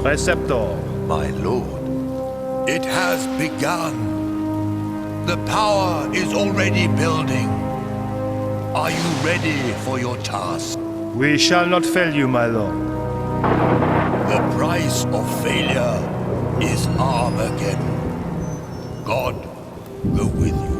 Preceptor. My lord, it has begun. The power is already building. Are you ready for your task? We shall not fail you, my lord. The price of failure is Armageddon. God go with you.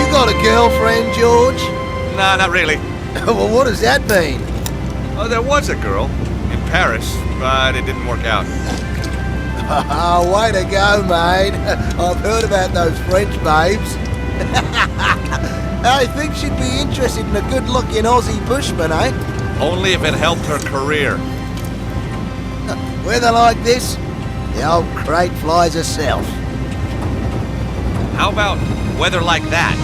Got a girlfriend, George? Nah, not really. Well, what does that mean? Oh, there was a girl in Paris, but it didn't work out. Oh, way to go, mate. I've heard about those French babes. I think she'd be interested in a good-looking Aussie bushman, eh? Only if it helped her career. Weather like this, the old crate flies herself. How about weather like that?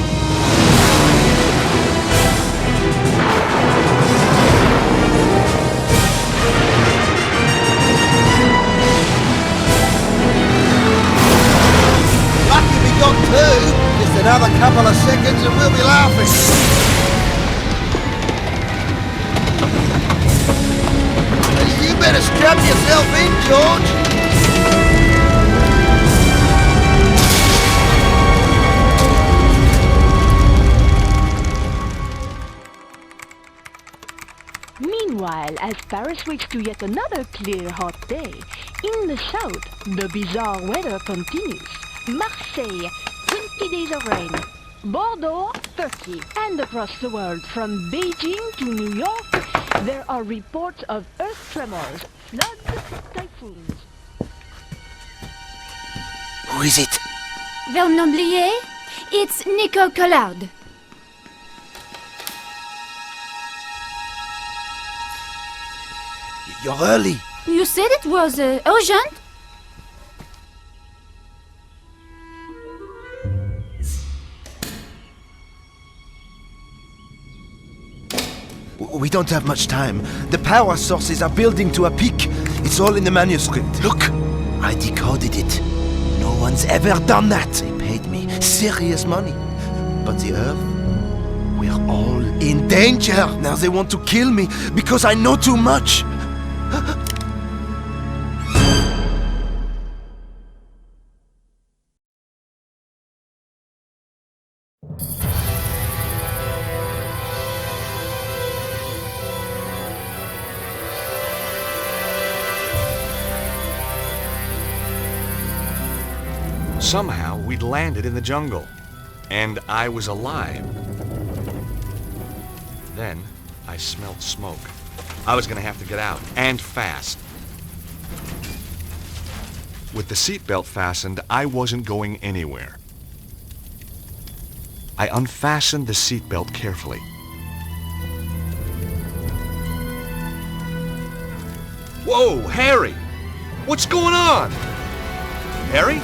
Lucky we got two. Just another couple of seconds and we'll be laughing. You better strap yourself in, George. Meanwhile, as Paris wakes to yet another clear, hot day, in the south, the bizarre weather continues. Marseille, 20 days of rain. Bordeaux, 30. And across the world, from Beijing to New York, there are reports of earth tremors, floods, typhoons. Who is it? Vernon Blier? It's Nico Collard. You're early. You said it was urgent? We don't have much time. The power sources are building to a peak. It's all in the manuscript. Look, I decoded it. No one's ever done that. They paid me serious money. But the Earth, we're all in danger. Now they want to kill me because I know too much. Somehow, we'd landed in the jungle, and I was alive. Then, I smelled smoke. I was gonna have to get out, and fast. With the seatbelt fastened, I wasn't going anywhere. I unfastened the seatbelt carefully. Whoa, Harry! What's going on? Harry?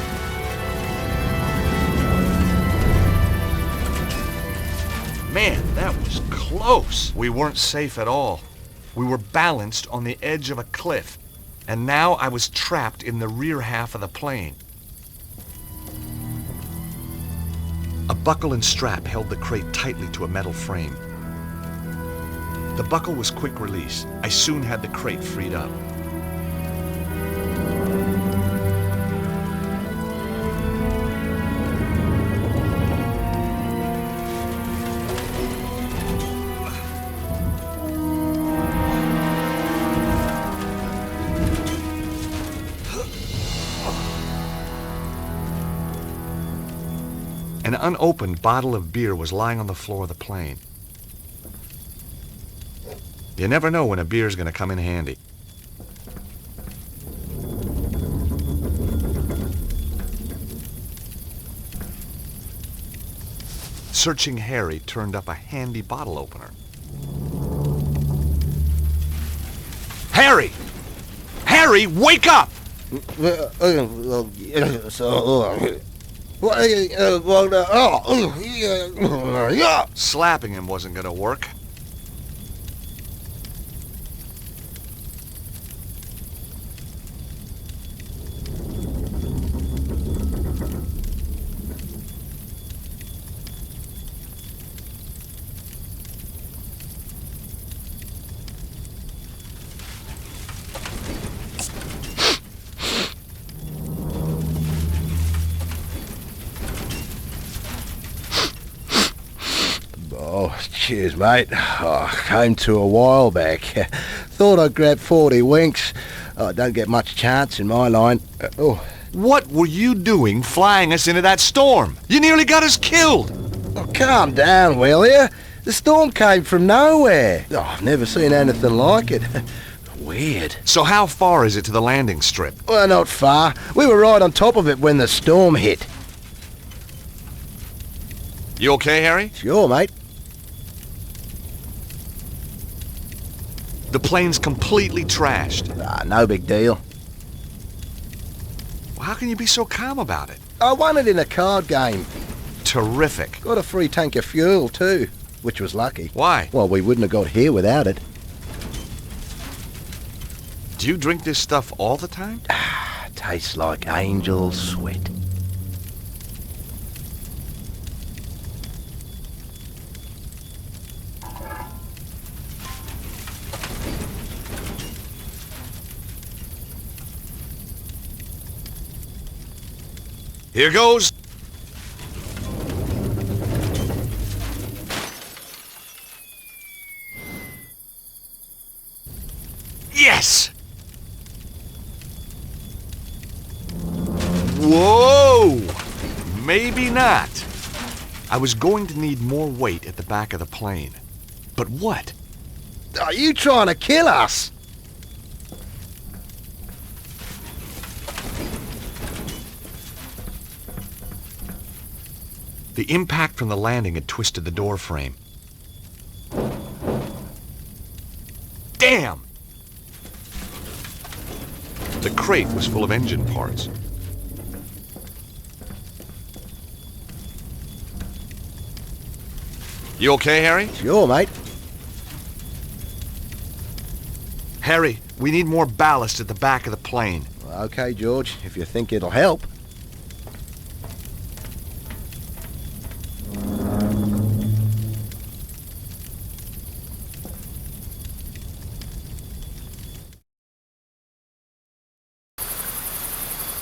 Man, that was close. We weren't safe at all. We were balanced on the edge of a cliff, and now I was trapped in the rear half of the plane. A buckle and strap held the crate tightly to a metal frame. The buckle was quick release. I soon had the crate freed up. An unopened bottle of beer was lying on the floor of the plane. You never know when a beer's gonna come in handy. Searching Harry turned up a handy bottle opener. Harry! Harry, wake up! Slapping him wasn't gonna work. Oh, cheers, mate. Oh, came to a while back. Thought I'd grab 40 winks. Oh, don't get much chance in my line. What were you doing flying us into that storm? You nearly got us killed! Oh, calm down, will you? The storm came from nowhere. Oh, I've never seen anything like it. Weird. So how far is it to the landing strip? Well, not far. We were right on top of it when the storm hit. You okay, Harry? Sure, mate. The plane's completely trashed. No big deal. Well, how can you be so calm about it? I won it in a card game. Terrific. Got a free tank of fuel, too, which was lucky. Why? Well, we wouldn't have got here without it. Do you drink this stuff all the time? Tastes like angel sweat. Here goes. Yes! Whoa! Maybe not. I was going to need more weight at the back of the plane. But what? Are you trying to kill us? The impact from the landing had twisted the door frame. Damn! The crate was full of engine parts. You okay, Harry? Sure, mate. Harry, we need more ballast at the back of the plane. Okay, George, if you think it'll help.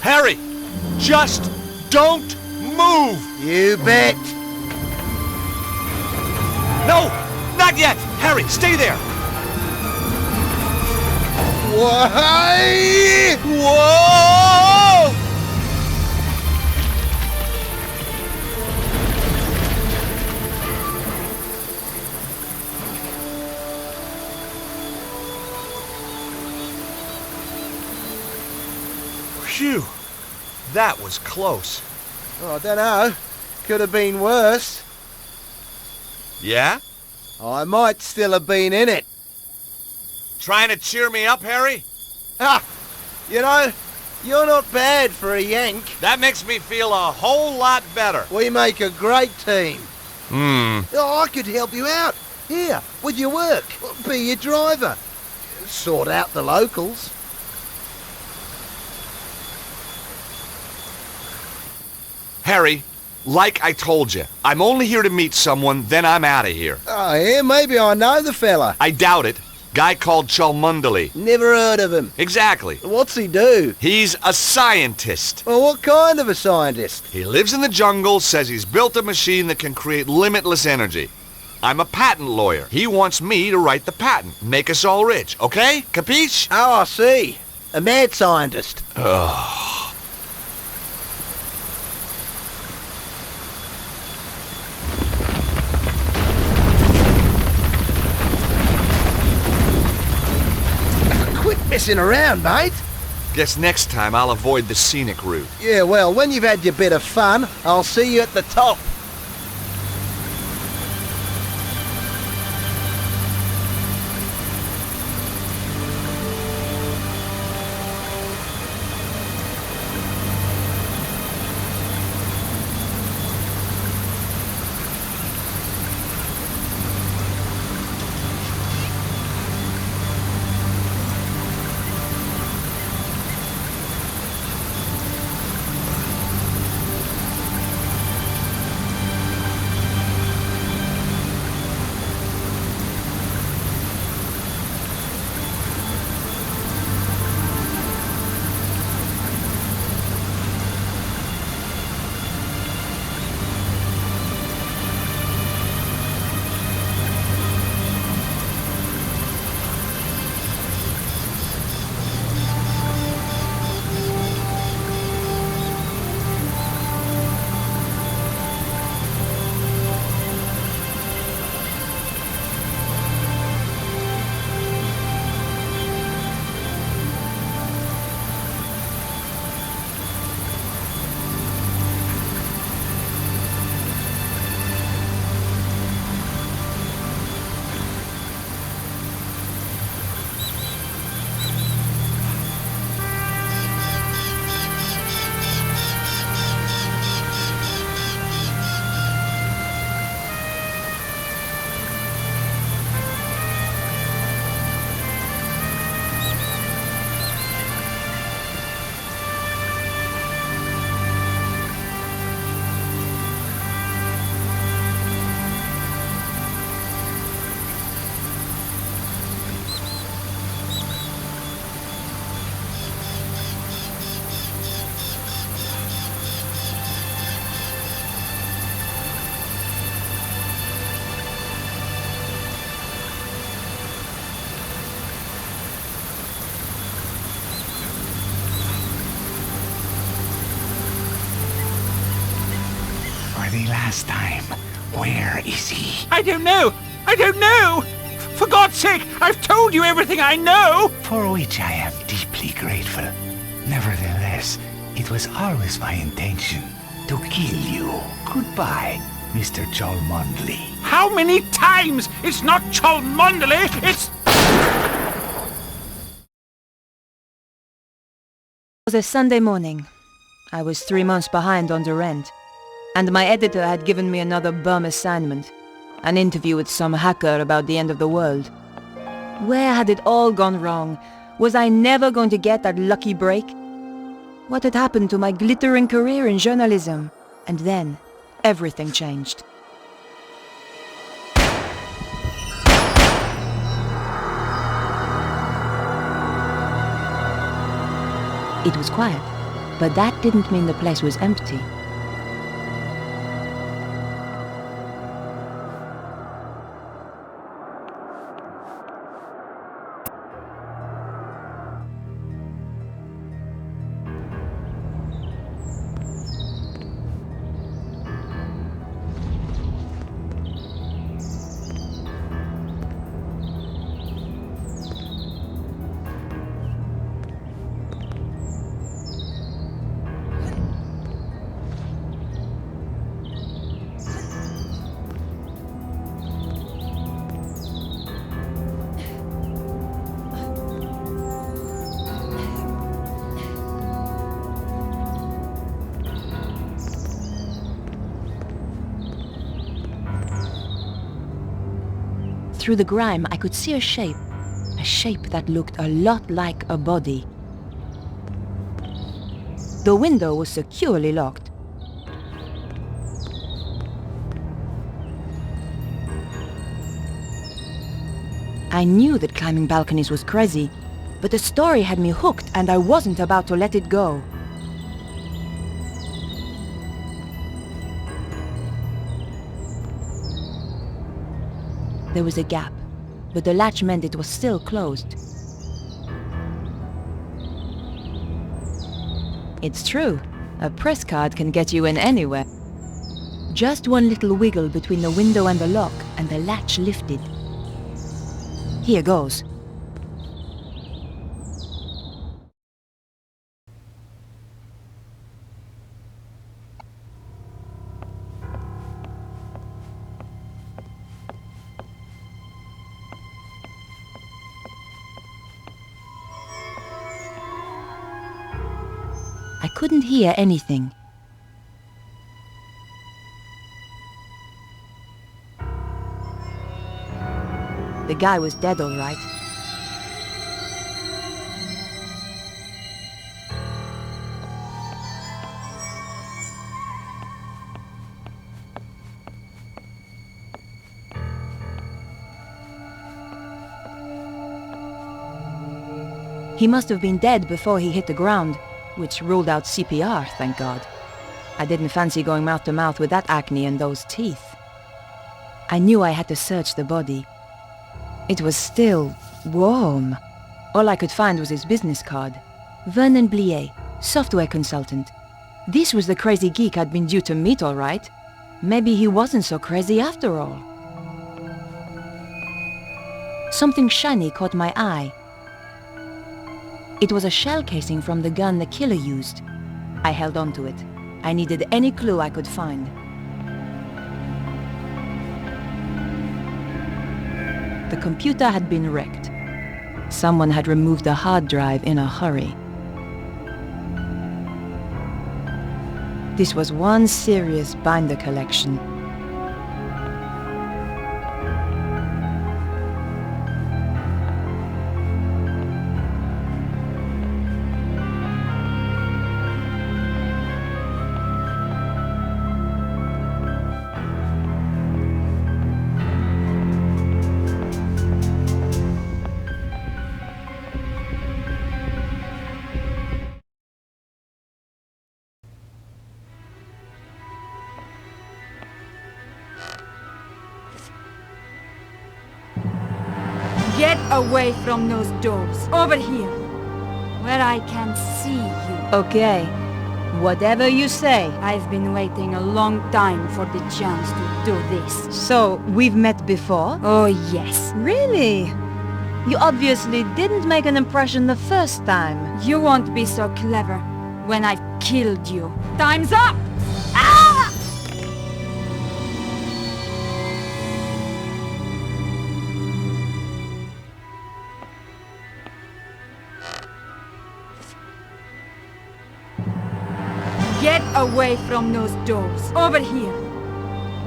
Harry, just don't move! You bet. No, not yet! Harry, stay there! Why? Whoa! Phew, that was close. Oh, I don't know. Could have been worse. Yeah? I might still have been in it. Trying to cheer me up, Harry? Ah, you know, you're not bad for a Yank. That makes me feel a whole lot better. We make a great team. Oh, I could help you out. Here, with your work. Be your driver. Sort out the locals. Harry, like I told you, I'm only here to meet someone, then I'm out of here. Oh, yeah, maybe I know the fella. I doubt it. Guy called Cholmundley. Never heard of him. Exactly. What's he do? He's a scientist. Well, what kind of a scientist? He lives in the jungle, says he's built a machine that can create limitless energy. I'm a patent lawyer. He wants me to write the patent, make us all rich, okay? Capiche? Oh, I see. A mad scientist. messing around, mate. Guess next time I'll avoid the scenic route. Yeah, well, when you've had your bit of fun, I'll see you at the top. For the last time, where is he? I don't know! I don't know! For God's sake, I've told you everything I know! For which I am deeply grateful. Nevertheless, it was always my intention to kill you. Goodbye, Mr. Cholmondeley. How many times? It's not Cholmondeley, it's... It was a Sunday morning. I was 3 months behind on the rent, and my editor had given me another bum assignment, an interview with some hacker about the end of the world. Where had it all gone wrong? Was I never going to get that lucky break? What had happened to my glittering career in journalism? And then, everything changed. It was quiet, but that didn't mean the place was empty. Through the grime, I could see a shape that looked a lot like a body. The window was securely locked. I knew that climbing balconies was crazy, but the story had me hooked and I wasn't about to let it go. There was a gap, but the latch meant it was still closed. It's true, a press card can get you in anywhere. Just one little wiggle between the window and the lock, and the latch lifted. Here goes. couldn't hear anything. The guy was dead, all right. He must have been dead before he hit the ground, which ruled out CPR, thank God. I didn't fancy going mouth to mouth with that acne and those teeth. I knew I had to search the body. It was still warm. All I could find was his business card. Vernon Blier, software consultant. This was the crazy geek I'd been due to meet, all right. Maybe he wasn't so crazy after all. Something shiny caught my eye. It was a shell casing from the gun the killer used. I held on to it. I needed any clue I could find. The computer had been wrecked. Someone had removed the hard drive in a hurry. This was one serious binder collection. Get away from those doors. Over here, where I can see you. Okay, whatever you say. I've been waiting a long time for the chance to do this. So, we've met before? Oh, yes. Really? You obviously didn't make an impression the first time. You won't be so clever when I've killed you. Time's up! Ah! Get away from those doors. Over here,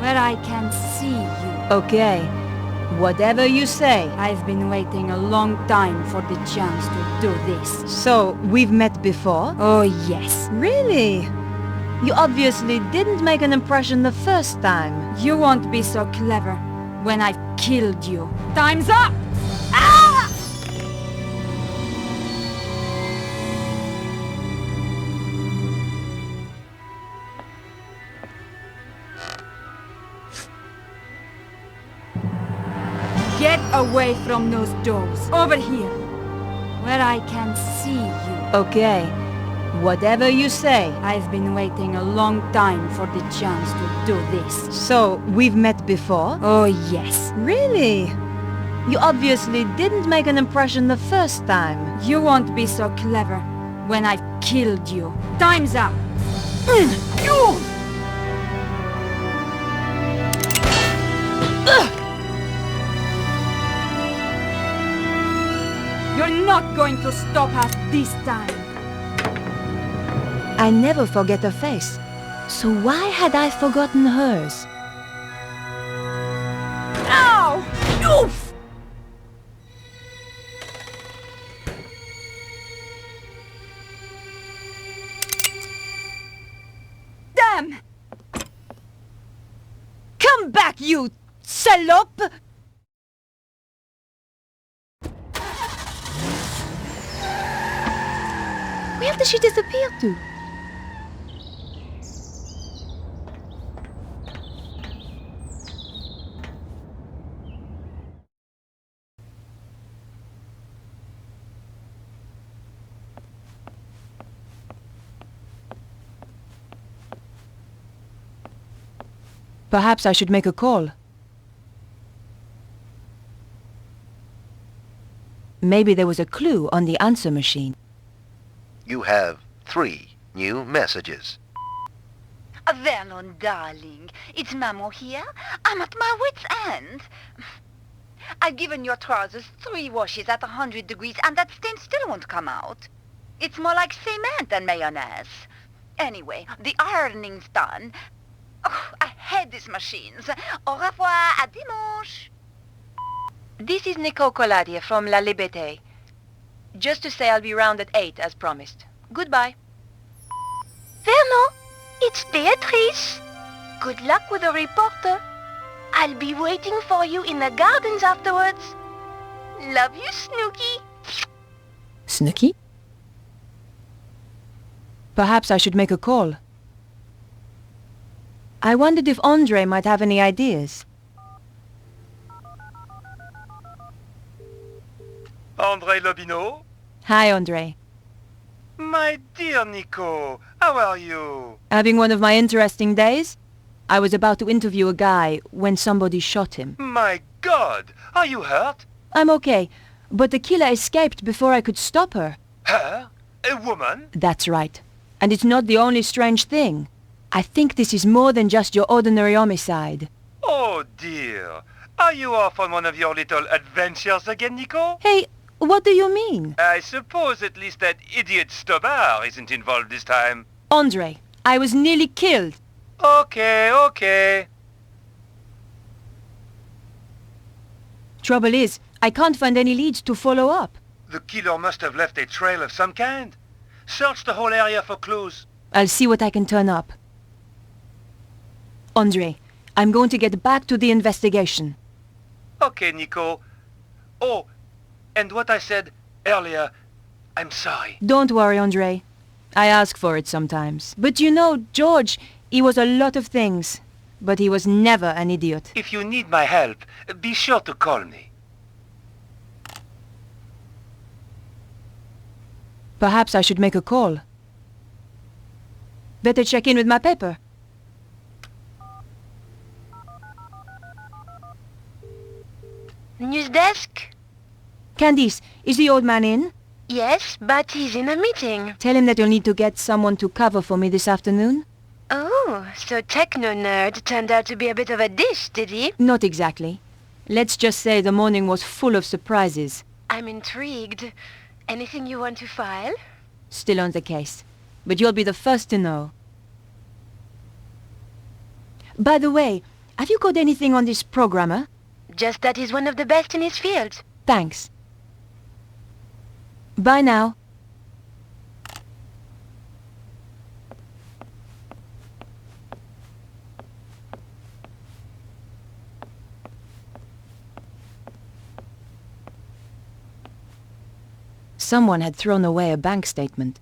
where I can see you. Okay, whatever you say. I've been waiting a long time for the chance to do this. So, we've met before? Oh, yes. Really? You obviously didn't make an impression the first time. You won't be so clever when I've killed you. Time's up! Ah! Get away from those doors. Over here, where I can see you. Okay, whatever you say. I've been waiting a long time for the chance to do this. So, we've met before? Oh, yes. Really? You obviously didn't make an impression the first time. You won't be so clever when I've killed you. Time's up! You're not going to stop us this time. I never forget a face. So why had I forgotten hers? Ow! Oof! Damn! Come back, you salope! Where did she disappear to? Perhaps I should make a call. Maybe there was a clue on the answer machine. You have 3 new messages. Vernon, darling, it's Maman here. I'm at my wit's end. I've given your trousers 3 washes at 100 degrees and that stain still won't come out. It's more like cement than mayonnaise. Anyway, the ironing's done. Oh, I hate these machines. Au revoir, à dimanche. This is Nico Coladier from La Liberté. Just to say I'll be round at 8 as promised. Goodbye. Vernon, it's Beatrice. Good luck with the reporter. I'll be waiting for you in the gardens afterwards. Love you, Snooky. Snooky? Perhaps I should make a call. I wondered if Andre might have any ideas. André Lobineau? Hi, Andre. My dear Nico, how are you? Having one of my interesting days? I was about to interview a guy when somebody shot him. My God! Are you hurt? I'm okay, but the killer escaped before I could stop her. Her? A woman? That's right. And it's not the only strange thing. I think this is more than just your ordinary homicide. Oh dear. Are you off on one of your little adventures again, Nico? Hey, what do you mean? I suppose at least that idiot Stobar isn't involved this time. Andre, I was nearly killed. Okay. Trouble is, I can't find any leads to follow up. The killer must have left a trail of some kind. Search the whole area for clues. I'll see what I can turn up. Andre, I'm going to get back to the investigation. Okay, Nico. Oh, and what I said earlier, I'm sorry. Don't worry, Andre. I ask for it sometimes. But you know, George, he was a lot of things. But he was never an idiot. If you need my help, be sure to call me. Perhaps I should make a call. Better check in with my paper. News desk? Candice, is the old man in? Yes, but he's in a meeting. Tell him that you'll need to get someone to cover for me this afternoon. Oh, so Techno-Nerd turned out to be a bit of a dish, did he? Not exactly. Let's just say the morning was full of surprises. I'm intrigued. Anything you want to file? Still on the case. But you'll be the first to know. By the way, have you got anything on this programmer? Just that he's one of the best in his field. Thanks. Bye now. Someone had thrown away a bank statement.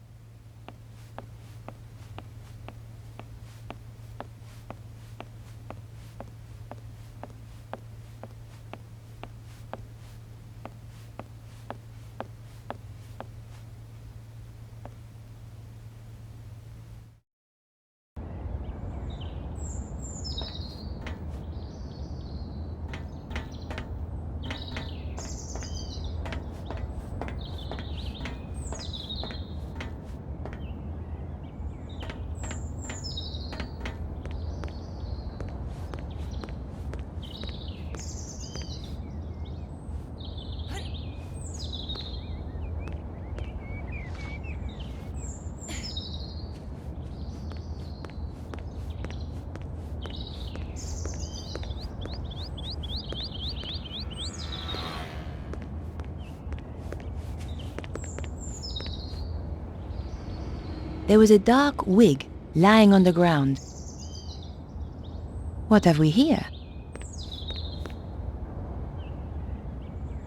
There was a dark wig lying on the ground. What have we here?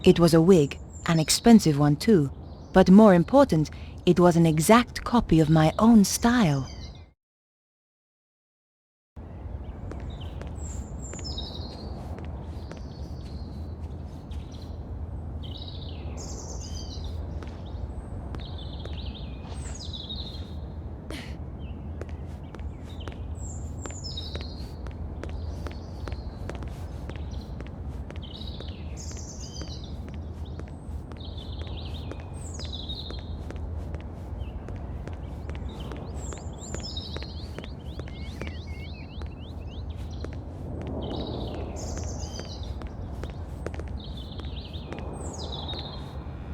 It was a wig, an expensive one too, but more important, it was an exact copy of my own style.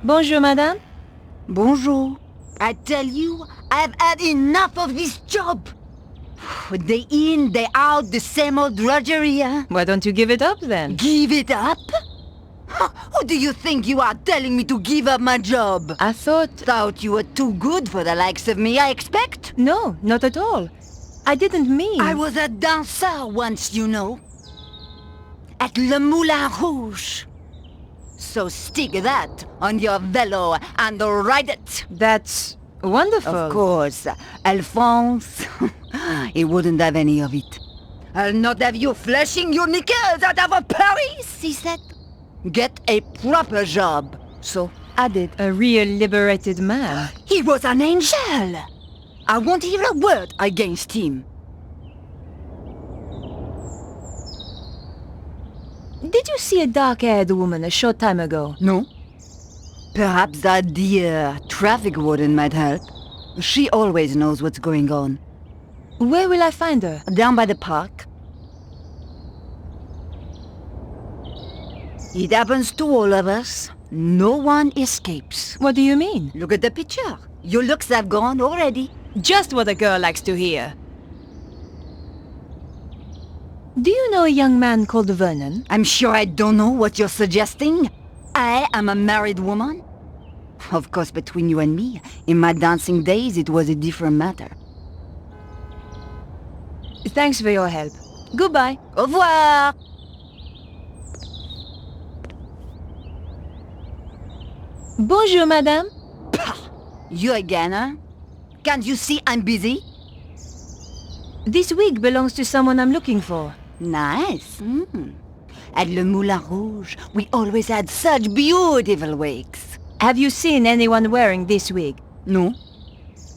Bonjour, madame. Bonjour. I tell you, I've had enough of this job. Day in, day out, the same old drudgery, huh? Why don't you give it up then? Give it up? Who do you think you are telling me to give up my job? I Thought you were too good for the likes of me, I expect? No, not at all. I didn't mean... I was a dancer once, you know. At Le Moulin Rouge. So stick that on your velo and ride it. That's wonderful. Of course. Alphonse, he wouldn't have any of it. I'll not have you flashing your knickers out of a Paris, he said. Get a proper job. So I did. A real liberated man. He was an angel. I won't hear a word against him. Did you see a dark-haired woman a short time ago? No. Perhaps that dear traffic warden might help. She always knows what's going on. Where will I find her? Down by the park. It happens to all of us. No one escapes. What do you mean? Look at the picture. Your looks have gone already. Just what a girl likes to hear. Do you know a young man called Vernon? I'm sure I don't know what you're suggesting. I am a married woman. Of course, between you and me, in my dancing days, it was a different matter. Thanks for your help. Goodbye. Au revoir. Bonjour, madame. You again, huh? Can't you see I'm busy? This wig belongs to someone I'm looking for. Nice. At Le Moulin Rouge, we always had such beautiful wigs. Have you seen anyone wearing this wig? No.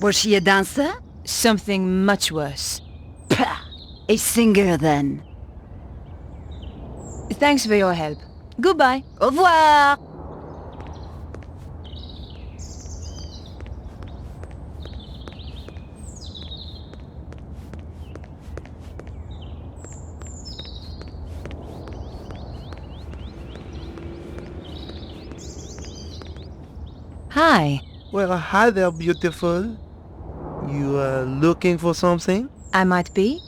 Was she a dancer? Something much worse. Pah! A singer, then. Thanks for your help. Goodbye. Au revoir. Hi. Well, hi there, beautiful. You are looking for something? I might be.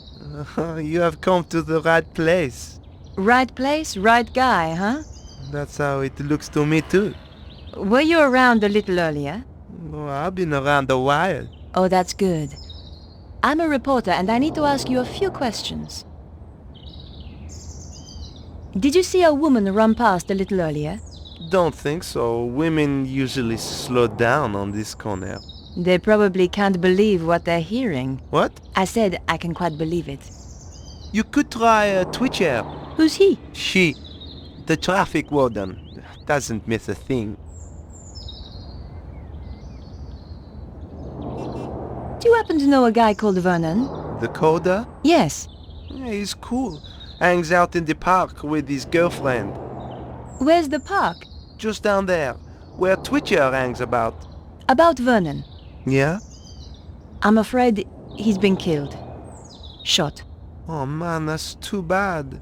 You have come to the right place. Right place, right guy, huh? That's how it looks to me too. Were you around a little earlier? Well, I've been around a while. Oh, that's good. I'm a reporter and I need to ask you a few questions. Did you see a woman run past a little earlier? Don't think so. Women usually slow down on this corner. They probably can't believe what they're hearing. What? I said I can quite believe it. You could try a Twitcher. Who's he? She. The traffic warden. Doesn't miss a thing. Do you happen to know a guy called Vernon? The coder? Yes. Yeah, he's cool. Hangs out in the park with his girlfriend. Where's the park? Just down there, where Twitcher hangs about. About Vernon. Yeah? I'm afraid he's been killed. Shot. Oh man, that's too bad.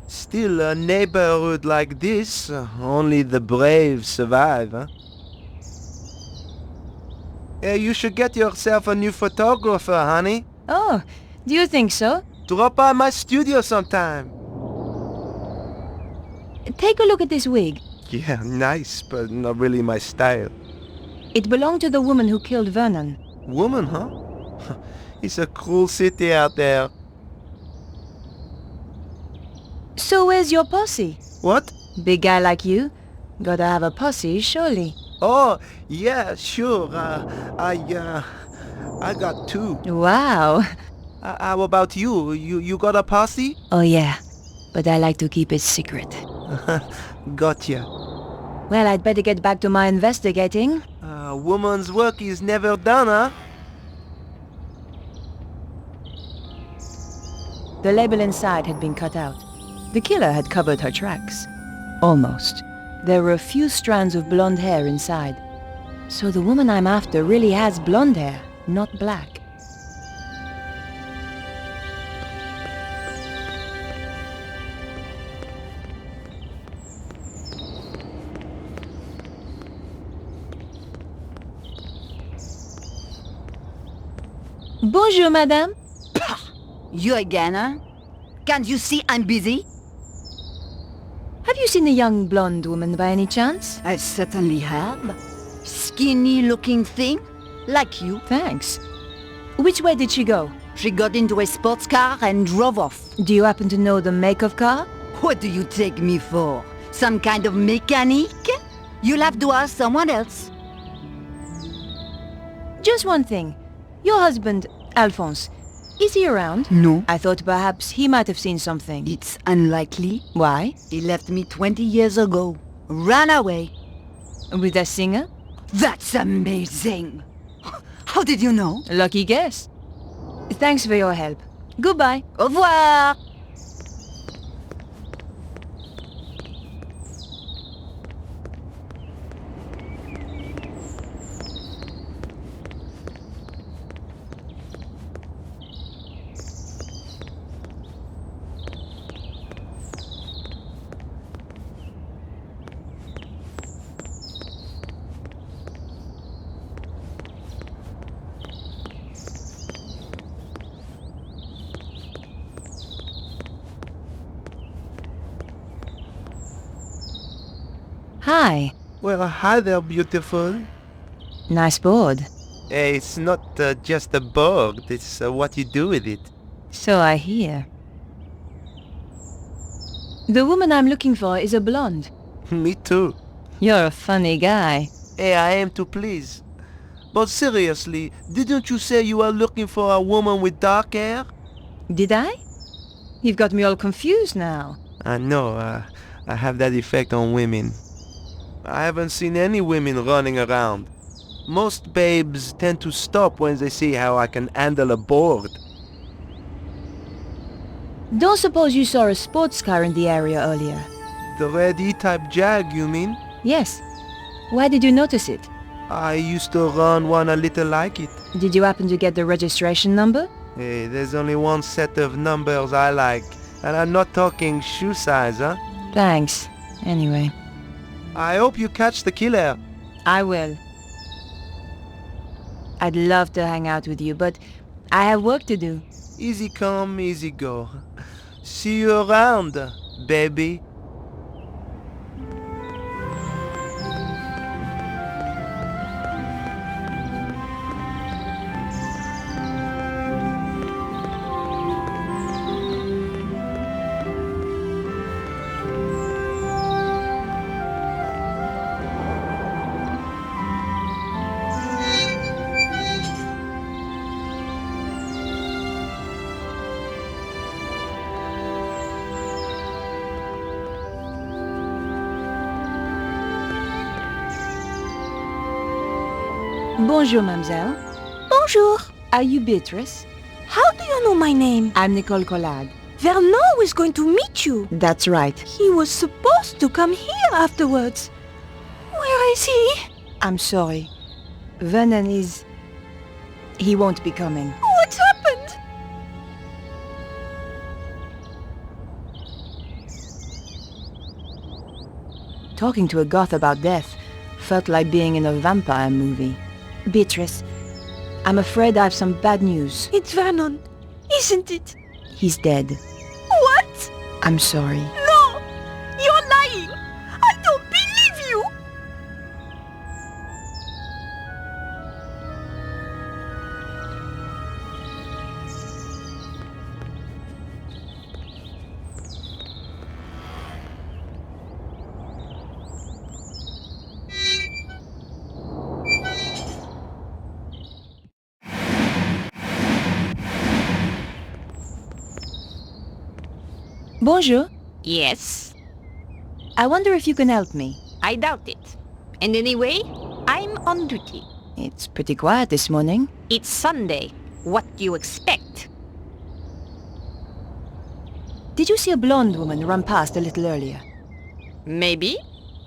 Still, a neighborhood like this, only the brave survive, huh? Hey, you should get yourself a new photographer, honey. Oh, do you think so? Drop by my studio sometime. Take a look at this wig. Yeah, nice, but not really my style. It belonged to the woman who killed Vernon. Woman, huh? It's a cruel city out there. So where's your posse? What? Big guy like you? Gotta have a posse, surely. Oh, yeah, sure. I got two. Wow. How about you? You got a posse? Oh yeah, but I like to keep it secret. Gotcha. Well, I'd better get back to my investigating. Woman's work is never done, huh? The label inside had been cut out. The killer had covered her tracks. Almost. There were a few strands of blonde hair inside. So the woman I'm after really has blonde hair, not black. Bonjour, madame. You again, huh? Can't you see I'm busy? Have you seen the young blonde woman by any chance? I certainly have. Skinny-looking thing, like you. Thanks. Which way did she go? She got into a sports car and drove off. Do you happen to know the make of car? What do you take me for? Some kind of mechanic? You'll have to ask someone else. Just one thing. Your husband, Alphonse, is he around? No. I thought perhaps he might have seen something. It's unlikely. Why? He left me 20 years ago. Ran away. With a singer? That's amazing! How did you know? Lucky guess. Thanks for your help. Goodbye. Au revoir! Hi. Well, hi there, beautiful. Nice board. It's not just a board, it's what you do with it. So I hear. The woman I'm looking for is a blonde. Me too. You're a funny guy. Hey, I am to please. But seriously, didn't you say you were looking for a woman with dark hair? Did I? You've got me all confused now. I know, I have that effect on women. I haven't seen any women running around. Most babes tend to stop when they see how I can handle a board. Don't suppose you saw a sports car in the area earlier? The red E-type Jag, you mean? Yes. Why did you notice it? I used to run one a little like it. Did you happen to get the registration number? Hey, there's only one set of numbers I like. And I'm not talking shoe size, huh? Thanks. Anyway. I hope you catch the killer. I will. I'd love to hang out with you, but I have work to do. Easy come, easy go. See you around, baby. Bonjour, mademoiselle. Bonjour. Are you Beatrice? How do you know my name? I'm Nicole Collard. Vernon is going to meet you. That's right. He was supposed to come here afterwards. Where is he? I'm sorry. Vernon is... He won't be coming. What's happened? Talking to a goth about death felt like being in a vampire movie. Beatrice, I'm afraid I have some bad news. It's Vernon, isn't it? He's dead. What? I'm sorry. No! You're lying! I don't believe you! Bonjour. Yes? I wonder if you can help me. I doubt it. And anyway, I'm on duty. It's pretty quiet this morning. It's Sunday. What do you expect? Did you see a blonde woman run past a little earlier? Maybe.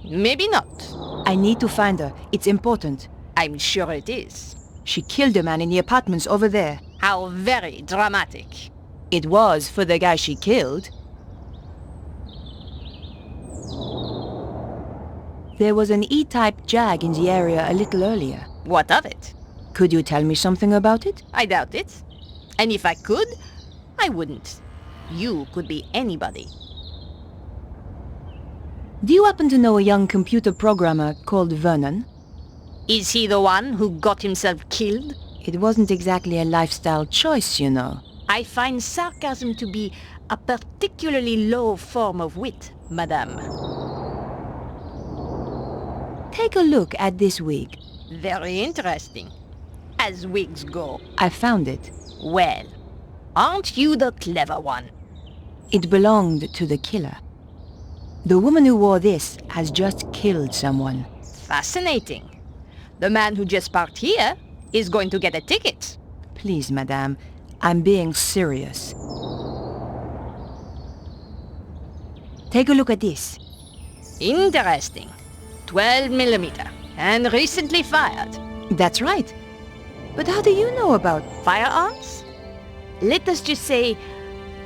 Maybe not. I need to find her. It's important. I'm sure it is. She killed a man in the apartments over there. How very dramatic. It was for the guy she killed. There was an E-type Jag in the area a little earlier. What of it? Could you tell me something about it? I doubt it. And if I could, I wouldn't. You could be anybody. Do you happen to know a young computer programmer called Vernon? Is he the one who got himself killed? It wasn't exactly a lifestyle choice, you know. I find sarcasm to be a particularly low form of wit, madame. Take a look at this wig. Very interesting. As wigs go. I found it. Well, aren't you the clever one? It belonged to the killer. The woman who wore this has just killed someone. Fascinating. The man who just parked here is going to get a ticket. Please, madame, I'm being serious. Take a look at this. Interesting. 12 millimeter, and recently fired. That's right. But how do you know about firearms? Let us just say,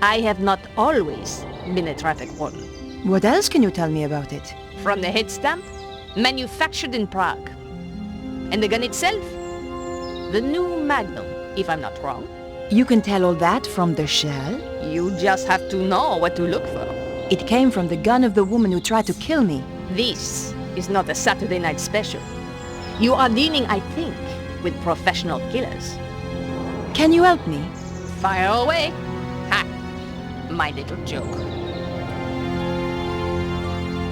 I have not always been a traffic warden. What else can you tell me about it? From the head stamp, manufactured in Prague. And the gun itself? The new Magnum, if I'm not wrong. You can tell all that from the shell? You just have to know what to look for. It came from the gun of the woman who tried to kill me. This is not a Saturday night special. You are dealing, I think, with professional killers. Can you help me? Fire away. Ha! My little joke.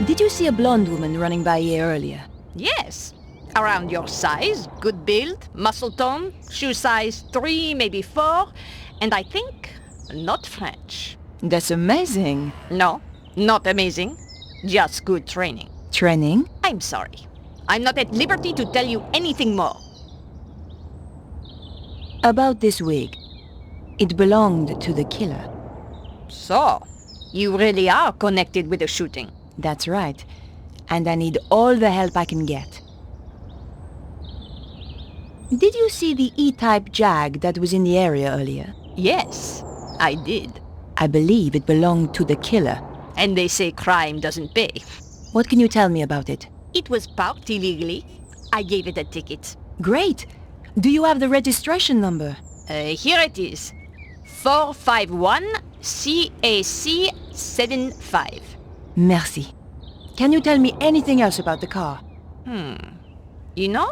Did you see a blonde woman running by here earlier? Yes. Around your size, good build, muscle tone, shoe size 3, maybe 4, and I think not French. That's amazing. No, not amazing. Just good training. Training? I'm sorry. I'm not at liberty to tell you anything more. About this wig. It belonged to the killer. So, you really are connected with the shooting. That's right. And I need all the help I can get. Did you see the E-type Jag that was in the area earlier? Yes, I did. I believe it belonged to the killer. And they say crime doesn't pay. What can you tell me about it? It was parked illegally. I gave it a ticket. Great! Do you have the registration number? Here it is. 451 CAC 75. Merci. Can you tell me anything else about the car? You know,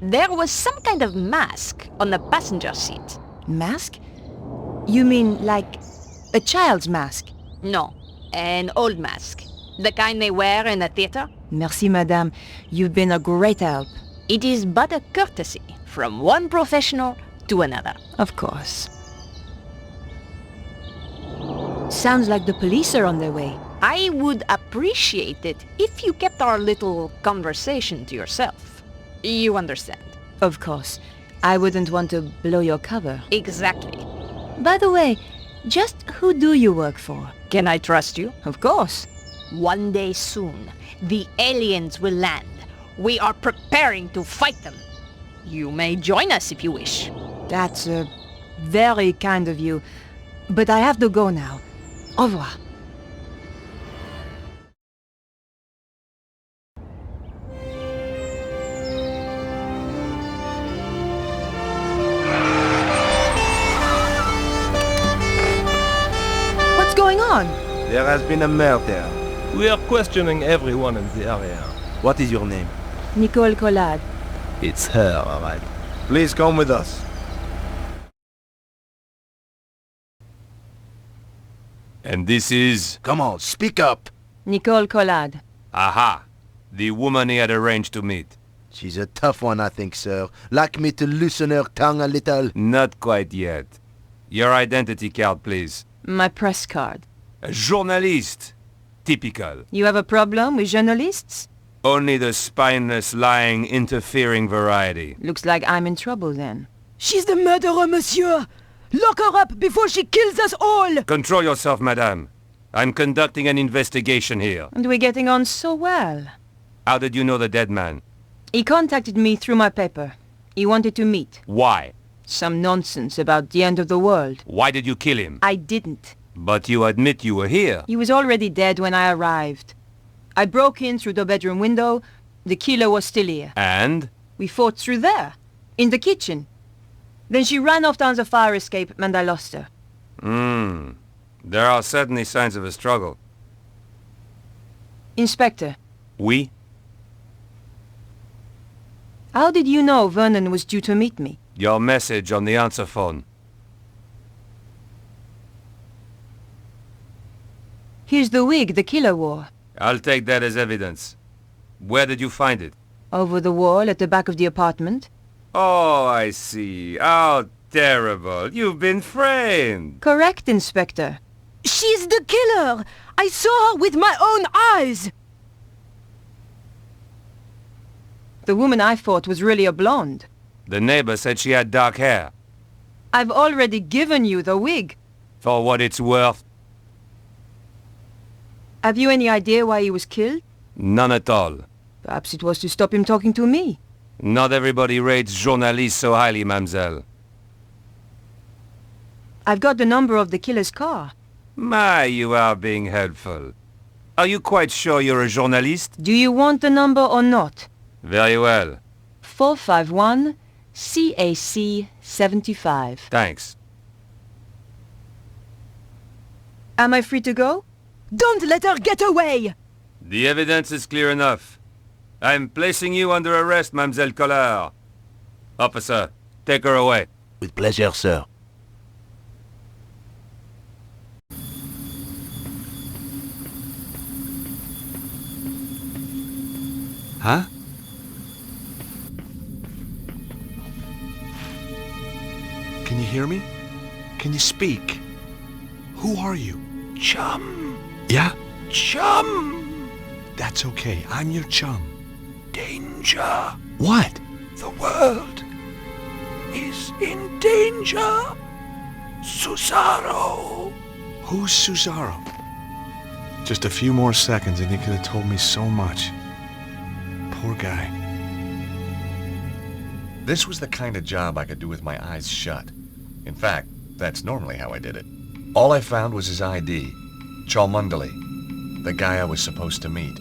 there was some kind of mask on the passenger seat. Mask? You mean like a child's mask? No, an old mask. The kind they wear in a theater. Merci, madame. You've been a great help. It is but a courtesy from one professional to another. Of course. Sounds like the police are on their way. I would appreciate it if you kept our little conversation to yourself. You understand? Of course. I wouldn't want to blow your cover. Exactly. By the way, just who do you work for? Can I trust you? Of course. One day soon, the aliens will land. We are preparing to fight them. You may join us if you wish. That's very kind of you. But I have to go now. Au revoir. What's going on? There has been a murder. We are questioning everyone in the area. What is your name? Nicole Collard. It's her, all right. Please come with us. And this is... Come on, speak up. Nicole Collard. Aha! The woman he had arranged to meet. She's a tough one, I think, sir. Like me to loosen her tongue a little? Not quite yet. Your identity card, please. My press card. A journalist. Typical. You have a problem with journalists? Only the spineless, lying, interfering variety. Looks like I'm in trouble then. She's the murderer, monsieur! Lock her up before she kills us all! Control yourself, madame. I'm conducting an investigation here. And we're getting on so well. How did you know the dead man? He contacted me through my paper. He wanted to meet. Why? Some nonsense about the end of the world. Why did you kill him? I didn't. But you admit you were here. He was already dead when I arrived. I broke in through the bedroom window. The killer was still here. And? We fought through there, in the kitchen. Then she ran off down the fire escape and I lost her. There are certainly signs of a struggle. Inspector, Oui? how did you know Vernon was due to meet me? Your message on the answer phone. Here's the wig the killer wore. I'll take that as evidence. Where did you find it? Over the wall at the back of the apartment. Oh, I see. How terrible. You've been framed. Correct, Inspector. She's the killer! I saw her with my own eyes! The woman I fought was really a blonde. The neighbor said she had dark hair. I've already given you the wig. For what it's worth, Have you any idea why he was killed? none at all. Perhaps it was to stop him talking to me. Not everybody rates journalists so highly, mademoiselle. I've got the number of the killer's car. My, you are being helpful. Are you quite sure you're a journalist? Do you want the number or not? Very well. 451 CAC 75. Thanks. Am I free to go? Don't let her get away! The evidence is clear enough. I'm placing you under arrest, Mademoiselle Collard. Officer, take her away. With pleasure, sir. Huh? Can you hear me? Can you speak? Who are you? Chum. Yeah? Chum. That's okay. I'm your chum. Danger. What? The world is in danger. Susaro. Who's Susaro? Just a few more seconds and he could have told me so much. Poor guy. This was the kind of job I could do with my eyes shut. In fact, that's normally how I did it. All I found was his ID, Cholmondeley, the guy I was supposed to meet.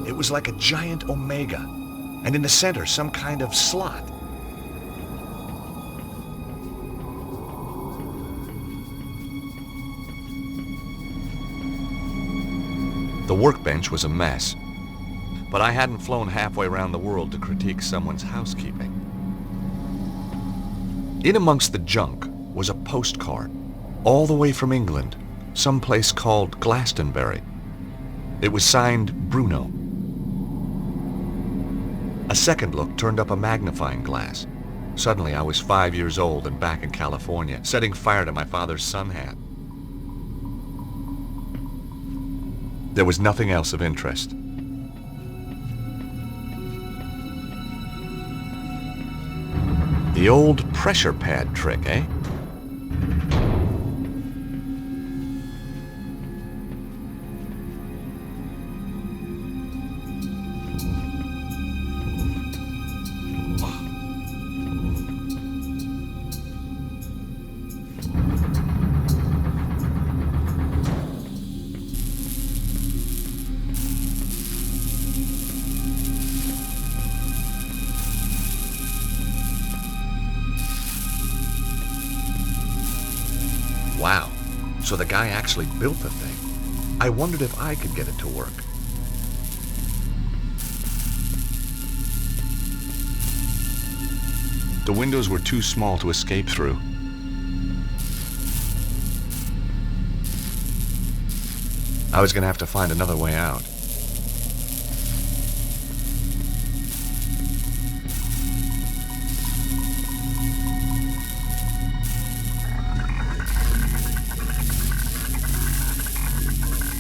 It was like a giant omega, and in the center, some kind of slot. The workbench was a mess, but I hadn't flown halfway around the world to critique someone's housekeeping. In amongst the junk was a postcard, all the way from England, someplace called Glastonbury. It was signed Bruno. A second look turned up a magnifying glass. Suddenly I was 5 years old and back in California, setting fire to my father's sun hat. There was nothing else of interest. The old pressure pad trick, eh? Wow, so the guy actually built the thing. I wondered if I could get it to work. The windows were too small to escape through. I was gonna have to find another way out.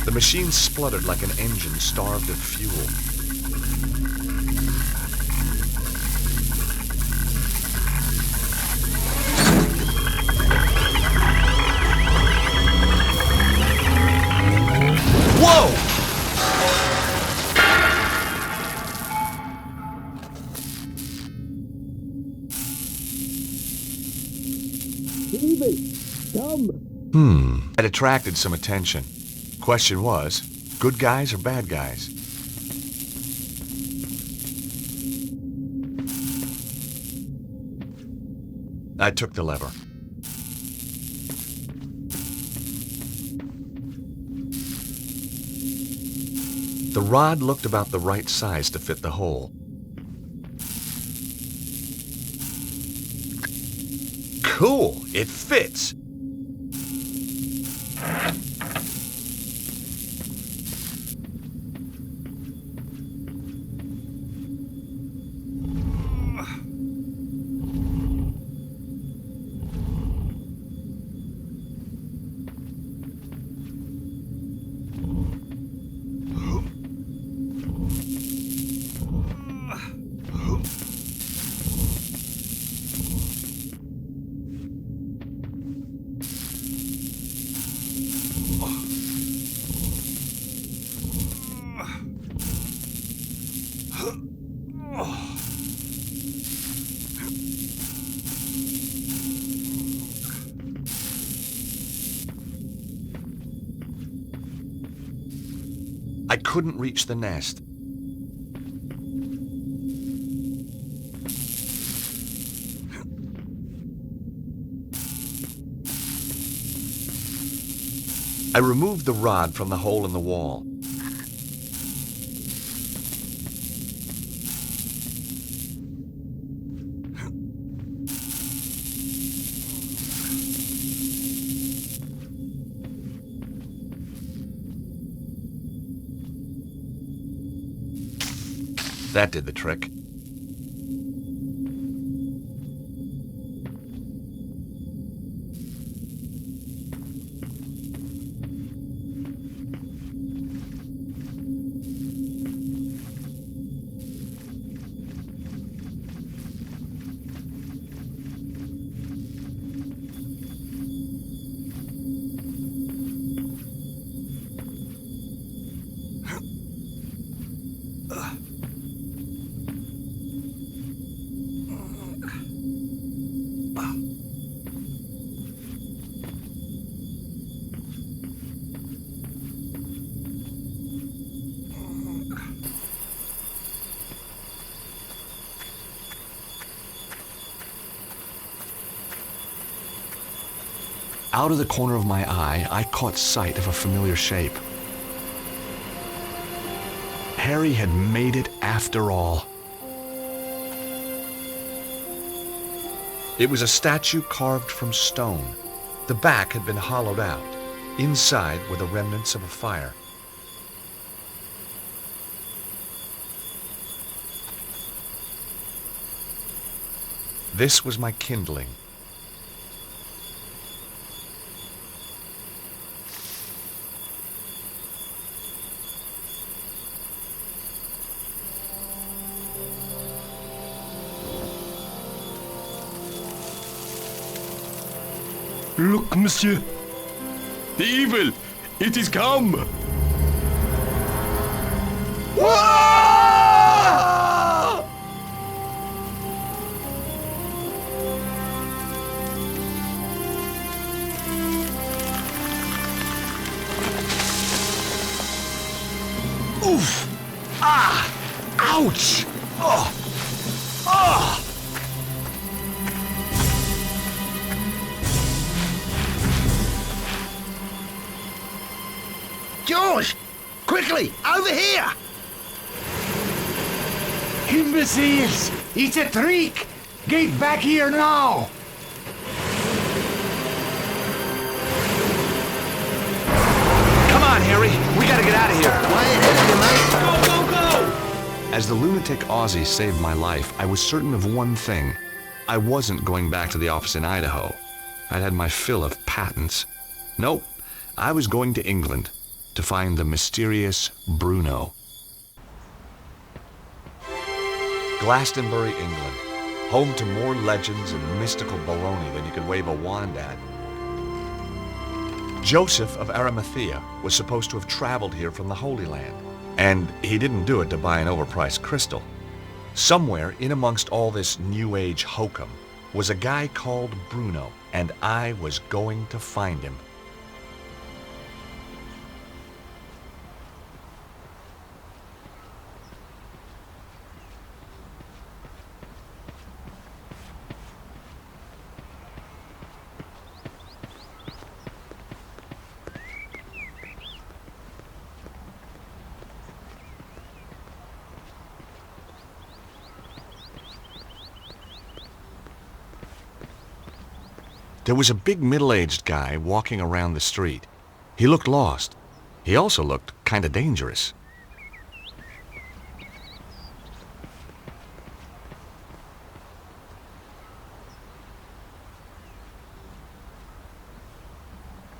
The machine spluttered like an engine starved of fuel. Whoa! It attracted some attention. Question was, good guys or bad guys? I took the lever. The rod looked about the right size to fit the hole. Cool, it fits. I couldn't reach the nest. I removed the rod from the hole in the wall. That did the trick. Out of the corner of my eye, I caught sight of a familiar shape. Harry had made it after all. It was a statue carved from stone. The back had been hollowed out. Inside were the remnants of a fire. This was my kindling. Look, monsieur. The evil! It is come! Oof! Ah! Ouch! Oh! Oh! George! Quickly! Over here! Imbeciles! It's a trick! Get back here now! Come on, Harry! We gotta get out of here! Way ahead of you, mate! Go, go, go! As the lunatic Aussie saved my life, I was certain of one thing. I wasn't going back to the office in Idaho. I'd had my fill of patents. Nope. I was going to England to find the mysterious Bruno. Glastonbury, England, home to more legends and mystical baloney than you could wave a wand at. Joseph of Arimathea was supposed to have traveled here from the Holy Land, and he didn't do it to buy an overpriced crystal. Somewhere in amongst all this New Age hokum was a guy called Bruno, and I was going to find him. There was a big middle-aged guy walking around the street. He looked lost. He also looked kind of dangerous.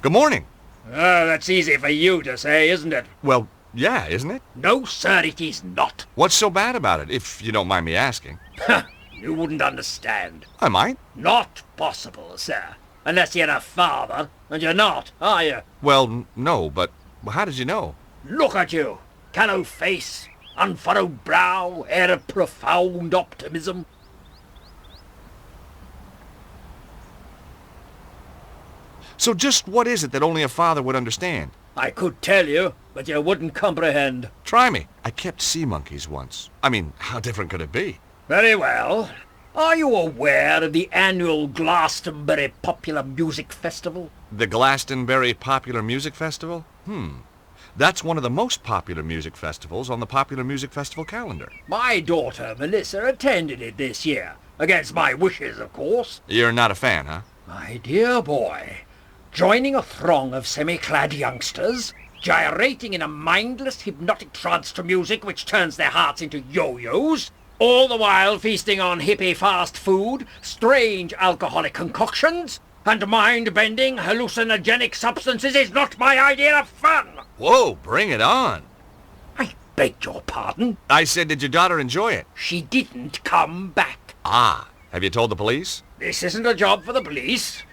Good morning. That's easy for you to say, isn't it? Well, yeah, isn't it? No, sir, it is not. What's so bad about it, if you don't mind me asking? You wouldn't understand. I might. Not possible, sir. Unless you're a father, and you're not, are you? Well, no, but how did you know? Look at you. Callow face, unfurrowed brow, air of profound optimism. So just what is it that only a father would understand? I could tell you, but you wouldn't comprehend. Try me. I kept sea monkeys once. I mean, how different could it be? Very well. Are you aware of the annual Glastonbury Popular Music Festival? The Glastonbury Popular Music Festival? That's one of the most popular music festivals on the Popular Music Festival calendar. My daughter, Melissa, attended it this year. Against my wishes, of course. You're not a fan, huh? My dear boy, joining a throng of semi-clad youngsters, gyrating in a mindless, hypnotic trance to music which turns their hearts into yo-yos, all the while feasting on hippie fast food, strange alcoholic concoctions, and mind-bending hallucinogenic substances is not my idea of fun! Whoa, bring it on! I beg your pardon? I said, did your daughter enjoy it? She didn't come back. Ah, have you told the police? This isn't a job for the police.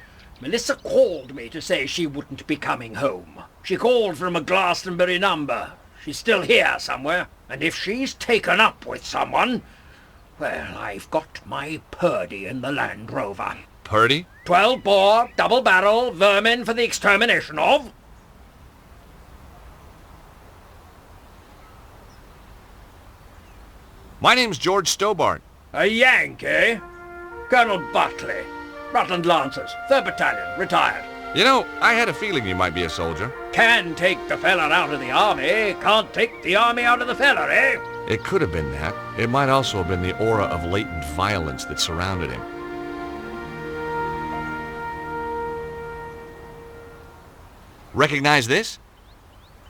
Melissa called me to say she wouldn't be coming home. She called from a Glastonbury number. She's still here somewhere. And if she's taken up with someone, well, I've got my Purdy in the Land Rover. Purdy? 12-bore, double-barrel, vermin for the extermination of... My name's George Stobart. A Yankee? Colonel Buckley. Rutland Lancers, 3rd Battalion, retired. You know, I had a feeling you might be a soldier. Can take the fella out of the army, can't take the army out of the fella, eh? It could have been that. It might also have been the aura of latent violence that surrounded him. Recognize this?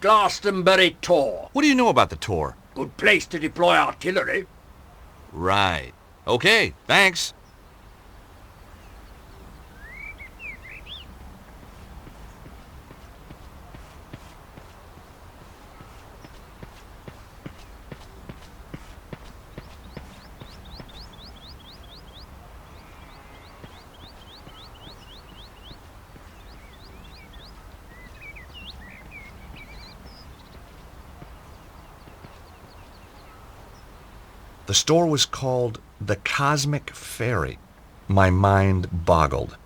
Glastonbury Tor. What do you know about the Tor? Good place to deploy artillery. Right. Okay, thanks. The store was called the Cosmic Ferry. My mind boggled.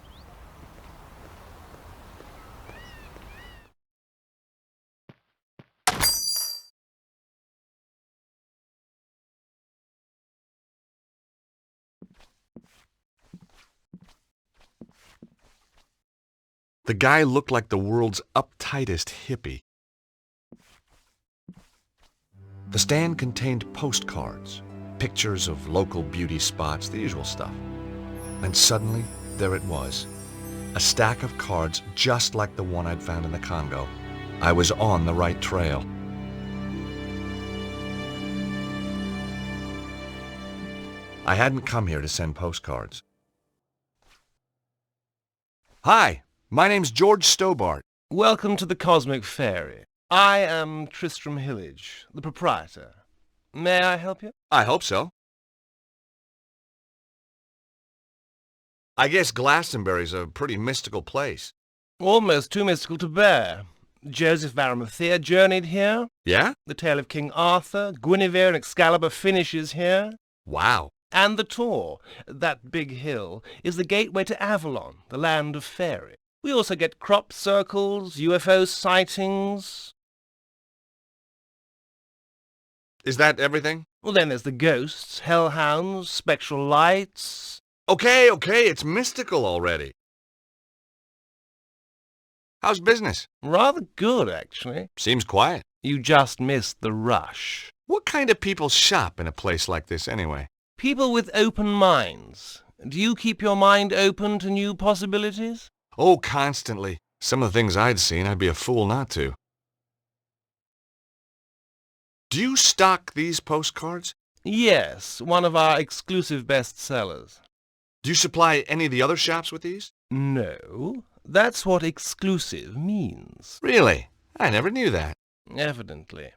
The guy looked like the world's uptightest hippie. The stand contained postcards, pictures of local beauty spots, the usual stuff. And suddenly, there it was. A stack of cards just like the one I'd found in the Congo. I was on the right trail. I hadn't come here to send postcards. Hi, my name's George Stobart. Welcome to the Cosmic Ferry. I am Tristram Hillage, the proprietor. May I help you? I hope so. I guess Glastonbury's a pretty mystical place. Almost too mystical to bear. Joseph of Arimathea journeyed here. Yeah? The tale of King Arthur, Guinevere and Excalibur finishes here. Wow. And the Tor, that big hill, is the gateway to Avalon, the land of fairy. We also get crop circles, UFO sightings. Is that everything? Well, then there's the ghosts, hellhounds, spectral lights. Okay, it's mystical already. How's business? Rather good, actually. Seems quiet. You just missed the rush. What kind of people shop in a place like this, anyway? People with open minds. Do you keep your mind open to new possibilities? Oh, constantly. Some of the things I'd seen, I'd be a fool not to. Do you stock these postcards? Yes, one of our exclusive bestsellers. Do you supply any of the other shops with these? No, that's what exclusive means. Really? I never knew that. Evidently.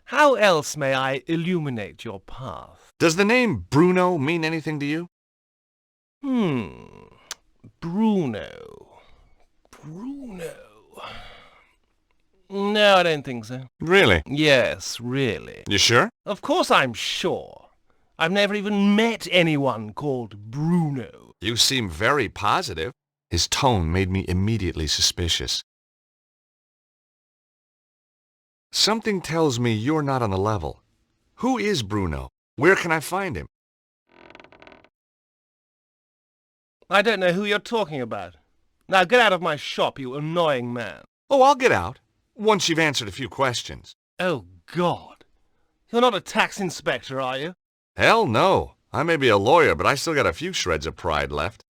How else may I illuminate your path? Does the name Bruno mean anything to you? Bruno. No, I don't think so. Really? Yes, really. You sure? Of course I'm sure. I've never even met anyone called Bruno. You seem very positive. His tone made me immediately suspicious. Something tells me you're not on the level. Who is Bruno? Where can I find him? I don't know who you're talking about. Now get out of my shop, you annoying man. Oh, I'll get out, once you've answered a few questions. Oh, God. You're not a tax inspector, are you? Hell no. I may be a lawyer, but I still got a few shreds of pride left.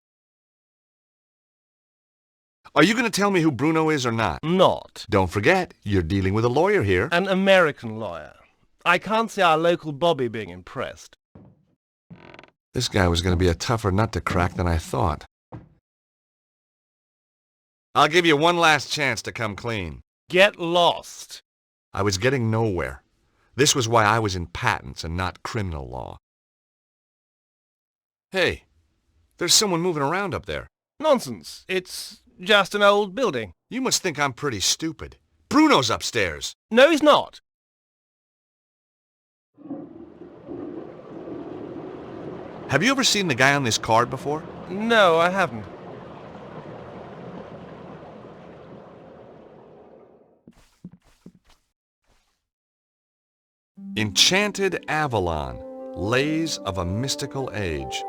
Are you going to tell me who Bruno is or not? Not. Don't forget, you're dealing with a lawyer here. An American lawyer. I can't see our local Bobby being impressed. This guy was going to be a tougher nut to crack than I thought. I'll give you one last chance to come clean. Get lost. I was getting nowhere. This was why I was in patents and not criminal law. Hey, there's someone moving around up there. Nonsense. It's just an old building. You must think I'm pretty stupid. Bruno's upstairs. No, he's not. Have you ever seen the guy on this card before? No, I haven't. Enchanted Avalon, Lays of a Mystical Age.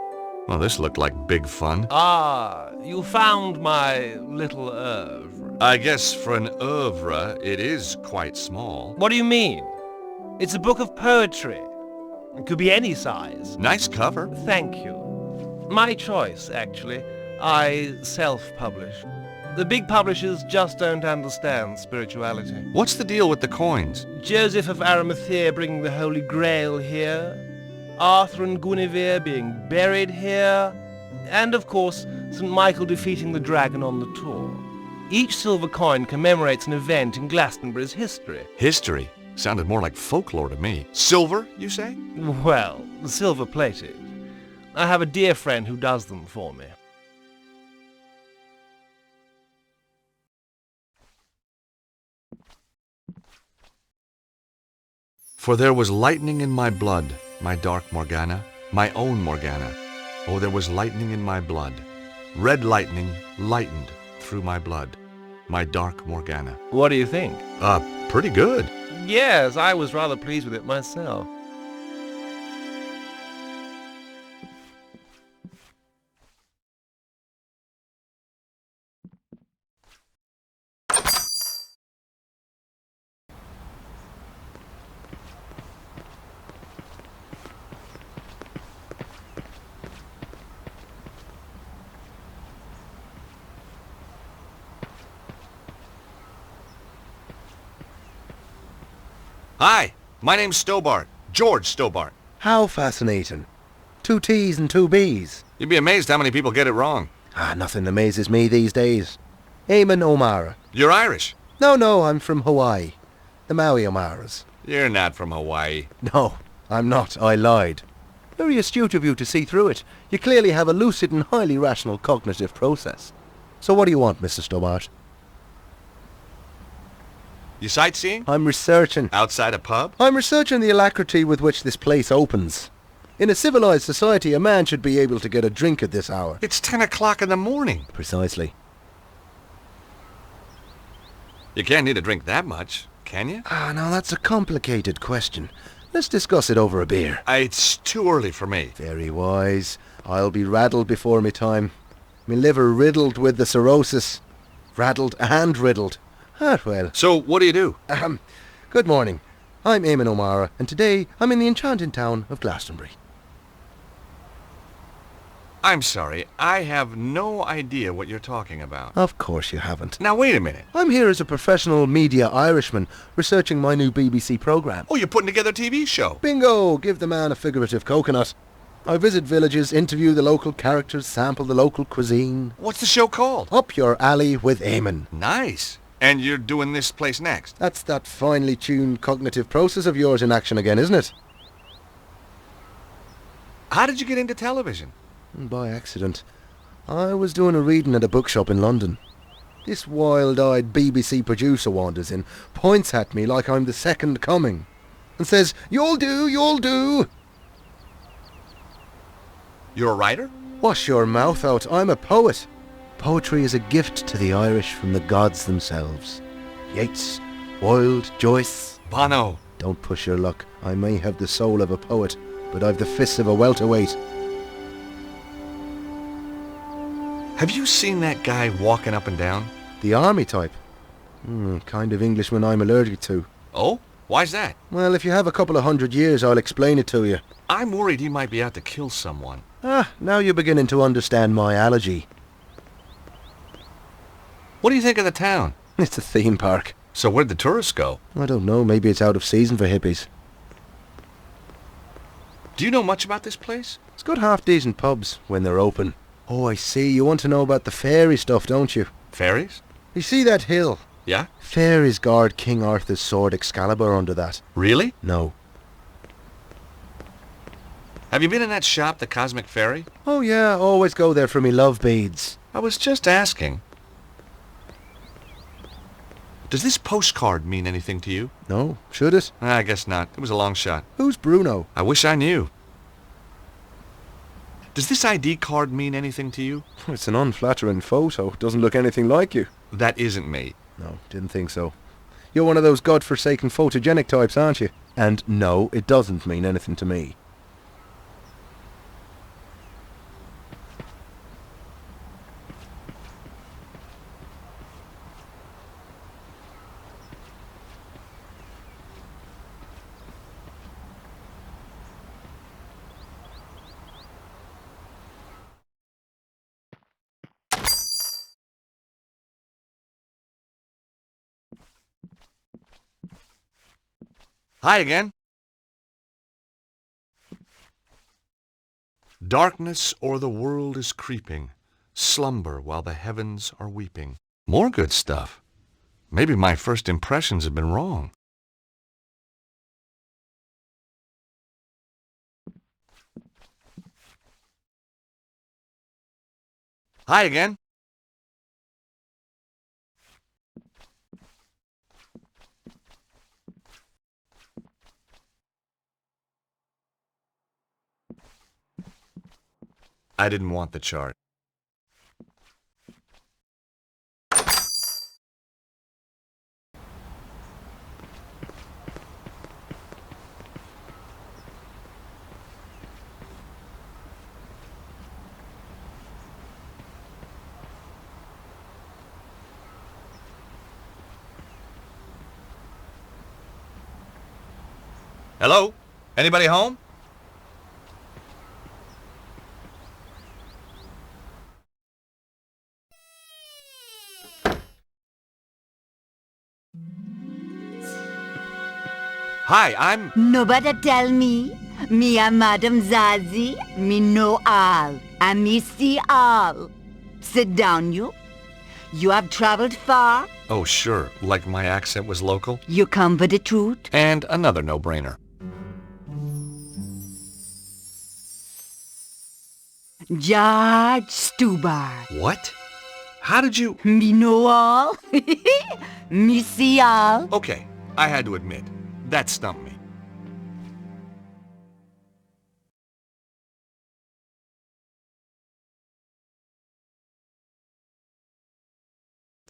Well, this looked like big fun. Ah, you found my little oeuvre. I guess for an oeuvre, it is quite small. What do you mean? It's a book of poetry. It could be any size. Nice cover. Thank you. My choice, actually. I self-publish. The big publishers just don't understand spirituality. What's the deal with the coins? Joseph of Arimathea bringing the Holy Grail here, Arthur and Guinevere being buried here, and of course, St. Michael defeating the dragon on the tour. Each silver coin commemorates an event in Glastonbury's history. History? Sounded more like folklore to me. Silver, you say? Well, silver-plated. I have a dear friend who does them for me. For there was lightning in my blood, my dark Morgana, my own Morgana. Oh, there was lightning in my blood. Red lightning lightened through my blood, my dark Morgana. What do you think? Pretty good. Yes, I was rather pleased with it myself. Hi, my name's Stobart, George Stobart. How fascinating. 2 T's and 2 B's. You'd be amazed how many people get it wrong. Nothing amazes me these days. Eamon O'Mara. You're Irish? No, I'm from Hawaii. The Maui O'Maras. You're not from Hawaii. No, I'm not. I lied. Very astute of you to see through it. You clearly have a lucid and highly rational cognitive process. So what do you want, Mr. Stobart? You sightseeing? I'm researching. Outside a pub? I'm researching the alacrity with which this place opens. In a civilized society, a man should be able to get a drink at this hour. It's 10 o'clock in the morning. Precisely. You can't need a drink that much, can you? Now that's a complicated question. Let's discuss it over a beer. It's too early for me. Very wise. I'll be raddled before me time. Me liver riddled with the cirrhosis. Raddled and riddled. Well. So, what do you do? Good morning. I'm Eamon O'Mara, and today I'm in the enchanted town of Glastonbury. I'm sorry, I have no idea what you're talking about. Of course you haven't. Now wait a minute. I'm here as a professional media Irishman, researching my new BBC programme. Oh, you're putting together a TV show? Bingo! Give the man a figurative coconut. I visit villages, interview the local characters, sample the local cuisine. What's the show called? Up Your Alley with Eamon. Nice. And you're doing this place next? That's that finely tuned cognitive process of yours in action again, isn't it? How did you get into television? By accident. I was doing a reading at a bookshop in London. This wild-eyed BBC producer wanders in, points at me like I'm the second coming, and says, "You'll do, you'll do." You're a writer? Wash your mouth out, I'm a poet. Poetry is a gift to the Irish from the gods themselves. Yeats, Wilde, Joyce. Bono. Don't push your luck. I may have the soul of a poet, but I've the fists of a welterweight. Have you seen that guy walking up and down? The army type. Kind of Englishman I'm allergic to. Oh? Why's that? Well, if you have a couple of 100 years, I'll explain it to you. I'm worried he might be out to kill someone. Now you're beginning to understand my allergy. What do you think of the town? It's a theme park. So where'd the tourists go? I don't know, maybe it's out of season for hippies. Do you know much about this place? It's got half-decent pubs when they're open. Oh, I see, you want to know about the fairy stuff, don't you? Fairies? You see that hill? Yeah? Fairies guard King Arthur's sword Excalibur under that. Really? No. Have you been in that shop, the Cosmic Fairy? Oh yeah, always go there for me love beads. I was just asking. Does this postcard mean anything to you? No, should it? I guess not. It was a long shot. Who's Bruno? I wish I knew. Does this ID card mean anything to you? It's an unflattering photo. Doesn't look anything like you. That isn't me. No, didn't think so. You're one of those godforsaken photogenic types, aren't you? And no, it doesn't mean anything to me. Hi again. Darkness o'er the world is creeping, slumber while the heavens are weeping. More good stuff. Maybe my first impressions have been wrong. Hi again. I didn't want the chart. Hello? Anybody home? Hi, I'm... Nobody tell me. Me a Madame Zazie. Me know all. And me see all. Sit down, you. You have traveled far. Oh, sure. Like my accent was local? You come for the truth. And another no-brainer. George Stubar. What? How did you... Me know all. Me see all. Okay, I had to admit, that stumped me.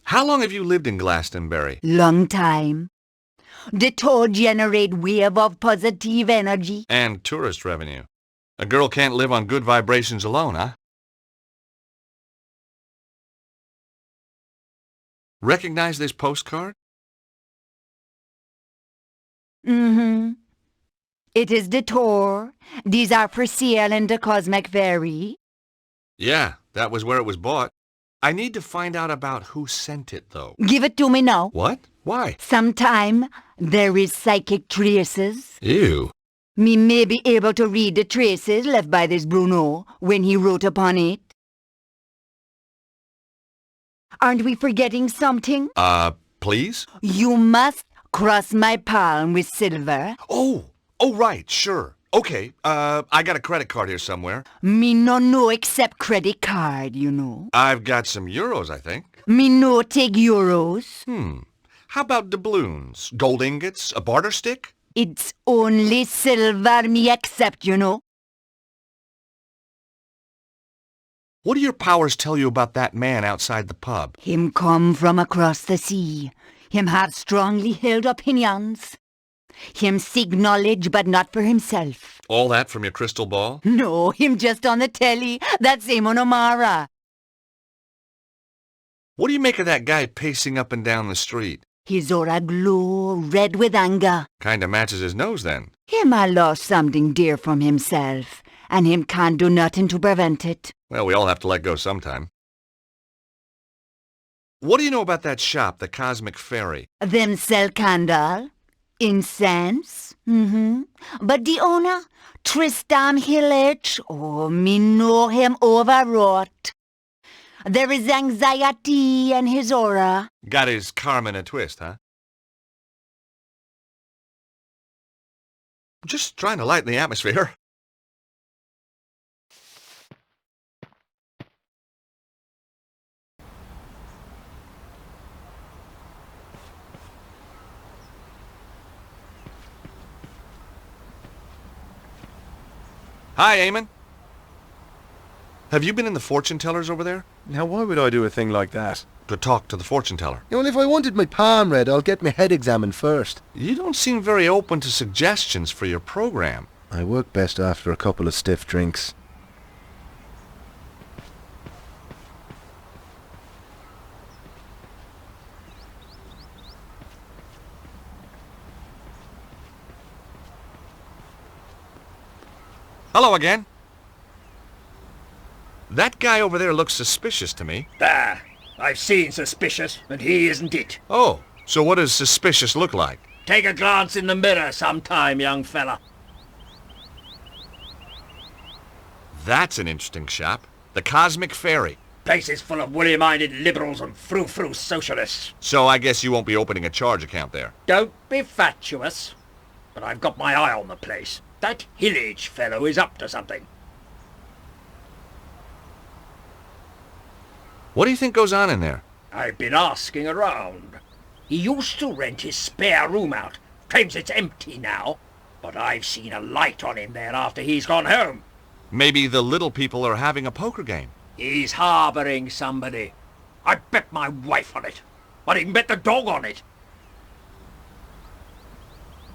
How long have you lived in Glastonbury? Long time. The tour generate wave of positive energy. And tourist revenue. A girl can't live on good vibrations alone, huh? Recognize this postcard? Mm-hmm. It is the tour. These are for sale in the Cosmic Fairy. Yeah, that was where it was bought. I need to find out about who sent it, though. Give it to me now. What? Why? Sometime there is psychic traces. Ew. Me may be able to read the traces left by this Bruno when he wrote upon it. Aren't we forgetting something? Please? You must cross my palm with silver. Oh, right, sure. Okay, I got a credit card here somewhere. Me no know except credit card, you know. I've got some euros, I think. Me no take euros. How about doubloons, gold ingots, a barter stick? It's only silver me accept, you know. What do your powers tell you about that man outside the pub? Him come from across the sea. Him have strongly held opinions. Him seek knowledge, but not for himself. All that from your crystal ball? No, him just on the telly. That's Amon O'Mara. What do you make of that guy pacing up and down the street? His aura glow, red with anger. Kinda matches his nose, then. Him a lost something dear from himself, and him can't do nothing to prevent it. Well, we all have to let go sometime. What do you know about that shop, the Cosmic Fairy? Them sell candle, incense, But the owner, Tristan Hillich, oh, me know him overwrought. There is anxiety in his aura. Got his karma in a twist, huh? Just trying to lighten the atmosphere. Hi, Eamon. Have you been in the fortune tellers over there? Now, why would I do a thing like that? To talk to the fortune teller. Well, if I wanted my palm read, I'll get my head examined first. You don't seem very open to suggestions for your program. I work best after a couple of stiff drinks. Hello again. That guy over there looks suspicious to me. There. I've seen suspicious, and he isn't it. Oh, so what does suspicious look like? Take a glance in the mirror sometime, young fella. That's an interesting shop. The Cosmic Fairy. Place is full of woolly-minded liberals and frou-frou socialists. So I guess you won't be opening a charge account there. Don't be fatuous. But I've got my eye on the place. That Hillage fellow is up to something. What do you think goes on in there? I've been asking around. He used to rent his spare room out. Claims it's empty now. But I've seen a light on him there after he's gone home. Maybe the little people are having a poker game. He's harbouring somebody. I bet my wife on it. I'd even bet the dog on it.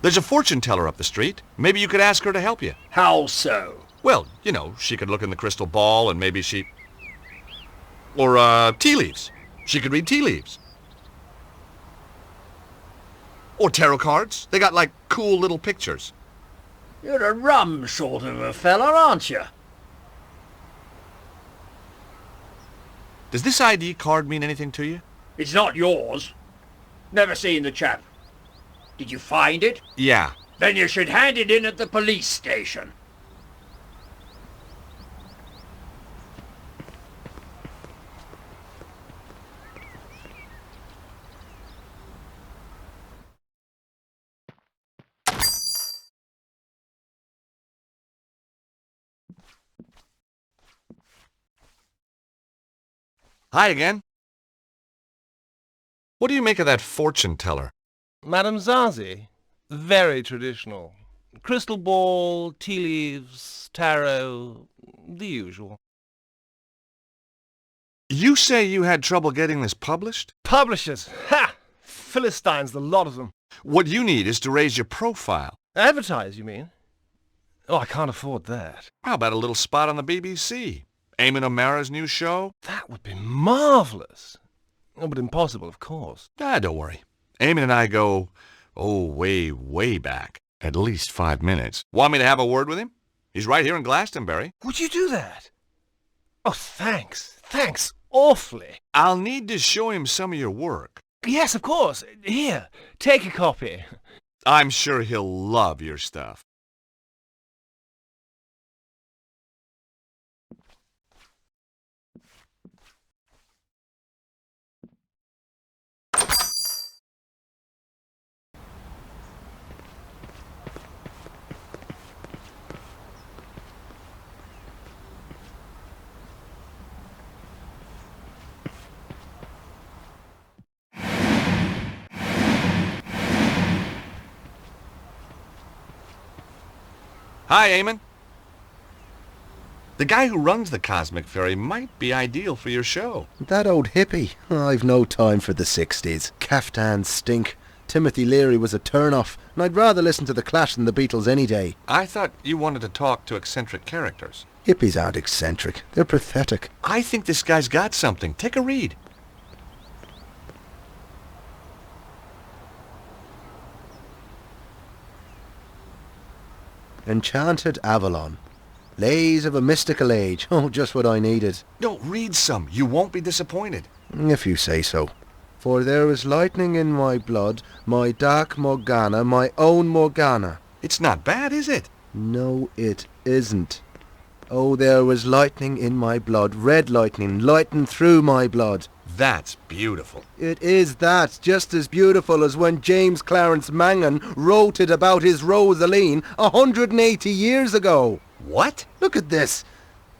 There's a fortune teller up the street. Maybe you could ask her to help you. How so? Well, you know, she could look in the crystal ball and maybe she... Or, tea leaves. She could read tea leaves. Or tarot cards. They got, like, cool little pictures. You're a rum sort of a fella, aren't you? Does this ID card mean anything to you? It's not yours. Never seen the chap. Did you find it? Yeah. Then you should hand it in at the police station. Hi again. What do you make of that fortune teller? Madame Zazie, very traditional. Crystal ball, tea leaves, tarot, the usual. You say you had trouble getting this published? Publishers! Ha! Philistines, the lot of them. What you need is to raise your profile. Advertise, you mean? Oh, I can't afford that. How about a little spot on the BBC? Eamon O'Mara's new show? That would be marvellous. Oh, but impossible, of course. Don't worry. Eamon and I go, way, way back. At least 5 minutes. Want me to have a word with him? He's right here in Glastonbury. Would you do that? Oh, thanks. Thanks awfully. I'll need to show him some of your work. Yes, of course. Here, take a copy. I'm sure he'll love your stuff. Hi, Eamon. The guy who runs the Cosmic Ferry might be ideal for your show. That old hippie. I've no time for the 60s. Caftans stink. Timothy Leary was a turn-off, and I'd rather listen to The Clash than the Beatles any day. I thought you wanted to talk to eccentric characters. Hippies aren't eccentric. They're pathetic. I think this guy's got something. Take a read. Enchanted Avalon. Lays of a mystical age. Oh, just what I needed. No, read some. You won't be disappointed. If you say so. For there is lightning in my blood, my dark Morgana, my own Morgana. It's not bad, is it? No, it isn't. Oh, there was lightning in my blood, red lightning, lighting through my blood. That's beautiful. It is that, just as beautiful as when James Clarence Mangan wrote it about his Rosaline 180 years ago. What? Look at this.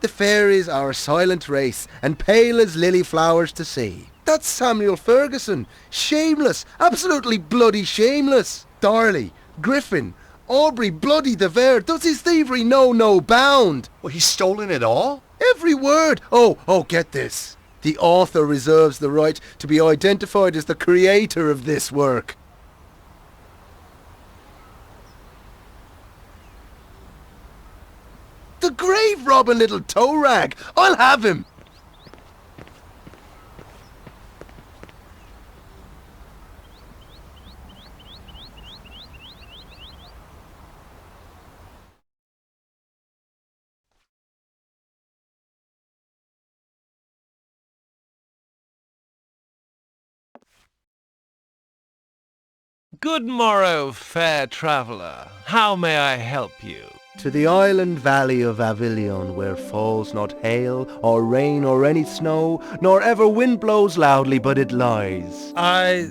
The fairies are a silent race, and pale as lily flowers to see. That's Samuel Ferguson. Shameless, absolutely bloody shameless. Darley, Griffin, Aubrey bloody de Vere, does his thievery know no bound? Well, he's stolen it all? Every word. Oh, get this. The author reserves the right to be identified as the creator of this work. The grave-robbing little toe rag! I'll have him! Good morrow, fair traveller. How may I help you? To the island valley of Avilion, where falls not hail, or rain, or any snow, nor ever wind blows loudly, but it lies. I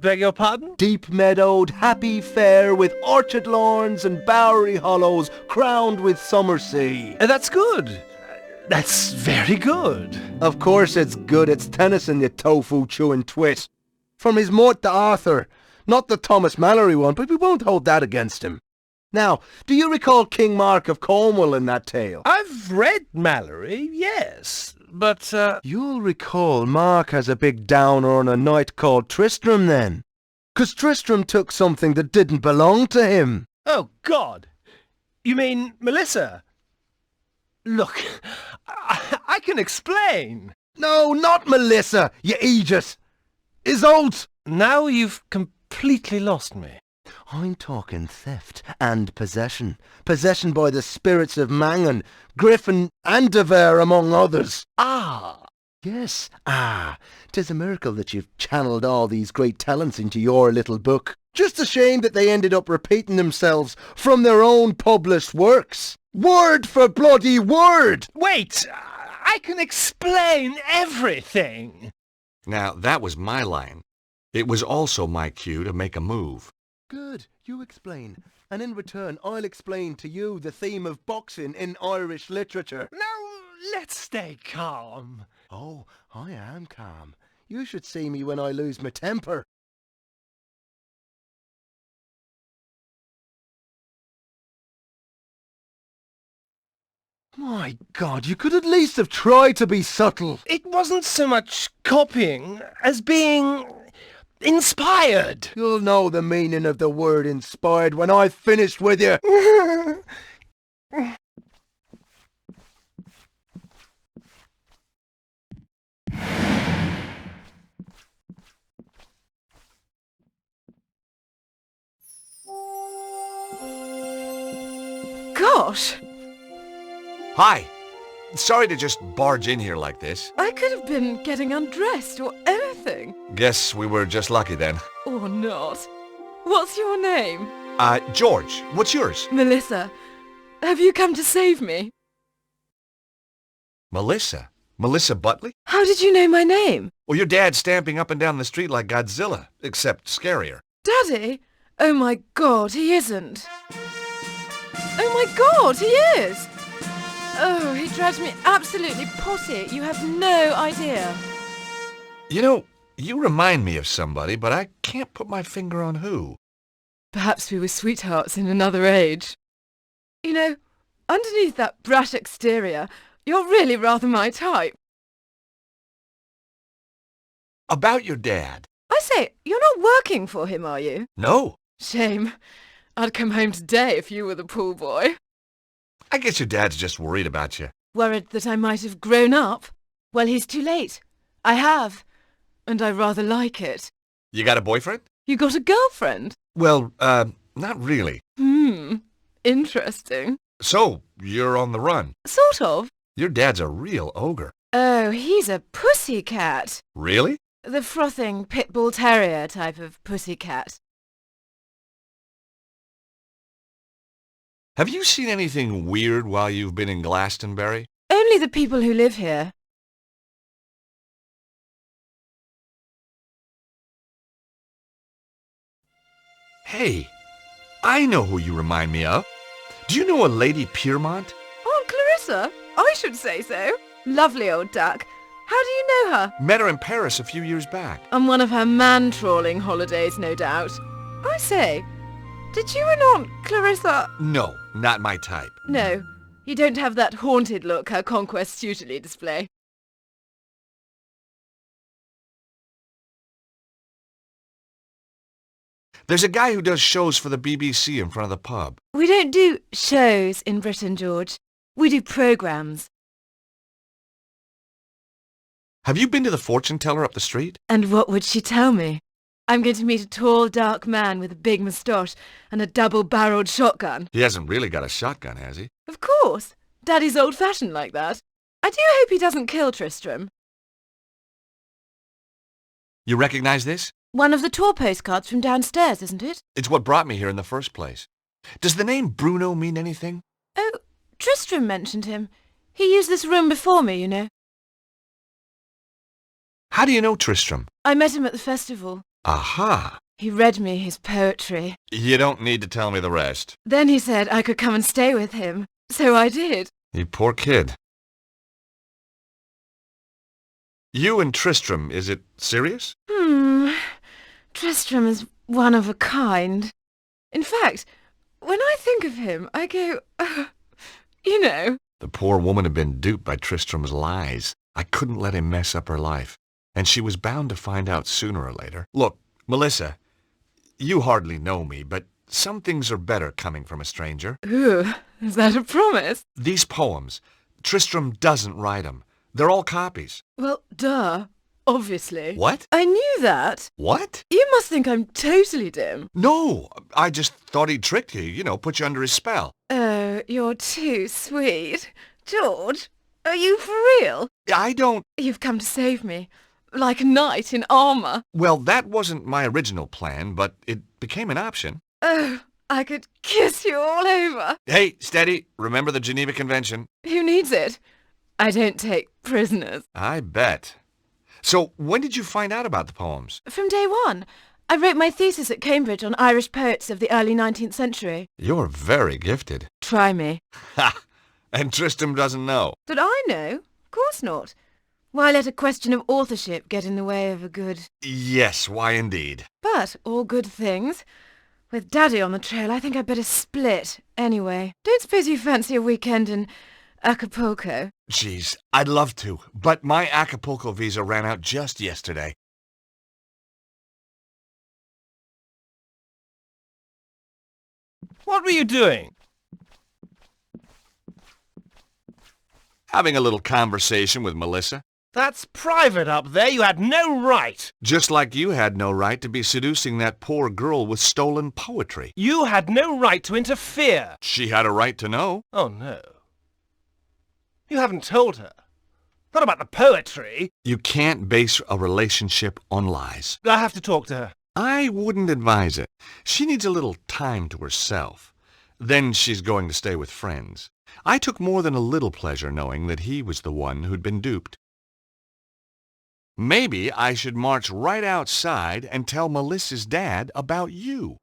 beg your pardon? Deep-meadowed, happy fair, with orchard lawns and bowery hollows, crowned with summer sea. That's good. That's very good. Of course it's good. It's Tennyson, you tofu-chewing twit. From his Mort to Arthur. Not the Thomas Mallory one, but we won't hold that against him. Now, do you recall King Mark of Cornwall in that tale? I've read Mallory, yes, but, You'll recall Mark has a big downer on a knight called Tristram then. 'Cause Tristram took something that didn't belong to him. Oh, God! You mean Melissa? Look, I can explain. No, not Melissa, you idiot! Isolde! Now you've completely lost me. I'm talking theft and possession. Possession by the spirits of Mangan, Griffin and de Vere among others. Ah! Yes, 'Tis a miracle that you've channeled all these great talents into your little book. Just a shame that they ended up repeating themselves from their own published works. Word for bloody word! Wait! I can explain everything! Now, that was my line. It was also my cue to make a move. Good, you explain. And in return, I'll explain to you the theme of boxing in Irish literature. Now, let's stay calm. Oh, I am calm. You should see me when I lose my temper. My God, you could at least have tried to be subtle. It wasn't so much copying as being inspired. You'll know the meaning of the word inspired when I've finished with you. Gosh! Hi! sorry to just barge in here like this. I could have been getting undressed or anything. Guess we were just lucky then. Or not. What's your name? George, what's yours? Melissa. Have you come to save me? Melissa? Melissa Butley? How did you know my name? Well, your dad's stamping up and down the street like Godzilla, except scarier. Daddy? Oh my God, he isn't. Oh my God, he is! Oh, he drives me absolutely potty. You have no idea. You know, you remind me of somebody, but I can't put my finger on who. Perhaps we were sweethearts in another age. You know, underneath that brash exterior, you're really rather my type. About your dad. I say, you're not working for him, are you? No. Shame. I'd come home today if you were the pool boy. I guess your dad's just worried about you. Worried that I might have grown up? Well, he's too late. I have. And I rather like it. You got a boyfriend? You got a girlfriend? Well, not really. Interesting. So, you're on the run. Sort of. Your dad's a real ogre. Oh, he's a pussycat. Really? The frothing pit bull terrier type of pussycat. Have you seen anything weird while you've been in Glastonbury? Only the people who live here. Hey, I know who you remind me of. Do you know a Lady Piermont? Aunt Clarissa? I should say so. Lovely old duck. How do you know her? Met her in Paris a few years back. On one of her man-trawling holidays, no doubt. I say, did you and Aunt Clarissa... No, not my type. No, you don't have that haunted look her conquests usually display. There's a guy who does shows for the BBC in front of the pub. We don't do shows in Britain, George. We do programmes. Have you been to the fortune teller up the street? And what would she tell me? I'm going to meet a tall, dark man with a big moustache and a double-barreled shotgun. He hasn't really got a shotgun, has he? Of course. Daddy's old-fashioned like that. I do hope he doesn't kill Tristram. You recognize this? One of the tour postcards from downstairs, isn't it? It's what brought me here in the first place. Does the name Bruno mean anything? Oh, Tristram mentioned him. He used this room before me, you know. How do you know Tristram? I met him at the festival. Aha! He read me his poetry. You don't need to tell me the rest. Then he said I could come and stay with him. So I did. You poor kid. You and Tristram, is it serious? Tristram is one of a kind. In fact, when I think of him, I go, you know. The poor woman had been duped by Tristram's lies. I couldn't let him mess up her life. And she was bound to find out sooner or later. Look, Melissa, you hardly know me, but some things are better coming from a stranger. Ooh, is that a promise? These poems, Tristram doesn't write them. They're all copies. Well, duh. Obviously. What? I knew that. What? You must think I'm totally dim. No, I just thought he'd tricked you, you know, put you under his spell. Oh, you're too sweet. George, are you for real? I don't... You've come to save me. Like a knight in armour. Well, that wasn't my original plan, but it became an option. Oh, I could kiss you all over. Hey, steady. Remember the Geneva Convention? Who needs it? I don't take prisoners. I bet. So, when did you find out about the poems? From day one. I wrote my thesis at Cambridge on Irish poets of the early 19th century. You're very gifted. Try me. Ha! And Tristram doesn't know. That I know? Of course not. Why let a question of authorship get in the way of a good... Yes, why indeed. But all good things. With Daddy on the trail, I think I'd better split. Anyway, don't suppose you fancy a weekend in Acapulco? Jeez, I'd love to, but my Acapulco visa ran out just yesterday. What were you doing? Having a little conversation with Melissa. That's private up there. You had no right. Just like you had no right to be seducing that poor girl with stolen poetry. You had no right to interfere. She had a right to know. Oh, no. You haven't told her. Not about the poetry. You can't base a relationship on lies. I have to talk to her. I wouldn't advise it. She needs a little time to herself. Then she's going to stay with friends. I took more than a little pleasure knowing that he was the one who'd been duped. Maybe I should march right outside and tell Melissa's dad about you.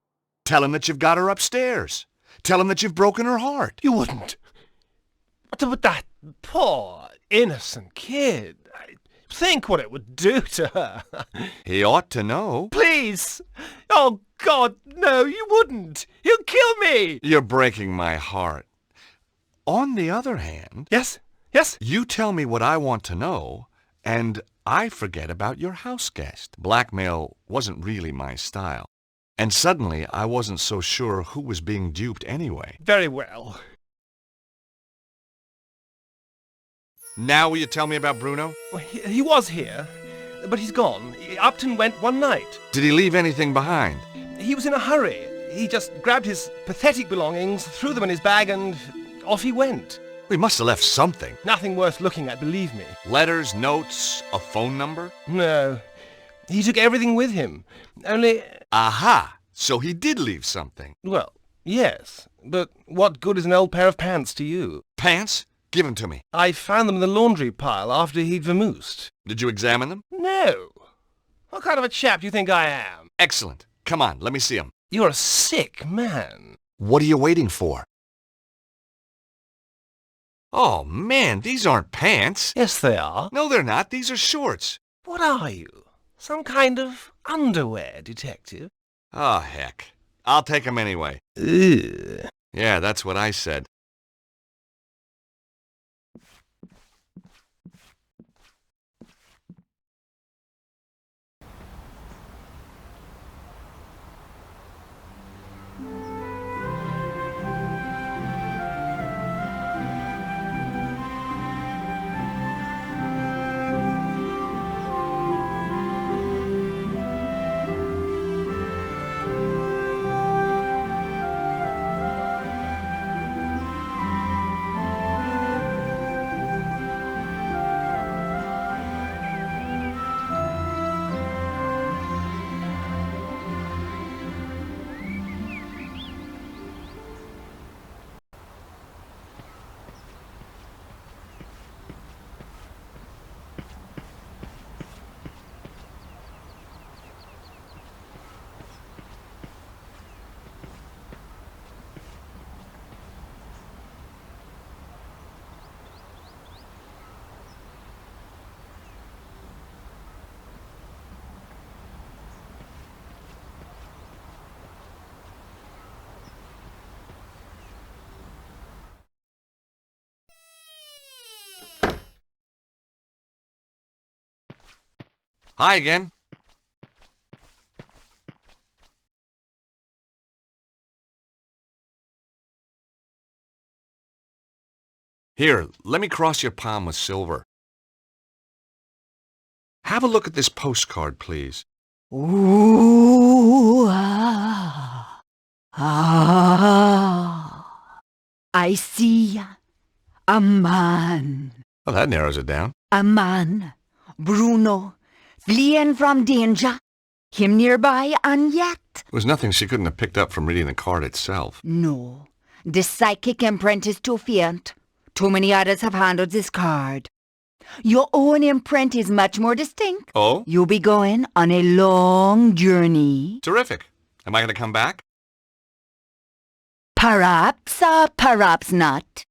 Tell him that you've got her upstairs. Tell him that you've broken her heart. You wouldn't. But that poor, innocent kid. Think what it would do to her. He ought to know. Please! Oh, God, no, you wouldn't. He'll kill me. You're breaking my heart. On the other hand... Yes? Yes? You tell me what I want to know, and I forget about your house guest. Blackmail wasn't really my style. And suddenly I wasn't so sure who was being duped anyway. Very well. Now will you tell me about Bruno? Well, he was here, but he's gone. Upton went one night. Did he leave anything behind? He was in a hurry. He just grabbed his pathetic belongings, threw them in his bag, and off he went. He must have left something. Nothing worth looking at, believe me. Letters, notes, a phone number? No. He took everything with him. Only... Aha! So he did leave something. Well, yes. But what good is an old pair of pants to you? Pants? Give them to me. I found them in the laundry pile after he'd vamoosed. Did you examine them? No. What kind of a chap do you think I am? Excellent. Come on, let me see them. You're a sick man. What are you waiting for? Oh, man, these aren't pants. Yes, they are. No, they're not. These are shorts. What are you? Some kind of underwear detective? Oh, heck. I'll take them anyway. Ugh. Yeah, that's what I said. Hi again. Here, let me cross your palm with silver. Have a look at this postcard, please. Ooh, ah, ah. I see a man. Well, that narrows it down. A man, Bruno, fleeing from danger. Him nearby, and yet... It was nothing she couldn't have picked up from reading the card itself. No, the psychic imprint is too faint. Too many others have handled this card. Your own imprint is much more distinct. Oh? You'll be going on a long journey. Terrific. Am I going to come back? Perhaps, perhaps not.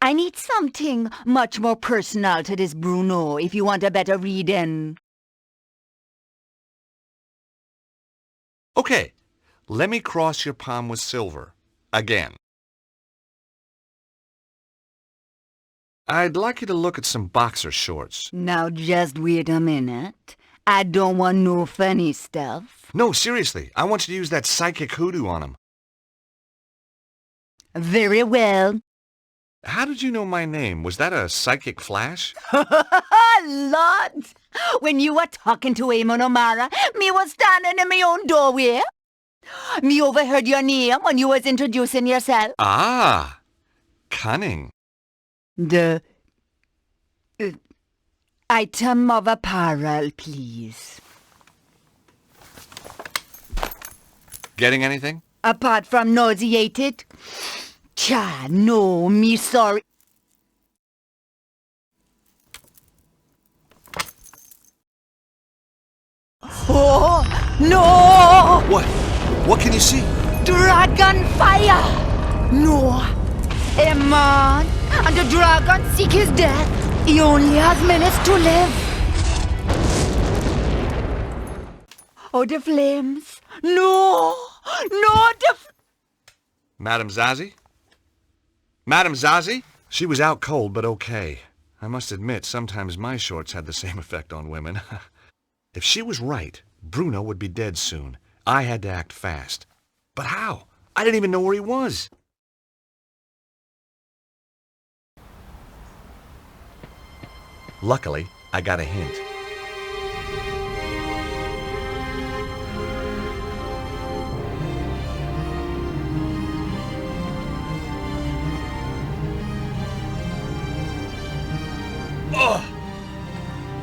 I need something much more personal to this Bruno if you want a better reading. Okay, let me cross your palm with silver. Again. I'd like you to look at some boxer shorts. Now just wait a minute. I don't want no funny stuff. No, seriously, I want you to use that psychic hoodoo on them. Very well. How did you know my name? Was that a psychic flash? Lord! When you were talking to Eamon O'Mara, me was standing in my own doorway. Me overheard your name when you was introducing yourself. Ah, cunning. The Item of apparel, please. Getting anything? Apart from nauseated? Cha, no, me sorry. Oh, no! What? What can you see? Dragon fire! No. A man and the dragon seek his death. He only has minutes to live. Oh, the flames. No! No, Madame Zazie? Madame Zazie? She was out cold, but okay. I must admit, sometimes my shorts had the same effect on women. If she was right, Bruno would be dead soon. I had to act fast. But how? I didn't even know where he was. Luckily, I got a hint. Oh!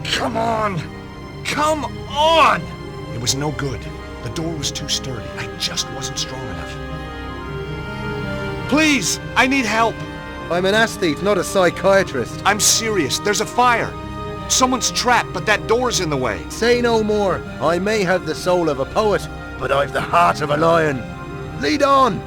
Come on! Come on! It was no good. The door was too sturdy. I just wasn't strong enough. Please! I need help! I'm an aesthete, not a psychiatrist. I'm serious. There's a fire. Someone's trapped, but that door's in the way. Say no more. I may have the soul of a poet, but I've the heart of a lion. Lead on!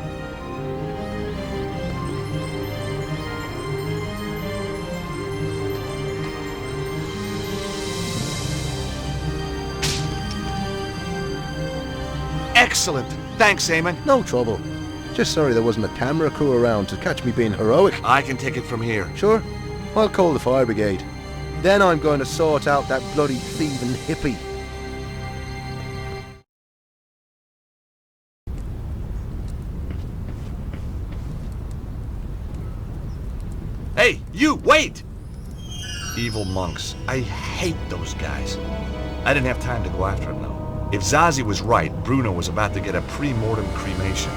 Excellent. Thanks, Eamon. No trouble. Just sorry there wasn't a camera crew around to catch me being heroic. I can take it from here. Sure. I'll call the fire brigade. Then I'm going to sort out that bloody thieving hippie. Hey, you, wait! Evil monks. I hate those guys. I didn't have time to go after him, though. If Zazie was right, Bruno was about to get a pre-mortem cremation.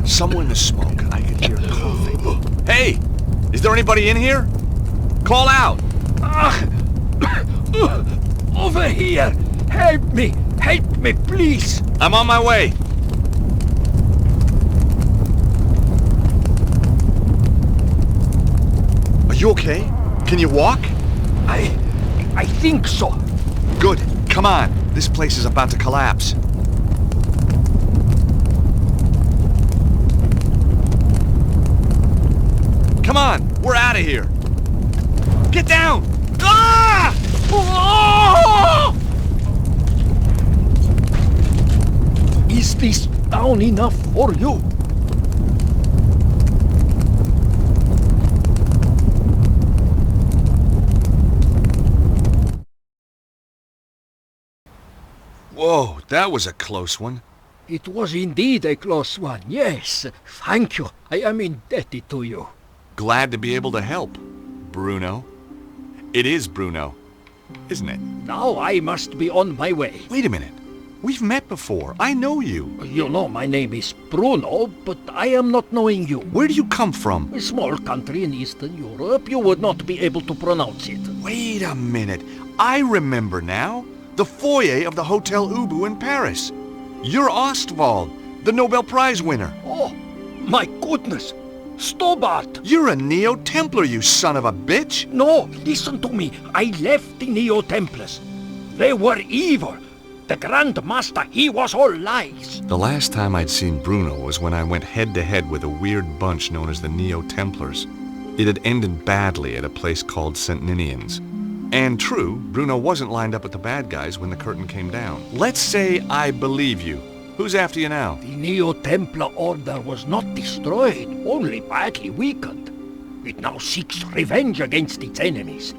Somewhere in the smoke, I could hear coughing. Hey! Is there anybody in here? Call out! Over here! Help me! Help me, please! I'm on my way! Are you okay? Can you walk? I think so. Good. Come on. This place is about to collapse. Come on, we're out of here. Get down! Ah! Oh! Is this down enough for you? Whoa, that was a close one. It was indeed a close one, yes. Thank you. I am indebted to you. Glad to be able to help, Bruno. It is Bruno, isn't it? Now I must be on my way. Wait a minute. We've met before. I know you. You know my name is Bruno, but I am not knowing you. Where do you come from? A small country in Eastern Europe. You would not be able to pronounce it. Wait a minute. I remember now. The foyer of the Hotel Ubu in Paris. You're Ostwald, the Nobel Prize winner. Oh, my goodness. Stobart! You're a Neo-Templar, you son of a bitch! No, listen to me. I left the Neo-Templars. They were evil. The Grand Master, he was all lies. The last time I'd seen Bruno was when I went head-to-head with a weird bunch known as the Neo-Templars. It had ended badly at a place called St. Ninian's. And true, Bruno wasn't lined up with the bad guys when the curtain came down. Let's say I believe you. Who's after you now? The Neo-Templar Order was not destroyed, only badly weakened. It now seeks revenge against its enemies.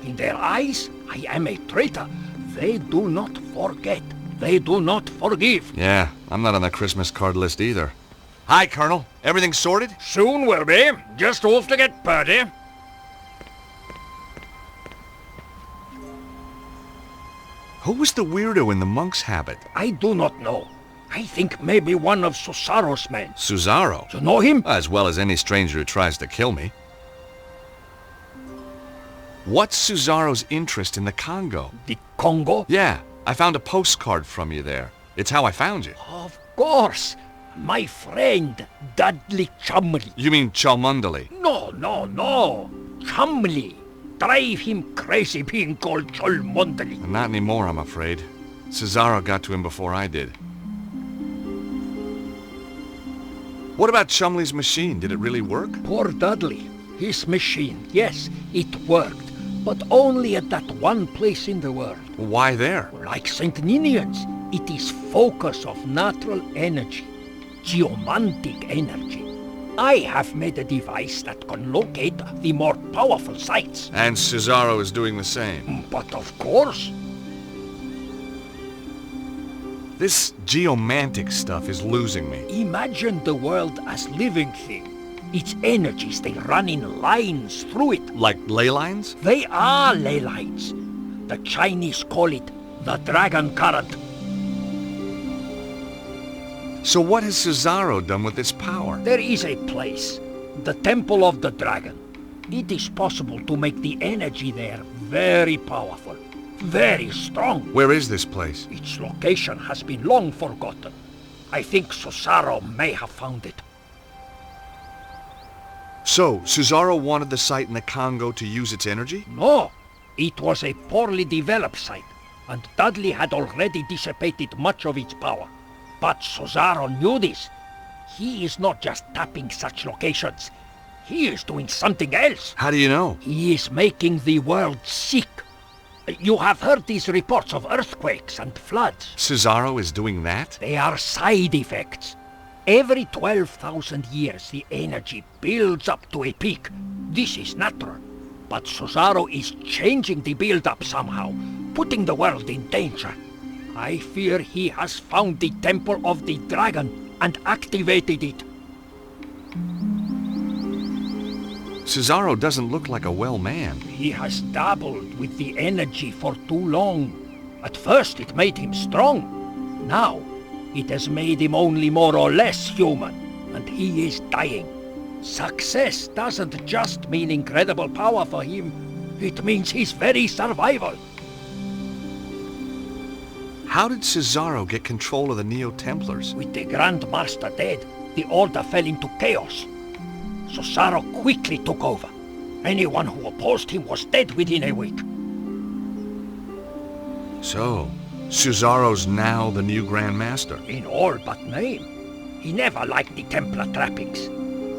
In their eyes, I am a traitor. They do not forget. They do not forgive. Yeah, I'm not on the Christmas card list either. Hi, Colonel. Everything sorted? Soon will be. Just off to get Purdy. Who was the weirdo in the monk's habit? I do not know. I think maybe one of Susaro's men. Susaro? You know him? As well as any stranger who tries to kill me. What's Susaro's interest in the Congo? The Congo? Yeah, I found a postcard from you there. It's how I found you. Of course. My friend, Dudley Chumley. You mean Cholmondeley? No. Chumley. Drive him crazy being called Cholmondeley. Not anymore, I'm afraid. Susaro got to him before I did. What about Chumley's machine? Did it really work? Poor Dudley. His machine, yes, it worked. But only at that one place in the world. Why there? Like St. Ninian's, it is focus of natural energy. Geomantic energy. I have made a device that can locate the more powerful sites. And Susaro is doing the same. But of course. This geomantic stuff is losing me. Imagine the world as living thing. Its energies, they run in lines through it. Like ley lines? They are ley lines. The Chinese call it the dragon current. So what has Susaro done with this power? There is a place, the Temple of the Dragon. It is possible to make the energy there very powerful, very strong. Where is this place? Its location has been long forgotten. I think Susaro may have found it. So, Susaro wanted the site in the Congo to use its energy? No, it was a poorly developed site, and Dudley had already dissipated much of its power. But Susaro knew this. He is not just tapping such locations. He is doing something else. How do you know? He is making the world sick. You have heard these reports of earthquakes and floods. Susaro is doing that? They are side effects. Every 12,000 years, the energy builds up to a peak. This is natural. But Susaro is changing the build-up somehow, putting the world in danger. I fear he has found the Temple of the Dragon and activated it. Susaro doesn't look like a well man. He has dabbled with the energy for too long. At first it made him strong. Now it has made him only more or less human, and he is dying. Success doesn't just mean incredible power for him. It means his very survival. How did Susaro get control of the Neo-Templars? With the Grand Master dead, the Order fell into chaos. Susaro quickly took over. Anyone who opposed him was dead within a week. So, Susaro's now the new Grand Master? In all but name. He never liked the Templar trappings.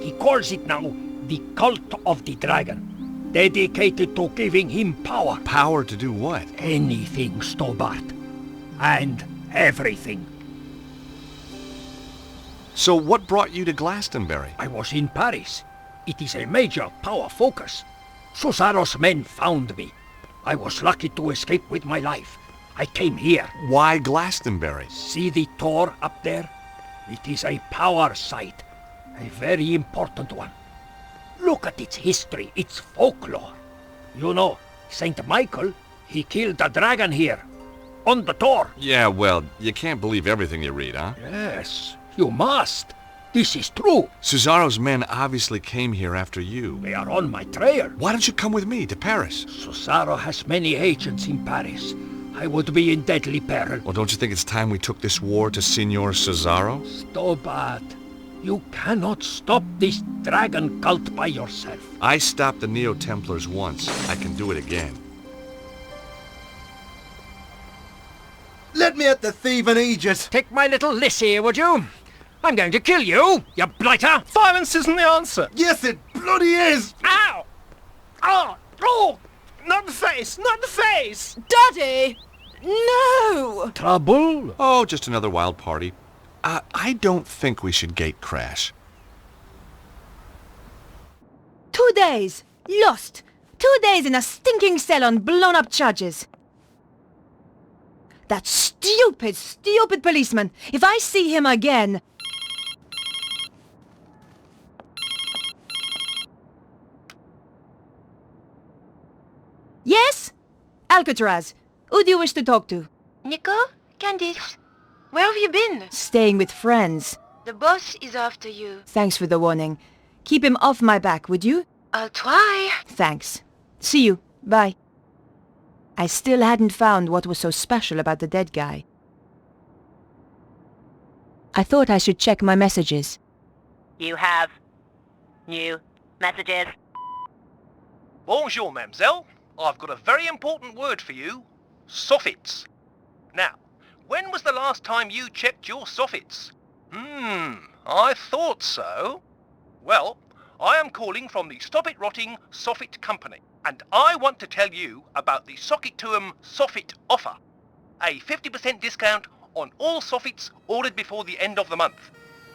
He calls it now the Cult of the Dragon, dedicated to giving him power. Power to do what? Anything, Stobart. And everything. So what brought you to Glastonbury? I was in Paris. It is a major power focus. Susaro's men found me. I was lucky to escape with my life. I came here. Why Glastonbury? See the Tor up there? It is a power site. A very important one. Look at its history, its folklore. You know, Saint Michael, he killed a dragon here. On the Tor. Yeah, well, you can't believe everything you read, huh? Yes, you must. This is true. Susaro's men obviously came here after you. They are on my trail. Why don't you come with me to Paris? Susaro has many agents in Paris. I would be in deadly peril. Well, don't you think it's time we took this war to Signor Susaro? Stobart, you cannot stop this dragon cult by yourself. I stopped the Neo-Templars once. I can do it again. Let me at the thieving Aegis! Take my little Liss here, would you? I'm going to kill you, you blighter! Violence isn't the answer! Yes, it bloody is! Ow! Oh! Oh! Not the face! Not the face! Daddy! No! Trouble? Oh, just another wild party. I don't think we should gate crash. 2 days! Lost! 2 days in a stinking cell on blown-up charges. That stupid, stupid policeman! If I see him again... Yes? Alcatraz. Who do you wish to talk to? Nico? Candice? Where have you been? Staying with friends. The boss is after you. Thanks for the warning. Keep him off my back, would you? I'll try. Thanks. See you. Bye. I still hadn't found what was so special about the dead guy. I thought I should check my messages. You have new messages. Bonjour, mademoiselle. I've got a very important word for you. Soffits. Now, when was the last time you checked your soffits? I thought so. Well, I am calling from the Stop It Rotting Soffit Company, and I want to tell you about the Socket to 'em Soffit offer. A 50% discount on all soffits ordered before the end of the month.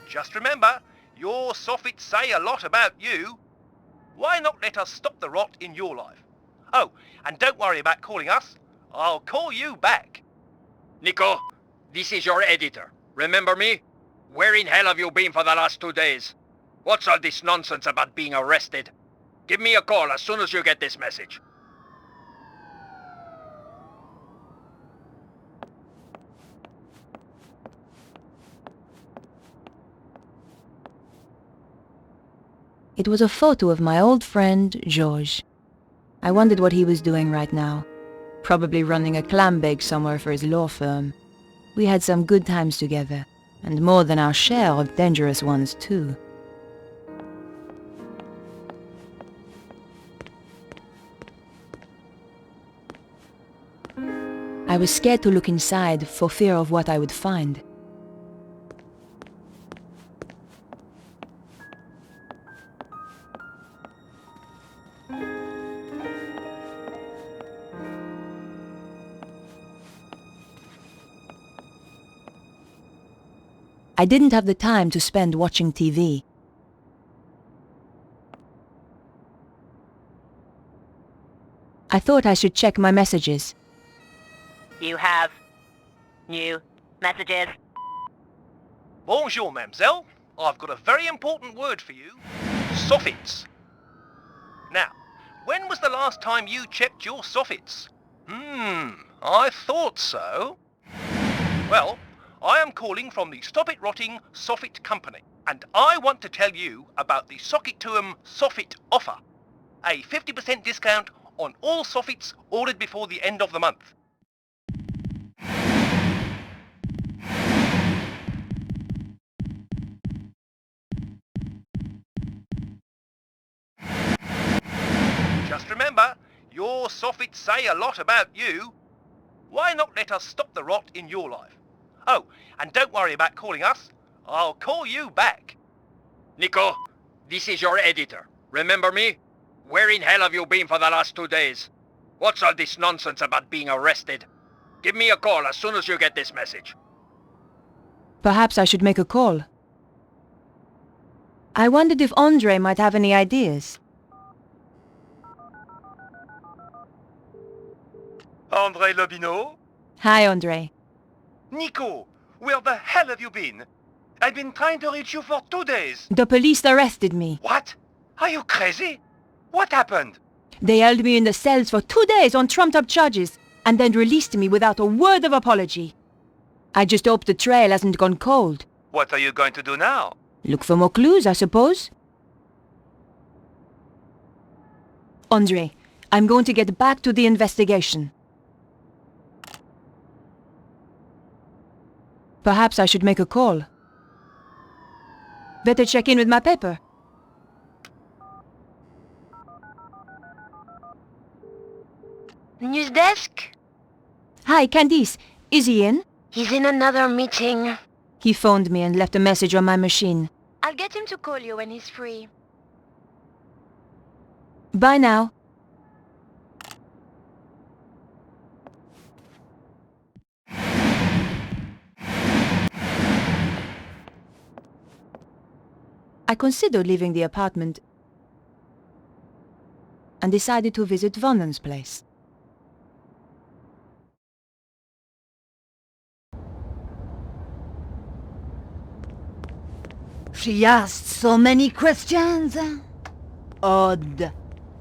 Just remember, your soffits say a lot about you. Why not let us stop the rot in your life? Oh, and don't worry about calling us. I'll call you back. Nico, this is your editor. Remember me? Where in hell have you been for the last 2 days? What's all this nonsense about being arrested? Give me a call as soon as you get this message. It was a photo of my old friend, Georges. I wondered what he was doing right now. Probably running a clam bake somewhere for his law firm. We had some good times together, and more than our share of dangerous ones too. I was scared to look inside for fear of what I would find. I didn't have the time to spend watching TV. I thought I should check my messages. You have new messages. Bonjour, mademoiselle. I've got a very important word for you. Soffits. Now, when was the last time you checked your soffits? I thought so. Well, I am calling from the Stop It Rotting Soffit Company, and I want to tell you about the Socket to 'em Soffit offer. A 50% discount on all soffits ordered before the end of the month. Just remember, your soffits say a lot about you. Why not let us stop the rot in your life? Oh, and don't worry about calling us. I'll call you back. Nico, this is your editor. Remember me? Where in hell have you been for the last 2 days? What's all this nonsense about being arrested? Give me a call as soon as you get this message. Perhaps I should make a call. I wondered if Andre might have any ideas. Andre Lobineau? Hi, Andre. Nico, where the hell have you been? I've been trying to reach you for 2 days. The police arrested me. What? Are you crazy? What happened? They held me in the cells for 2 days on trumped-up charges, and then released me without a word of apology. I just hope the trail hasn't gone cold. What are you going to do now? Look for more clues, I suppose. Andre, I'm going to get back to the investigation. Perhaps I should make a call. Better check in with my paper. News desk? Hi, Candice. Is he in? He's in another meeting. He phoned me and left a message on my machine. I'll get him to call you when he's free. Bye now. I considered leaving the apartment and decided to visit Vonnen's place. She asked so many questions. Odd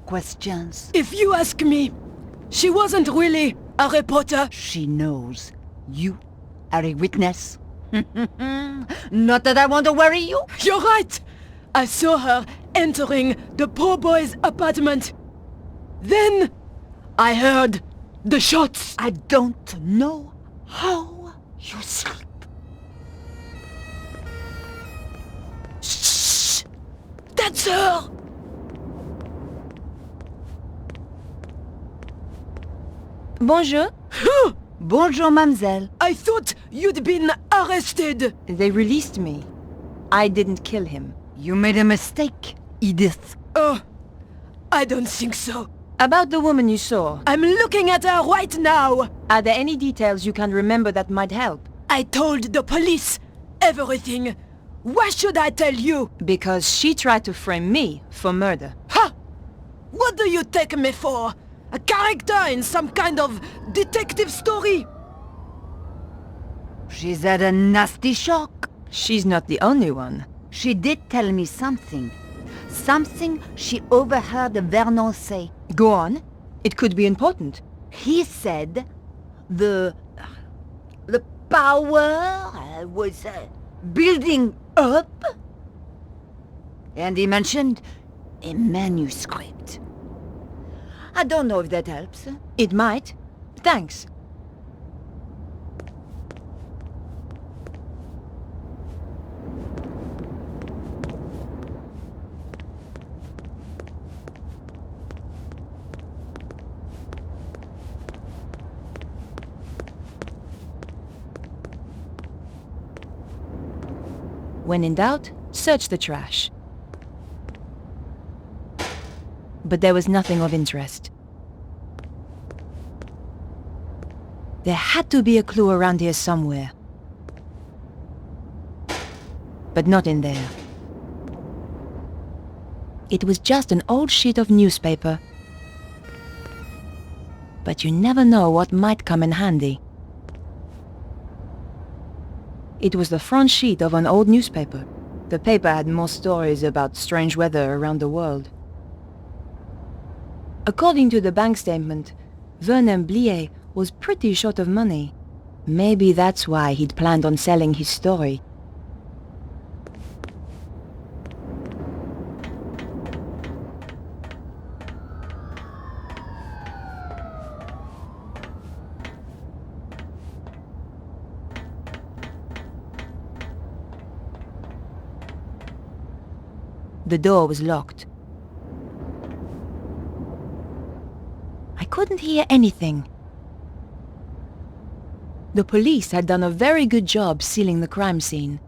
questions. If you ask me, she wasn't really a reporter. She knows you are a witness. Not that I want to worry you. You're right. I saw her entering the poor boy's apartment. Then I heard the shots. I don't know how you sleep. Shh! That's her! Bonjour. Bonjour, mademoiselle. I thought you'd been arrested. They released me. I didn't kill him. You made a mistake, Edith. Oh, I don't think so. About the woman you saw. I'm looking at her right now. Are there any details you can remember that might help? I told the police everything. Why should I tell you? Because she tried to frame me for murder. Ha! What do you take me for? A character in some kind of detective story? She's had a nasty shock. She's not the only one. She did tell me something. Something she overheard Vernon say. Go on. It could be important. He said the power was building up. And he mentioned a manuscript. I don't know if that helps. It might. Thanks. When in doubt, search the trash. But there was nothing of interest. There had to be a clue around here somewhere. But not in there. It was just an old sheet of newspaper. But you never know what might come in handy. It was the front sheet of an old newspaper. The paper had more stories about strange weather around the world. According to the bank statement, Vernon Blier was pretty short of money. Maybe that's why he'd planned on selling his story. The door was locked. I couldn't hear anything. The police had done a very good job sealing the crime scene.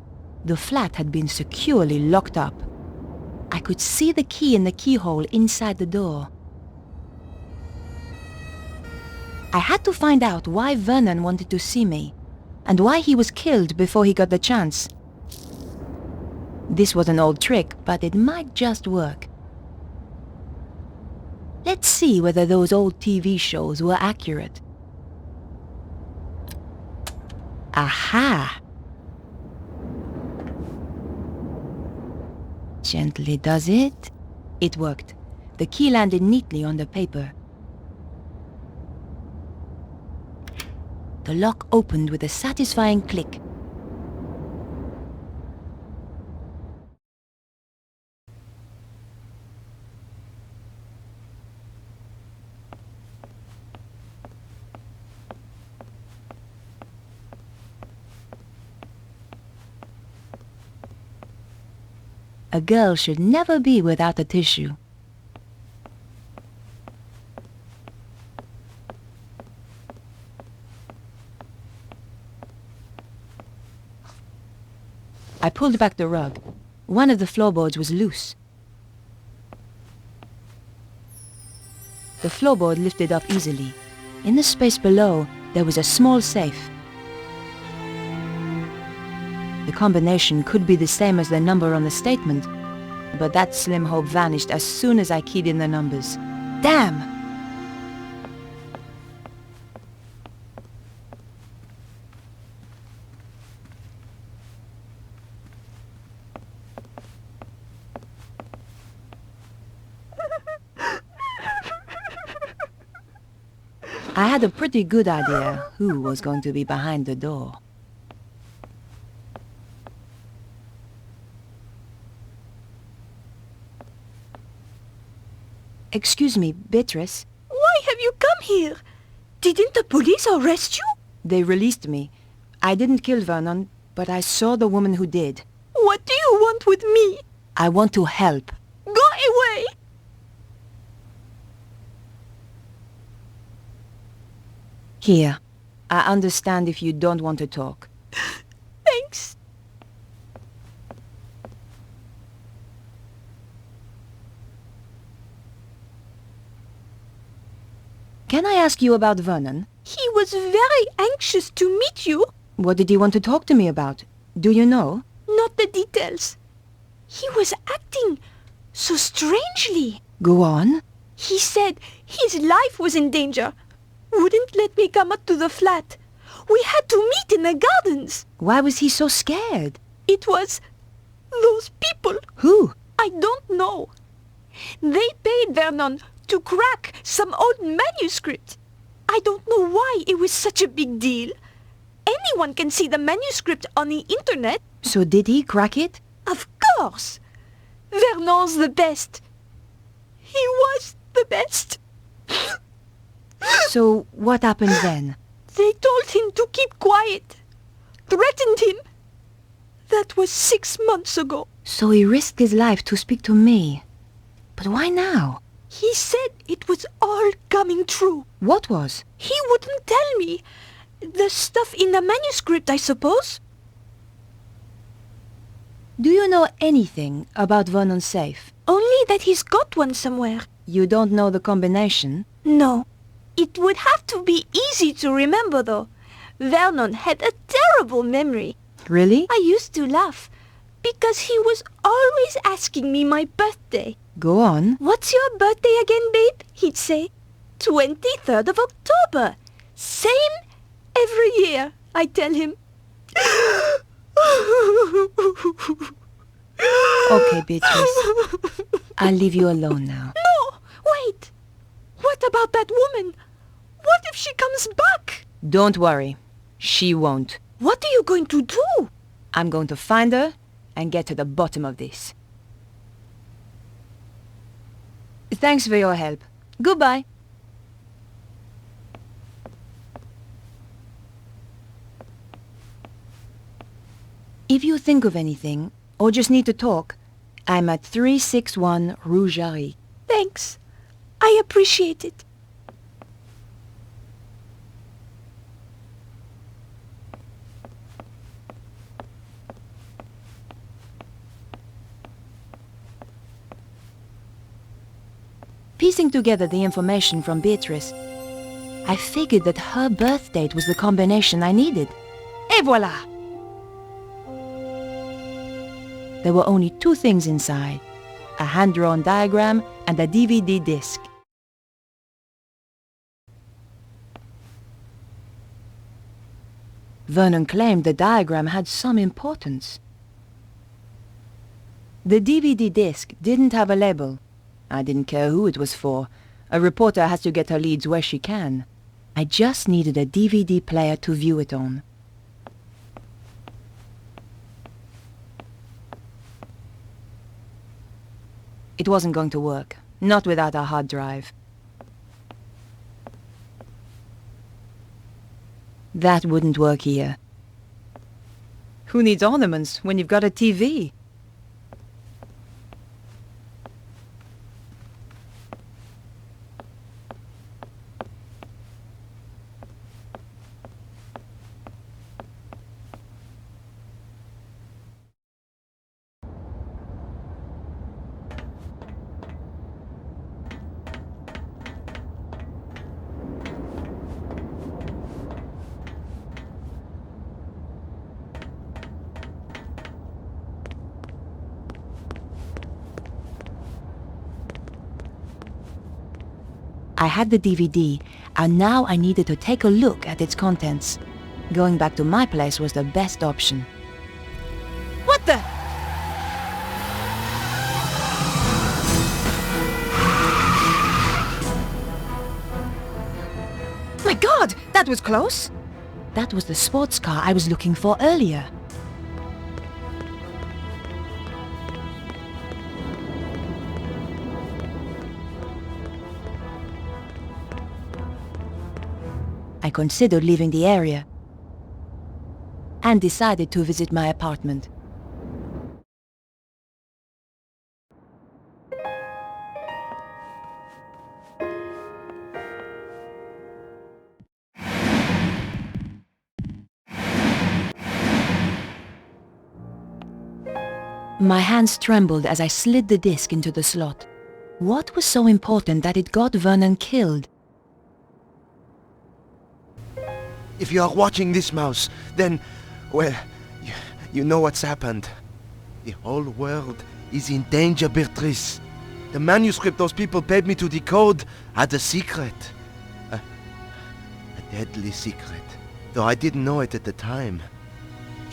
The flat had been securely locked up. I could see the key in the keyhole inside the door. I had to find out why Vernon wanted to see me, and why he was killed before he got the chance. This was an old trick, but it might just work. Let's see whether those old TV shows were accurate. Aha! Gently does it. It worked. The key landed neatly on the paper. The lock opened with a satisfying click. A girl should never be without a tissue. I pulled back the rug. One of the floorboards was loose. The floorboard lifted up easily. In the space below, there was a small safe. The combination could be the same as the number on the statement, but that slim hope vanished as soon as I keyed in the numbers. Damn! I had a pretty good idea who was going to be behind the door. Excuse me, Beatrice. Why have you come here? Didn't the police arrest you? They released me. I didn't kill Vernon, but I saw the woman who did. What do you want with me? I want to help. Go away! Here. I understand if you don't want to talk. Thanks. Can I ask you about Vernon? He was very anxious to meet you. What did he want to talk to me about? Do you know? Not the details. He was acting so strangely. Go on. He said his life was in danger. Wouldn't let me come up to the flat. We had to meet in the gardens. Why was he so scared? It was those people. Who? I don't know. They paid Vernon to crack some old manuscript. I don't know why it was such a big deal. Anyone can see the manuscript on the internet. So did he crack it? Of course. Vernon's the best. He was the best. So what happened then? They told him to keep quiet. Threatened him. That was 6 months ago. So he risked his life to speak to me. But why now? He said it was all coming true. What was? He wouldn't tell me. The stuff in the manuscript, I suppose. Do you know anything about Vernon's safe? Only that he's got one somewhere. You don't know the combination? No. It would have to be easy to remember, though. Vernon had a terrible memory. Really? I used to laugh, because he was always asking me my birthday. Go on. What's your birthday again, babe? He'd say. 23rd of October. Same every year, I tell him. Okay, Beatrice. I'll leave you alone now. No! Wait! What about that woman? What if she comes back? Don't worry. She won't. What are you going to do? I'm going to find her and get to the bottom of this. Thanks for your help. Goodbye. If you think of anything, or just need to talk, I'm at 361 Rue Jarry. Thanks. I appreciate it. Piecing together the information from Beatrice, I figured that her birth date was the combination I needed. Et voilà! There were only two things inside, a hand-drawn diagram and a DVD disc. Vernon claimed the diagram had some importance. The DVD disc didn't have a label. I didn't care who it was for. A reporter has to get her leads where she can. I just needed a DVD player to view it on. It wasn't going to work. Not without a hard drive. That wouldn't work here. Who needs ornaments when you've got a TV? I had the DVD, and now I needed to take a look at its contents. Going back to my place was the best option. What the? My God, that was close. That was the sports car I was looking for earlier. I considered leaving the area and decided to visit my apartment. My hands trembled as I slid the disc into the slot. What was so important that it got Vernon killed? If you are watching this, Mouse, then, well, you know what's happened. The whole world is in danger, Beatrice. The manuscript those people paid me to decode had a secret. A deadly secret. Though I didn't know it at the time.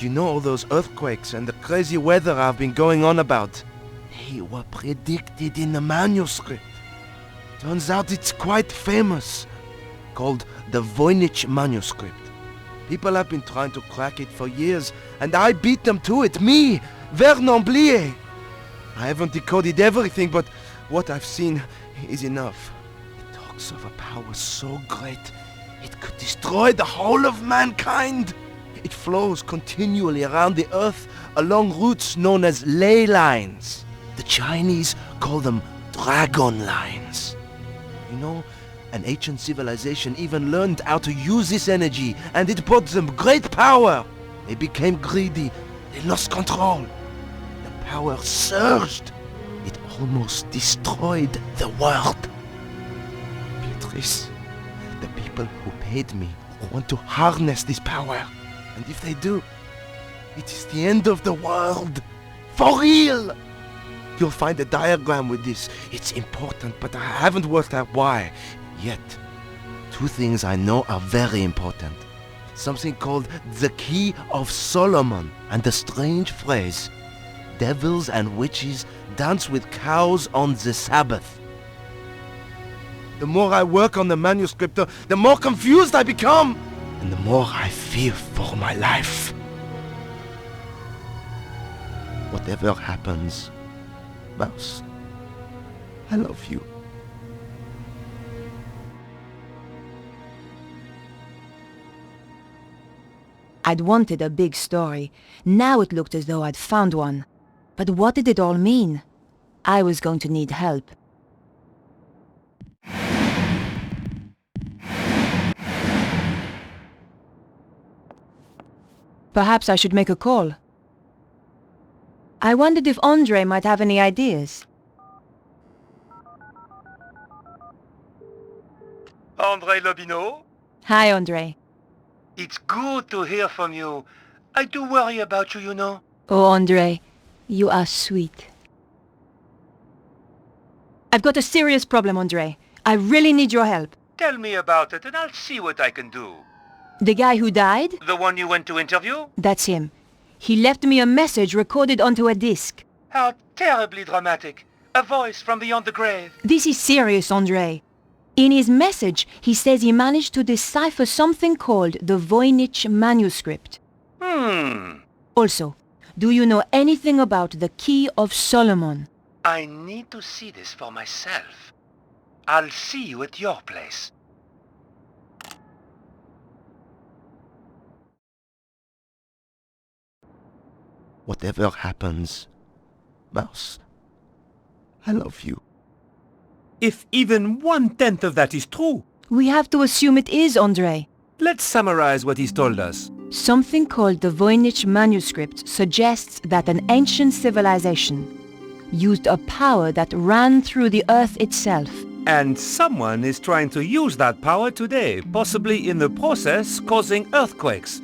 You know all those earthquakes and the crazy weather I've been going on about? They were predicted in the manuscript. Turns out it's quite famous. Called the Voynich Manuscript. People have been trying to crack it for years, and I beat them to it. Me, Vernon Blier. I haven't decoded everything, but what I've seen is enough. It talks of a power so great, it could destroy the whole of mankind. It flows continually around the earth along routes known as ley lines. The Chinese call them dragon lines. You know, an ancient civilization even learned how to use this energy, and it brought them great power. They became greedy. They lost control. The power surged. It almost destroyed the world. Beatrice, the people who paid me want to harness this power. And if they do, it is the end of the world. For real! You'll find a diagram with this. It's important, but I haven't worked out why yet. Two things I know are very important. Something called the Key of Solomon, and the strange phrase, devils and witches dance with cows on the Sabbath. The more I work on the manuscript, the more confused I become, and the more I fear for my life. Whatever happens, Mouse, I love you. I'd wanted a big story. Now it looked as though I'd found one. But what did it all mean? I was going to need help. Perhaps I should make a call. I wondered if Andre might have any ideas. Andre Lobineau? Hi, Andre. It's good to hear from you. I do worry about you, you know. Oh, Andre, you are sweet. I've got a serious problem, Andre. I really need your help. Tell me about it and I'll see what I can do. The guy who died? The one you went to interview? That's him. He left me a message recorded onto a disc. How terribly dramatic. A voice from beyond the grave. This is serious, Andre. In his message, he says he managed to decipher something called the Voynich Manuscript. Also, do you know anything about the Key of Solomon? I need to see this for myself. I'll see you at your place. Whatever happens, Mouse, I love you. If even 1/10 of that is true, we have to assume it is, Andre. Let's summarize what he's told us. Something called the Voynich Manuscript suggests that an ancient civilization used a power that ran through the earth itself. And someone is trying to use that power today, possibly in the process causing earthquakes.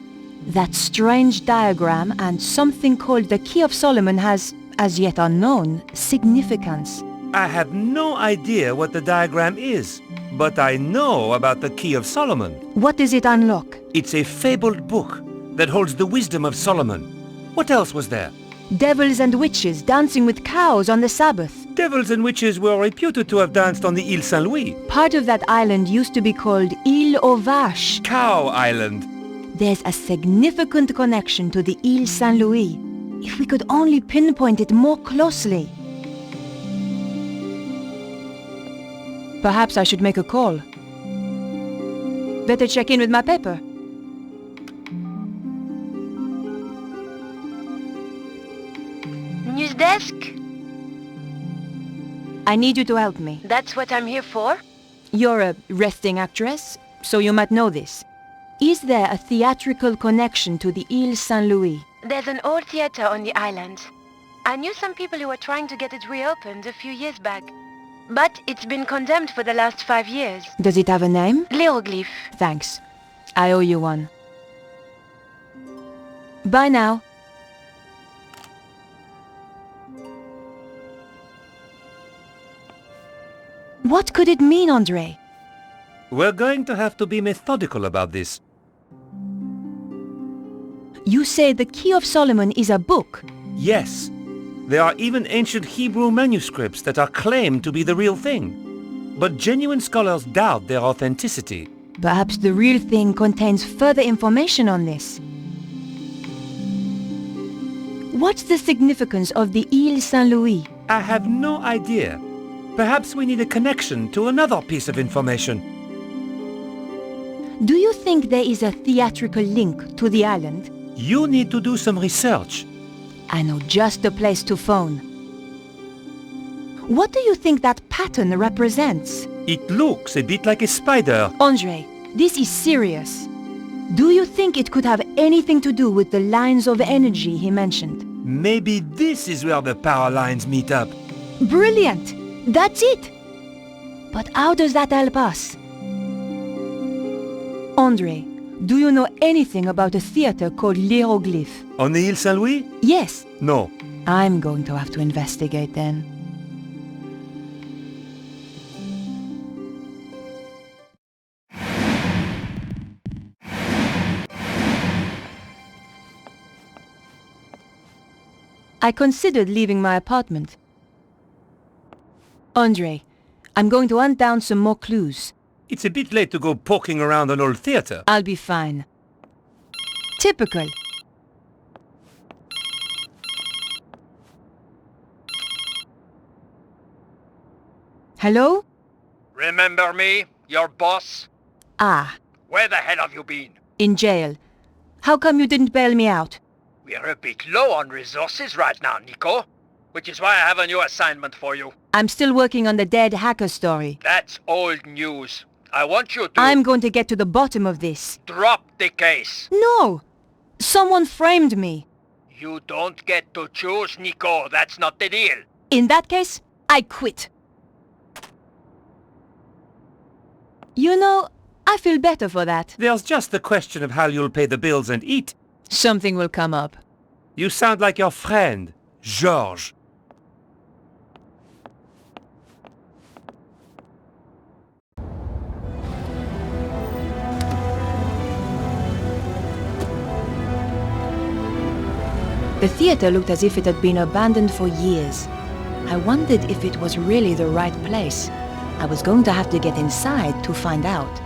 That strange diagram and something called the Key of Solomon has, as yet unknown, significance. I have no idea what the diagram is. But I know about the Key of Solomon. What does it unlock? It's a fabled book that holds the wisdom of Solomon. What else was there? Devils and witches dancing with cows on the Sabbath. Devils and witches were reputed to have danced on the Île Saint-Louis. Part of that island used to be called Île aux Vaches. Cow Island. There's a significant connection to the Île Saint-Louis. If we could only pinpoint it more closely. Perhaps I should make a call. Better check in with my paper. News desk? I need you to help me. That's what I'm here for? You're a resting actress, so you might know this. Is there a theatrical connection to the Île Saint-Louis? There's an old theater on the island. I knew some people who were trying to get it reopened a few years back. But it's been condemned for the last 5 years. Does it have a name? Hieroglyph. Thanks. I owe you one. Bye now. What could it mean, Andre? We're going to have to be methodical about this. You say the Key of Solomon is a book? Yes. There are even ancient Hebrew manuscripts that are claimed to be the real thing. But genuine scholars doubt their authenticity. Perhaps the real thing contains further information on this. What's the significance of the Île Saint-Louis? I have no idea. Perhaps we need a connection to another piece of information. Do you think there is a theatrical link to the island? You need to do some research. I know just the place to phone. What do you think that pattern represents? It looks a bit like a spider. Andre, this is serious. Do you think it could have anything to do with the lines of energy he mentioned? Maybe this is where the power lines meet up. Brilliant! That's it! But how does that help us? Andre, do you know anything about a theater called Hieroglyph? On the Île Saint-Louis? Yes. No. I'm going to have to investigate then. I considered leaving my apartment. Andre, I'm going to hunt down some more clues. It's a bit late to go poking around an old theater. I'll be fine. Typical. Hello? Remember me, your boss? Ah, Where the hell have you been? in jail. How come you didn't bail me out? We're a bit low on resources right now, Nico. Which is why I have a new assignment for you. I'm still working on the dead hacker story. That's old news. I want you to... I'm going to get to the bottom of this. Drop the case. No! Someone framed me. You don't get to choose, Nico. That's not the deal. In that case, I quit. You know, I feel better for that. There's just the question of how you'll pay the bills and eat. Something will come up. You sound like your friend, Georges. The theater looked as if it had been abandoned for years. I wondered if it was really the right place. I was going to have to get inside to find out.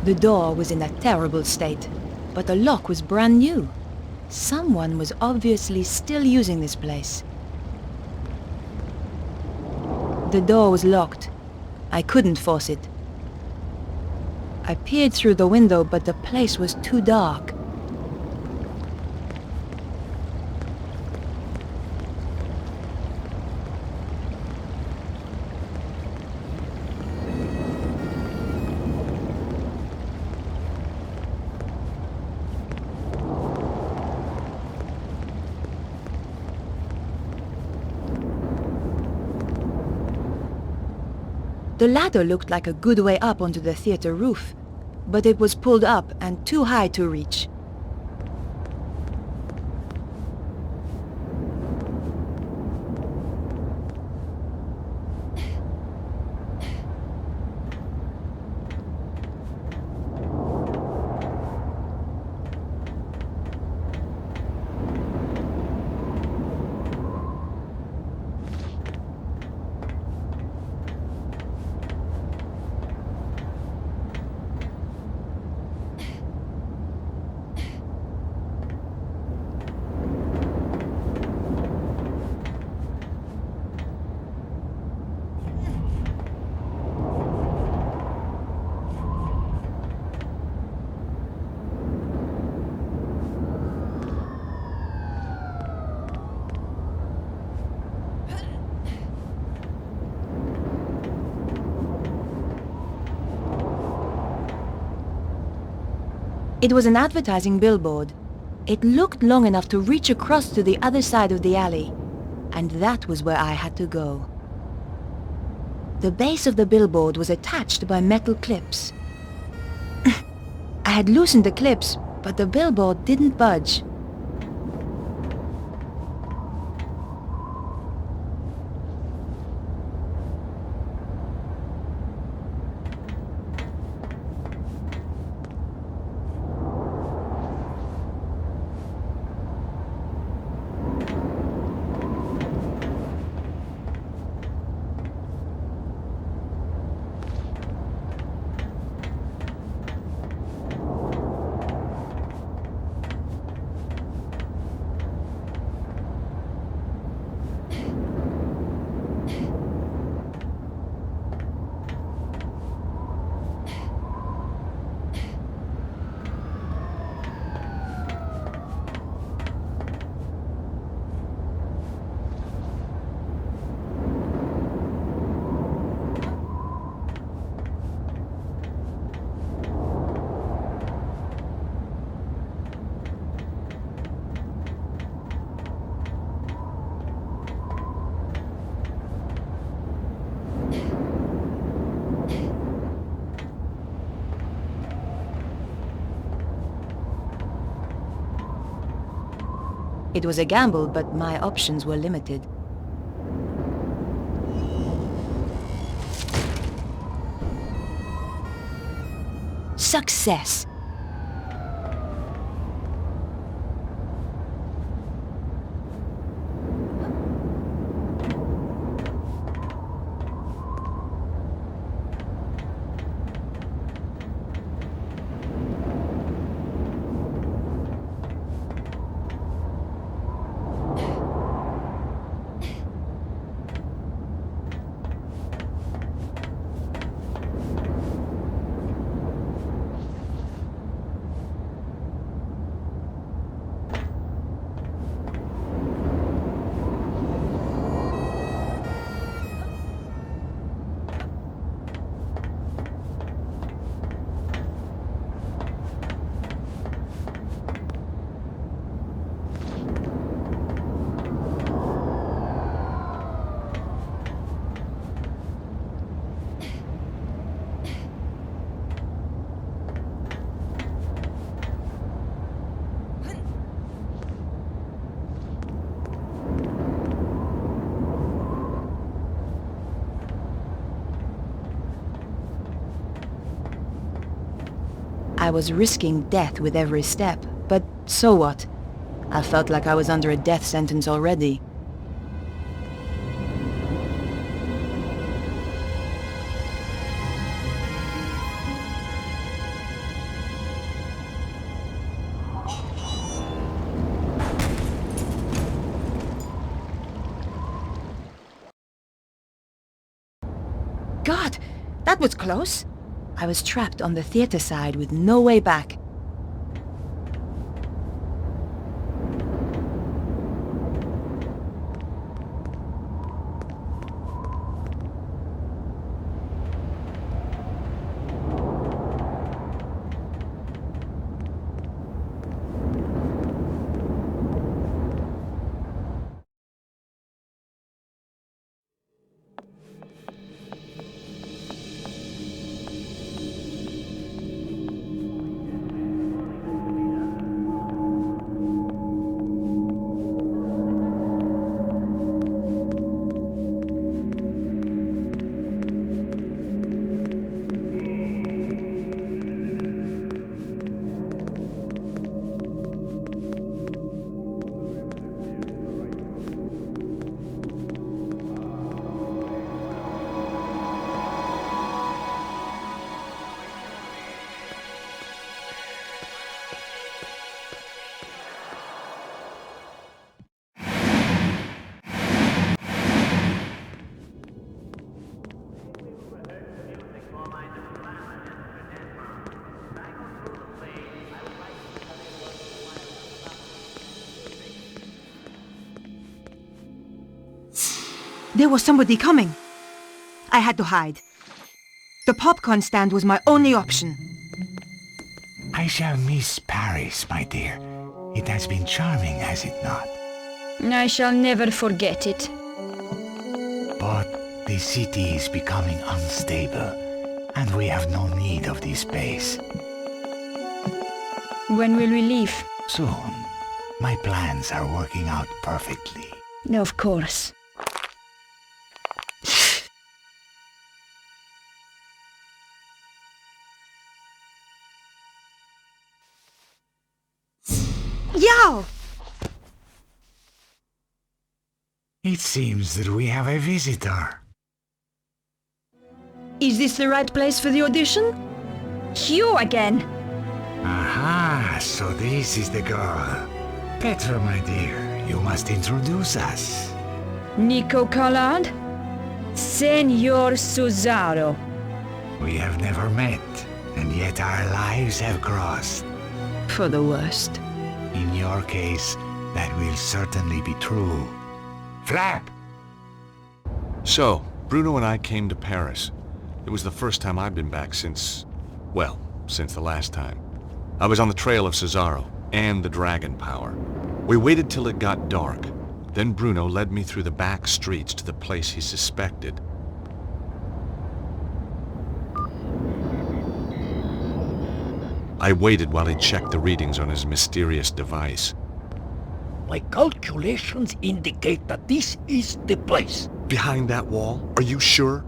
The door was in a terrible state, but the lock was brand new. Someone was obviously still using this place. The door was locked. I couldn't force it. I peered through the window, but the place was too dark. The ladder looked like a good way up onto the theater roof, but it was pulled up and too high to reach. It was an advertising billboard. It looked long enough to reach across to the other side of the alley, and that was where I had to go. The base of the billboard was attached by metal clips. I had loosened the clips, but the billboard didn't budge. It was a gamble, but my options were limited. Success! I was risking death with every step, but so what? I felt like I was under a death sentence already. God, that was close. I was trapped on the theater side with no way back. There was somebody coming. I had to hide. The popcorn stand was my only option. I shall miss Paris, my dear. It has been charming, has it not? I shall never forget it. But the city is becoming unstable, and we have no need of this space. When will we leave? Soon. My plans are working out perfectly. Of course. Yo! It seems that we have a visitor. Is this the right place for the audition? You again! Aha, so this is the girl. Petra, my dear, you must introduce us. Nico Collard? Senor Susaro. We have never met, and yet our lives have crossed. For the worst. In your case, that will certainly be true. Flap! So, Bruno and I came to Paris. It was the first time I'd been back since the last time. I was on the trail of Cesaro and the dragon power. We waited till it got dark. Then Bruno led me through the back streets to the place he suspected. I waited while he checked the readings on his mysterious device. My calculations indicate that this is the place. Behind that wall? Are you sure?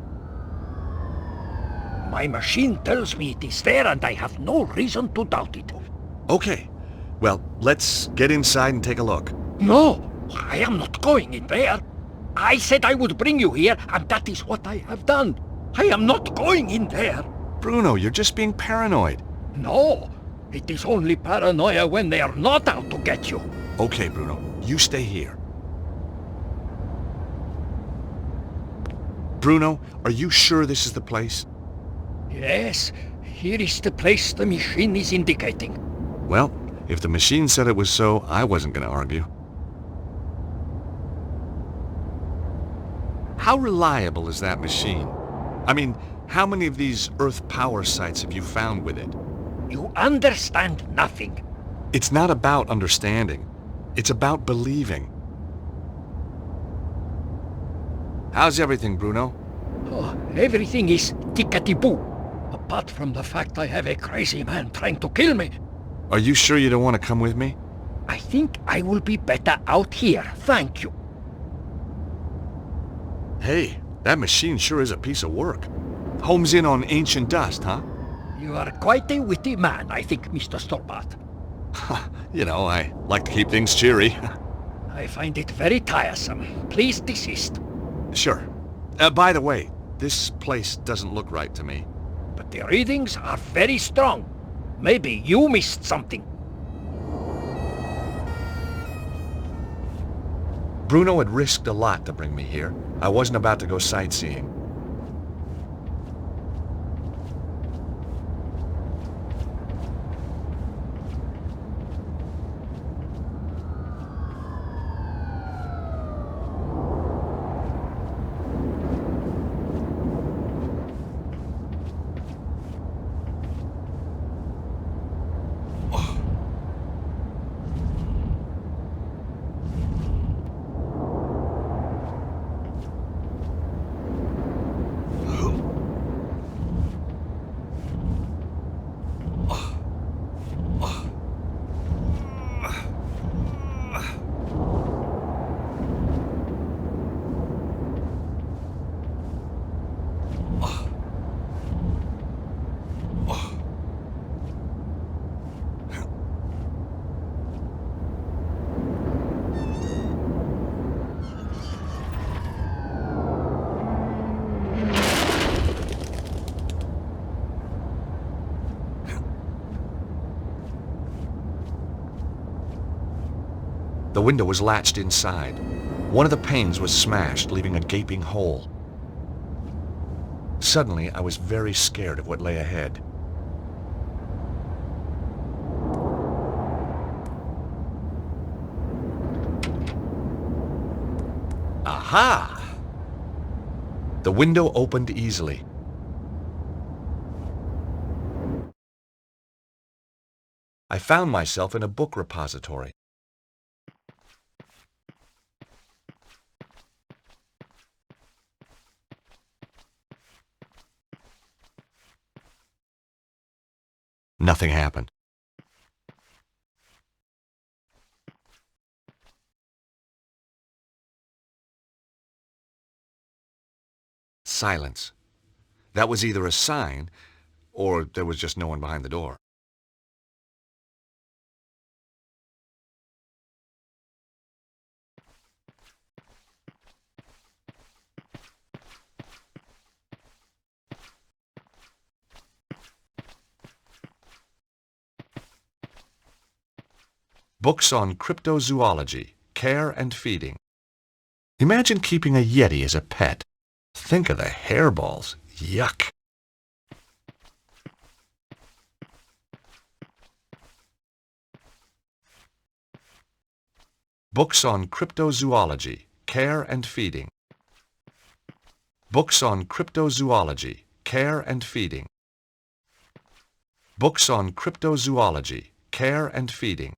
My machine tells me it is there, and I have no reason to doubt it. Okay. Well, let's get inside and take a look. No, I am not going in there. I said I would bring you here, and that is what I have done. I am not going in there. Bruno, you're just being paranoid. No, it is only paranoia when they are not out to get you. Okay, Bruno, you stay here. Bruno, are you sure this is the place? Yes, here is the place the machine is indicating. Well, if the machine said it was so, I wasn't going to argue. How reliable is that machine? I mean, how many of these Earth power sites have you found with it? You understand nothing. It's not about understanding. It's about believing. How's everything, Bruno? Oh, everything is tickety-boo. Apart from the fact I have a crazy man trying to kill me. Are you sure you don't want to come with me? I think I will be better out here, thank you. Hey, that machine sure is a piece of work. Homes in on ancient dust, huh? You are quite a witty man, I think, Mr. Storbart. You know, I like to keep things cheery. I find it very tiresome. Please desist. Sure. By the way, this place doesn't look right to me. But the readings are very strong. Maybe you missed something. Bruno had risked a lot to bring me here. I wasn't about to go sightseeing. The window was latched inside. One of the panes was smashed, leaving a gaping hole. Suddenly, I was very scared of what lay ahead. Aha! The window opened easily. I found myself in a book repository. Nothing happened. Silence. That was either a sign, or there was just no one behind the door. Books on cryptozoology, care and feeding. Imagine keeping a yeti as a pet. Think of the hairballs. Yuck. Books on cryptozoology, care and feeding. Books on cryptozoology, care and feeding. Books on cryptozoology, care and feeding.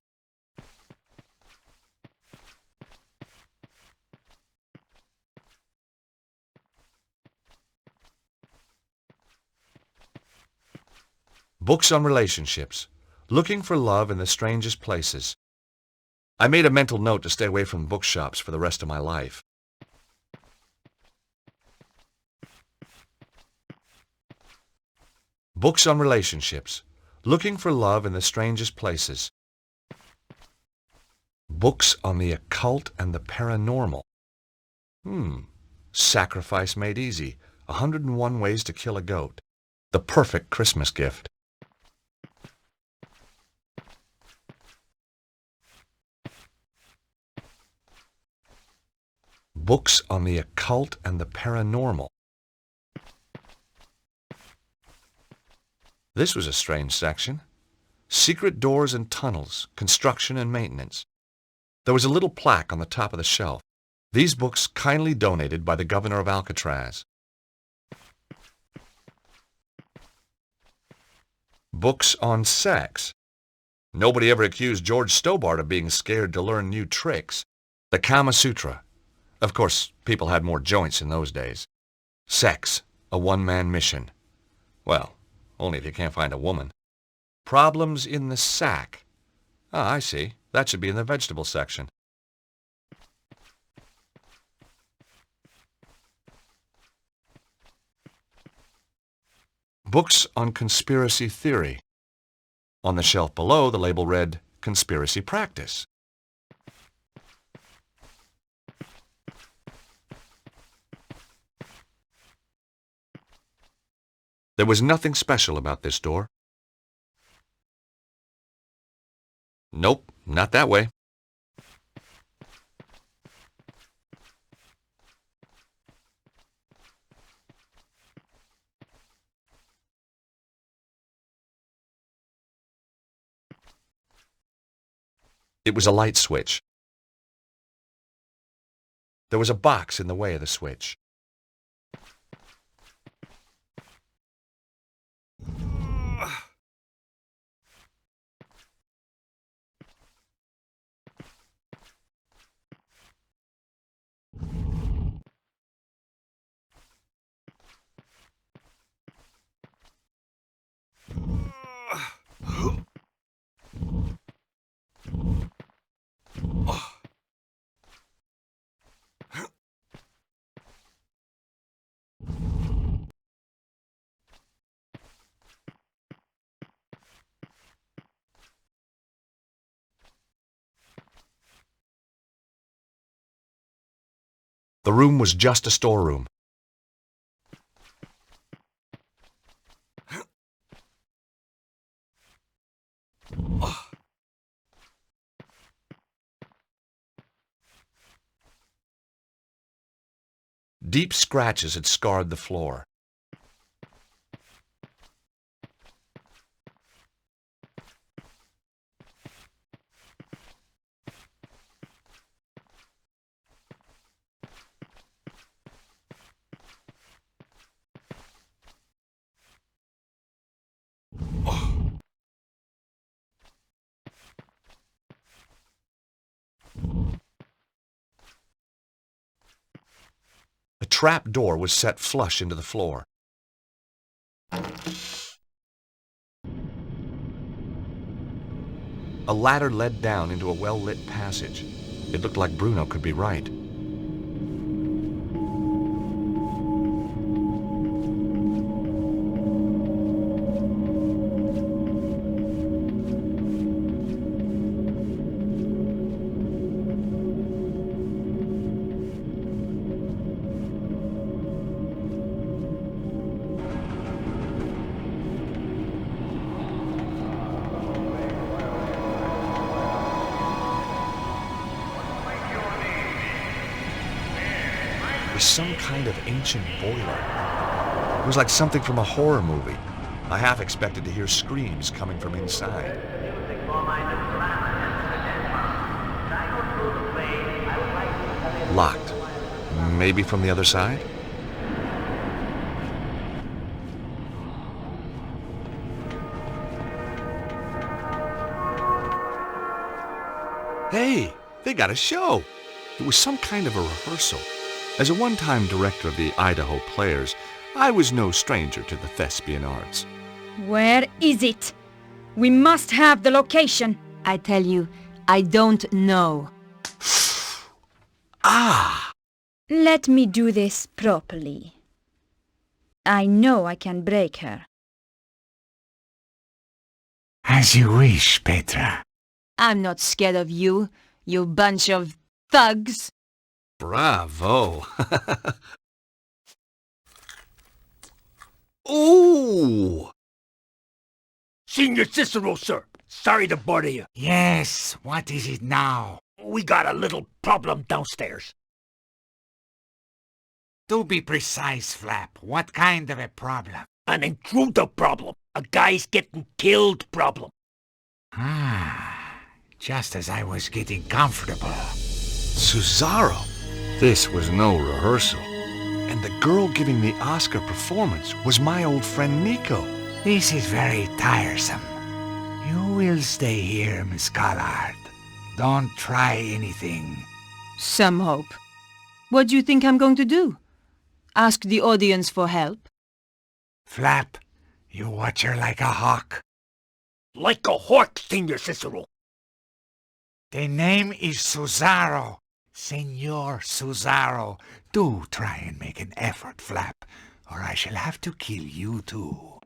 Books on relationships, looking for love in the strangest places. I made a mental note to stay away from bookshops for the rest of my life. Books on relationships, looking for love in the strangest places. Books on the occult and the paranormal. Sacrifice Made Easy, 101 Ways to Kill a Goat. The perfect Christmas gift. Books on the occult and the paranormal. This was a strange section. Secret doors and tunnels, construction and maintenance. There was a little plaque on the top of the shelf. These books kindly donated by the governor of Alcatraz. Books on sex. Nobody ever accused George Stobart of being scared to learn new tricks. The Kama Sutra. Of course, people had more joints in those days. Sex, a one-man mission. Well, only if you can't find a woman. Problems in the sack. Ah, I see. That should be in the vegetable section. Books on conspiracy theory. On the shelf below, the label read, Conspiracy Practice. There was nothing special about this door. Nope, not that way. It was a light switch. There was a box in the way of the switch. The room was just a storeroom. Deep scratches had scarred the floor. The trap door was set flush into the floor. A ladder led down into a well-lit passage. It looked like Bruno could be right. Some kind of ancient boiler. It was like something from a horror movie. I half expected to hear screams coming from inside. Locked. Maybe from the other side? Hey, they got a show. It was some kind of a rehearsal. As a one-time director of the Idaho Players, I was no stranger to the thespian arts. Where is it? We must have the location. I tell you, I don't know. Ah! Let me do this properly. I know I can break her. As you wish, Petra. I'm not scared of you, you bunch of thugs. Bravo! Ooh! Senior Cicero, sir. Sorry to bother you. Yes, what is it now? We got a little problem downstairs. To be precise, Flap, what kind of a problem? An intruder problem. A guy's getting killed problem. Ah, just as I was getting comfortable. Cesaro! This was no rehearsal. And the girl giving the Oscar performance was my old friend Nico. This is very tiresome. You will stay here, Miss Collard. Don't try anything. Some hope. What do you think I'm going to do? Ask the audience for help? Flap, you watch her like a hawk. Like a hawk, Senior Cicero. The name is Cesaro. Senor Cesaro. Do try and make an effort, Flap, or I shall have to kill you too.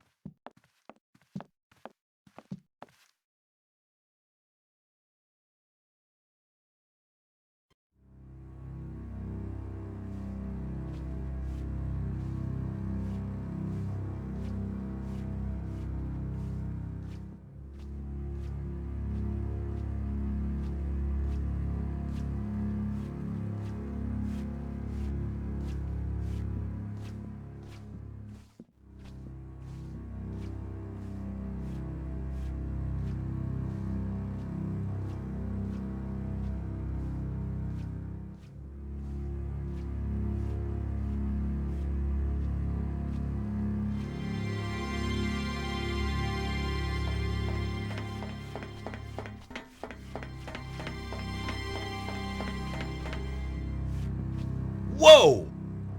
Whoa!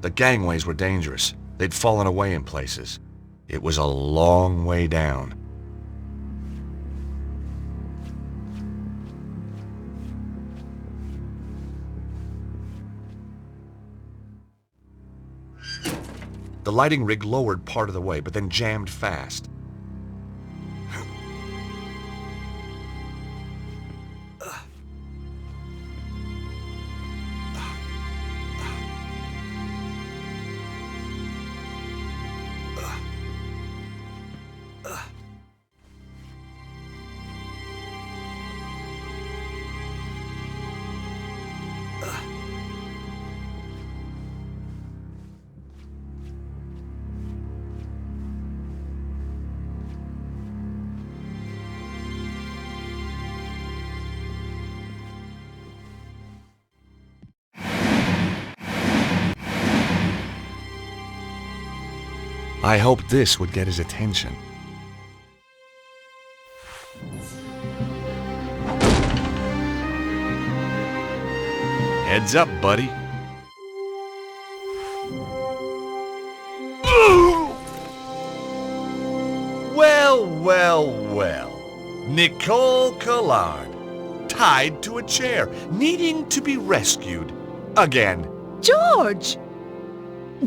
The gangways were dangerous. They'd fallen away in places. It was a long way down. The lighting rig lowered part of the way, but then jammed fast. I hoped this would get his attention. Heads up, buddy. Nicole Collard, tied to a chair, needing to be rescued. Again. George!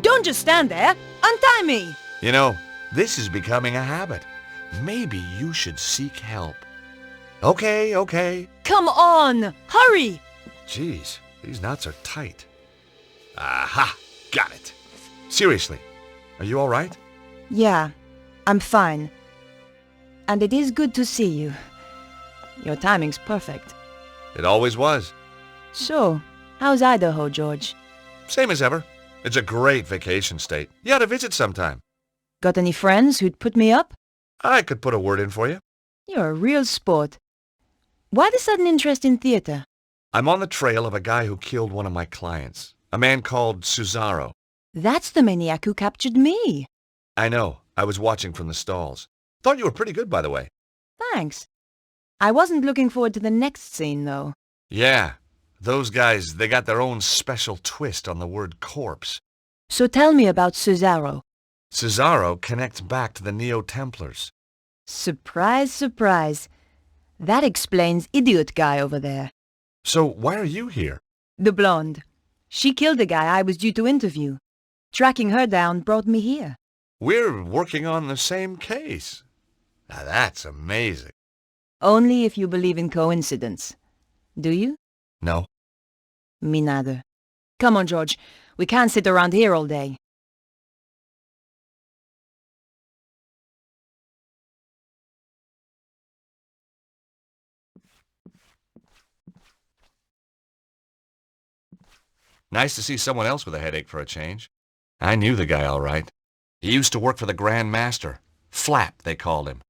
Don't just stand there. Untie me! You know, this is becoming a habit. Maybe you should seek help. Okay. Come on! Hurry! Jeez, these knots are tight. Aha! Got it. Seriously, are you all right? Yeah, I'm fine. And it is good to see you. Your timing's perfect. It always was. So, how's Idaho, George? Same as ever. It's a great vacation state. You ought to visit sometime. Got any friends who'd put me up? I could put a word in for you. You're a real sport. Why the sudden interest in theater? I'm on the trail of a guy who killed one of my clients. A man called Cesaro. That's the maniac who captured me. I know. I was watching from the stalls. Thought you were pretty good, by the way. Thanks. I wasn't looking forward to the next scene, though. Yeah. Those guys, they got their own special twist on the word corpse. So tell me about Cesaro. Cesaro connects back to the Neo-Templars. Surprise, surprise. That explains idiot guy over there. So why are you here? The blonde. She killed the guy I was due to interview. Tracking her down brought me here. We're working on the same case. Now that's amazing. Only if you believe in coincidence. Do you? No. Me neither. Come on, George. We can't sit around here all day. Nice to see someone else with a headache for a change. I knew the guy all right. He used to work for the Grand Master. Flap, they called him.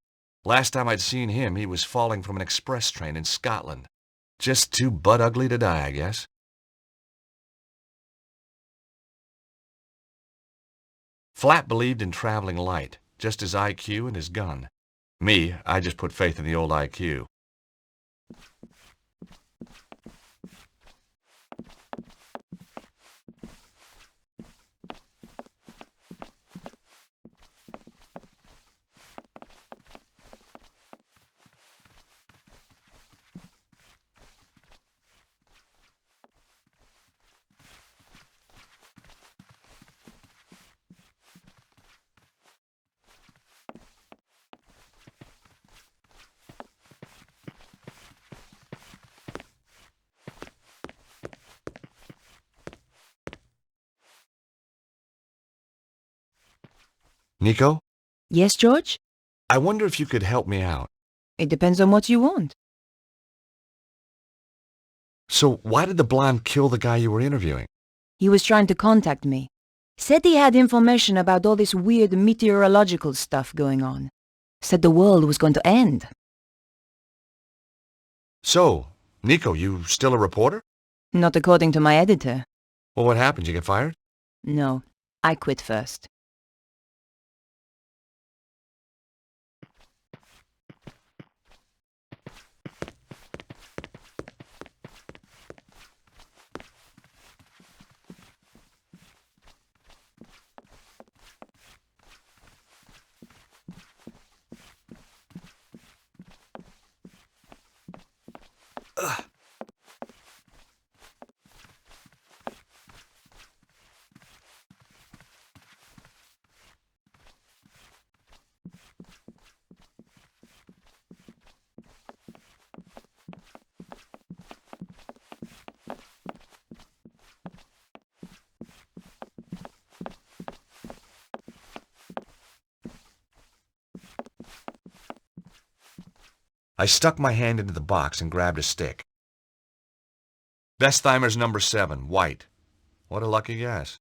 Last time I'd seen him, he was falling from an express train in Scotland. Just too butt ugly to die, I guess. Flap believed in traveling light, just his IQ and his gun. Me, I just put faith in the old IQ. Nico? Yes, George? I wonder if you could help me out. It depends on what you want. So why did the blonde kill the guy you were interviewing? He was trying to contact me. Said he had information about all this weird meteorological stuff going on. Said the world was going to end. So, Nico, you still a reporter? Not according to my editor. Well, what happened? You get fired? No, I quit first. I stuck my hand into the box and grabbed a stick. Bestheimer's number 7, white. What a lucky guess.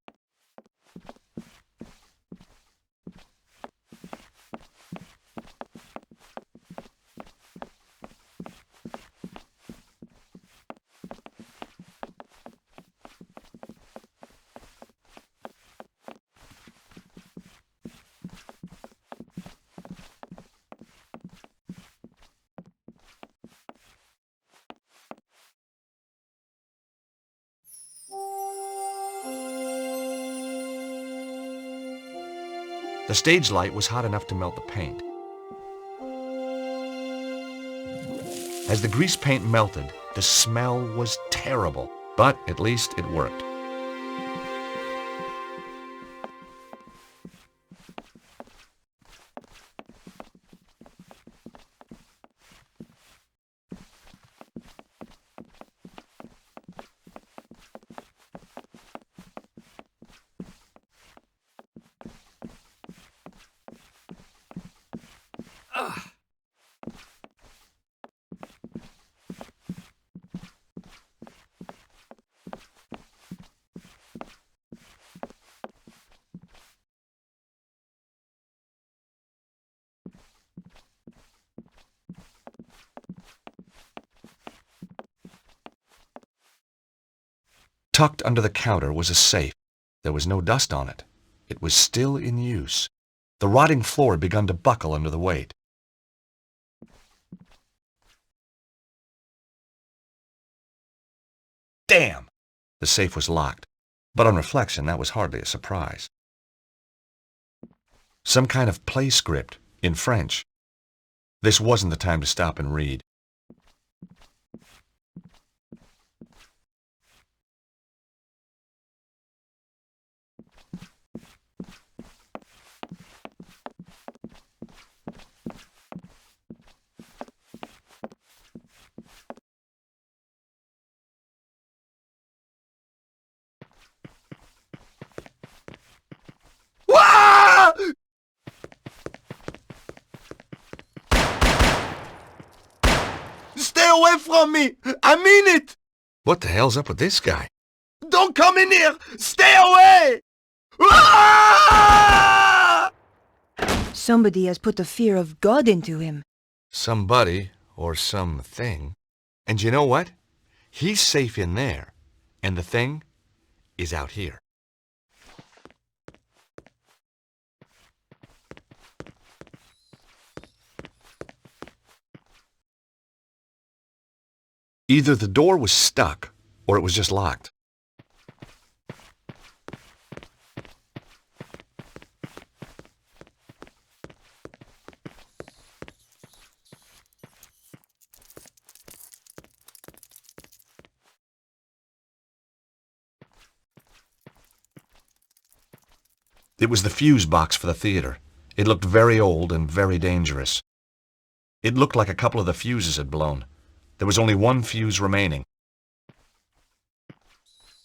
The stage light was hot enough to melt the paint. As the grease paint melted, the smell was terrible, but at least it worked. Tucked under the counter was a safe. There was no dust on it. It was still in use. The rotting floor had begun to buckle under the weight. Damn! The safe was locked, but on reflection, that was hardly a surprise. Some kind of play script, in French. This wasn't the time to stop and read. Stay away from me! I mean it! What the hell's up with this guy? Don't come in here! Stay away! Ah! Somebody has put the fear of God into him. Somebody, or something. And you know what? He's safe in there, and the thing is out here. Either the door was stuck, or it was just locked. It was the fuse box for the theater. It looked very old and very dangerous. It looked like a couple of the fuses had blown. There was only one fuse remaining.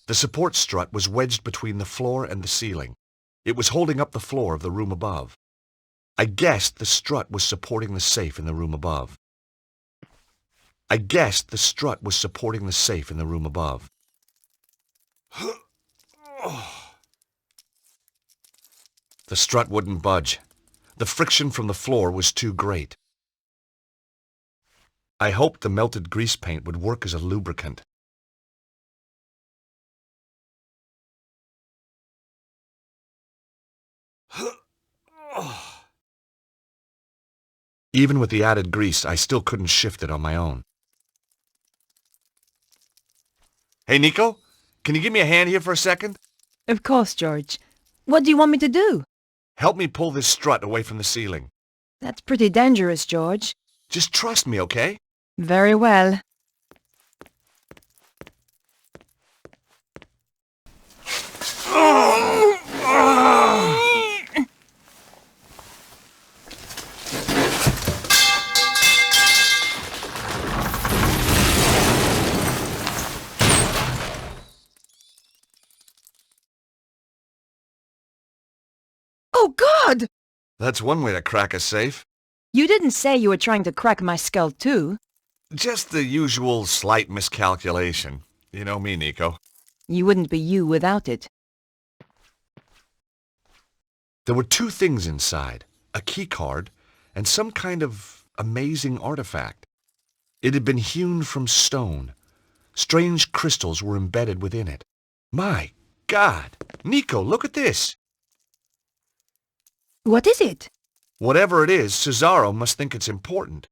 The support strut was wedged between the floor and the ceiling. It was holding up the floor of the room above. I guessed the strut was supporting the safe in the room above. I guessed the strut was supporting the safe in the room above. The strut wouldn't budge. The friction from the floor was too great. I hoped the melted grease paint would work as a lubricant. Even with the added grease, I still couldn't shift it on my own. Hey, Nico, can you give me a hand here for a second? Of course, George. What do you want me to do? Help me pull this strut away from the ceiling. That's pretty dangerous, George. Just trust me, okay? Very well. Oh, God! That's one way to crack a safe. You didn't say you were trying to crack my skull, too. Just the usual slight miscalculation. You know me, Nico. You wouldn't be you without it. There were two things inside, a key card and some kind of amazing artifact. It had been hewn from stone. Strange crystals were embedded within it. My God! Nico, look at this! What is it? Whatever it is, Cesaro must think it's important.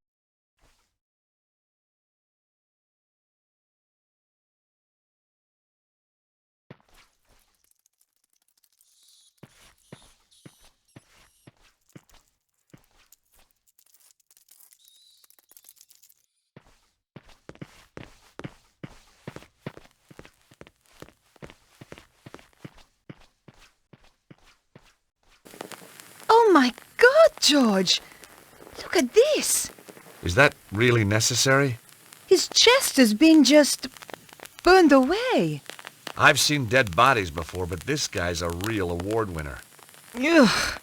God, George! Look at this! Is that really necessary? His chest has been just burned away. I've seen dead bodies before, but this guy's a real award winner. Ugh.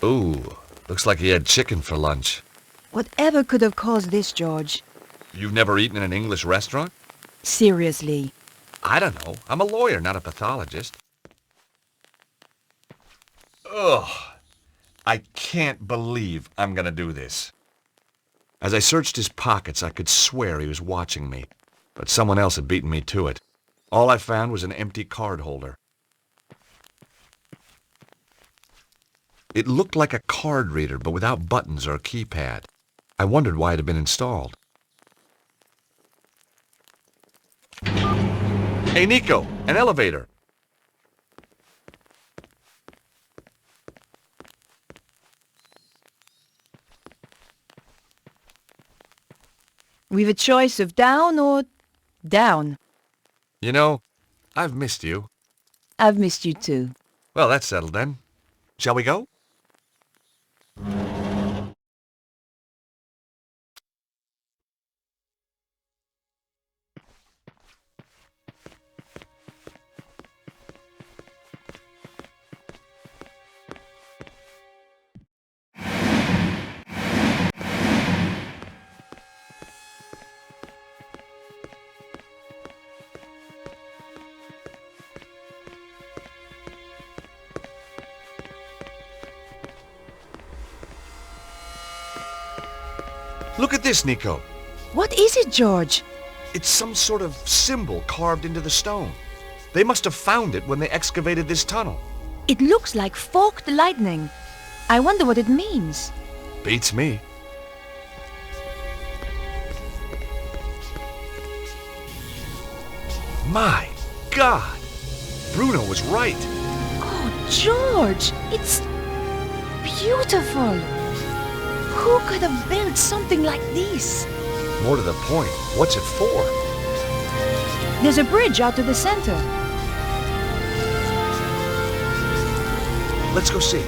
Ooh, looks like he had chicken for lunch. Whatever could have caused this, George? You've never eaten in an English restaurant? Seriously. I don't know. I'm a lawyer, not a pathologist. Ugh. I can't believe I'm gonna do this. As I searched his pockets, I could swear he was watching me, but someone else had beaten me to it. All I found was an empty card holder. It looked like a card reader, but without buttons or a keypad. I wondered why it had been installed. Hey, Nico, an elevator. We've a choice of down or down. You know, I've missed you. I've missed you too. Well, that's settled then. Shall we go? Look at this, Nico. What is it, George? It's some sort of symbol carved into the stone. They must have found it when they excavated this tunnel. It looks like forked lightning. I wonder what it means. Beats me. My God! Bruno was right. Oh, George! It's beautiful! Who could have built something like this? More to the point, what's it for? There's a bridge out to the center. Let's go see.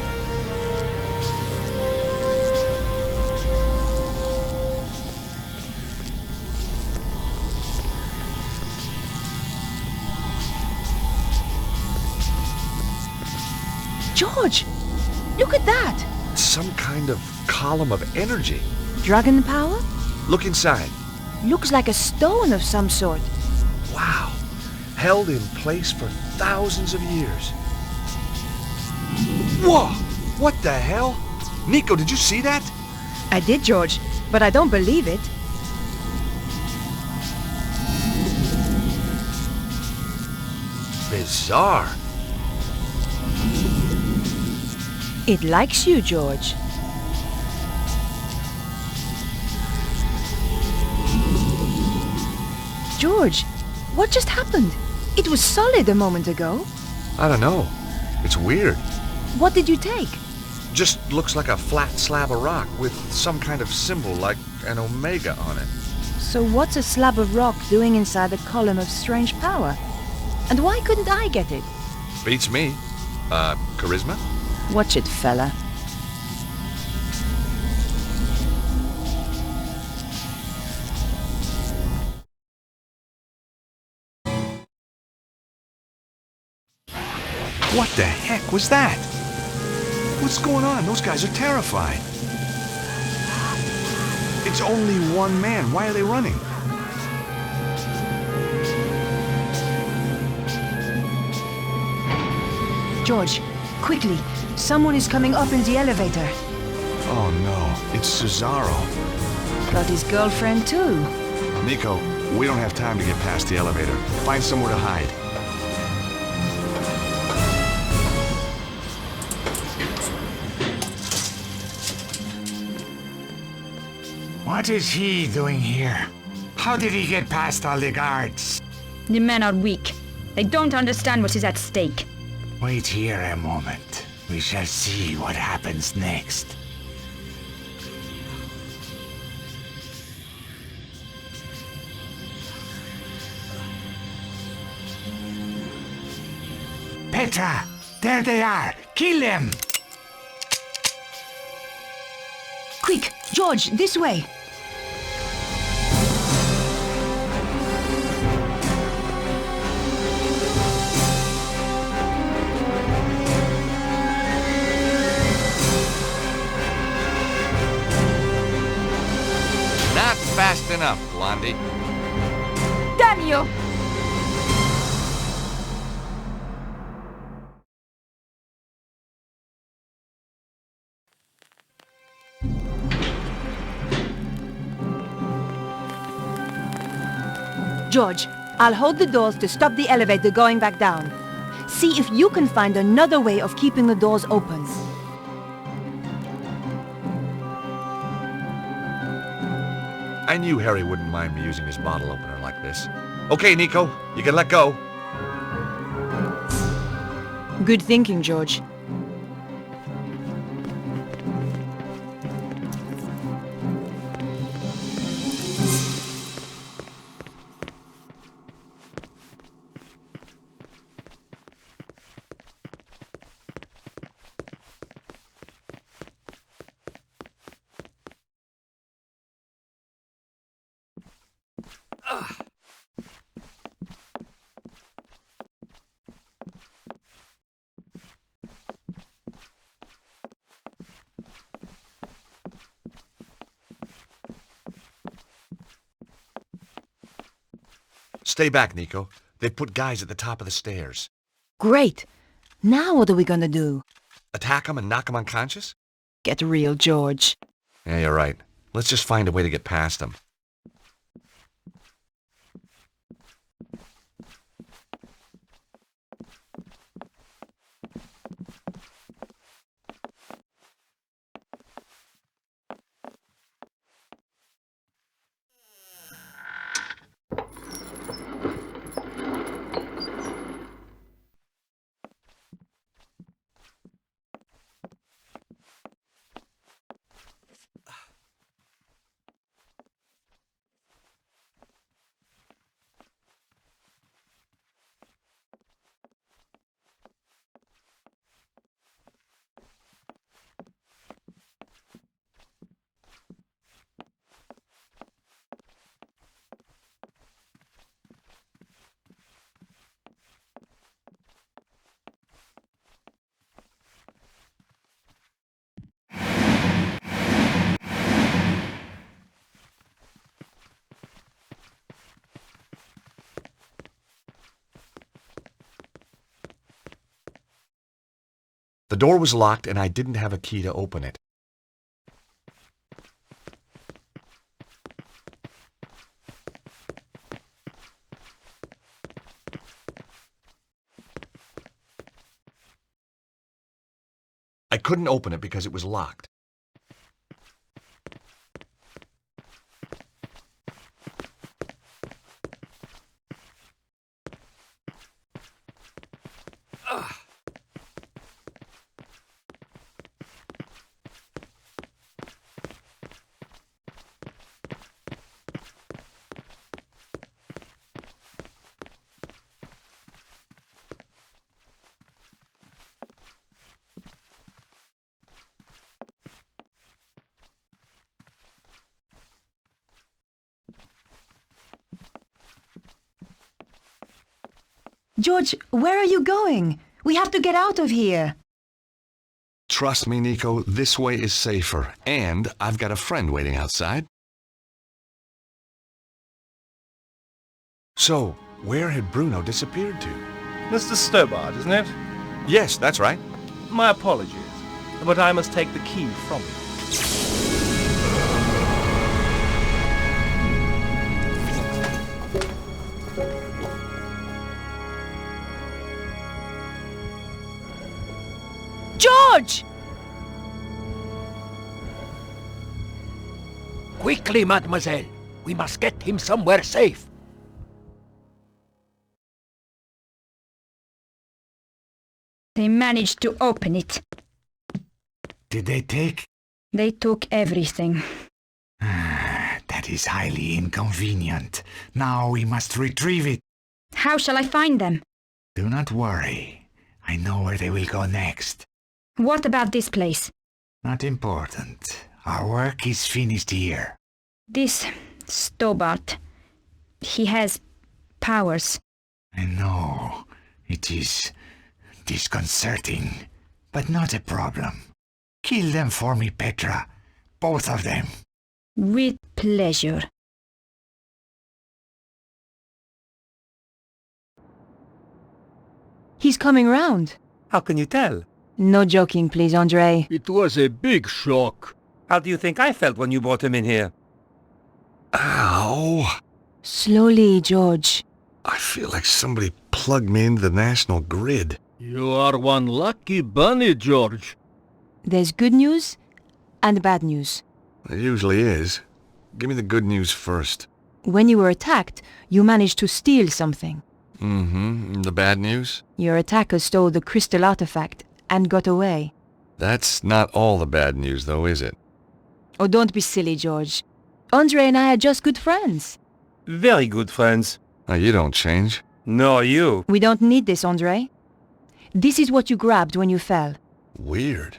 George, look at that! Some kind of column of energy. Dragon power? Look inside. Looks like a stone of some sort. Wow. Held in place for thousands of years. Whoa! What the hell? Nico, did you see that? I did, George, but I don't believe it. Bizarre. It likes you, George. George, what just happened? It was solid a moment ago. I don't know. It's weird. What did you take? Just looks like a flat slab of rock with some kind of symbol like an omega on it. So what's a slab of rock doing inside a column of strange power? And why couldn't I get it? Beats me. Charisma? Watch it, fella. What the heck was that? What's going on? Those guys are terrified. It's only one man. Why are they running? George, quickly. Someone is coming up in the elevator. Oh no, it's Cesaro. Got his girlfriend too. Nico, we don't have time to get past the elevator. Find somewhere to hide. What is he doing here? How did he get past all the guards? The men are weak. They don't understand what is at stake. Wait here a moment. We shall see what happens next. Petra! There they are! Kill them! George, this way. Not fast enough, Blondie. Damn you! George, I'll hold the doors to stop the elevator going back down. See if you can find another way of keeping the doors open. I knew Harry wouldn't mind me using his bottle opener like this. Okay, Nico, you can let go. Good thinking, George. Stay back, Nico. They've put guys at the top of the stairs. Great. Now what are we gonna do? Attack them and knock them unconscious? Get real, George. Yeah, you're right. Let's just find a way to get past them. The door was locked and I didn't have a key to open it. I couldn't open it because it was locked. George, where are you going? We have to get out of here. Trust me, Nico, this way is safer. And I've got a friend waiting outside. So, where had Bruno disappeared to? Mr. Stobart, isn't it? Yes, that's right. My apologies, but I must take the key from you. George! Quickly, mademoiselle. We must get him somewhere safe. They managed to open it. Did they take? They took everything. That is highly inconvenient. Now we must retrieve it. How shall I find them? Do not worry. I know where they will go next. What about this place? Not important. Our work is finished here. This Stobart, he has powers. I know. It is disconcerting, but not a problem. Kill them for me, Petra. Both of them. With pleasure. He's coming round. How can you tell? No joking, please, Andre. It was a big shock. How do you think I felt when you brought him in here? Ow! Slowly, George. I feel like somebody plugged me into the national grid. You are one lucky bunny, George. There's good news and bad news. It usually is. Give me the good news first. When you were attacked, you managed to steal something. Mm-hmm. The bad news? Your attacker stole the crystal artifact and got away. That's not all the bad news, though, is it? Oh, don't be silly, George. Andre and I are just good friends. Very good friends. Oh, you don't change. Nor you. We don't need this, Andre. This is what you grabbed when you fell. Weird.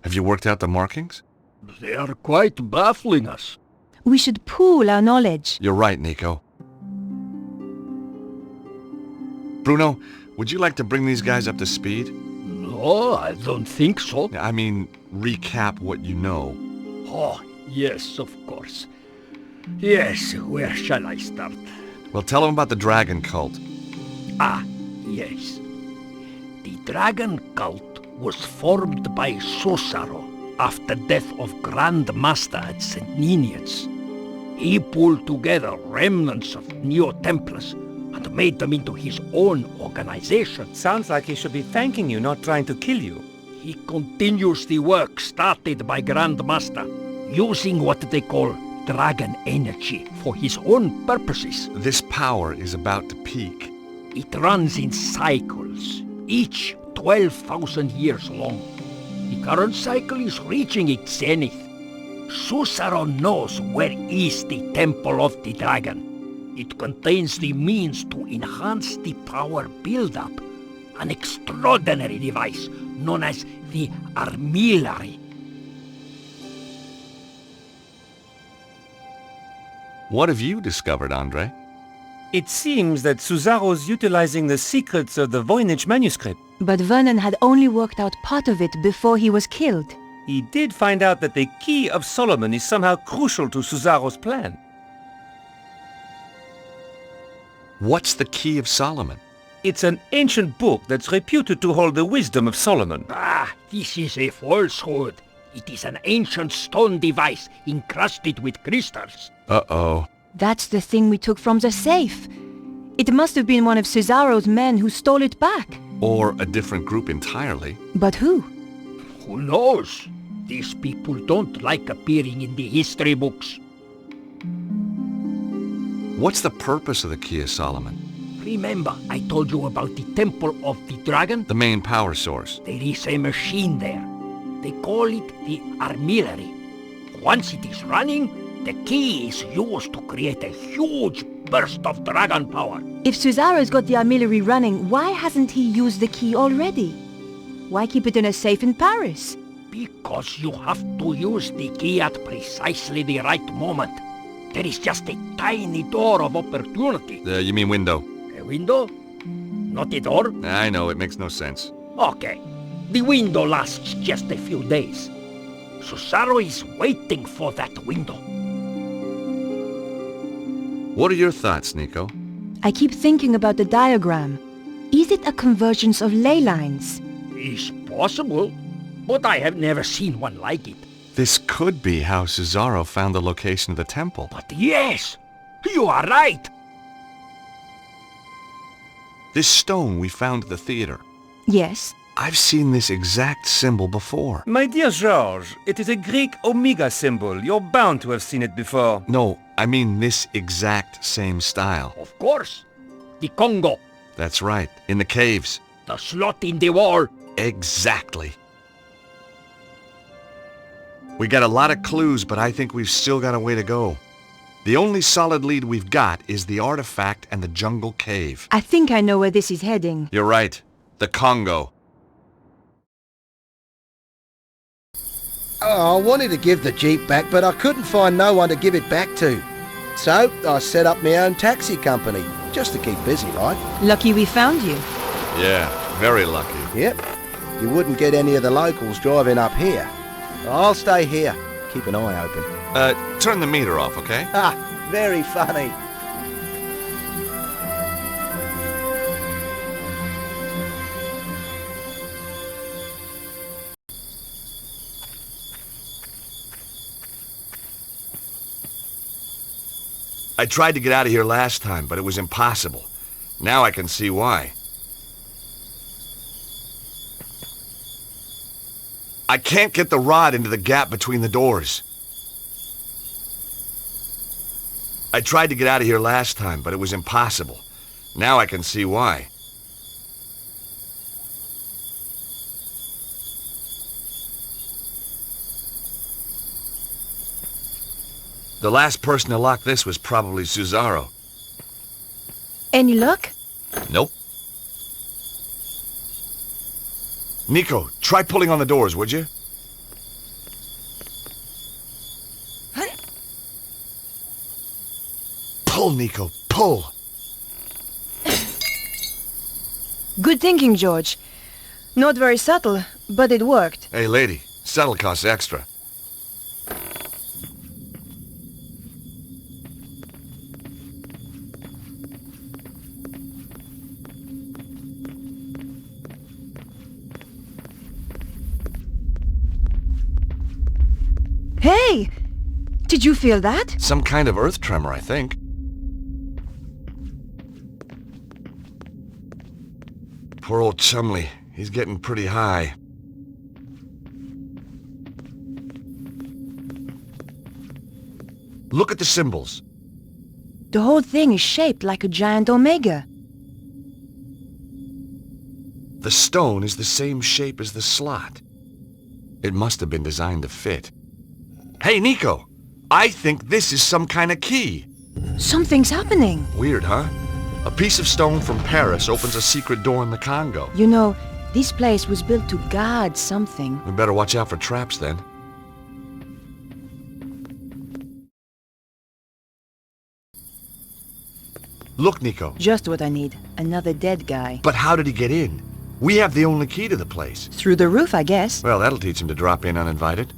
Have you worked out the markings? They are quite baffling us. We should pool our knowledge. You're right, Nico. Bruno, would you like to bring these guys up to speed? No, I don't think so. I mean, recap what you know. Oh, yes, of course. Yes, where shall I start? Well, tell them about the dragon cult. Ah, yes. The dragon cult was formed by Susaro after death of Grand Master at St. Ninians. He pulled together remnants of Neo-Templars and made them into his own organization. Sounds like he should be thanking you, not trying to kill you. He continues the work started by Grand Master, using what they call dragon energy for his own purposes. This power is about to peak. It runs in cycles, each 12,000 years long. The current cycle is reaching its zenith. Susaro knows where is the Temple of the Dragon. It contains the means to enhance the power build-up, an extraordinary device known as the Armillary. What have you discovered, Andre? It seems that Suzaro's utilizing the secrets of the Voynich Manuscript. But Vernon had only worked out part of it before he was killed. He did find out that the Key of Solomon is somehow crucial to Suzaro's plan. What's the Key of Solomon? It's an ancient book that's reputed to hold the wisdom of Solomon. Ah, this is a falsehood. It is an ancient stone device encrusted with crystals. Uh-oh. That's the thing we took from the safe. It must have been one of Cesaro's men who stole it back. Or a different group entirely. But who? Who knows? These people don't like appearing in the history books. What's the purpose of the Key of Solomon? Remember, I told you about the Temple of the Dragon? The main power source. There is a machine there. They call it the Armillary. Once it is running, the key is used to create a huge burst of dragon power. If Suzaro's got the armillary running, why hasn't he used the key already? Why keep it in a safe in Paris? Because you have to use the key at precisely the right moment. There is just a tiny door of opportunity. You mean window? A window? Not a door? I know, it makes no sense. Okay. The window lasts just a few days. Susaro is waiting for that window. What are your thoughts, Nico? I keep thinking about the diagram. Is it a convergence of ley lines? It's possible, but I have never seen one like it. This could be how Susaro found the location of the temple. But yes, you are right. This stone we found at the theater. Yes. I've seen this exact symbol before. My dear Georges, it is a Greek omega symbol. You're bound to have seen it before. No, I mean this exact same style. Of course. The Congo. That's right, in the caves. The slot in the wall. Exactly. We got a lot of clues, but I think we've still got a way to go. The only solid lead we've got is the artifact and the jungle cave. I think I know where this is heading. You're right. The Congo. Oh, I wanted to give the Jeep back, but I couldn't find no one to give it back to. So, I set up my own taxi company, just to keep busy, like. Lucky we found you. Yeah, very lucky. Yep. You wouldn't get any of the locals driving up here. I'll stay here. Keep an eye open. Turn the meter off, okay? Ah, very funny. I tried to get out of here last time, but it was impossible. Now I can see why. I can't get the rod into the gap between the doors. I tried to get out of here last time, but it was impossible. Now I can see why. The last person to lock this was probably Cesaro. Any luck? Nope. Nico, try pulling on the doors, would you? Pull, Nico, pull! Good thinking, George. Not very subtle, but it worked. Hey, lady, subtle costs extra. Hey! Did you feel that? Some kind of earth tremor, I think. Poor old Chumley. He's getting pretty high. Look at the symbols. The whole thing is shaped like a giant omega. The stone is the same shape as the slot. It must have been designed to fit. Hey, Nico! I think this is some kind of key. Something's happening. Weird, huh? A piece of stone from Paris opens a secret door in the Congo. You know, this place was built to guard something. We better watch out for traps then. Look, Nico. Just what I need. Another dead guy. But how did he get in? We have the only key to the place. Through the roof, I guess. Well, that'll teach him to drop in uninvited.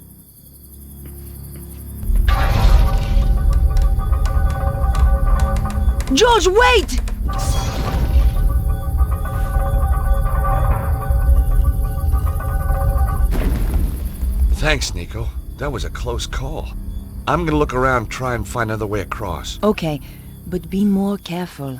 George, wait! Thanks, Nico. That was a close call. I'm gonna look around and try and find another way across. Okay, but be more careful.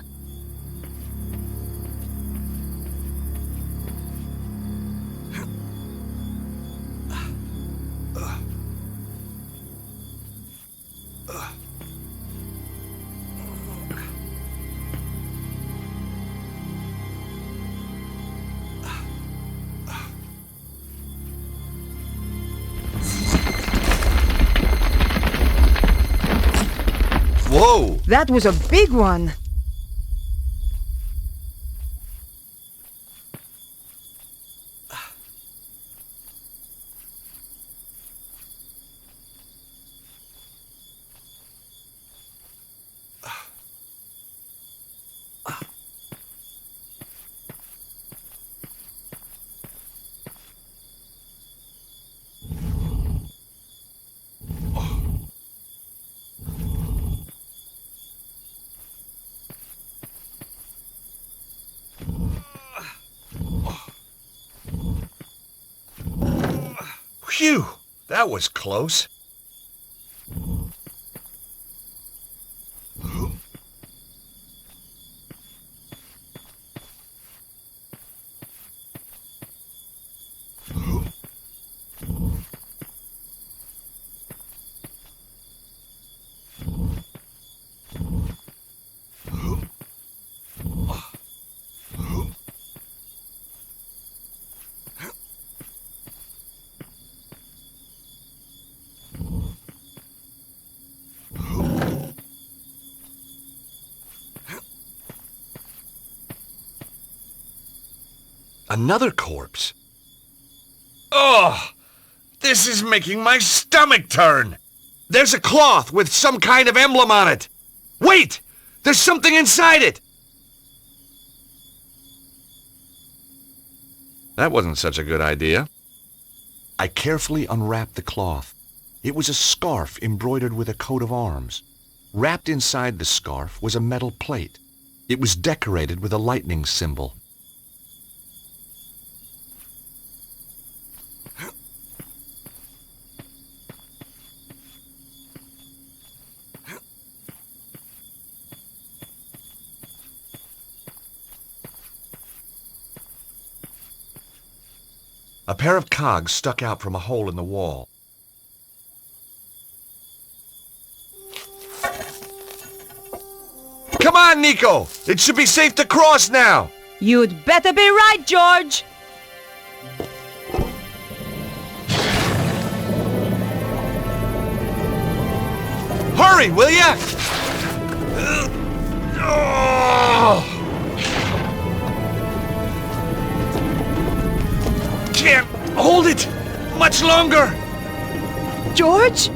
Whoa! That was a big one. Phew! That was close. Another corpse. Oh! This is making my stomach turn. There's a cloth with some kind of emblem on it. Wait! There's something inside it! That wasn't such a good idea. I carefully unwrapped the cloth. It was a scarf embroidered with a coat of arms. Wrapped inside the scarf was a metal plate. It was decorated with a lightning symbol. A pair of cogs stuck out from a hole in the wall. Come on, Nico! It should be safe to cross now! You'd better be right, George! Hurry, will ya? Can't hold it much longer! George?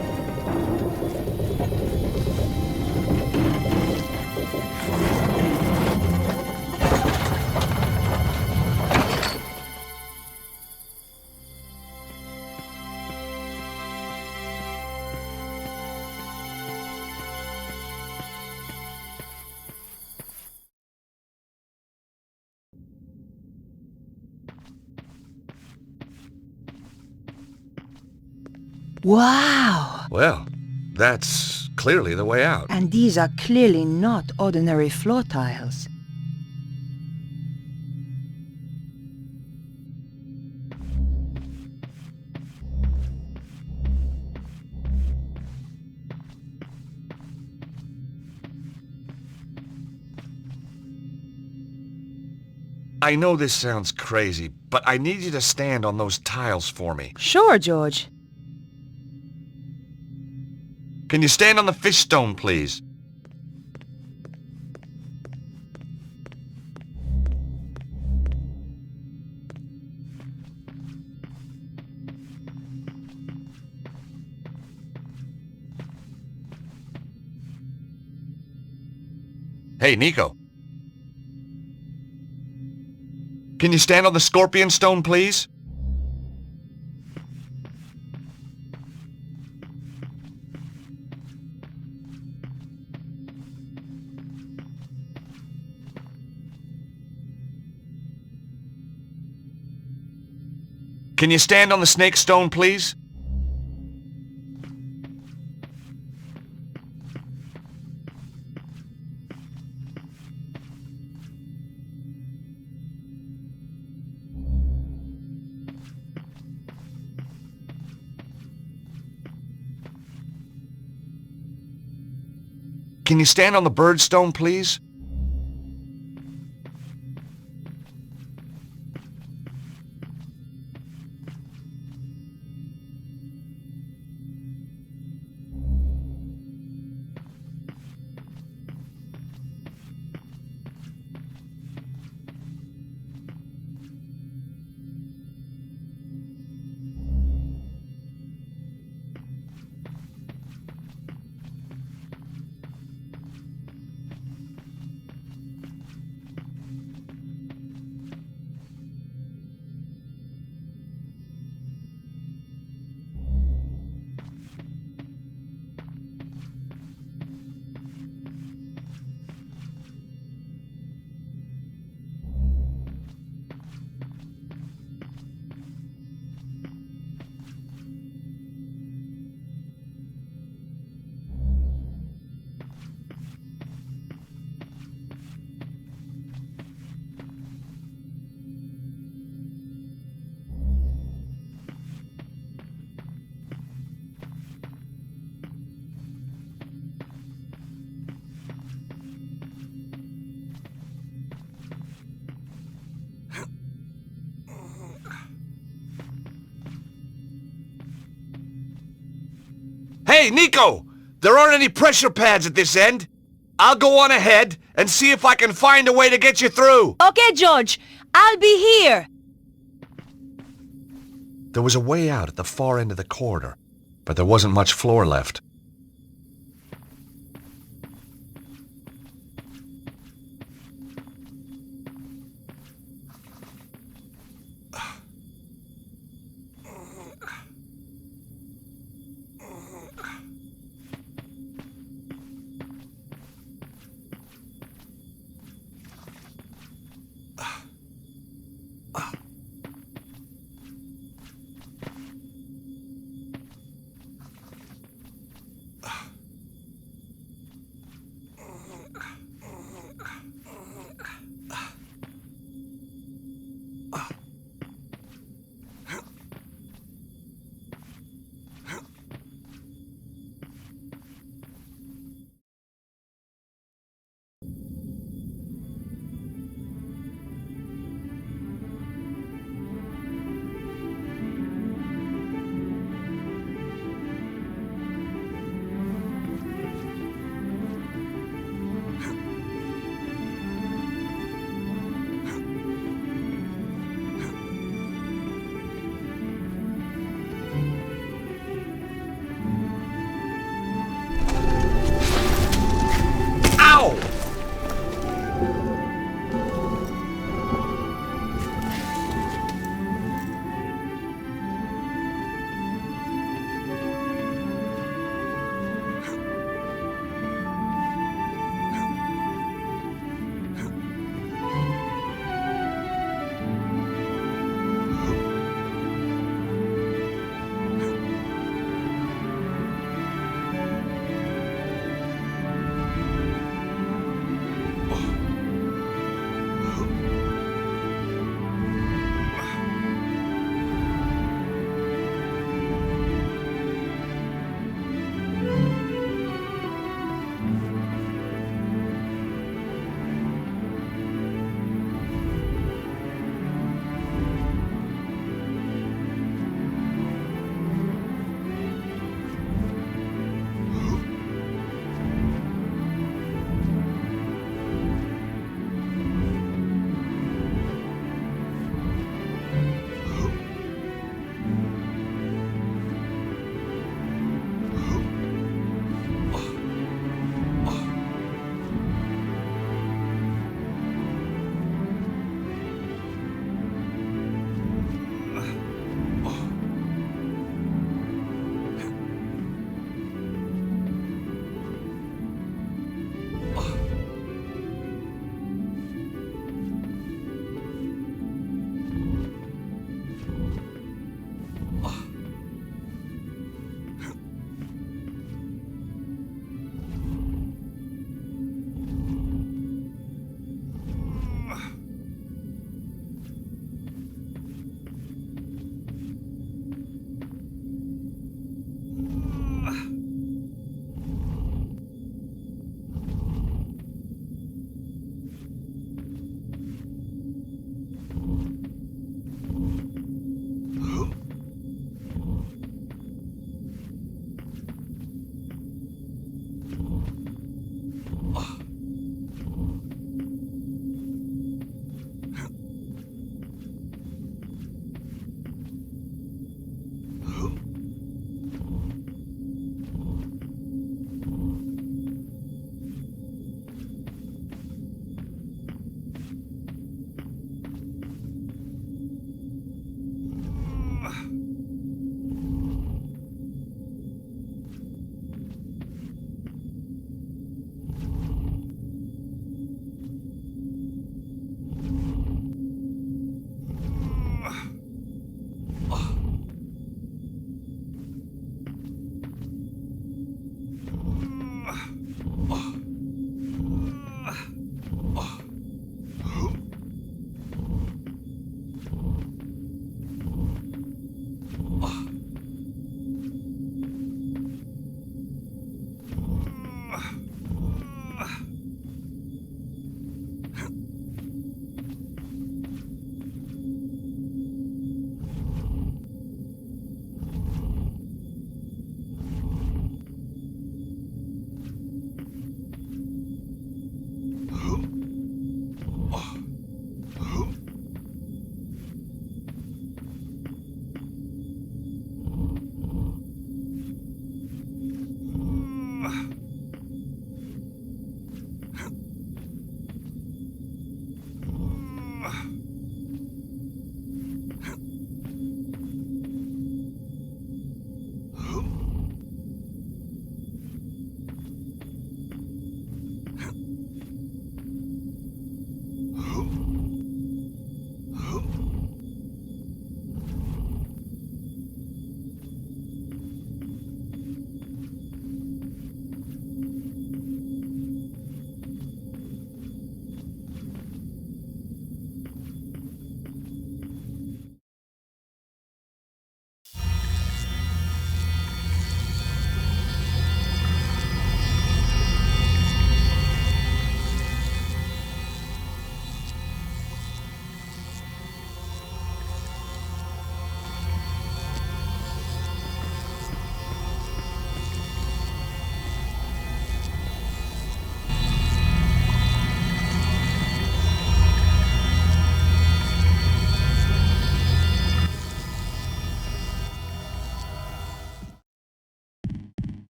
Wow! Well, that's clearly the way out. And these are clearly not ordinary floor tiles. I know this sounds crazy, but I need you to stand on those tiles for me. Sure, George. Can you stand on the fish stone, please? Hey, Nico. Can you stand on the scorpion stone, please? Can you stand on the snake stone, please? Can you stand on the bird stone, please? Hey, Nico! There aren't any pressure pads at this end. I'll go on ahead and see if I can find a way to get you through. Okay, George. I'll be here. There was a way out at the far end of the corridor, but there wasn't much floor left.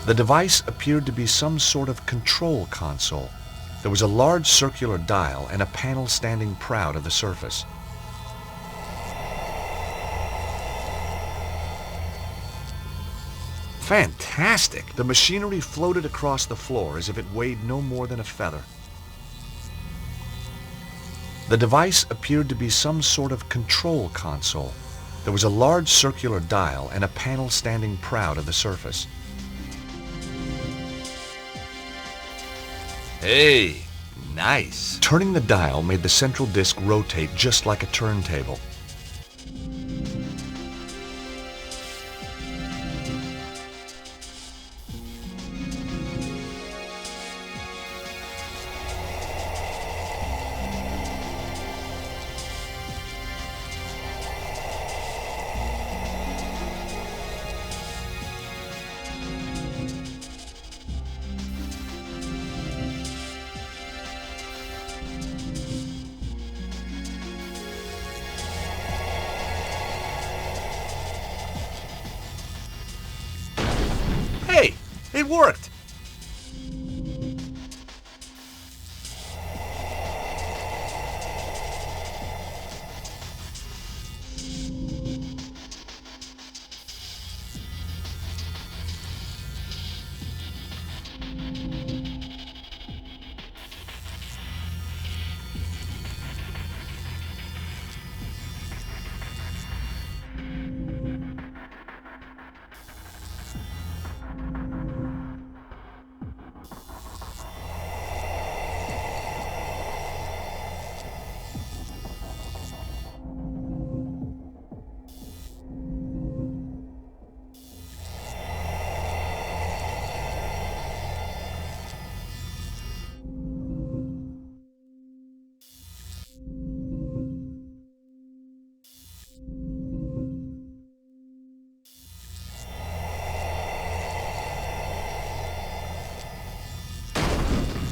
The device appeared to be some sort of control console. There was a large circular dial and a panel standing proud of the surface. Fantastic! The machinery floated across the floor as if it weighed no more than a feather. The device appeared to be some sort of control console. There was a large circular dial and a panel standing proud of the surface. Hey, nice! Turning the dial made the central disc rotate just like a turntable. Hey, it worked!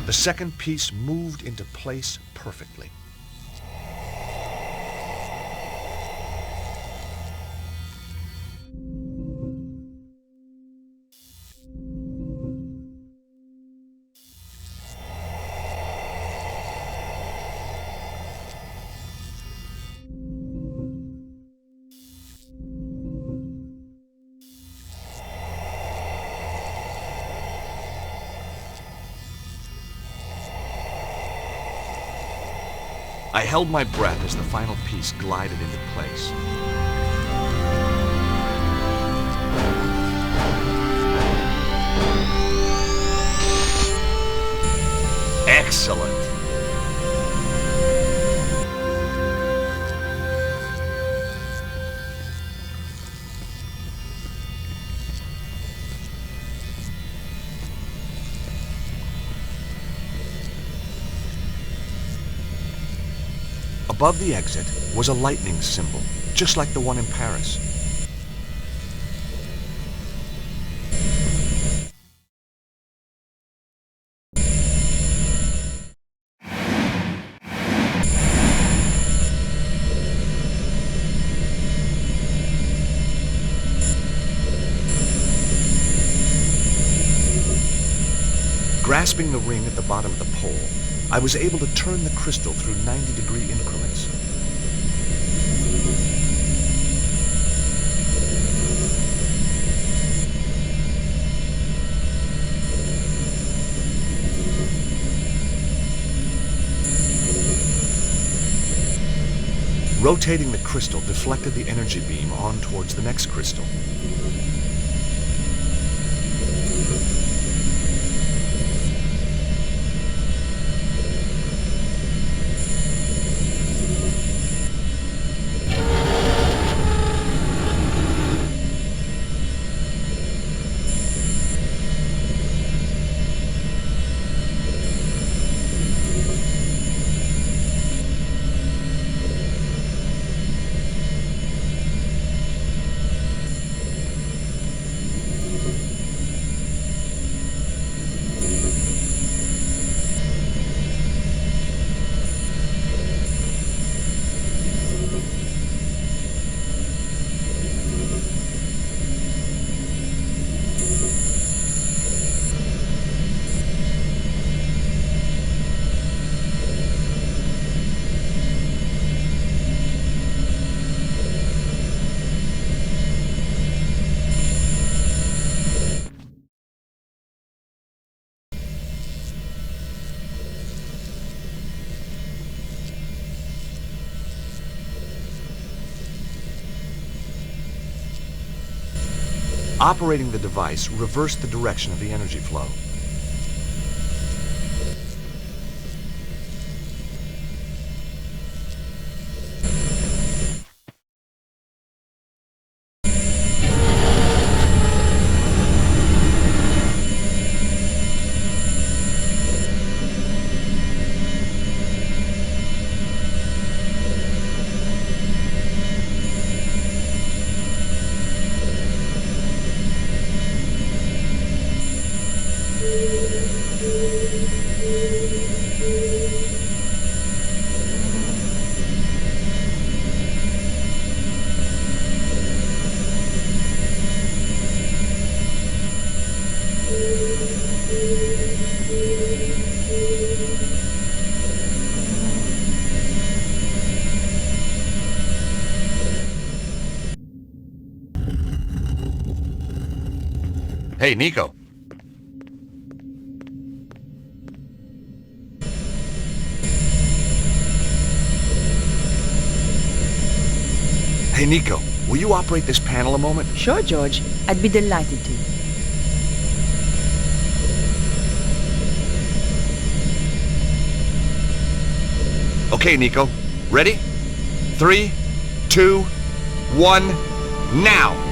The second piece moved into place perfectly. I held my breath as the final piece glided into place. Excellent! Above the exit was a lightning symbol, just like the one in Paris. Grasping the ring at the bottom of the pole, I was able to turn the crystal through 90-degree increments. Rotating the crystal deflected the energy beam on towards the next crystal. Operating the device reversed the direction of the energy flow. Hey, Nico. Hey, Nico, will you operate this panel a moment? Sure, George. I'd be delighted to. Okay, Nico. Ready? 3, 2, 1, now!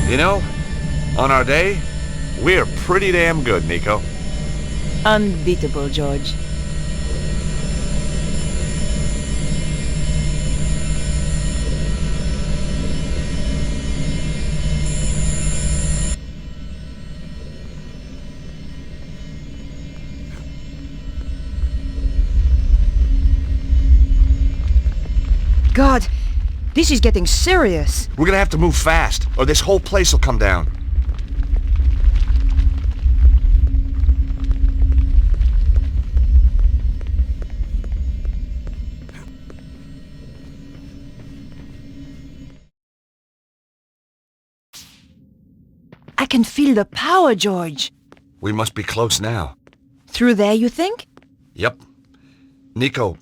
You know, on our day, we're pretty damn good, Nico. Unbeatable, George. God, this is getting serious. We're gonna have to move fast, or this whole place will come down. I can feel the power, George. We must be close now. Through there, you think? Yep. Nico,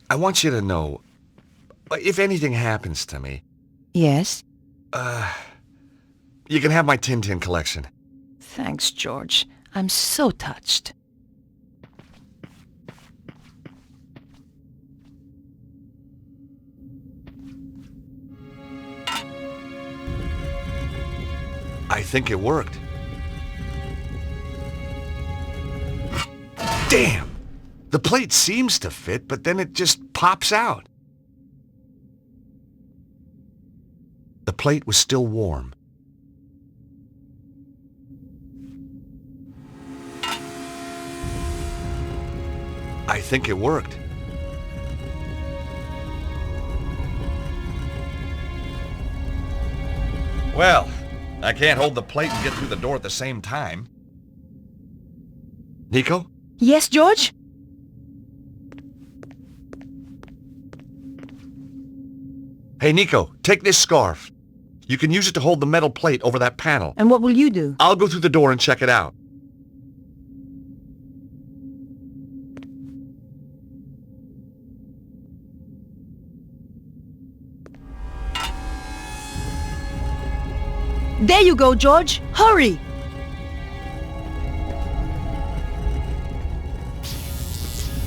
I want you to know, if anything happens to me... Yes? You can have my Tintin collection. Thanks, George. I'm so touched. I think it worked. Damn! The plate seems to fit, but then it just pops out. The plate was still warm. I think it worked. Well, I can't hold the plate and get through the door at the same time. Nico? Yes, George? Hey, Nico, take this scarf. You can use it to hold the metal plate over that panel. And what will you do? I'll go through the door and check it out. There you go, George. Hurry!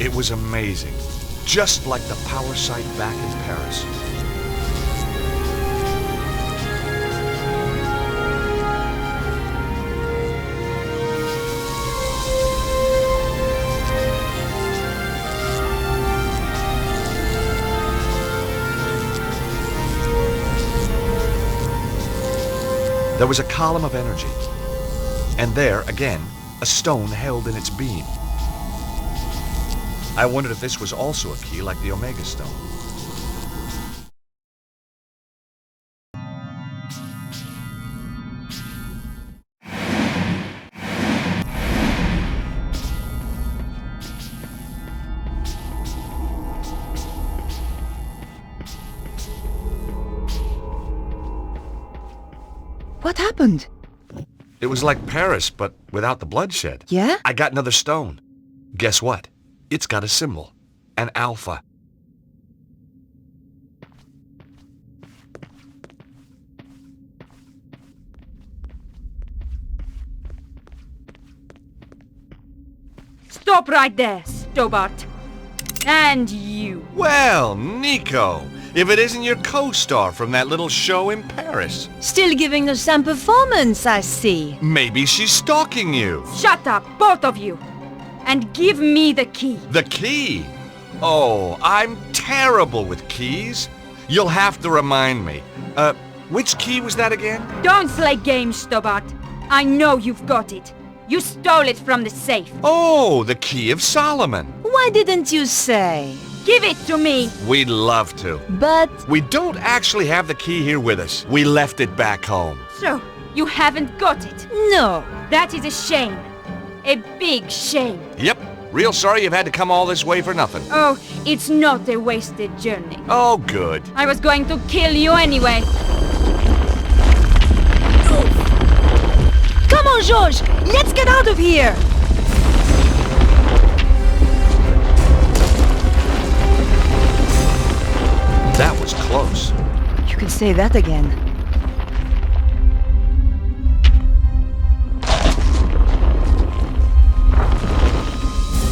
It was amazing. Just like the power site back in Paris. There was a column of energy, and there, again, a stone held in its beam. I wondered if this was also a key like the Omega Stone. What happened? It was like Paris, but without the bloodshed. Yeah? I got another stone. Guess what? It's got a symbol. An alpha. Stop right there, Stobart. And you. Well, Nico, if it isn't your co-star from that little show in Paris. Still giving us some performance, I see. Maybe she's stalking you. Shut up, both of you. And give me the key. The key? Oh, I'm terrible with keys. You'll have to remind me. Which key was that again? Don't play games, Stobart. I know you've got it. You stole it from the safe. Oh, the key of Solomon. Why didn't you say? Give it to me. We'd love to. But... We don't actually have the key here with us. We left it back home. So, you haven't got it? No. That is a shame. A big shame. Yep. Real sorry you've had to come all this way for nothing. Oh, it's not a wasted journey. Oh, good. I was going to kill you anyway. Come on, George! Let's get out of here! That was close. You can say that again.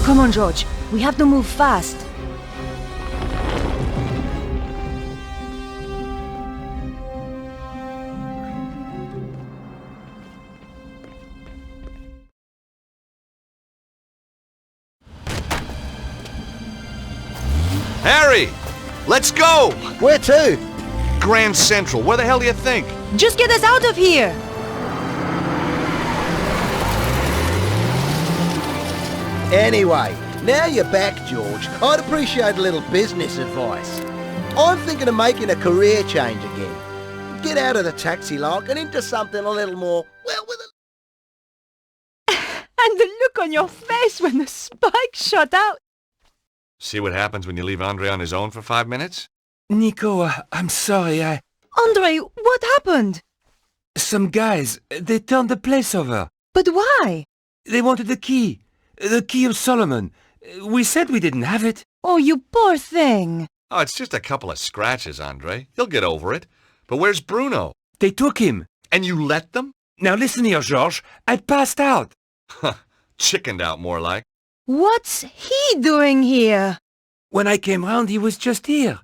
Come on, George. We have to move fast. Harry! Let's go! Where to? Grand Central. Where the hell do you think? Just get us out of here! Anyway, now you're back, George. I'd appreciate a little business advice. I'm thinking of making a career change again. Get out of the taxi like and into something a little more, well, with a... And the look on your face when the spike shot out. See what happens when you leave Andre on his own for 5 minutes? Nico, I'm sorry, Andre, what happened? Some guys, they turned the place over. But why? They wanted the key. The key of Solomon. We said we didn't have it. Oh, you poor thing. Oh, it's just a couple of scratches, Andre. He'll get over it. But where's Bruno? They took him. And you let them? Now listen here, Georges. I passed out. Chickened out, more like. What's he doing here? When I came round, he was just here.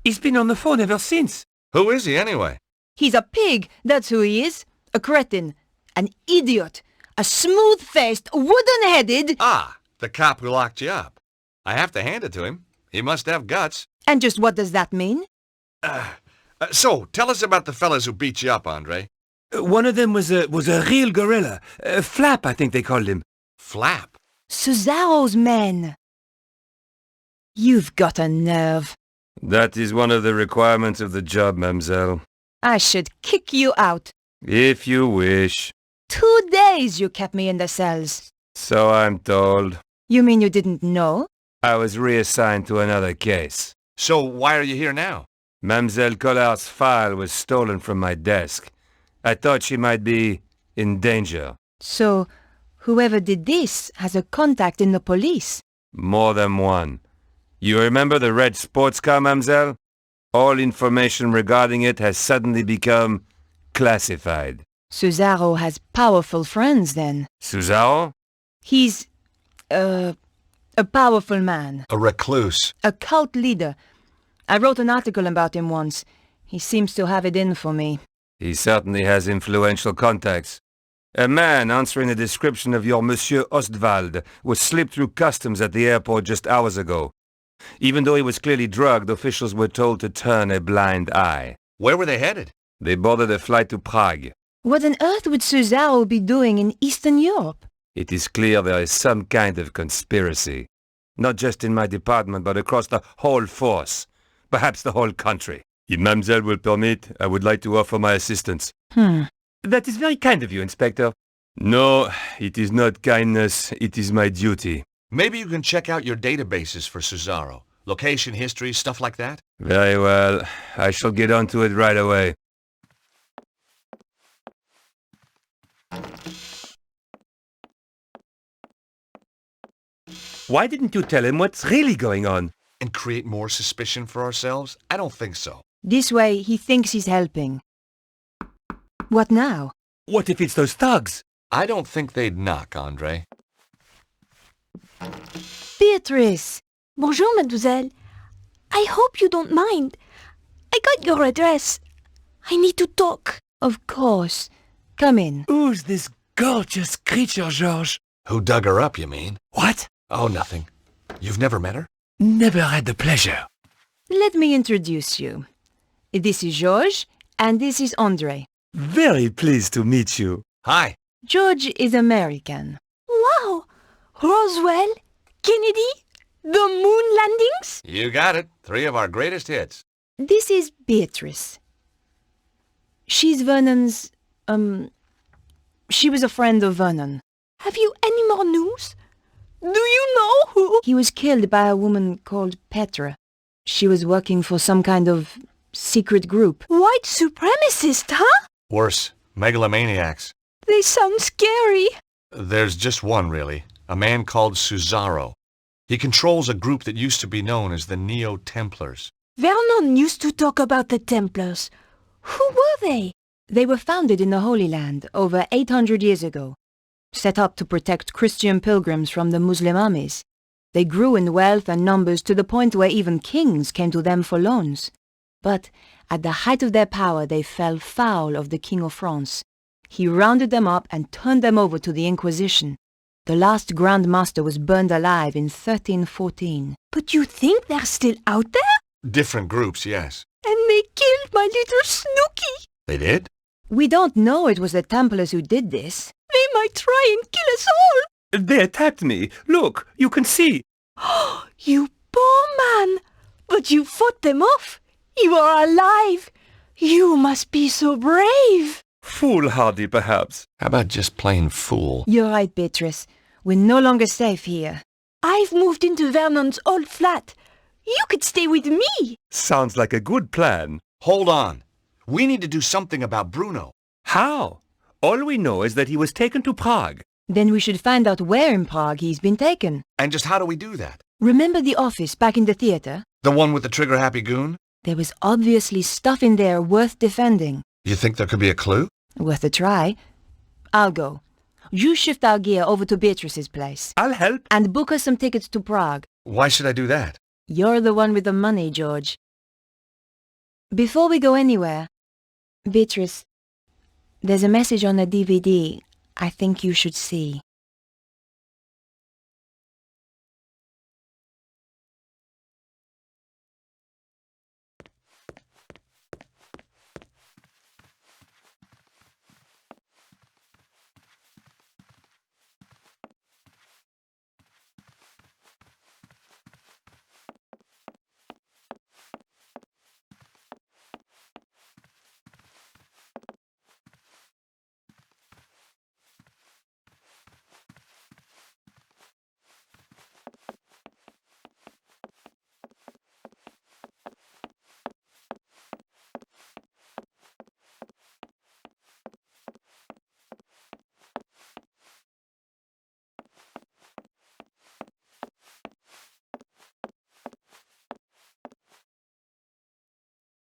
He's been on the phone ever since. Who is he, anyway? He's a pig, that's who he is. A cretin. An idiot. A smooth-faced, wooden-headed... Ah, the cop who locked you up. I have to hand it to him. He must have guts. And just what does that mean? So, tell us about the fellas who beat you up, Andre. One of them was a real gorilla. Flap, I think they called him. Flap? Cesaro's men. You've got a nerve. That is one of the requirements of the job, mademoiselle. I should kick you out. If you wish. 2 days you kept me in the cells. So I'm told. You mean you didn't know? I was reassigned to another case. So why are you here now? Mademoiselle Collard's file was stolen from my desk. I thought she might be in danger. So, whoever did this has a contact in the police? More than one. You remember the red sports car, mademoiselle? All information regarding it has suddenly become classified. Cesaro has powerful friends, then. Cesaro? He's... a powerful man. A recluse. A cult leader. I wrote an article about him once. He seems to have it in for me. He certainly has influential contacts. A man answering the description of your Monsieur Ostwald was slipped through customs at the airport just hours ago. Even though he was clearly drugged, officials were told to turn a blind eye. Where were they headed? They boarded a flight to Prague. What on earth would Cesaro be doing in Eastern Europe? It is clear there is some kind of conspiracy. Not just in my department, but across the whole force. Perhaps the whole country. If mademoiselle will permit, I would like to offer my assistance. That is very kind of you, Inspector. No, it is not kindness. It is my duty. Maybe you can check out your databases for Cesaro. Location, history, stuff like that? Very well. I shall get onto it right away. Why didn't you tell him what's really going on? And create more suspicion for ourselves? I don't think so. This way, he thinks he's helping. What now? What if it's those thugs? I don't think they'd knock, Andre. Beatrice! Bonjour, mademoiselle. I hope you don't mind. I got your address. I need to talk. Of course. Come in. Who's this gorgeous creature, Georges? Who dug her up, you mean? What? Oh, nothing. You've never met her? Never had the pleasure. Let me introduce you. This is Georges, and this is Andre. Very pleased to meet you. Hi. George is American. Wow! Roswell? Kennedy? The moon landings? You got it. 3 of our greatest hits. This is Beatrice. She's Vernon's, she was a friend of Vernon. Have you any more news? Do you know who? He was killed by a woman called Petra. She was working for some kind of secret group. White supremacist, huh? Worse, megalomaniacs. They sound scary. There's just one, really. A man called Cesaro. He controls a group that used to be known as the Neo-Templars. Vernon used to talk about the Templars. Who were they? They were founded in the Holy Land over 800 years ago, set up to protect Christian pilgrims from the Muslim armies. They grew in wealth and numbers to the point where even kings came to them for loans. But at the height of their power, they fell foul of the King of France. He rounded them up and turned them over to the Inquisition. The last Grand Master was burned alive in 1314. But you think they're still out there? Different groups, yes. And they killed my little Snooky. They did? We don't know it was the Templars who did this. They might try and kill us all. They attacked me. Look, you can see. You poor man. But you fought them off. You are alive. You must be so brave. Foolhardy, perhaps. How about just plain fool? You're right, Beatrice. We're no longer safe here. I've moved into Vernon's old flat. You could stay with me. Sounds like a good plan. Hold on. We need to do something about Bruno. How? All we know is that he was taken to Prague. Then we should find out where in Prague he's been taken. And just how do we do that? Remember the office back in the theater? The one with the trigger-happy goon? There was obviously stuff in there worth defending. You think there could be a clue? Worth a try. I'll go. You shift our gear over to Beatrice's place. I'll help. And book us some tickets to Prague. Why should I do that? You're the one with the money, George. Before we go anywhere, Beatrice, there's a message on the DVD I think you should see.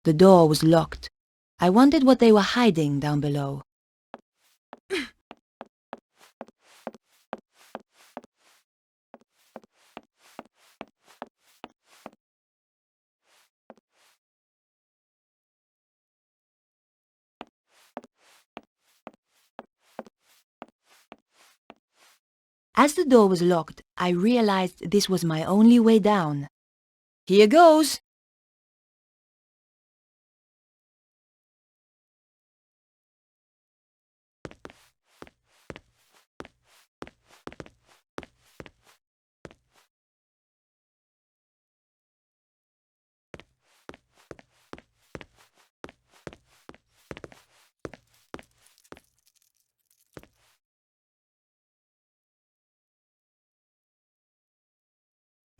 The door was locked. I wondered what they were hiding down below. As the door was locked, I realized this was my only way down. Here goes!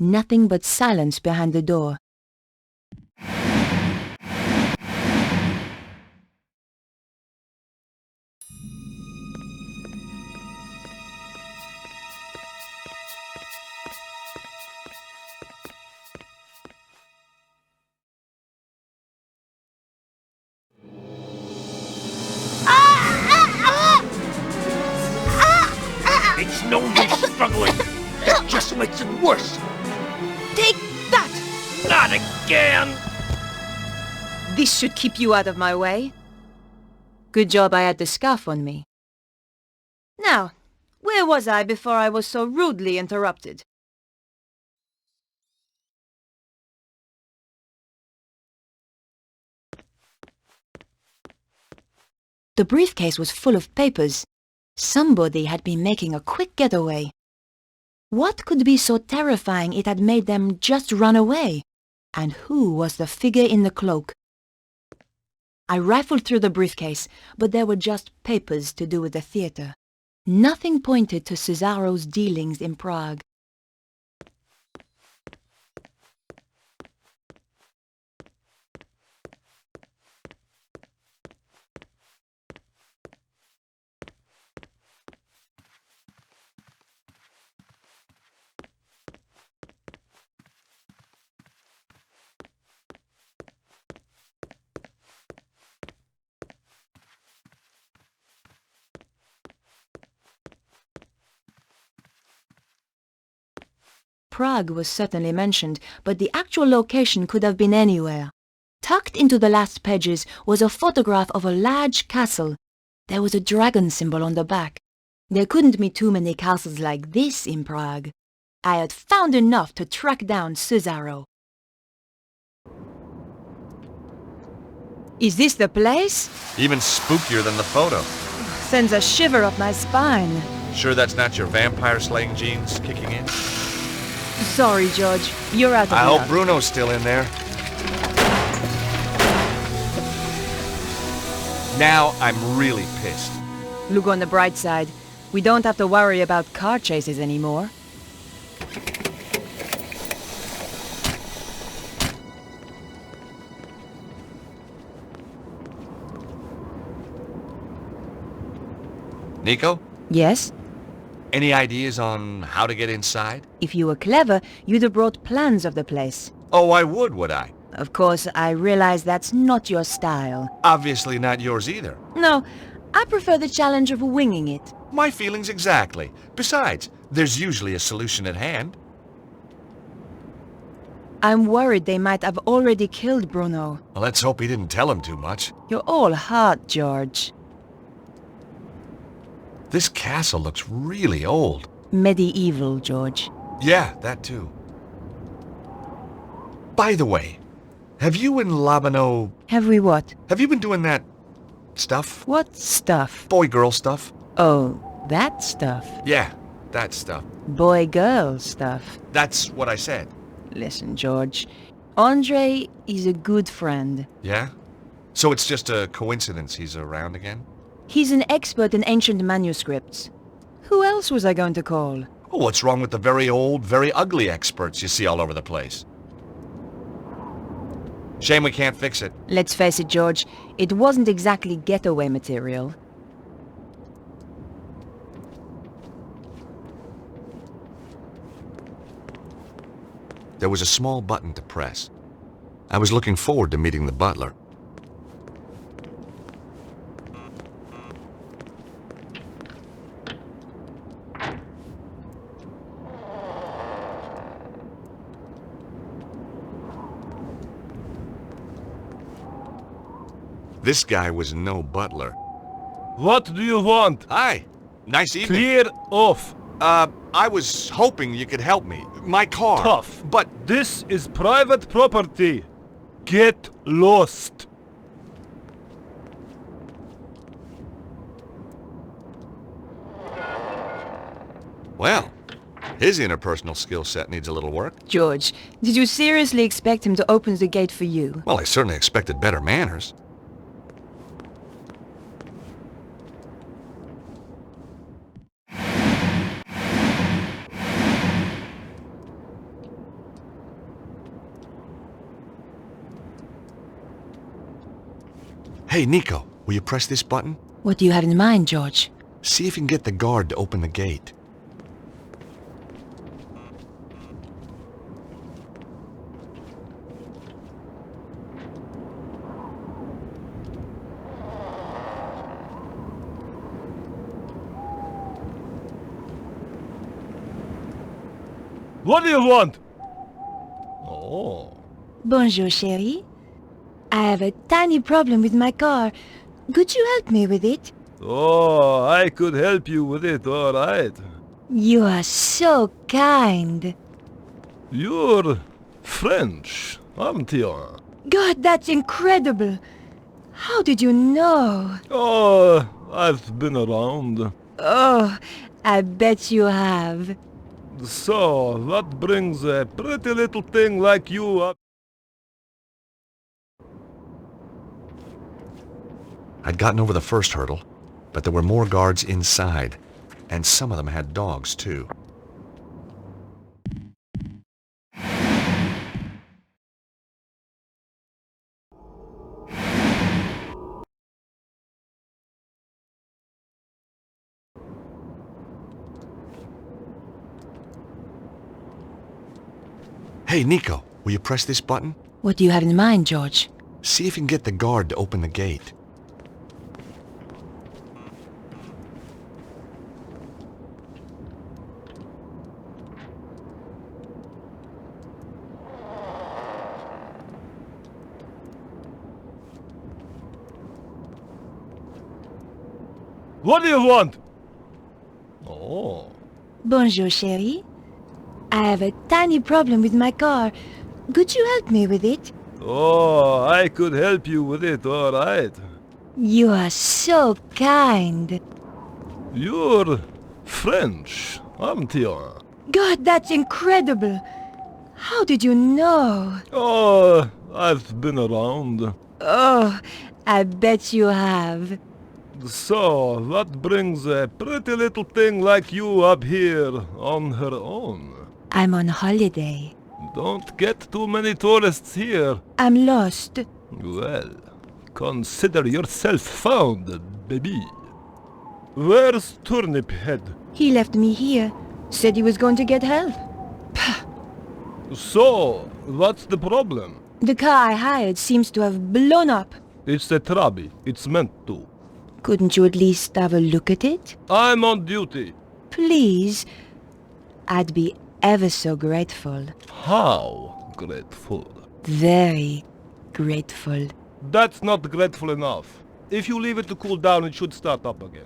Nothing but silence behind the door. makes it worse. Take that! Not again! This should keep you out of my way. Good job I had the scarf on me. Now, where was I before I was so rudely interrupted? The briefcase was full of papers. Somebody had been making a quick getaway. What could be so terrifying it had made them just run away? And who was the figure in the cloak? I rifled through the briefcase, but there were just papers to do with the theatre. Nothing pointed to Cesaro's dealings in Prague. Prague was certainly mentioned, but the actual location could have been anywhere. Tucked into the last pages was a photograph of a large castle. There was a dragon symbol on the back. There couldn't be too many castles like this in Prague. I had found enough to track down Cesaro. Is this the place? Even spookier than the photo. Sends a shiver up my spine. Sure that's not your vampire-slaying genes kicking in? Sorry, George. You're out of I luck. hope Bruno's still in there. Now I'm really pissed. Look on the bright side. We don't have to worry about car chases anymore. Nico? Yes? Any ideas on how to get inside? If you were clever, you'd have brought plans of the place. Oh, I would I? Of course, I realize that's not your style. Obviously not yours either. No, I prefer the challenge of winging it. My feelings exactly. Besides, there's usually a solution at hand. I'm worried they might have already killed Bruno. Well, let's hope he didn't tell him too much. You're all heart, George. This castle looks really old. Medieval, George. Yeah, that too. By the way, have you and Labano... Have we what? Have you been doing that stuff? What stuff? Boy-girl stuff. Oh, that stuff. Yeah, that stuff. Boy-girl stuff. That's what I said. Listen, George. Andre is a good friend. Yeah? So it's just a coincidence he's around again? He's an expert in ancient manuscripts. Who else was I going to call? Oh, what's wrong with the very old, very ugly experts you see all over the place? Shame we can't fix it. Let's face it, George. It wasn't exactly getaway material. There was a small button to press. I was looking forward to meeting the butler. This guy was no butler. What do you want? Hi. Nice evening. Clear off. I was hoping you could help me. My car. Tough. But this is private property. Get lost. well, his interpersonal skill set needs a little work. George, did you seriously expect him to open the gate for you? Well, I certainly expected better manners. Hey, Nico, will you press this button? What do you have in mind, George? See if you can get the guard to open the gate. What do you want? Oh. Bonjour, chérie. I have a tiny problem with my car. Could you help me with it? Oh, I could help you with it, all right. You are so kind. You're French, aren't you? God, that's incredible. How did you know? Oh, I've been around. Oh, I bet you have. So, what brings a pretty little thing like you up? I'd gotten over the first hurdle, but there were more guards inside, and some of them had dogs, too. Hey, Nico, will you press this button? What do you have in mind, George? See if you can get the guard to open the gate. What do you want? Oh. Bonjour, chérie. I have a tiny problem with my car. Could you help me with it? Oh, I could help you with it, all right. You are so kind. You're French, aren't you? God, that's incredible. How did you know? Oh, I've been around. Oh, I bet you have. So, what brings a pretty little thing like you up here on her own? I'm on holiday. Don't get too many tourists here. I'm lost. Well, consider yourself found, baby. Where's Turnip Head? He left me here. Said he was going to get help. So, what's the problem? The car I hired seems to have blown up. It's a Trabi. It's meant to. Couldn't you at least have a look at it? I'm on duty. Please. I'd be ever so grateful. How grateful? Very grateful. That's not grateful enough. If you leave it to cool down, it should start up again.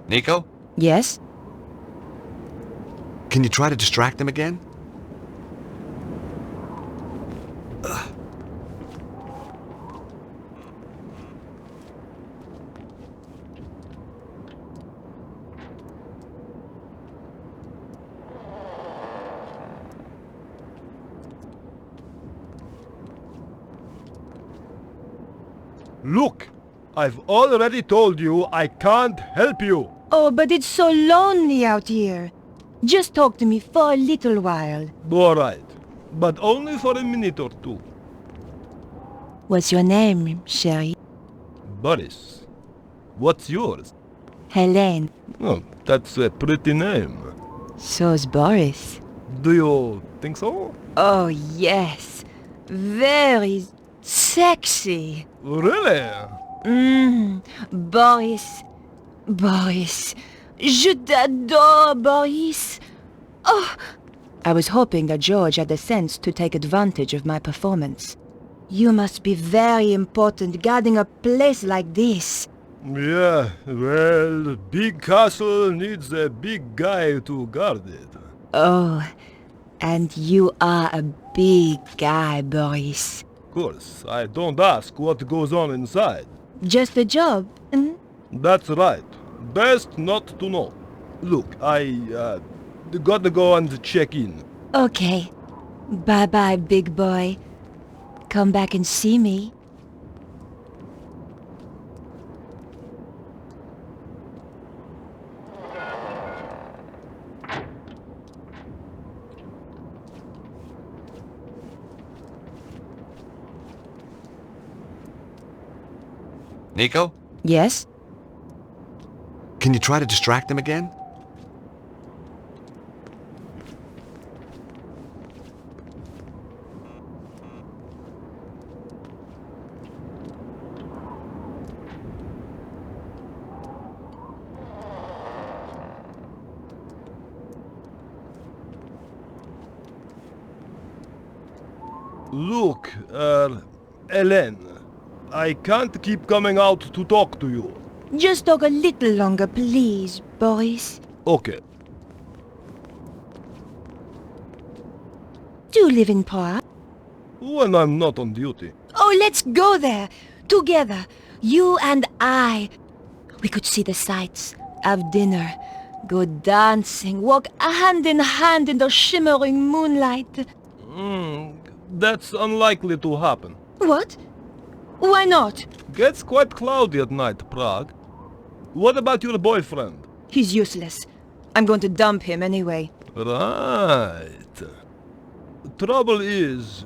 Nico? Yes? Can you try to distract him again? Look, I've already told you I can't help you. Oh, but it's so lonely out here. Just talk to me for a little while. All right, but only for a minute or two. What's your name, chérie? Boris. What's yours? Helene. Oh, that's a pretty name. So's Boris. Do you think so? Oh, yes. Very sexy. Really? Boris. Boris. Je t'adore, Boris. Oh! I was hoping that George had the sense to take advantage of my performance. You must be very important guarding a place like this. Yeah, well, big castle needs a big guy to guard it. Oh, and you are a big guy, Boris. Of course, I don't ask what goes on inside. Just a job, That's right. Best not to know. Look, I gotta go and check in. Okay. Bye-bye, big boy. Come back and see me. Nico? Yes? Can you try to distract them again? Look, Hélène, I can't keep coming out to talk to you. Just talk a little longer, please, Boris. Okay. Do you live in Prague? When I'm not on duty. Oh, let's go there. Together. You and I. We could see the sights, have dinner, go dancing, walk hand in hand in the shimmering moonlight. That's unlikely to happen. What? Why not? Gets quite cloudy at night, Prague. What about your boyfriend? He's useless. I'm going to dump him anyway. Right. Trouble is,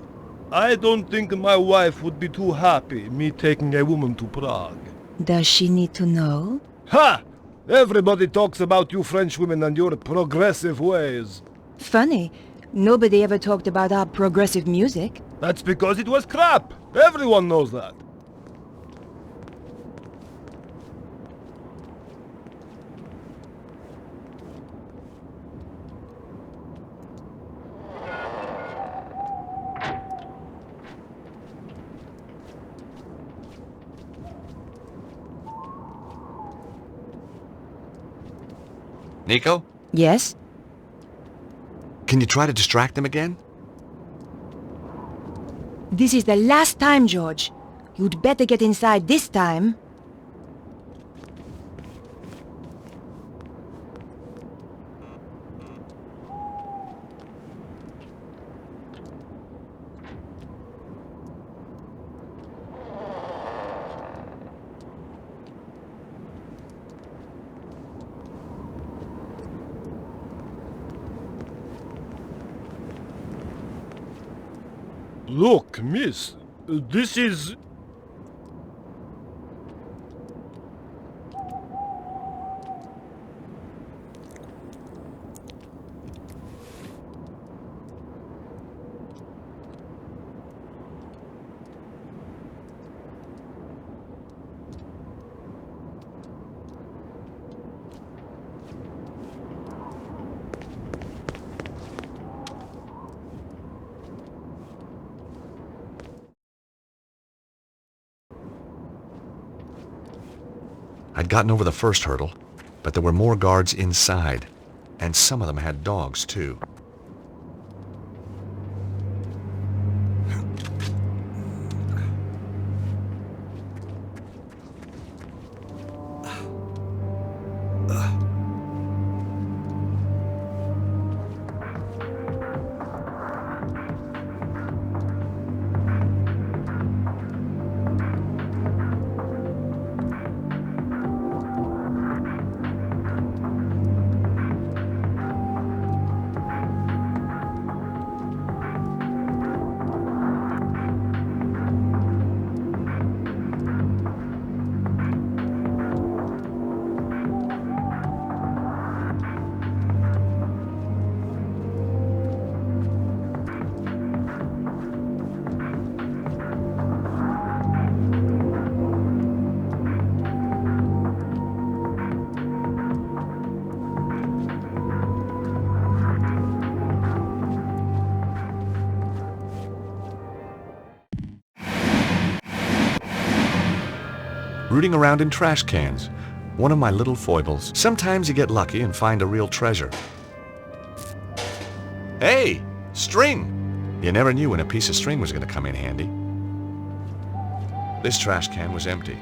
I don't think my wife would be too happy me taking a woman to Prague. Does she need to know? Ha! Everybody talks about you French women and your progressive ways. Funny. Nobody ever talked about our progressive music. That's because it was crap. Everyone knows that. Nico? Yes? Can you try to distract them again? This is the last time, George. You'd better get inside this time. Look, miss, this is... I'd gotten over the first hurdle, but there were more guards inside, and some of them had dogs, too. Rooting around in trash cans. One of my little foibles. Sometimes you get lucky and find a real treasure. Hey! String! You never knew when a piece of string was going to come in handy. This trash can was empty.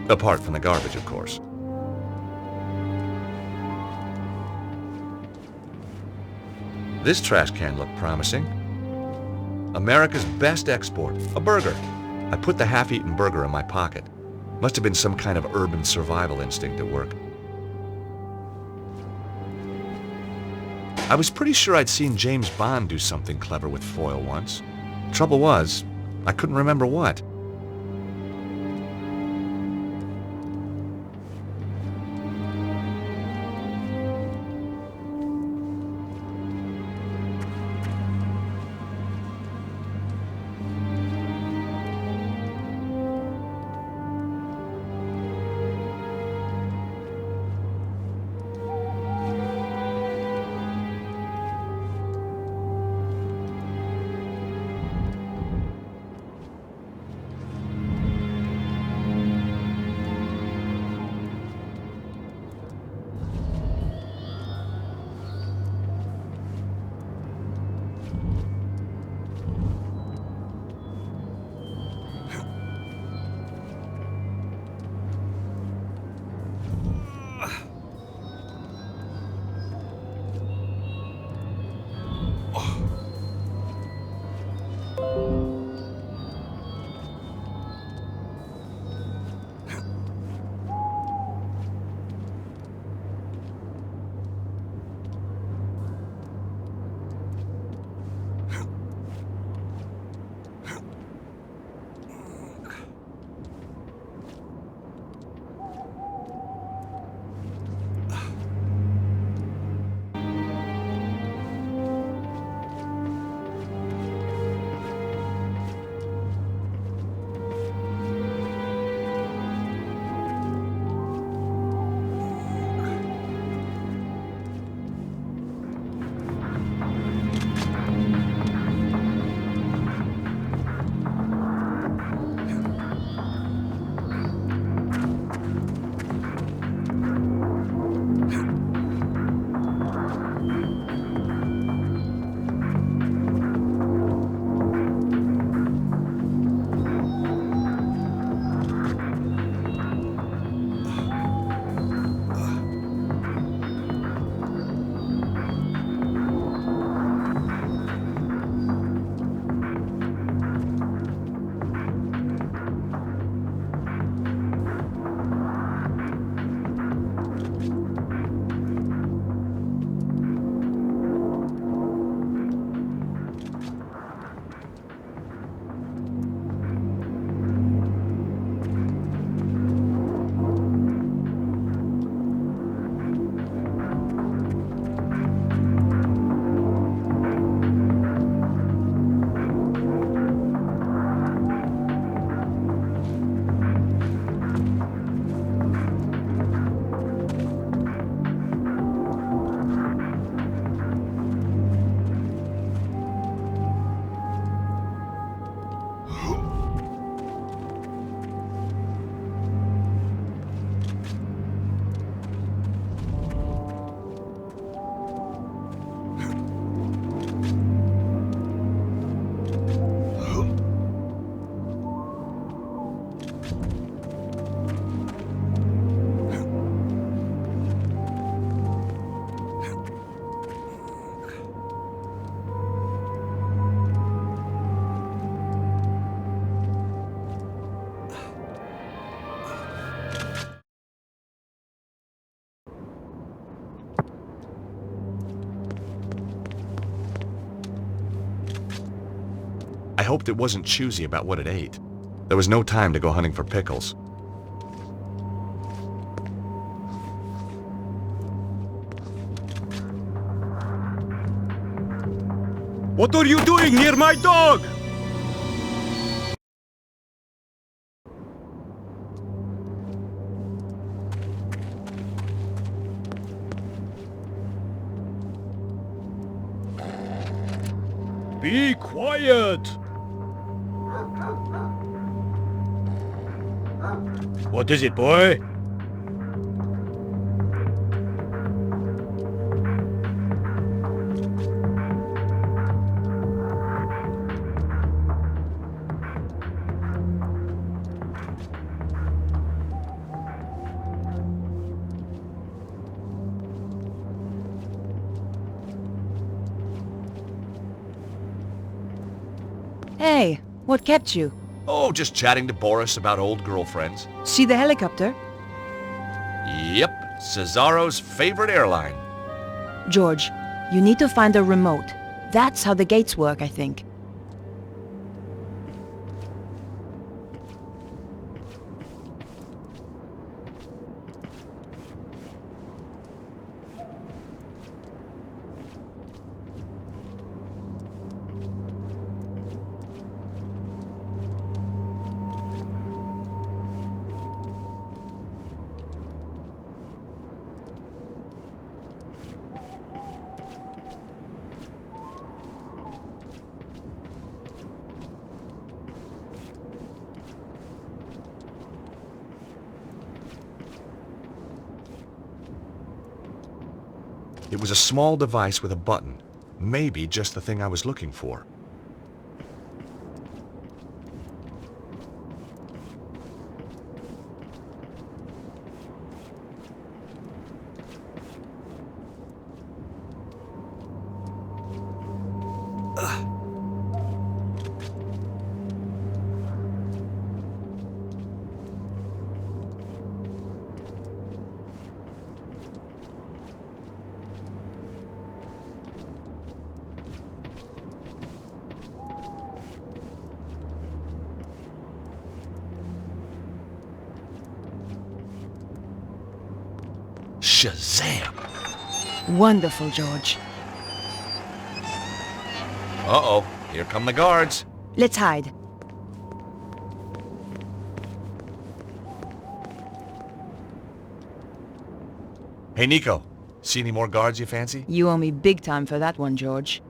Apart from the garbage, of course. This trash can looked promising. America's best export, a burger. I put the half-eaten burger in my pocket. Must have been some kind of urban survival instinct at work. I was pretty sure I'd seen James Bond do something clever with foil once. Trouble was, I couldn't remember what. hoped it wasn't choosy about what it ate. There was no time to go hunting for pickles. What are you doing near my dog? Be quiet! What is it, boy? Hey, what kept you? Oh, just chatting to Boris about old girlfriends. See the helicopter? Yep, Cesaro's favorite airline. George, you need to find a remote. That's how the gates work, I think. It was a small device with a button. Maybe just the thing I was looking for. Shazam! Wonderful, George. Uh-oh, here come the guards. Let's hide. Hey, Nico, see any more guards you fancy? You owe me big time for that one, George.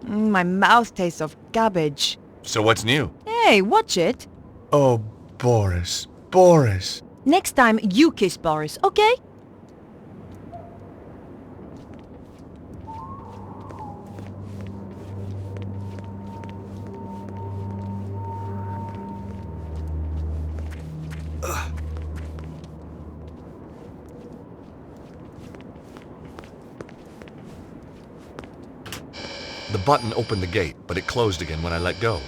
My mouth tastes of cabbage. So what's new? Hey, watch it. Oh, Boris. Boris. Next time, you kiss Boris, okay? The button opened the gate, but it closed again when I let go.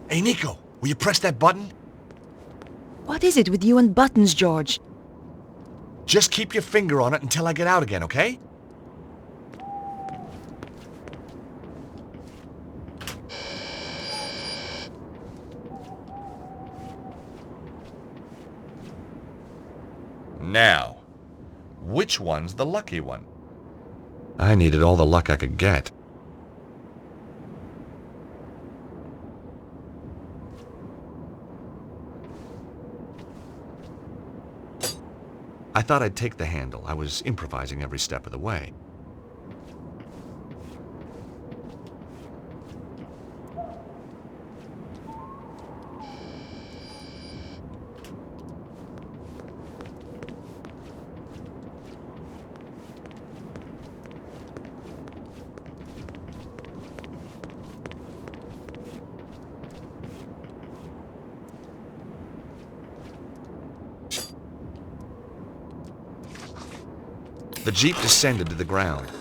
Hey, Nico, will you press that button? What is it with you and buttons, George? Just keep your finger on it until I get out again, okay? Now, which one's the lucky one? I needed all the luck I could get. I thought I'd take the handle. I was improvising every step of the way. The Jeep descended to the ground.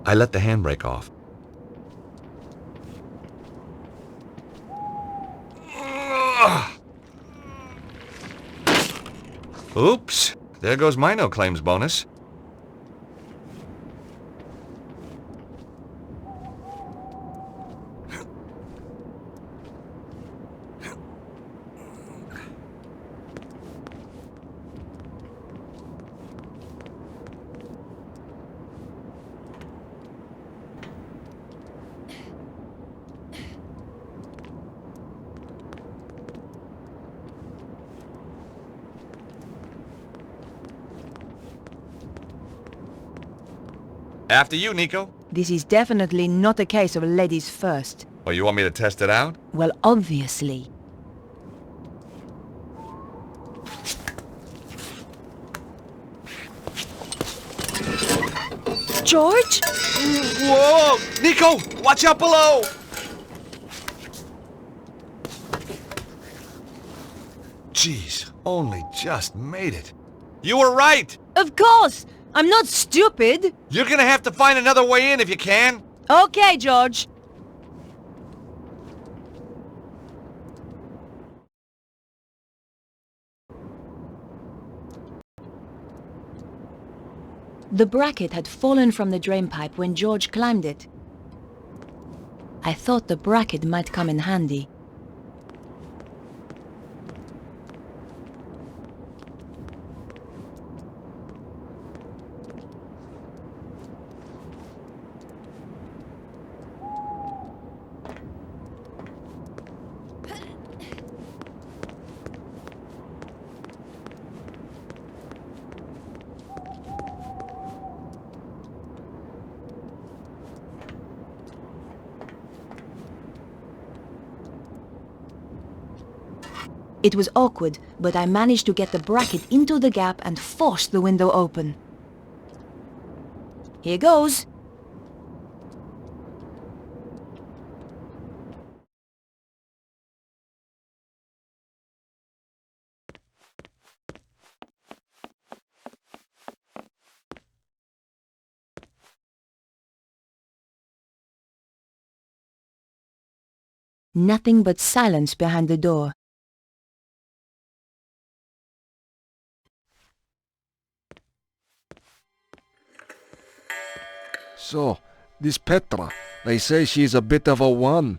I let the handbrake off. Oops, there goes my no-claims bonus. After you, Nico. This is definitely not a case of ladies first. Oh, you want me to test it out? Well, obviously. George? Whoa! Nico! Watch out below! Jeez, only just made it. You were right! Of course! I'm not stupid! You're gonna have to find another way in if you can. Okay, George. The bracket had fallen from the drainpipe when George climbed it. I thought the bracket might come in handy. It was awkward, but I managed to get the bracket into the gap and force the window open. Here goes. Nothing but silence behind the door. So, this Petra, they say she's a bit of a one.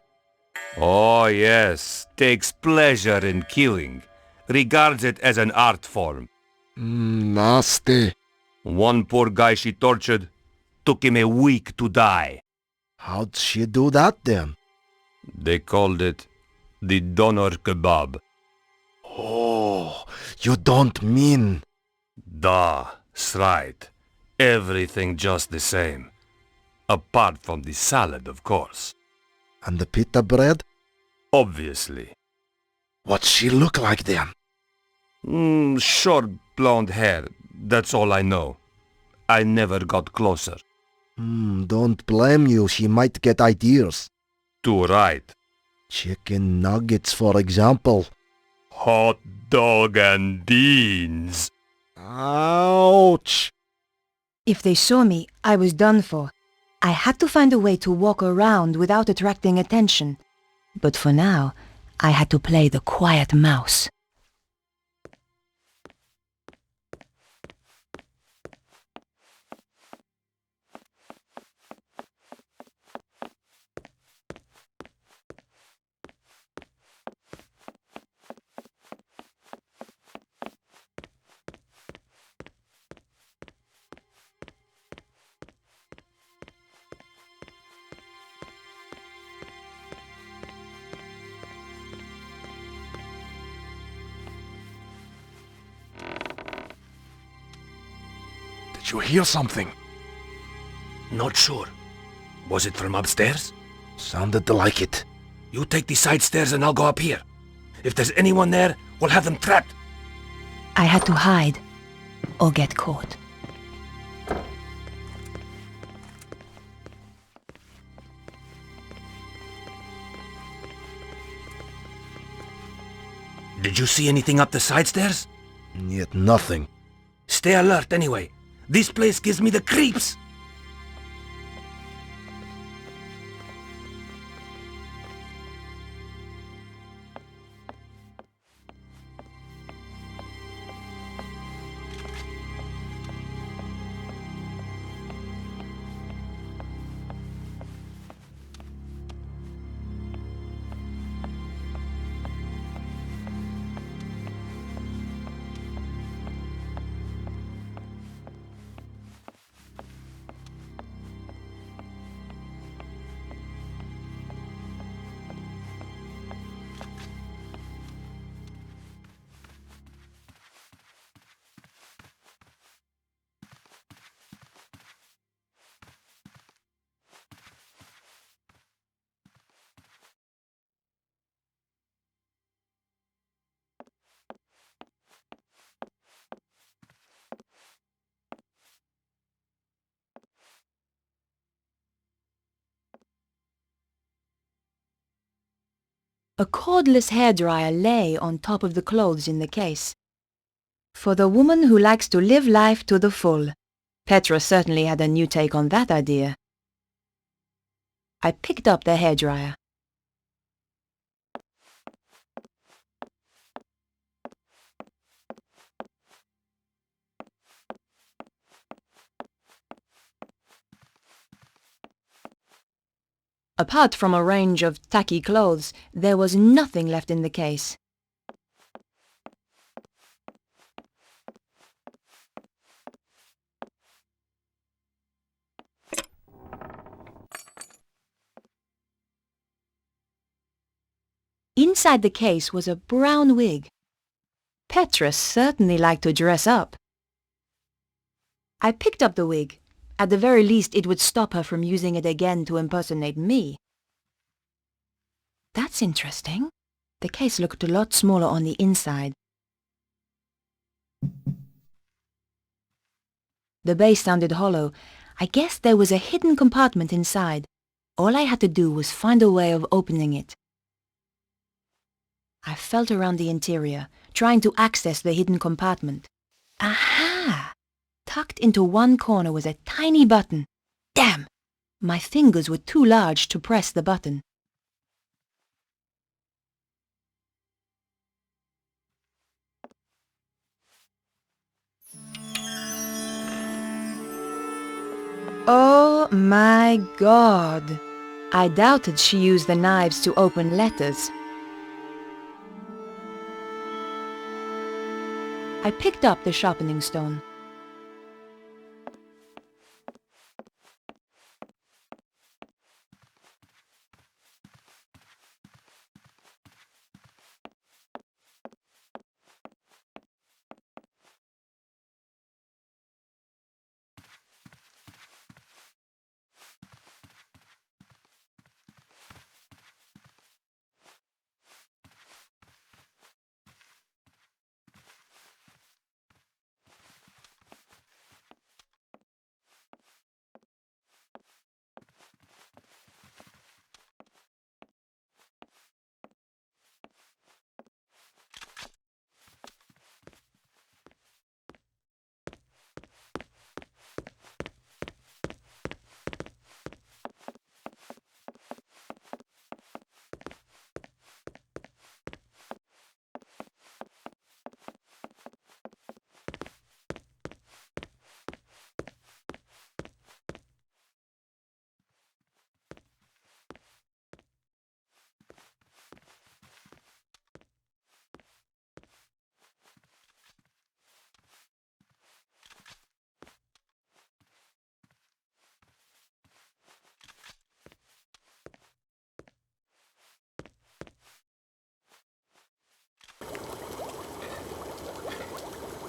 Oh, yes. Takes pleasure in killing. Regards it as an art form. Nasty. One poor guy she tortured. Took him a week to die. How'd she do that then? They called it the doner kebab. Oh, you don't mean... That's right. Everything just the same. Apart from the salad, of course. And the pita bread? Obviously. What's she look like then? Short blonde hair. That's all I know. I never got closer. Don't blame you. She might get ideas. Too right. Chicken nuggets, for example. Hot dog and beans. Ouch! If they saw me, I was done for. I had to find a way to walk around without attracting attention. But for now, I had to play the quiet mouse. Did you hear something? Not sure. Was it from upstairs? Sounded like it. You take the side stairs and I'll go up here. If there's anyone there, we'll have them trapped. I had to hide or get caught. Did you see anything up the side stairs? Yet nothing. Stay alert anyway. This place gives me the creeps. A cordless hairdryer lay on top of the clothes in the case. For the woman who likes to live life to the full, Petra certainly had a new take on that idea. I picked up the hairdryer. Apart from a range of tacky clothes, there was nothing left in the case. Inside the case was a brown wig. Petra certainly liked to dress up. I picked up the wig. At the very least, it would stop her from using it again to impersonate me. That's interesting. The case looked a lot smaller on the inside. The base sounded hollow. I guess there was a hidden compartment inside. All I had to do was find a way of opening it. I felt around the interior, trying to access the hidden compartment. Aha! Tucked into one corner was a tiny button. Damn! My fingers were too large to press the button. Oh my God! I doubted she used the knives to open letters. I picked up the sharpening stone.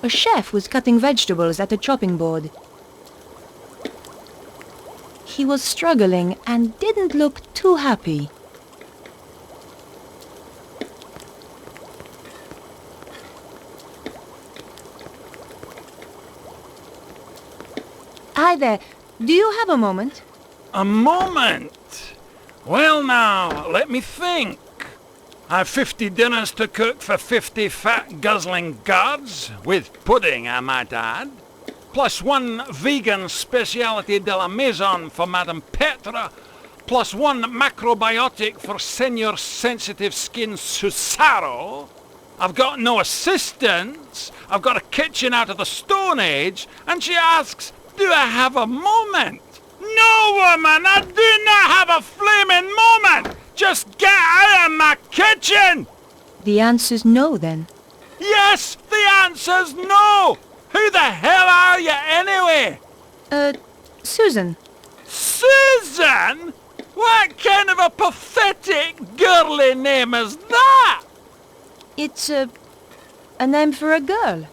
A chef was cutting vegetables at a chopping board. He was struggling and didn't look too happy. Hi there. Do you have a moment? A moment? Well now, let me think. I've 50 dinners to cook for 50 fat guzzling gods, with pudding I might add, plus one vegan speciality de la maison for Madame Petra, plus one macrobiotic for Senor Sensitive Skin Susaro. I've got no assistants, I've got a kitchen out of the Stone Age, and she asks, do I have a moment? No, woman, I do not have a flaming moment! Just get out of my kitchen! The answer's no, then. Yes, the answer's no! Who the hell are you, anyway? Susan. Susan? What kind of a pathetic, girly name is that? It's a name for a girl.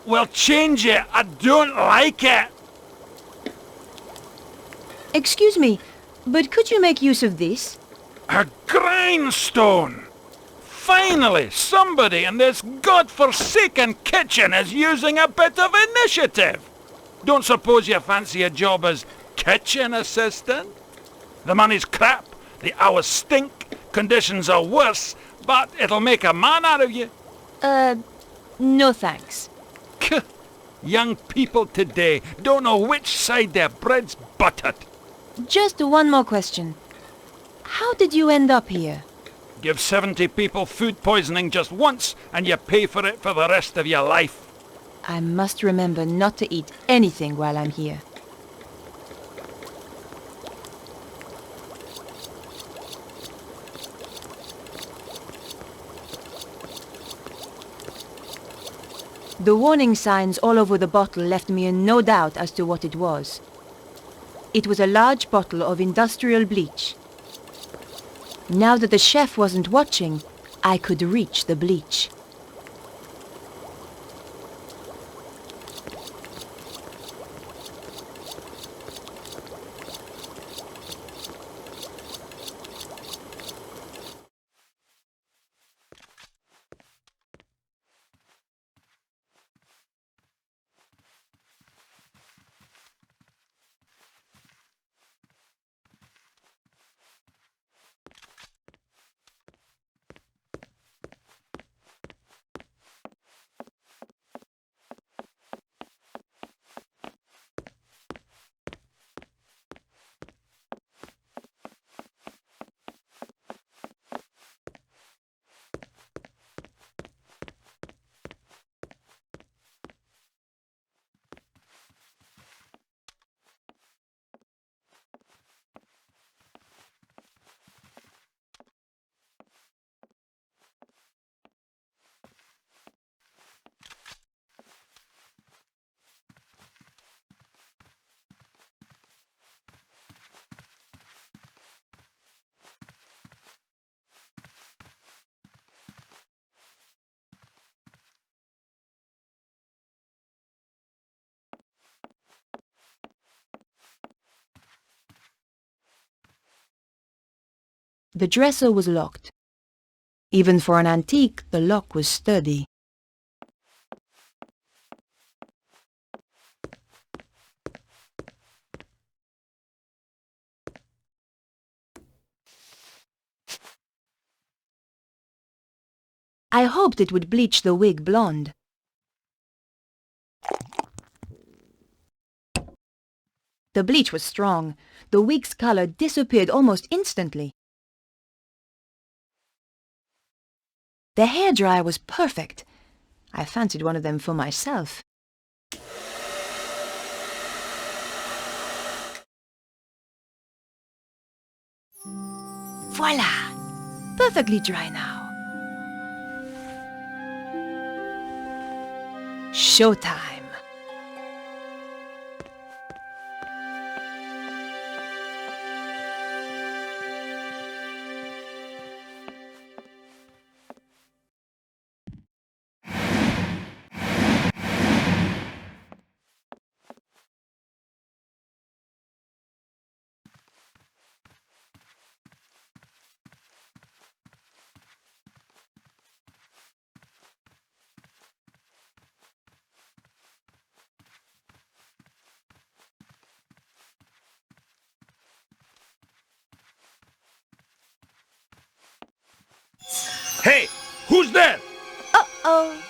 Well, change it. I don't like it. Excuse me, but could you make use of this? A grindstone! Finally, somebody in this godforsaken kitchen is using a bit of initiative. Don't suppose you fancy a job as kitchen assistant? The money's crap, the hours stink, conditions are worse, but it'll make a man out of you. No thanks. Young people today don't know which side their bread's buttered. Just one more question. How did you end up here? Give 70 people food poisoning just once, and you pay for it for the rest of your life. I must remember not to eat anything while I'm here. The warning signs all over the bottle left me in no doubt as to what it was. It was a large bottle of industrial bleach. Now that the chef wasn't watching, I could reach the bleach. The dresser was locked. Even for an antique, the lock was sturdy. I hoped it would bleach the wig blonde. The bleach was strong. The wig's color disappeared almost instantly. The hairdryer was perfect. I fancied one of them for myself. Voila! Perfectly dry now. Showtime! Hey, who's there? Uh-oh.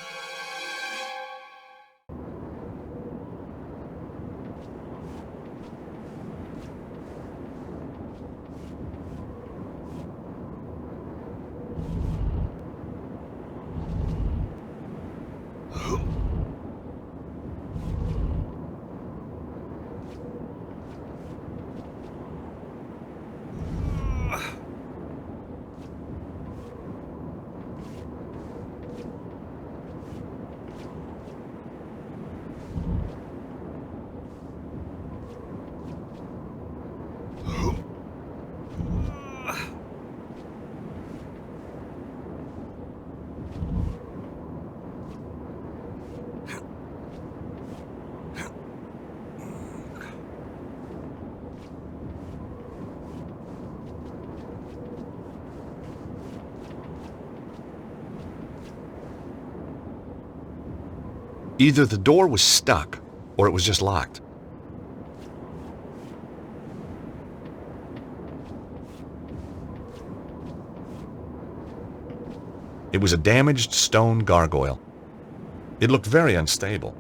Either the door was stuck, or it was just locked. It was a damaged stone gargoyle. It looked very unstable.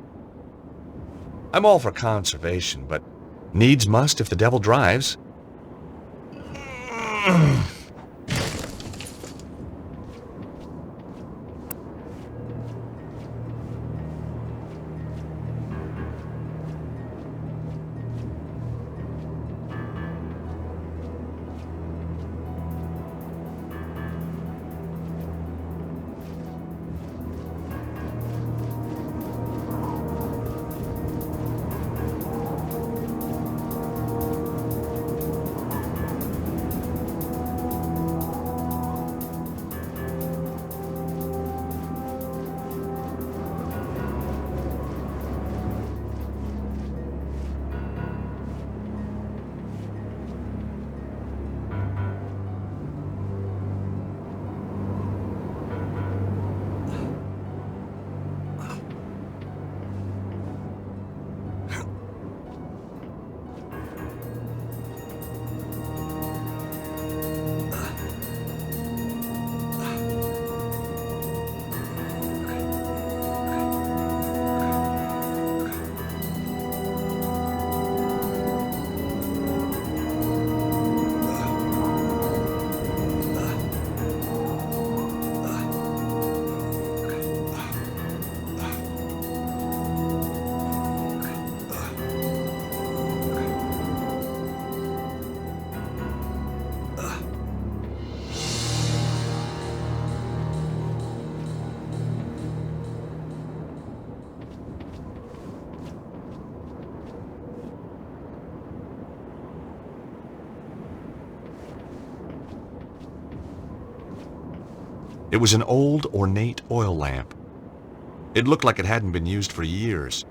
I'm all for conservation, but needs must if the devil drives. It was an old, ornate oil lamp. It looked like it hadn't been used for years.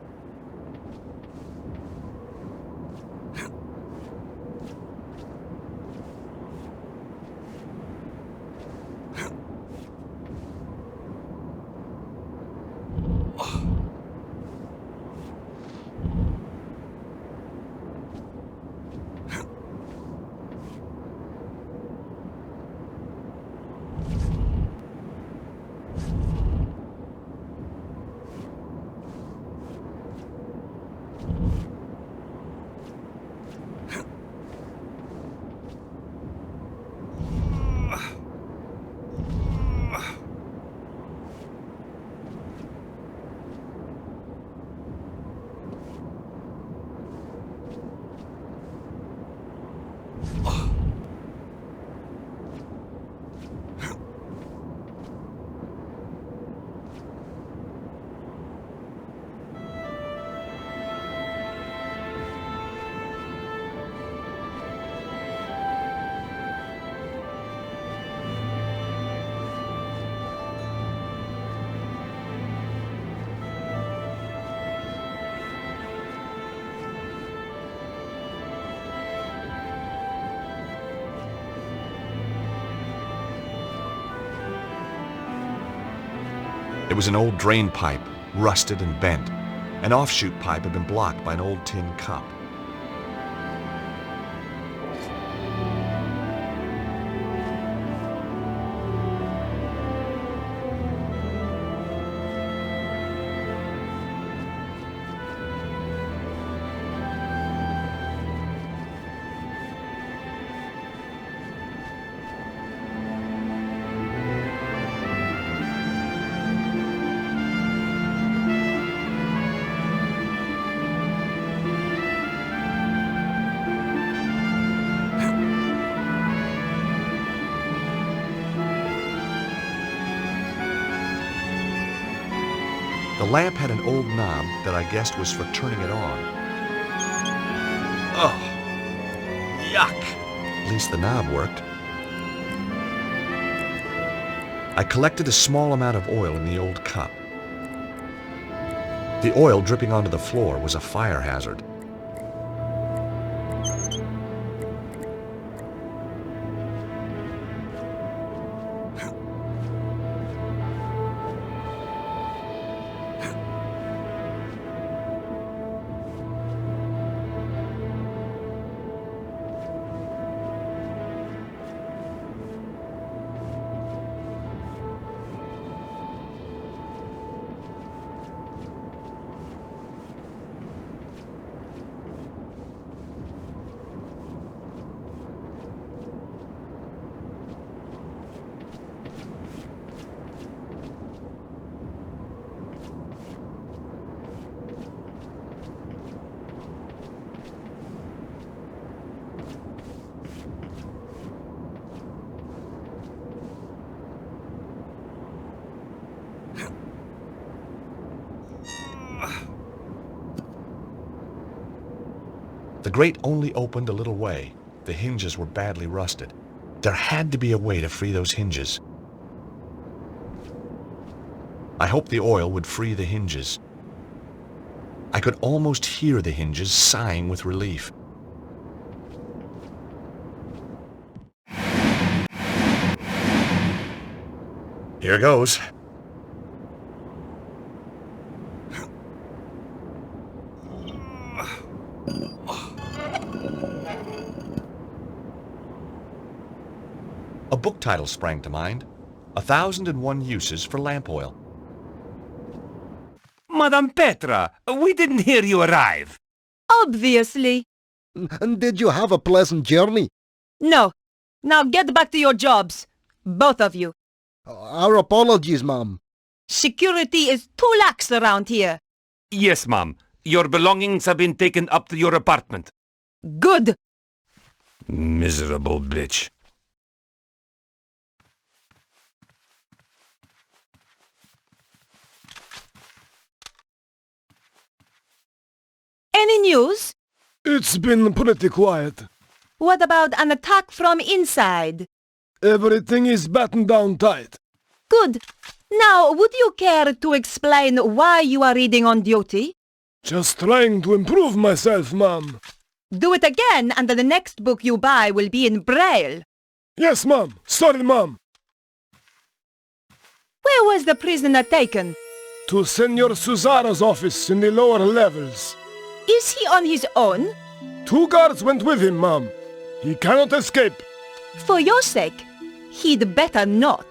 It was an old drain pipe, rusted and bent. An offshoot pipe had been blocked by an old tin cup. The lamp had an old knob that I guessed was for turning it on. Oh, yuck! At least the knob worked. I collected a small amount of oil in the old cup. The oil dripping onto the floor was a fire hazard. grate only opened a little way. The hinges were badly rusted. There had to be a way to free those hinges. I hoped the oil would free the hinges. I could almost hear the hinges sighing with relief. Here goes. A book title sprang to mind. 1,001 Uses for Lamp Oil. Madame Petra, we didn't hear you arrive. Obviously. And did you have a pleasant journey? No. Now get back to your jobs. Both of you. Our apologies, Ma'am. Security is too lax around here. Yes, ma'am. Your belongings have been taken up to your apartment. Good. Miserable bitch. Any news? It's been pretty quiet. What about an attack from inside? Everything is battened down tight. Good. Now, would you care to explain why you are reading on duty? Just trying to improve myself, Ma'am. Do it again, and the next book you buy will be in Braille. Yes, Ma'am. Sorry, Ma'am. Where was the prisoner taken? To Senor Suzaro's office in the lower levels. Is he on his own? 2 guards went with him, Ma'am. He cannot escape. For your sake, he'd better not.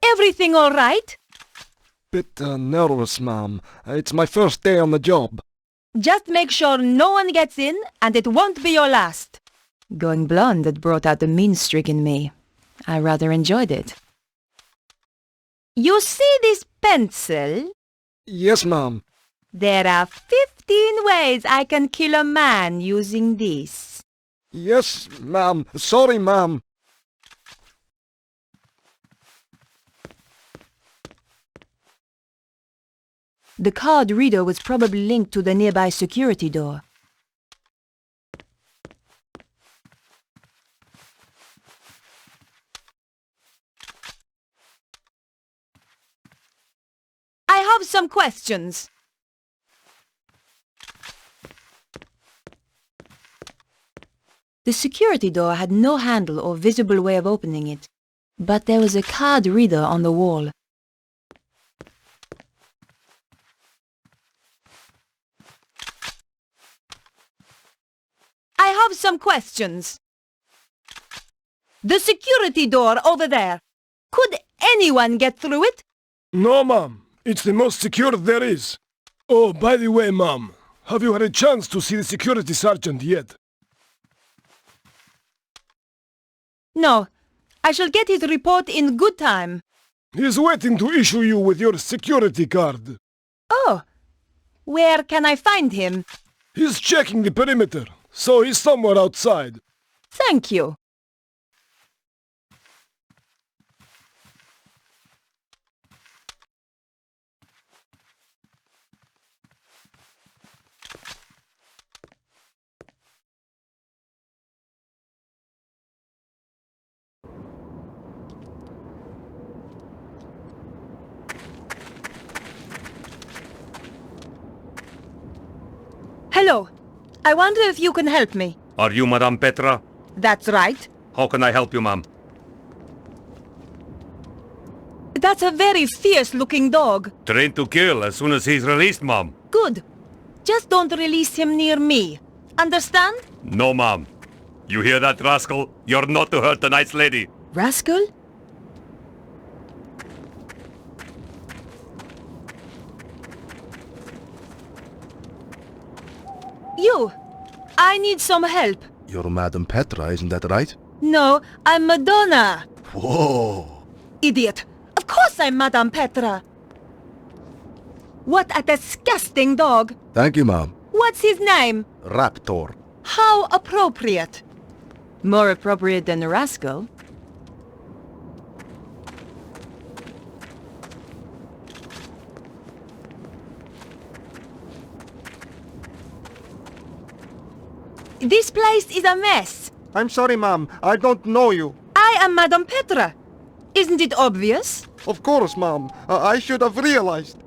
Everything all right? Bit nervous, Ma'am. It's my first day on the job. Just make sure no one gets in, and it won't be your last. Going blonde had brought out the mean streak in me. I rather enjoyed it. You see this pencil? Yes, Ma'am. There are 15 ways I can kill a man using this. Yes, Ma'am. Sorry, Ma'am. The card reader was probably linked to the nearby security door. I have some questions. The security door had no handle or visible way of opening it, but there was a card reader on the wall. I have some questions. The security door over there. Could anyone get through it? No, Ma'am. It's the most secure there is. Oh, by the way, Ma'am, have you had a chance to see the security sergeant yet? No. I shall get his report in good time. He's waiting to issue you with your security card. Oh. Where can I find him? He's checking the perimeter, so he's somewhere outside. Thank you. Hello. I wonder if you can help me. Are you Madame Petra? That's right. How can I help you, ma'am? That's a very fierce-looking dog. Trained to kill as soon as he's released, ma'am. Good. Just don't release him near me. Understand? No, ma'am. You hear that, rascal? You're not to hurt the nice lady. Rascal? You! I need some help. You're Madame Petra, isn't that right? No, I'm Madonna. Whoa! Idiot! Of course I'm Madame Petra. What a disgusting dog. Thank you, Ma'am. What's his name? Raptor. How appropriate. More appropriate than a rascal. This place is a mess. I'm sorry, ma'am. I don't know you. I am Madame Petra. Isn't it obvious? Of course, ma'am. I should have realized.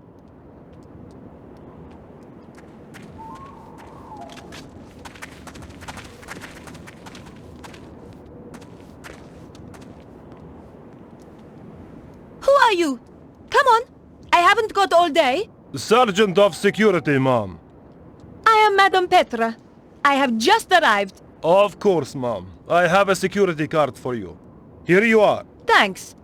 Who are you? Come on. I haven't got all day. Sergeant of Security, ma'am. I am Madame Petra. I have just arrived. Of course, ma'am. I have a security card for you. Here you are. Thanks.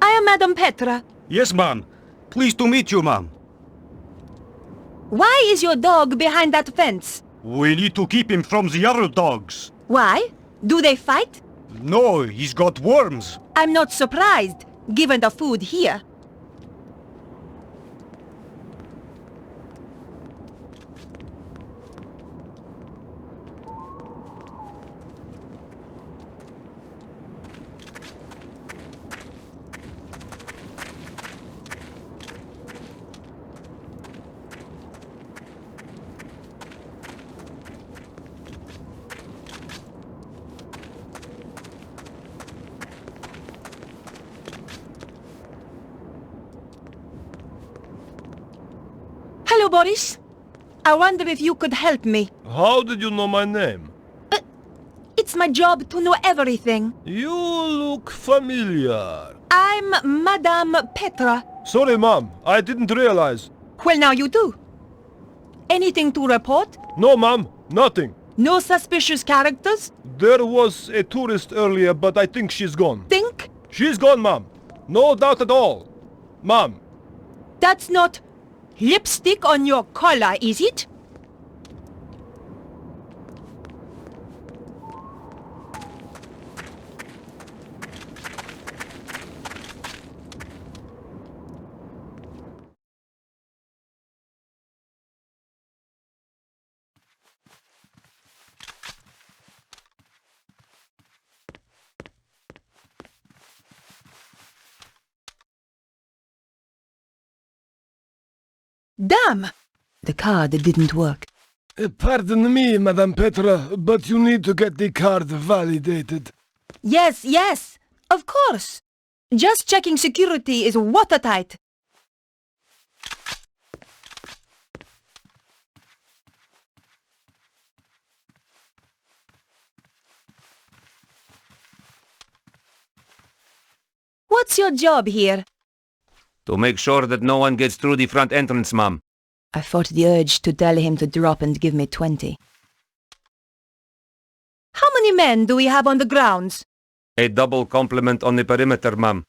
I am Madame Petra. Yes, ma'am. Pleased to meet you, ma'am. Why is your dog behind that fence? We need to keep him from the other dogs. Why? Do they fight? No, he's got worms. I'm not surprised, given the food here. Hello, Boris. I wonder if you could help me. How did you know my name? It's my job to know everything. You look familiar. I'm Madame Petra. Sorry, ma'am. I didn't realize. Well, now you do. Anything to report? No, ma'am. Nothing. No suspicious characters? There was a tourist earlier, but I think she's gone. Think? She's gone, ma'am. No doubt at all. Ma'am. That's not lipstick on your collar, is it? Damn! The card didn't work. Pardon me, Madame Petra, but you need to get the card validated. Yes, of course. Just checking security is watertight. What's your job here? To make sure that no one gets through the front entrance, ma'am. I fought the urge to tell him to drop and give me 20. How many men do we have on the grounds? A double complement on the perimeter, ma'am.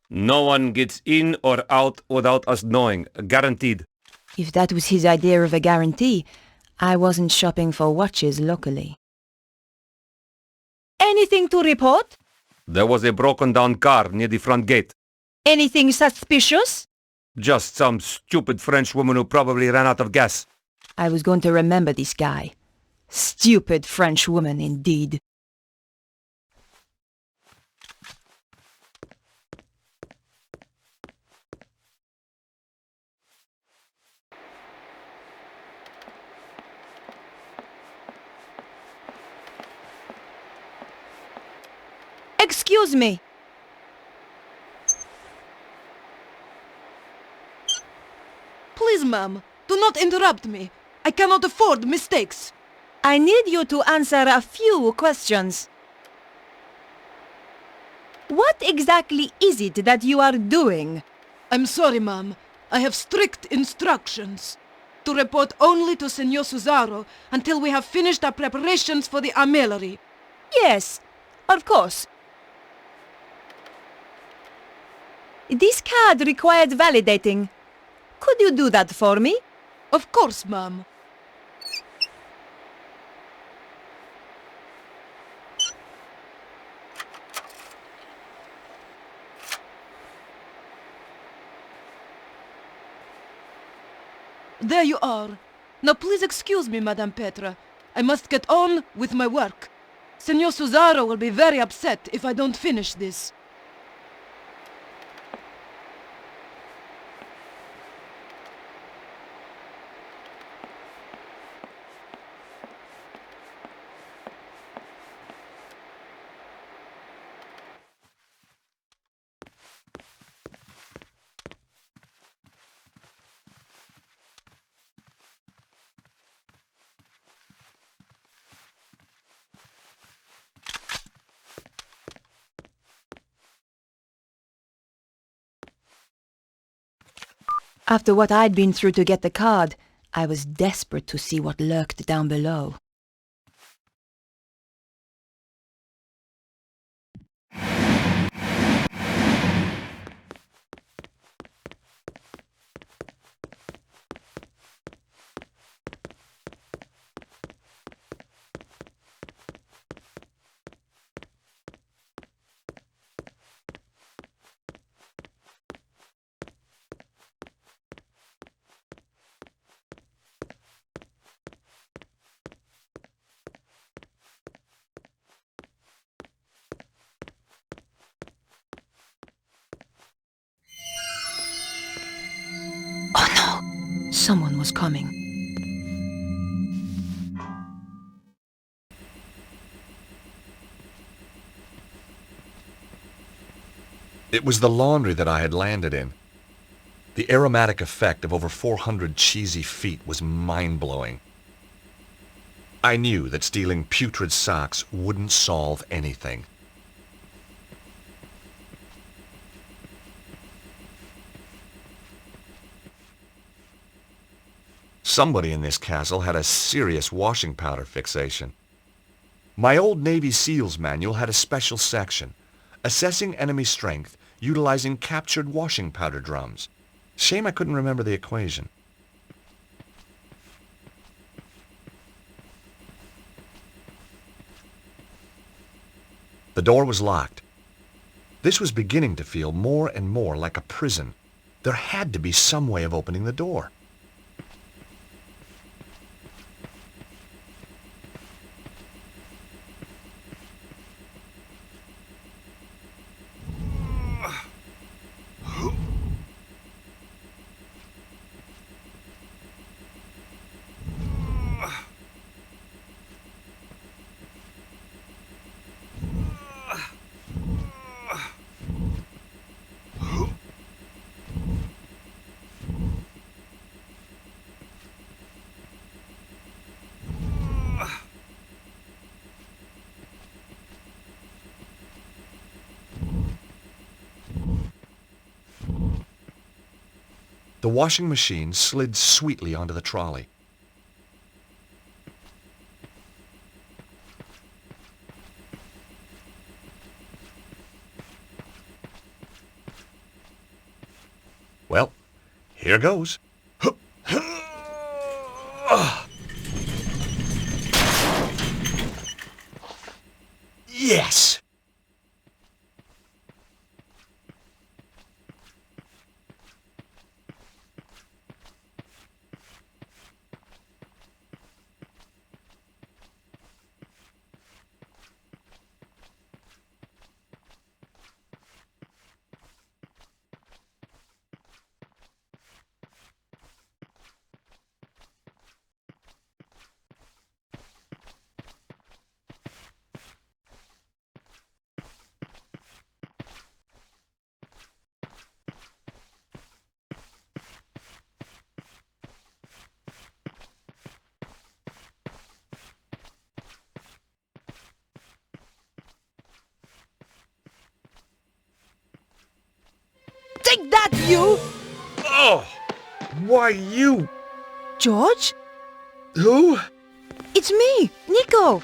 No one gets in or out without us knowing. Guaranteed. If that was his idea of a guarantee, I wasn't shopping for watches locally. Anything to report? There was a broken down car near the front gate. Anything suspicious? Just some stupid French woman who probably ran out of gas. I was going to remember this guy. Stupid French woman, indeed. Excuse me. Please, ma'am, do not interrupt me. I cannot afford mistakes. I need you to answer a few questions. What exactly is it that you are doing? I'm sorry, ma'am. I have strict instructions. To report only to Senor Susaro until we have finished our preparations for the armillery. Yes, of course. This card required validating. Could you do that for me? Of course, ma'am. There you are. Now please excuse me, Madame Petra. I must get on with my work. Senor Susaro will be very upset if I don't finish this. After what I'd been through to get the card, I was desperate to see what lurked down below. Oh no! Someone was coming. It was the laundry that I had landed in. The aromatic effect of over 400 cheesy feet was mind-blowing. I knew that stealing putrid socks wouldn't solve anything. Somebody in this castle had a serious washing powder fixation. My old Navy SEALs manual had a special section, assessing enemy strength utilizing captured washing powder drums. Shame I couldn't remember the equation. The door was locked. This was beginning to feel more and more like a prison. There had to be some way of opening the door. The washing machine slid sweetly onto the trolley. Well, here goes. Yes! Take that, you! Oh! Why you? George? Who? It's me, Nico!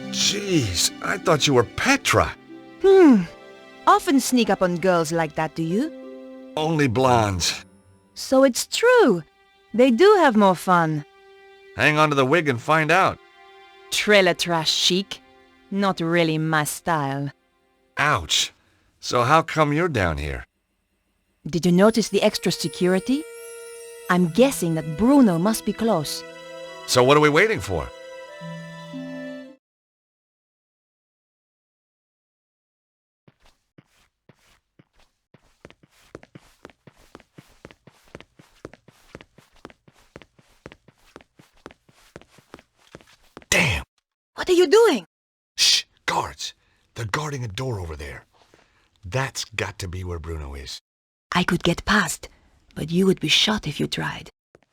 Jeez, I thought you were Petra. Often sneak up on girls like that, do you? Only blondes. So it's true. They do have more fun. Hang on to the wig and find out. Trailer trash chic. Not really my style. Ouch. So how come you're down here? Did you notice the extra security? I'm guessing that Bruno must be close. So what are we waiting for? Damn! What are you doing? Shh! Guards! They're guarding a door over there. That's got to be where Bruno is. I could get past, but you would be shot if you tried.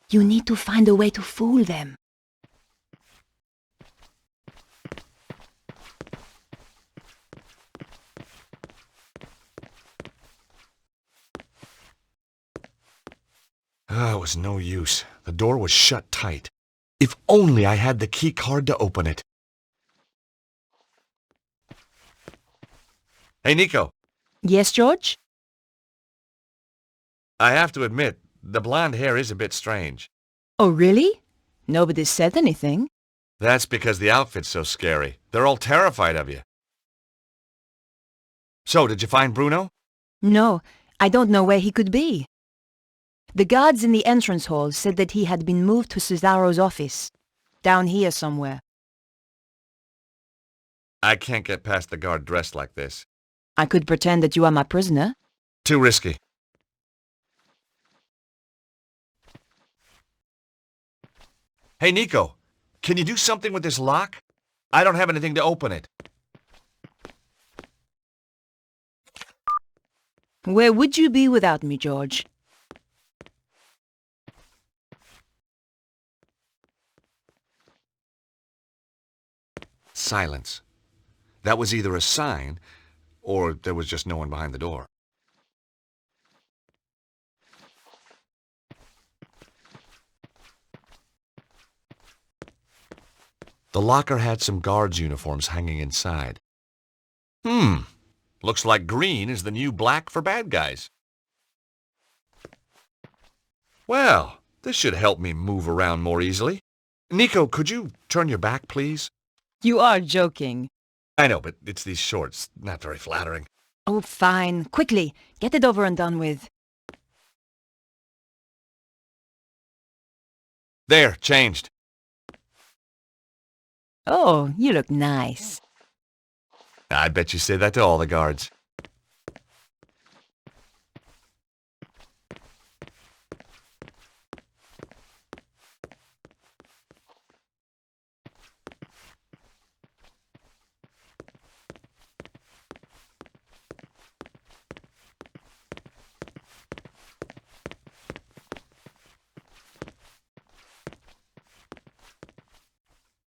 You need to find a way to fool them. Oh, it was no use. The door was shut tight. If only I had the key card to open it. Hey, Nico. Yes, George? I have to admit, the blonde hair is a bit strange. Oh, really? Nobody said anything. That's because the outfit's so scary. They're all terrified of you. So, did you find Bruno? No, I don't know where he could be. The guards in the entrance hall said that he had been moved to Cesaro's office. Down here somewhere. I can't get past the guard dressed like this. I could pretend that you are my prisoner. Too risky. Hey, Nico. Can you do something with this lock? I don't have anything to open it. Where would you be without me, George? Silence. That was either a sign, or there was just no one behind the door. The locker had some guards' uniforms hanging inside. Looks like green is the new black for bad guys. Well, this should help me move around more easily. Nico, could you turn your back, please? You are joking. I know, but it's these shorts. Not very flattering. Oh, fine. Quickly, get it over and done with. There, changed. Oh, you look nice. I bet you say that to all the guards.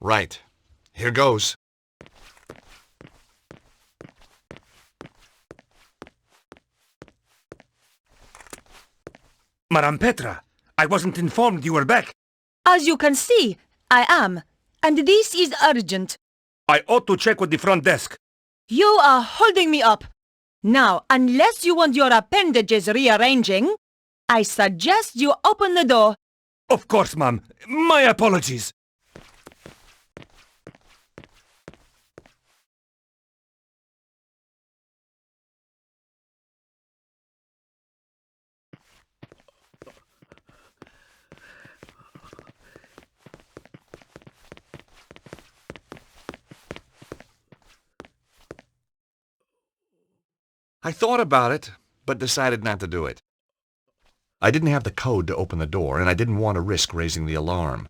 Right. Here goes. Madame Petra, I wasn't informed you were back. As you can see, I am. And this is urgent. I ought to check with the front desk. You are holding me up. Now, unless you want your appendages rearranging, I suggest you open the door. Of course, ma'am. My apologies. I thought about it, but decided not to do it. I didn't have the code to open the door, and I didn't want to risk raising the alarm.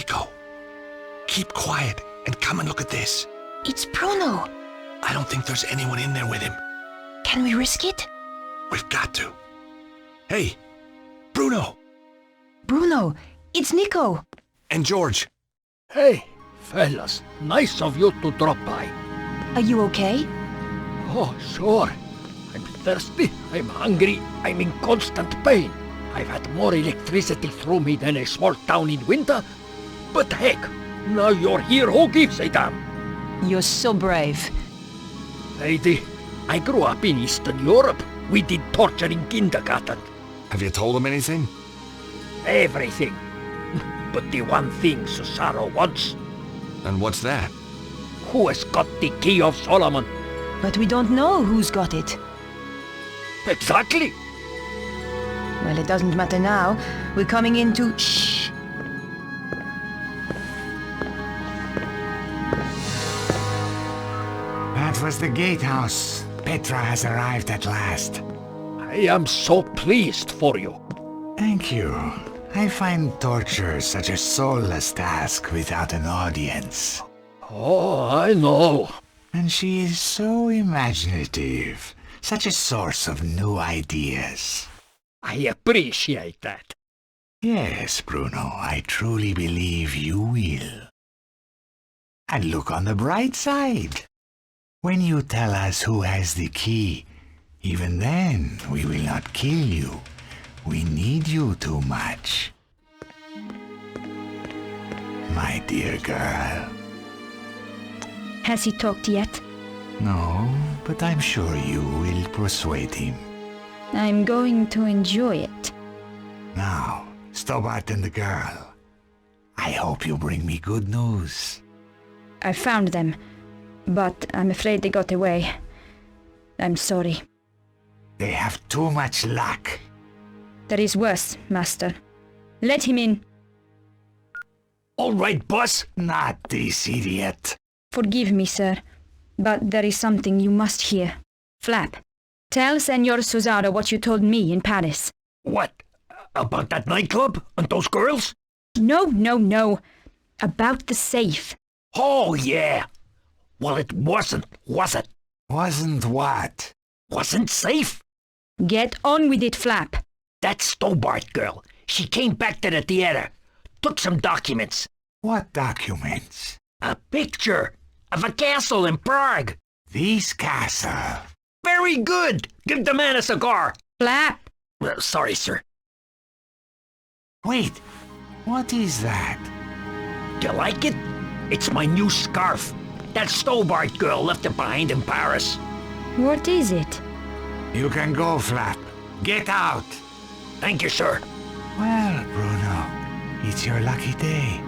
Nico. Keep quiet and come and look at this. It's Bruno. I don't think there's anyone in there with him. Can we risk it? We've got to. Hey, Bruno. Bruno, it's Nico. And George. Hey, fellas. Nice of you to drop by. Are you okay? Oh, sure. I'm thirsty, I'm hungry, I'm in constant pain. I've had more electricity through me than a small town in winter. But heck, now you're here, who gives a damn? You're so brave. Lady, I grew up in Eastern Europe. We did torture in kindergarten. Have you told him anything? Everything. But the one thing Susaro wants. And what's that? Who has got the Key of Solomon? But we don't know who's got it. Exactly. Well, it doesn't matter now. We're coming into... Shh. That was the gatehouse. Petra has arrived at last. I am so pleased for you. Thank you. I find torture such a soulless task without an audience. Oh, I know. And she is so imaginative. Such a source of new ideas. I appreciate that. Yes, Bruno, I truly believe you will. And look on the bright side. When you tell us who has the key, even then we will not kill you. We need you too much. My dear girl. Has he talked yet? No, but I'm sure you will persuade him. I'm going to enjoy it. Now, Stobart and the girl. I hope you bring me good news. I found them, but I'm afraid they got away. I'm sorry. They have too much luck. There is worse, Master. Let him in. All right, boss. Not this idiot. Forgive me, sir, but there is something you must hear. Flap, tell Senor Susaro what you told me in Paris. What? About that nightclub and those girls? No. About the safe. Oh, yeah. Well, it wasn't, was it? Wasn't what? Wasn't safe? Get on with it, Flap. That Stobart girl, she came back to the theater, took some documents. What documents? A picture of a castle in Prague. This castle. Very good. Give the man a cigar. Flap. Sorry, sir. Wait, what is that? Do you like it? It's my new scarf. That Stobart girl left it behind in Paris. What is it? You can go, Flap. Get out. Thank you, sir. Well, Bruno, it's your lucky day.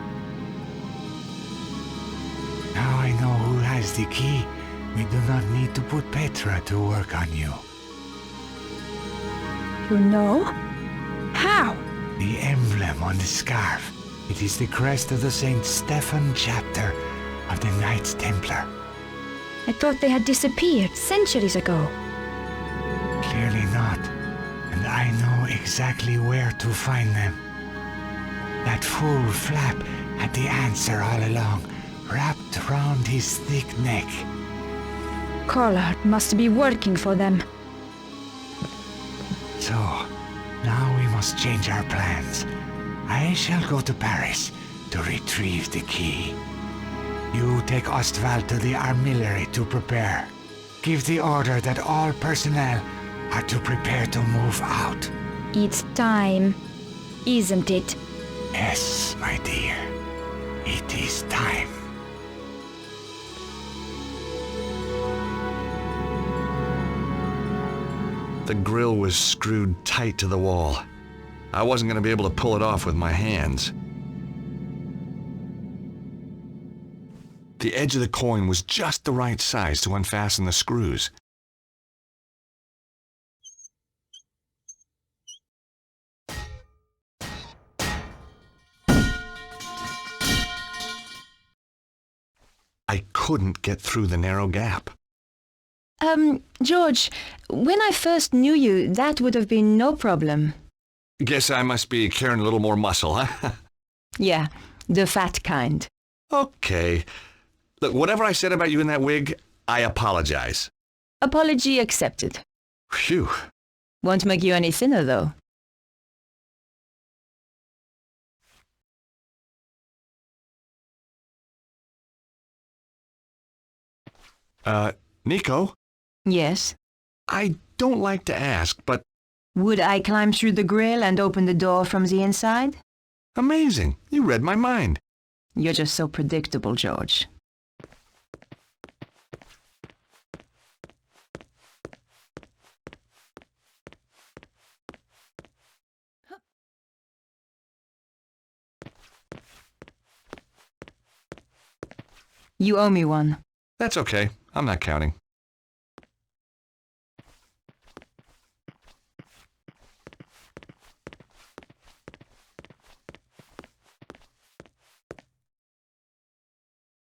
Now I know who has the key. We do not need to put Petra to work on you. You know? How? The emblem on the scarf. It is the crest of the St. Stephen chapter of the Knights Templar. I thought they had disappeared centuries ago. Clearly not. And I know exactly where to find them. That fool Flap had the answer all along, wrapped round his thick neck. Collard must be working for them. So, now we must change our plans. I shall go to Paris to retrieve the key. You take Ostwald to the armillery to prepare. Give the order that all personnel are to prepare to move out. It's time, isn't it? Yes, my dear. It is time. The grill was screwed tight to the wall. I wasn't going to be able to pull it off with my hands. The edge of the coin was just the right size to unfasten the screws. I couldn't get through the narrow gap. George, when I first knew you, that would have been no problem. Guess I must be carrying a little more muscle, huh? Yeah, The fat kind. Okay. Look, whatever I said about you in that wig, I apologize. Apology accepted. Phew. Won't make you any thinner, though. Nico? Yes? I don't like to ask, but... Would I climb through the grill and open the door from the inside? Amazing. You read my mind. You're just so predictable, George. You owe me one. That's okay. I'm not counting.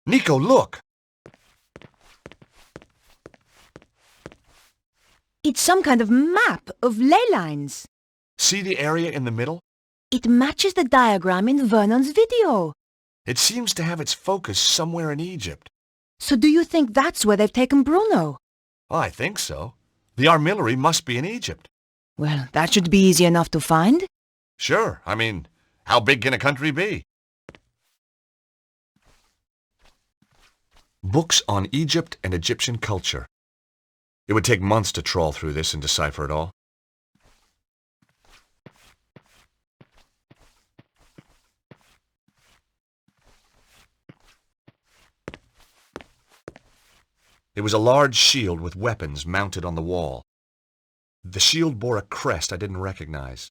Nico, look! It's some kind of map of ley lines. See the area in the middle? It matches the diagram in Vernon's video. It seems to have its focus somewhere in Egypt. So do you think that's where they've taken Bruno? I think so. The armillary must be in Egypt. Well, that should be easy enough to find. Sure. I mean, how big can a country be? Books on Egypt and Egyptian culture. It would take months to trawl through this and decipher it all. It was a large shield with weapons mounted on the wall. The shield bore a crest I didn't recognize.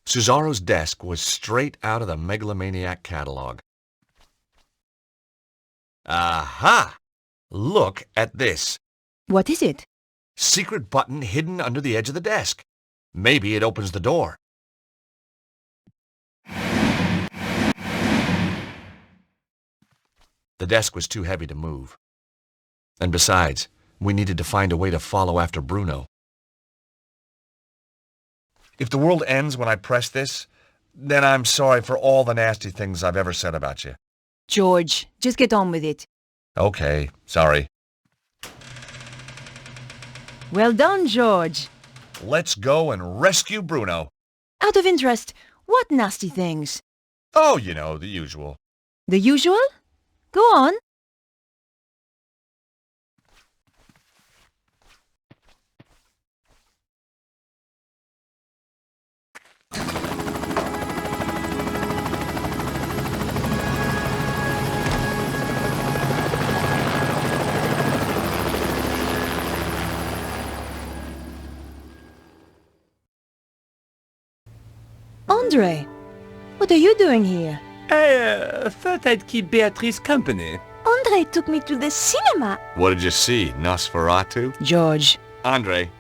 Cesaro's desk was straight out of the Megalomaniac catalog. Aha! Look at this. What is it? Secret button hidden under the edge of the desk. Maybe it opens the door. The desk was too heavy to move. And besides, we needed to find a way to follow after Bruno. If the world ends when I press this, then I'm sorry for all the nasty things I've ever said about you. George, just get on with it. Okay, sorry. Well done, George. Let's go and rescue Bruno. Out of interest, what nasty things? Oh, you know, the usual. The usual? Go on. Andre, what are you doing here? I thought I'd keep Beatrice company. Andre took me to the cinema. What did you see, Nosferatu? George. Andre,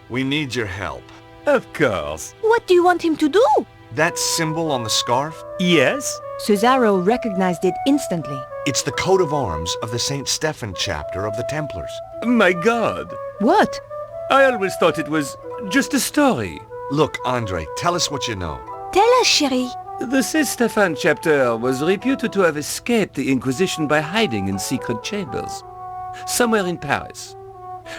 we need your help. Of course. What do you want him to do? That symbol on the scarf? Yes? Cesaro recognized it instantly. It's the coat of arms of the St. Stephen chapter of the Templars. My God. What? I always thought it was just a story. Look, Andre, tell us what you know. Tell us, chérie. The St. Stephen chapter was reputed to have escaped the Inquisition by hiding in secret chambers. Somewhere in Paris.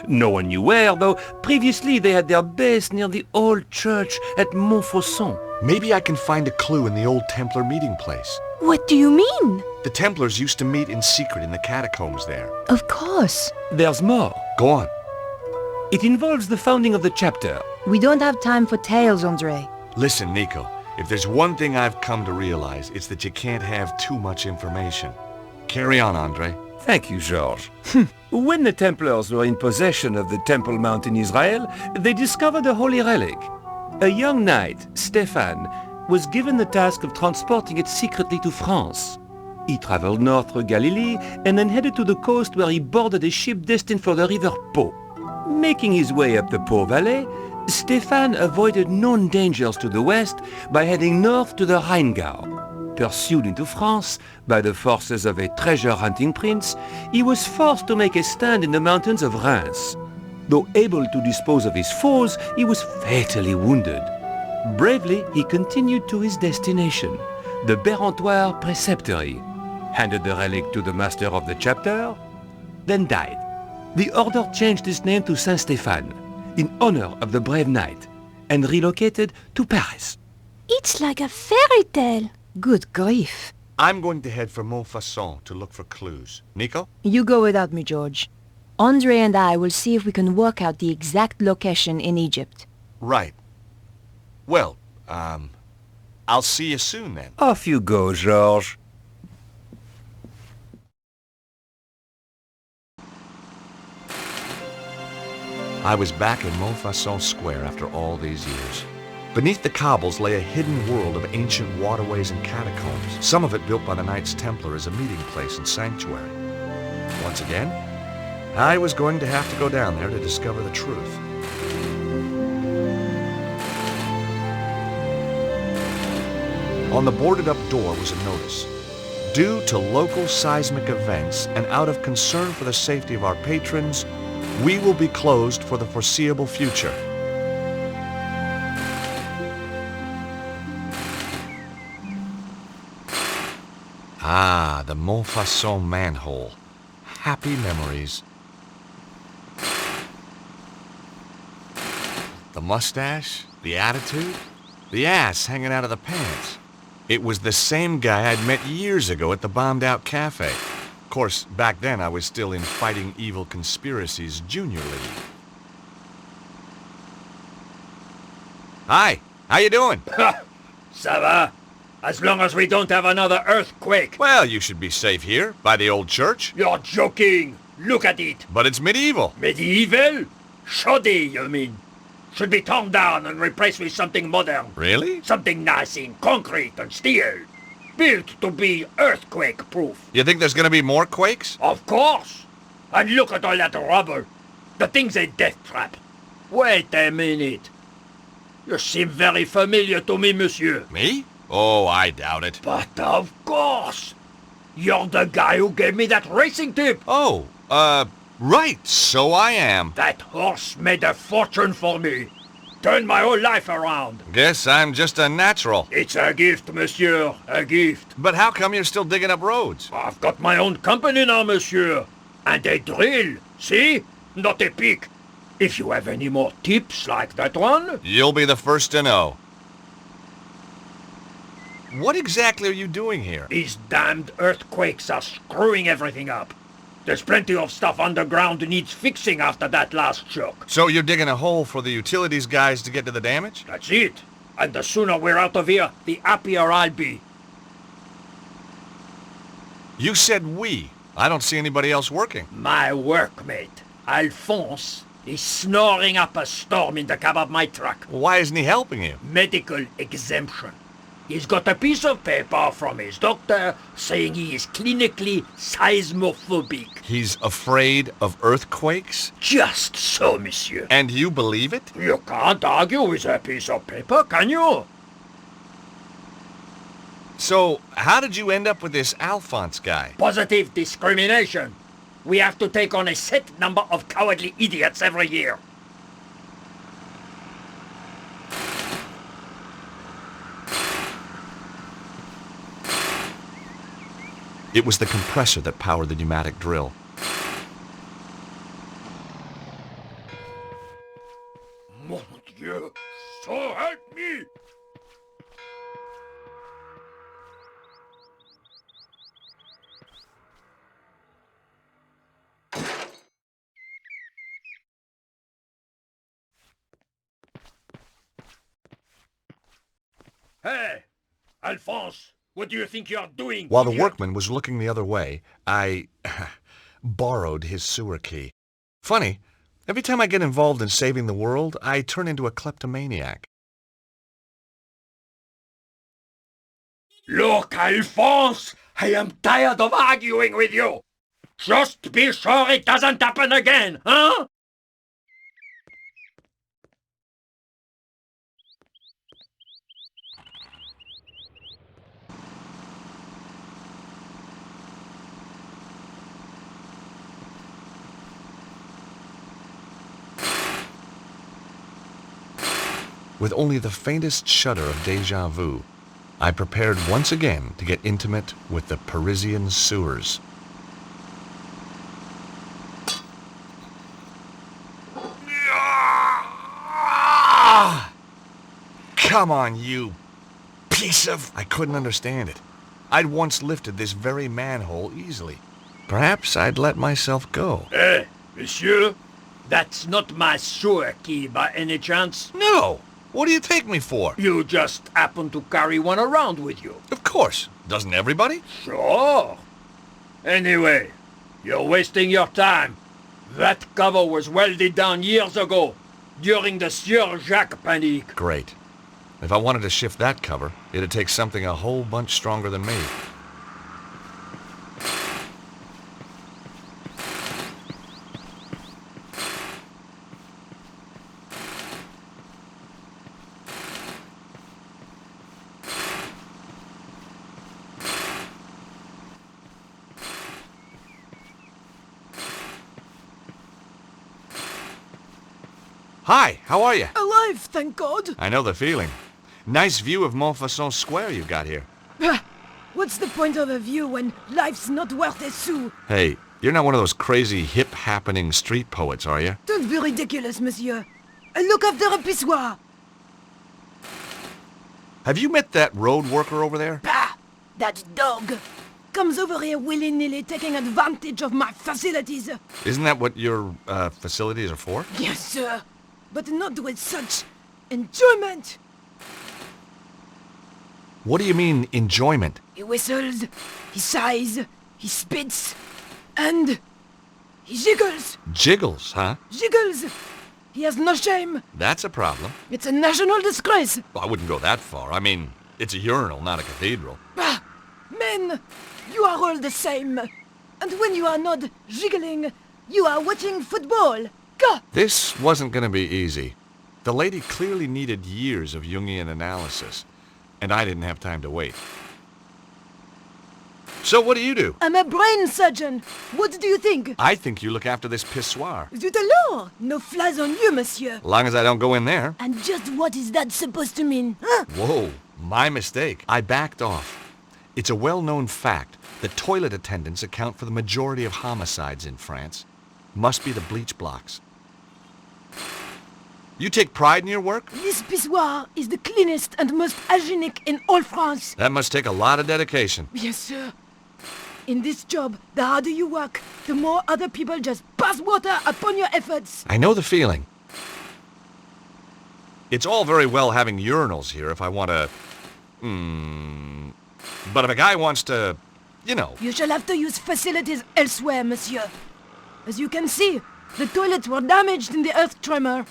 No one knew where, though previously they had their base near the old church at Montfaucon. Maybe I can find a clue in the old Templar meeting place. What do you mean? The Templars used to meet in secret in the catacombs there. Of course. There's more. Go on. It involves the founding of the chapter. We don't have time for tales, Andre. Listen, Nico, if there's one thing I've come to realize, it's that you can't have too much information. Carry on, Andre. Thank you, George. When the Templars were in possession of the Temple Mount in Israel, they discovered a holy relic. A young knight, Stephan, was given the task of transporting it secretly to France. He traveled north through Galilee and then headed to the coast where he boarded a ship destined for the river Po. Making his way up the Po Valley, Stephan avoided known dangers to the west by heading north to the Rheingau. Pursued into France by the forces of a treasure-hunting prince, he was forced to make a stand in the mountains of Reims. Though able to dispose of his foes, he was fatally wounded. Bravely, he continued to his destination, the Bérentoire Preceptory, handed the relic to the master of the chapter, then died. The order changed its name to Saint-Stéphane, in honor of the brave knight, and relocated to Paris. It's like a fairy tale. Good grief. I'm going to head for Montfaucon to look for clues. Nico? You go without me, George. Andre and I will see if we can work out the exact location in Egypt. Right. Well, I'll see you soon then. Off you go, George. I was back in Montfaucon Square after all these years. Beneath the cobbles lay a hidden world of ancient waterways and catacombs, some of it built by the Knights Templar as a meeting place and sanctuary. Once again, I was going to have to go down there to discover the truth. On the boarded-up door was a notice. Due to local seismic events and out of concern for the safety of our patrons, we will be closed for the foreseeable future. Ah, the Montfaucon manhole. Happy memories. The mustache, the attitude, the ass hanging out of the pants. It was the same guy I'd met years ago at the bombed-out cafe. Of course, back then I was still in Fighting Evil Conspiracies Junior League. Hi, how you doing? Ça va? As long as we don't have another earthquake. Well, you should be safe here, by the old church. You're joking. Look at it. But it's medieval. Medieval? Shoddy, you mean? Should be torn down and replaced with something modern. Really? Something nice in concrete and steel. Built to be earthquake-proof. You think there's gonna be more quakes? Of course. And look at all that rubble. The thing's a death trap. Wait a minute. You seem very familiar to me, monsieur. Me? Oh, I doubt it. But of course. You're the guy who gave me that racing tip. Oh, right, so I am. That horse made a fortune for me. Turned my whole life around. Guess I'm just a natural. It's a gift, monsieur. A gift. But how come you're still digging up roads? I've got my own company now, monsieur. And a drill. See? Not a pick. If you have any more tips like that one... You'll be the first to know. What exactly are you doing here? These damned earthquakes are screwing everything up. There's plenty of stuff underground needs fixing after that last shock. So you're digging a hole for the utilities guys to get to the damage? That's it. And the sooner we're out of here, the happier I'll be. You said we. I don't see anybody else working. My workmate, Alphonse, is snoring up a storm in the cab of my truck. Why isn't he helping you? Medical exemption. He's got a piece of paper from his doctor saying he is clinically seismophobic. He's afraid of earthquakes? Just so, monsieur. And you believe it? You can't argue with a piece of paper, can you? So, how did you end up with this Alphonse guy? Positive discrimination. We have to take on a set number of cowardly idiots every year. It was the compressor that powered the pneumatic drill. Mon Dieu, so help me! Hey, Alphonse! What do you think you're doing? While the workman was looking the other way, I borrowed his sewer key. Funny, every time I get involved in saving the world, I turn into a kleptomaniac. Look, Alphonse, I am tired of arguing with you. Just be sure it doesn't happen again, huh? with only the faintest shudder of déjà vu, I prepared once again to get intimate with the Parisian sewers. Come on, you piece of... I couldn't understand it. I'd once lifted this very manhole easily. Perhaps I'd let myself go. Hey, monsieur, that's not my sewer key by any chance? No! What do you take me for? You just happen to carry one around with you. Of course. Doesn't everybody? Sure. Anyway, you're wasting your time. That cover was welded down years ago, during the Sieur Jacques Panique. Great. If I wanted to shift that cover, it'd take something a whole bunch stronger than me. Hi, how are you? Alive, thank God. I know the feeling. Nice view of Montfaucon Square you got here. What's the point of a view when life's not worth a sou? Hey, you're not one of those crazy hip-happening street poets, are you? Don't be ridiculous, monsieur. Look after a pissoir. Have you met that road worker over there? Bah! That dog comes over here willy-nilly taking advantage of my facilities. Isn't that what your facilities are for? Yes, sir. But not with such enjoyment. What do you mean, enjoyment? He whistles, he sighs, he spits, and he jiggles. Jiggles, huh? Jiggles. He has no shame. That's a problem. It's a national disgrace. Well, I wouldn't go that far. I mean, it's a urinal, not a cathedral. Ah, men, you are all the same. And when you are not jiggling, you are watching football. Go! This wasn't going to be easy. The lady clearly needed years of Jungian analysis, and I didn't have time to wait. So what do? I'm a brain surgeon. What do you think? I think you look after this pissoir. Zut alors! No flies on you, monsieur. As long as I don't go in there. And just what is that supposed to mean? Huh? Whoa, my mistake. I backed off. It's a well-known fact that toilet attendants account for the majority of homicides in France. Must be the bleach blocks. You take pride in your work? This pissoir is the cleanest and most hygienic in all France. That must take a lot of dedication. Yes, sir. In this job, the harder you work, the more other people just pass water upon your efforts. I know the feeling. It's all very well having urinals here if I want to... But if a guy wants to, you know... You shall have to use facilities elsewhere, monsieur. As you can see, the toilets were damaged in the earth tremor.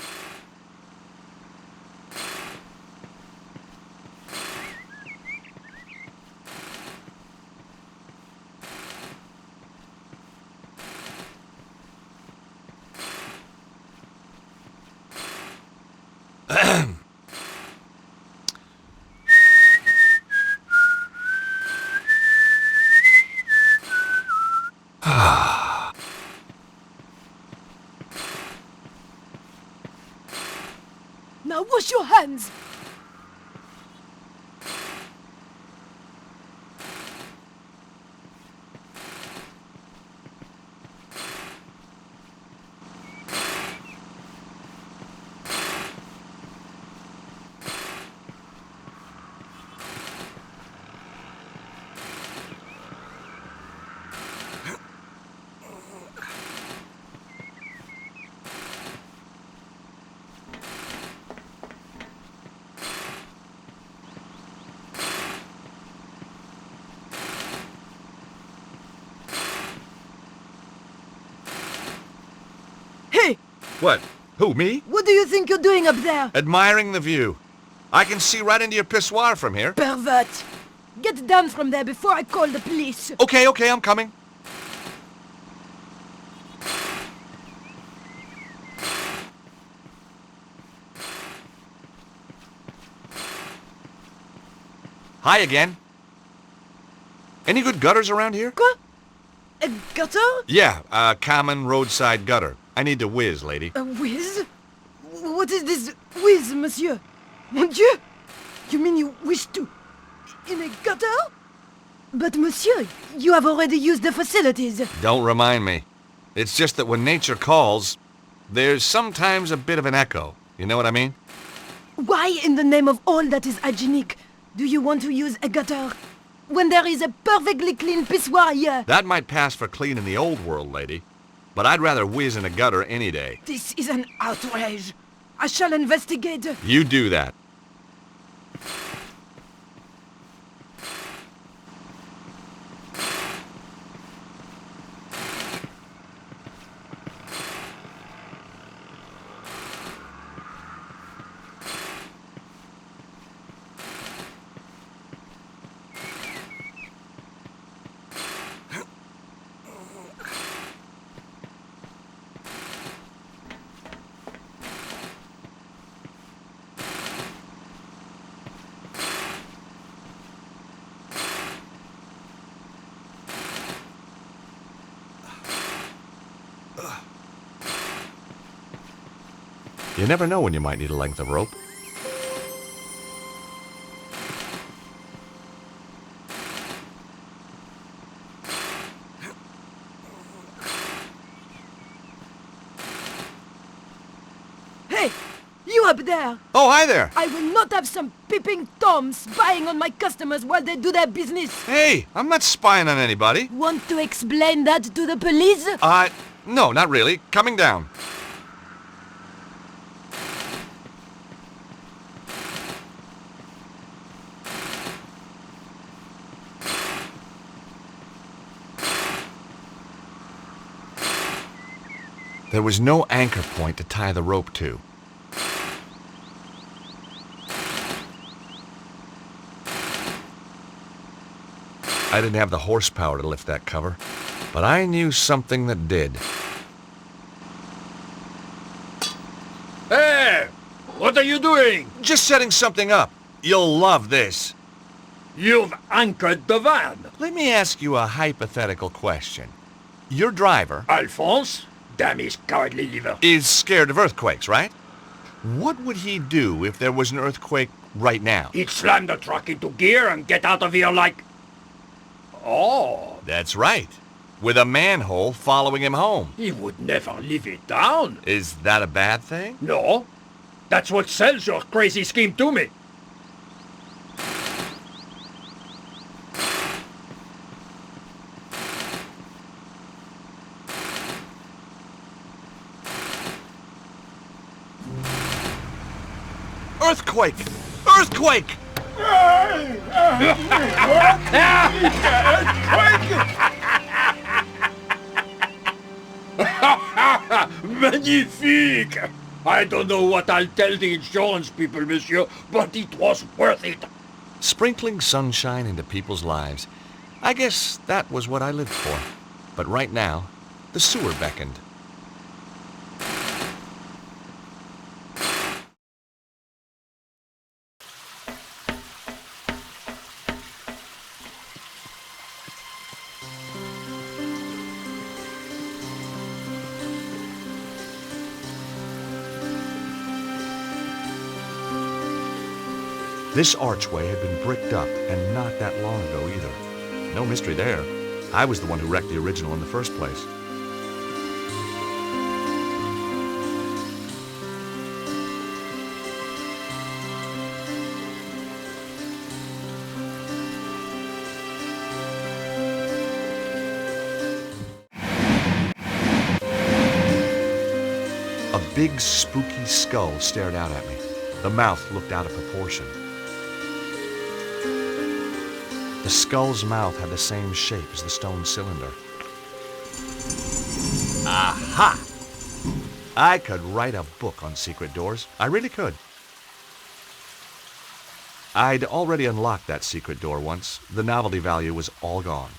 Now wash your hands! Hey! What? Who, me? What do you think you're doing up there? Admiring the view. I can see right into your pissoir from here. Pervert! Get down from there before I call the police. Okay, I'm coming. Hi again. Any good gutters around here? Quoi? A gutter? Yeah, a common roadside gutter. I need to whiz, lady. A whiz? What is this whiz, monsieur? Mon Dieu! You mean you wish to... in a gutter? But monsieur, you have already used the facilities. Don't remind me. It's just that when nature calls, there's sometimes a bit of an echo. You know what I mean? Why, in the name of all that is hygienic, do you want to use a gutter when there is a perfectly clean pissoir here? That might pass for clean in the old world, lady. But I'd rather whiz in a gutter any day. This is an outrage. I shall investigate. You do that. You never know when you might need a length of rope. Hey! You up there! Oh, hi there! I will not have some peeping Toms spying on my customers while they do their business! Hey, I'm not spying on anybody. Want to explain that to the police? No, not really. Coming down. There was no anchor point to tie the rope to. I didn't have the horsepower to lift that cover, but I knew something that did. Hey! What are you doing? Just setting something up. You'll love this. You've anchored the van. Let me ask you a hypothetical question. Your driver, Alphonse, damn his cowardly liver, is scared of earthquakes, right? What would he do if there was an earthquake right now? He'd slam the truck into gear and get out of here like... Oh. That's right. With a manhole following him home. He would never live it down. Is that a bad thing? No. That's what sells your crazy scheme to me. Earthquake! Earthquake! Magnifique! I don't know what I'll tell the insurance people, monsieur, but it was worth it. Sprinkling sunshine into people's lives. I guess that was what I lived for. But right now, the sewer beckoned. This archway had been bricked up, and not that long ago either. No mystery there. I was the one who wrecked the original in the first place. A big, spooky skull stared out at me. The mouth looked out of proportion. The skull's mouth had the same shape as the stone cylinder. Aha! I could write a book on secret doors. I really could. I'd already unlocked that secret door once. The novelty value was all gone.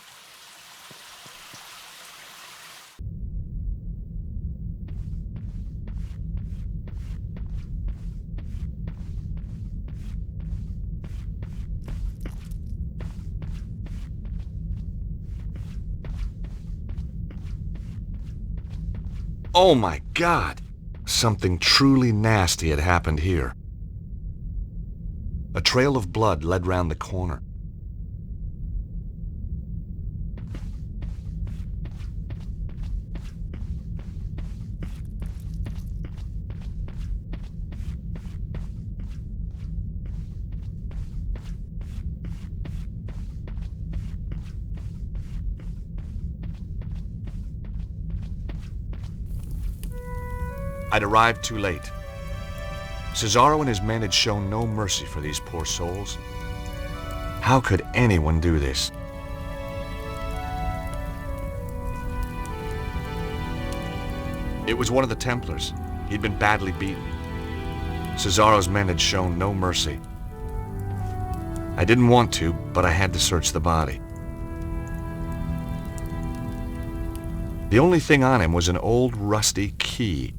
Oh my God! Something truly nasty had happened here. A trail of blood led round the corner. I'd arrived too late. Cesaro and his men had shown no mercy for these poor souls. How could anyone do this? It was one of the Templars. He'd been badly beaten. Cesaro's men had shown no mercy. I didn't want to, but I had to search the body. The only thing on him was an old rusty key.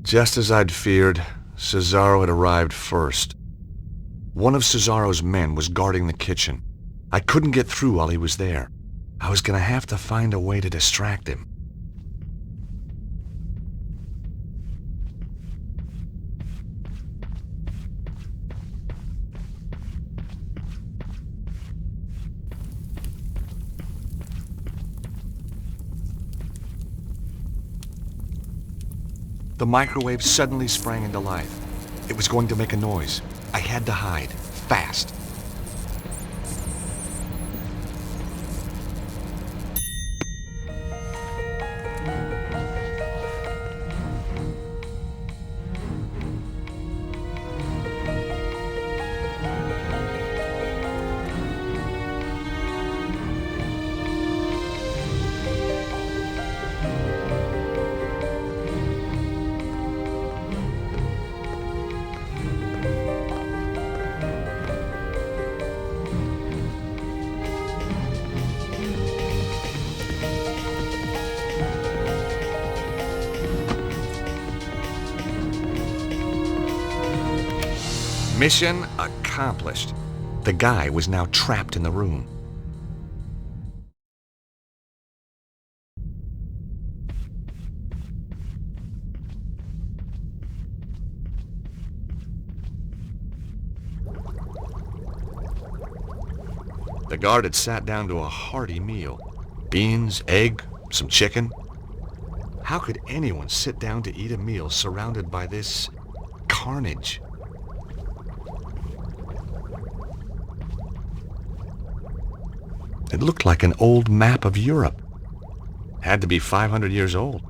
Just as I'd feared, Cesaro had arrived first. One of Cesaro's men was guarding the kitchen. I couldn't get through while he was there. I was gonna have to find a way to distract him. The microwave suddenly sprang into life. It was going to make a noise. I had to hide, fast. Mission accomplished. The guy was now trapped in the room. The guard had sat down to a hearty meal. Beans, egg, some chicken. How could anyone sit down to eat a meal surrounded by this carnage? It looked like an old map of Europe. Had to be 500 years old.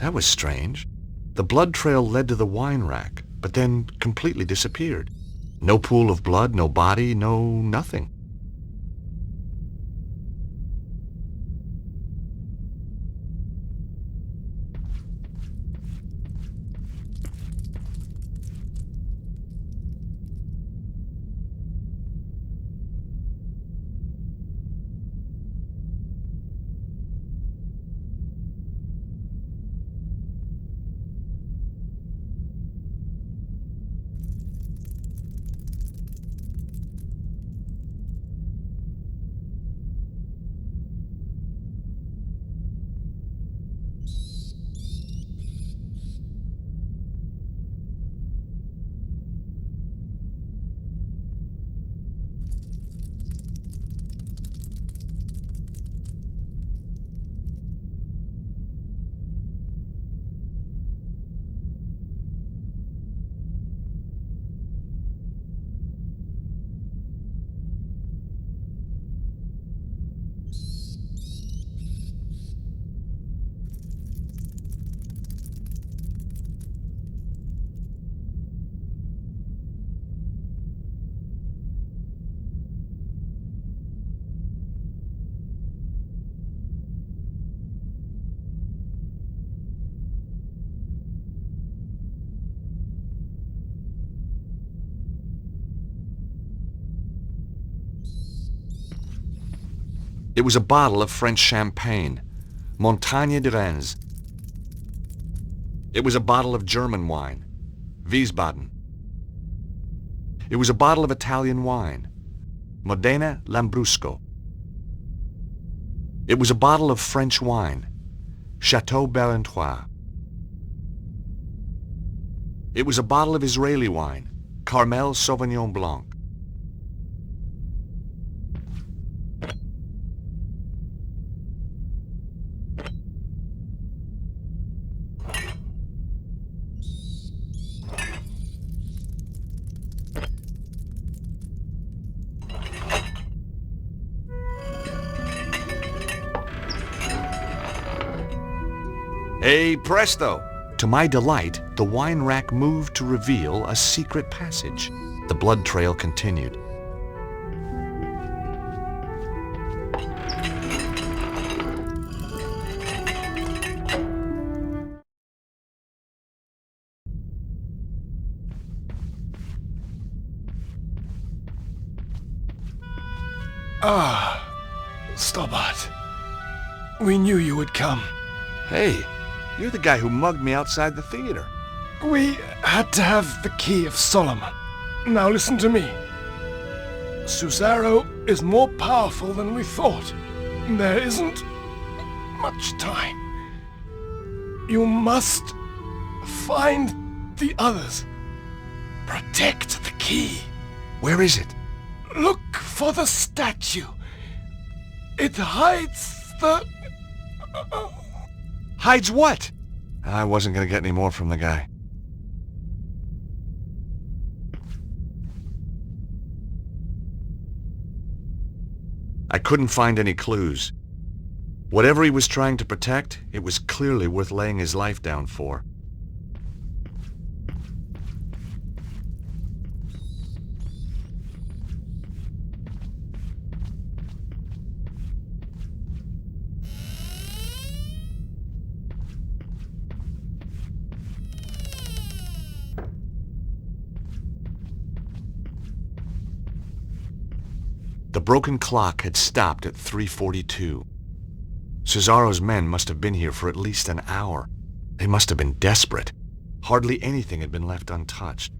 That was strange. The blood trail led to the wine rack, but then completely disappeared. No pool of blood, no body, no nothing. It was a bottle of French champagne, Montagne de Reims. It was a bottle of German wine, Wiesbaden. It was a bottle of Italian wine, Modena Lambrusco. It was a bottle of French wine, Chateau Barentois. It was a bottle of Israeli wine, Carmel Sauvignon Blanc. Hey, presto! To my delight, the wine rack moved to reveal a secret passage. The blood trail continued. Ah, Stobart. We knew you would come. Hey, you're the guy who mugged me outside the theater. We had to have the key of Solomon. Now listen to me. Susaro is more powerful than we thought. There isn't much time. You must find the others. Protect the key. Where is it? Look for the statue. It hides the... Hides what? I wasn't going to get any more from the guy. I couldn't find any clues. Whatever he was trying to protect, it was clearly worth laying his life down for. The broken clock had stopped at 3:42. Cesaro's men must have been here for at least an hour. They must have been desperate. Hardly anything had been left untouched.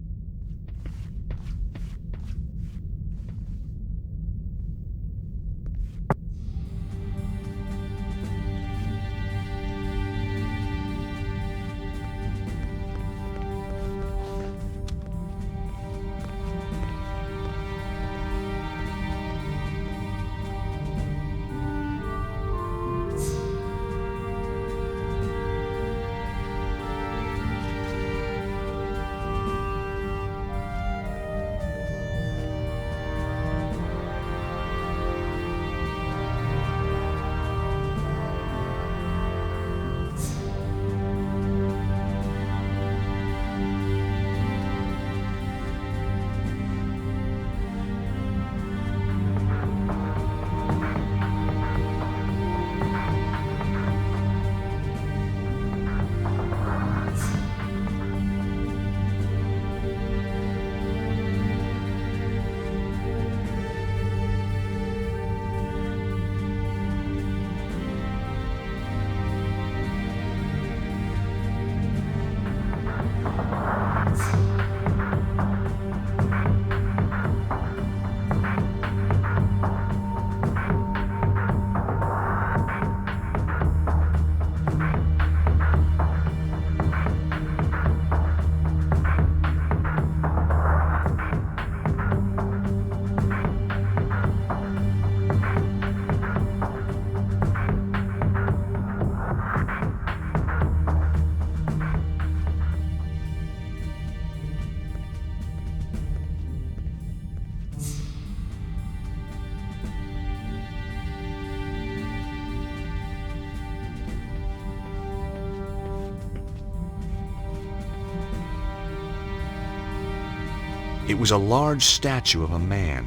It was a large statue of a man.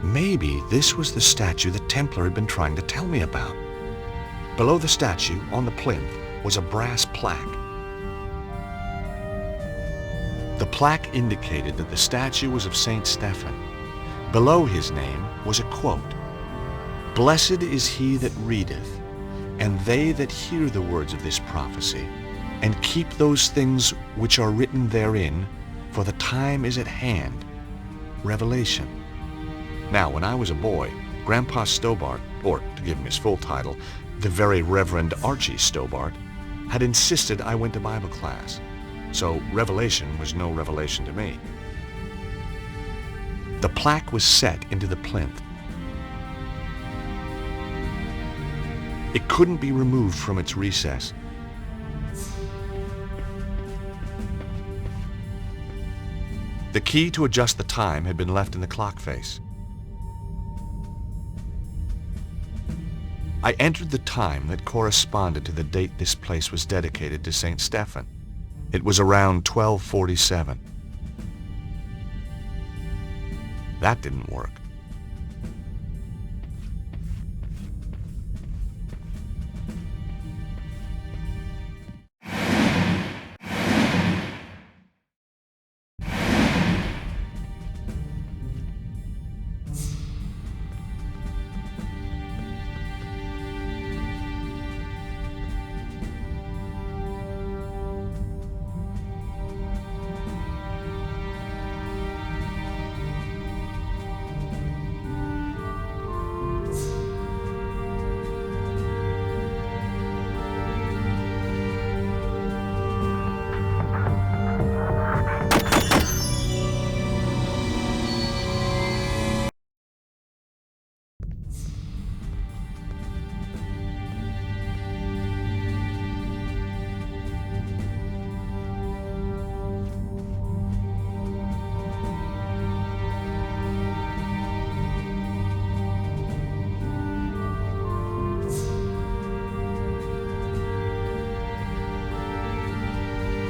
Maybe this was the statue the Templar had been trying to tell me about. Below the statue, on the plinth, was a brass plaque. The plaque indicated that the statue was of Saint Stephen. Below his name was a quote, Blessed is he that readeth, and they that hear the words of this prophecy, and keep those things which are written therein, for the time is at hand. Revelation. Now, when I was a boy, Grandpa Stobart, or to give him his full title, the Very Reverend Archie Stobart, had insisted I went to Bible class, so Revelation was no revelation to me. The plaque was set into the plinth. It couldn't be removed from its recess. The key to adjust the time had been left in the clock face. I entered the time that corresponded to the date this place was dedicated to St. Stephen. It was around 1247. That didn't work.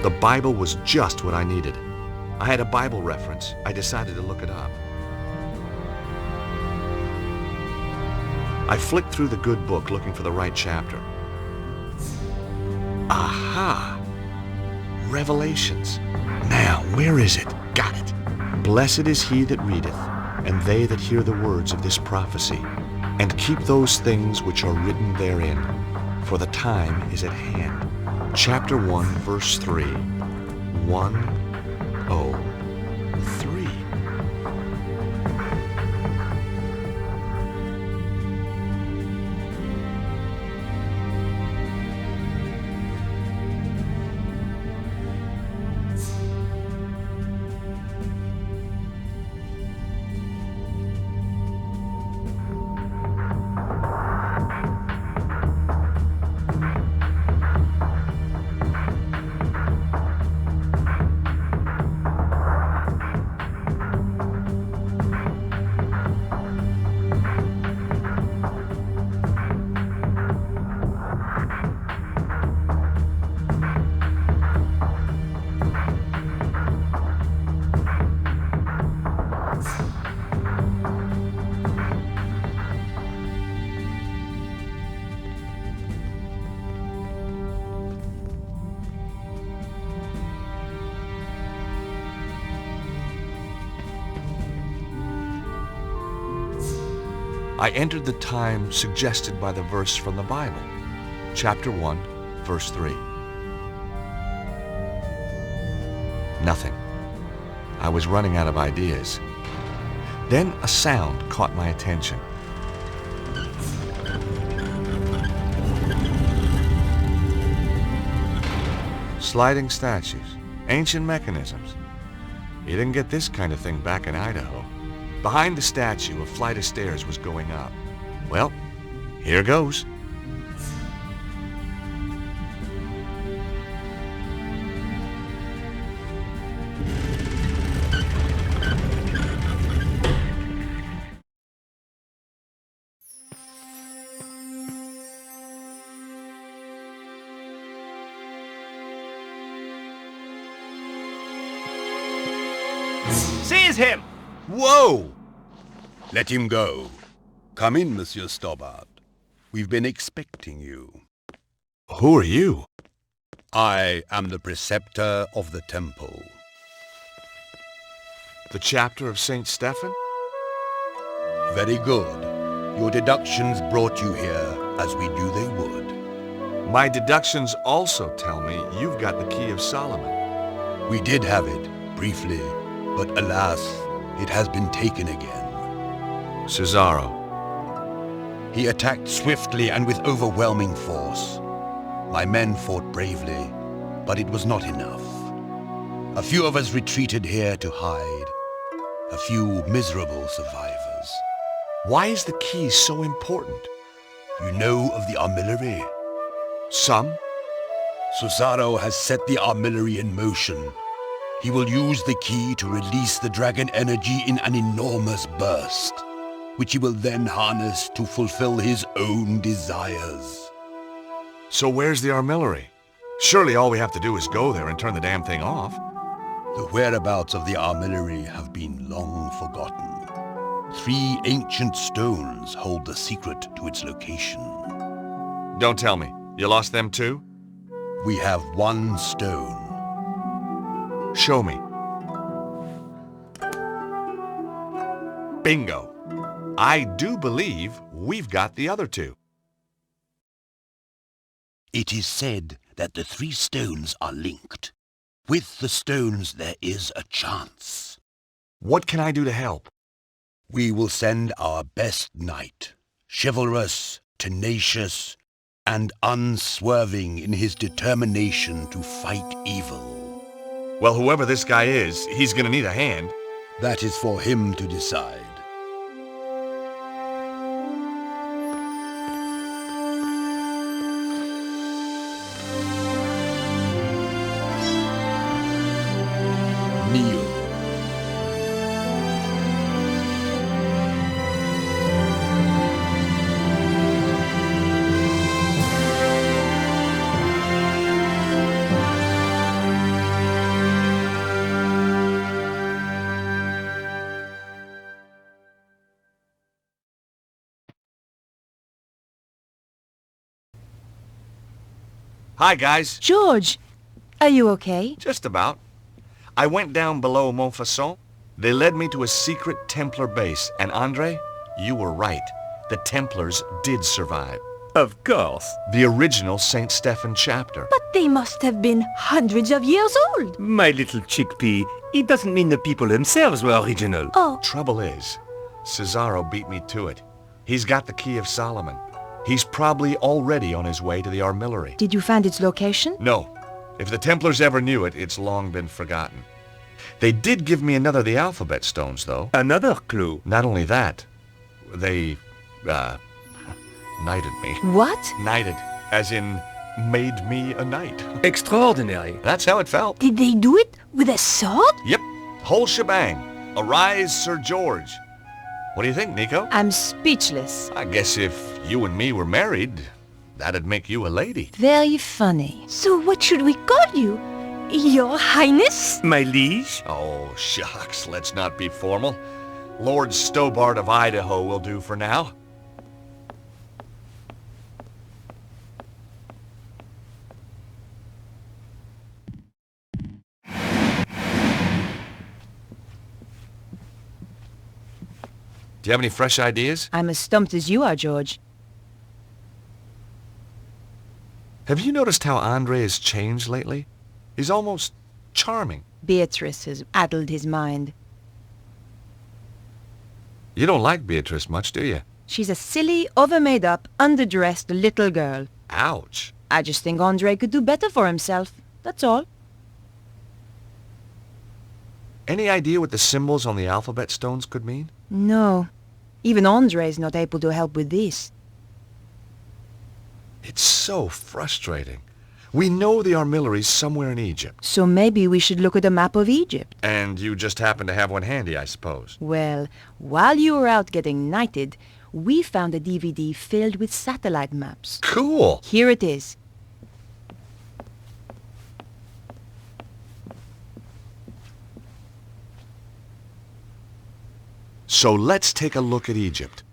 The Bible was just what I needed. I had a Bible reference. I decided to look it up. I flicked through the good book looking for the right chapter. Aha! Revelations. Now, where is it? Got it. Blessed is he that readeth, and they that hear the words of this prophecy, and keep those things which are written therein, for the time is at hand. Chapter 1, verse 3. 103. I entered the time suggested by the verse from the Bible, chapter 1, verse 3. Nothing. I was running out of ideas. Then a sound caught my attention. Sliding statues, ancient mechanisms. You didn't get this kind of thing back in Idaho. Behind the statue, a flight of stairs was going up. Well, here goes. Seize him! Whoa! Let him go. Come in, Monsieur Stobart. We've been expecting you. Who are you? I am the preceptor of the temple. The chapter of St. Stephen? Very good. Your deductions brought you here, as we knew they would. My deductions also tell me you've got the Key of Solomon. We did have it, briefly, but alas, it has been taken again. Cesaro. He attacked swiftly and with overwhelming force. My men fought bravely, but it was not enough. A few of us retreated here to hide. A few miserable survivors. Why is the key so important? You know of the armillary? Some? Cesaro has set the armillary in motion. He will use the key to release the dragon energy in an enormous burst, which he will then harness to fulfill his own desires. So where's the armillary? Surely all we have to do is go there and turn the damn thing off. The whereabouts of the armillary have been long forgotten. 3 ancient stones hold the secret to its location. Don't tell me. You lost them too? We have 1 stone. Show me. Bingo. I do believe we've got the other 2. It is said that the 3 stones are linked. With the stones there is a chance. What can I do to help? We will send our best knight, chivalrous, tenacious, and unswerving in his determination to fight evil. Well, whoever this guy is, he's gonna need a hand. That is for him to decide. Kneel. Hi, guys. George, are you okay? Just about. I went down below Montfaucon. They led me to a secret Templar base, and Andre, you were right. The Templars did survive. Of course. The original St. Stephen chapter. But they must have been hundreds of years old. My little chickpea, it doesn't mean the people themselves were original. Oh. Trouble is, Cesaro beat me to it. He's got the Key of Solomon. He's probably already on his way to the armillary. Did you find its location? No. If the Templars ever knew it, it's long been forgotten. They did give me another of the alphabet stones, though. Another clue. Not only that, they, knighted me. What? Knighted, as in made me a knight. Extraordinary. That's how it felt. Did they do it with a sword? Yep, whole shebang. Arise, Sir George. What do you think, Nico? I'm speechless. I guess if you and me were married, that'd make you a lady. Very funny. So what should we call you? Your Highness? My liege? Oh, shucks, let's not be formal. Lord Stobart of Idaho will do for now. Do you have any fresh ideas? I'm as stumped as you are, George. Have you noticed how Andre has changed lately? He's almost charming. Beatrice has addled his mind. You don't like Beatrice much, do you? She's a silly, over-made-up, underdressed little girl. Ouch. I just think Andre could do better for himself. That's all. Any idea what the symbols on the alphabet stones could mean? No. Even Andre's not able to help with this. It's so frustrating. We know the armillary's somewhere in Egypt. So maybe we should look at a map of Egypt. And you just happen to have one handy, I suppose. Well, while you were out getting knighted, we found a DVD filled with satellite maps. Cool! Here it is. So let's take a look at Egypt.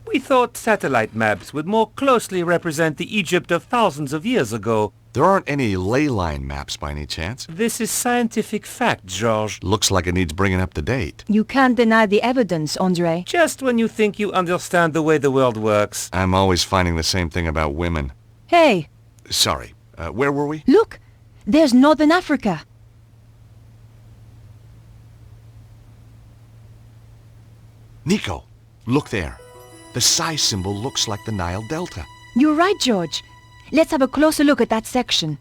We thought satellite maps would more closely represent the Egypt of thousands of years ago. There aren't any ley line maps by any chance. This is scientific fact, George. Looks like it needs bringing up to date. You can't deny the evidence, Andre. Just when you think you understand the way the world works. I'm always finding the same thing about women. Hey! Sorry, where were we? Look! There's Northern Africa. Nico, look there. The psi symbol looks like the Nile Delta. You're right, George. Let's have a closer look at that section.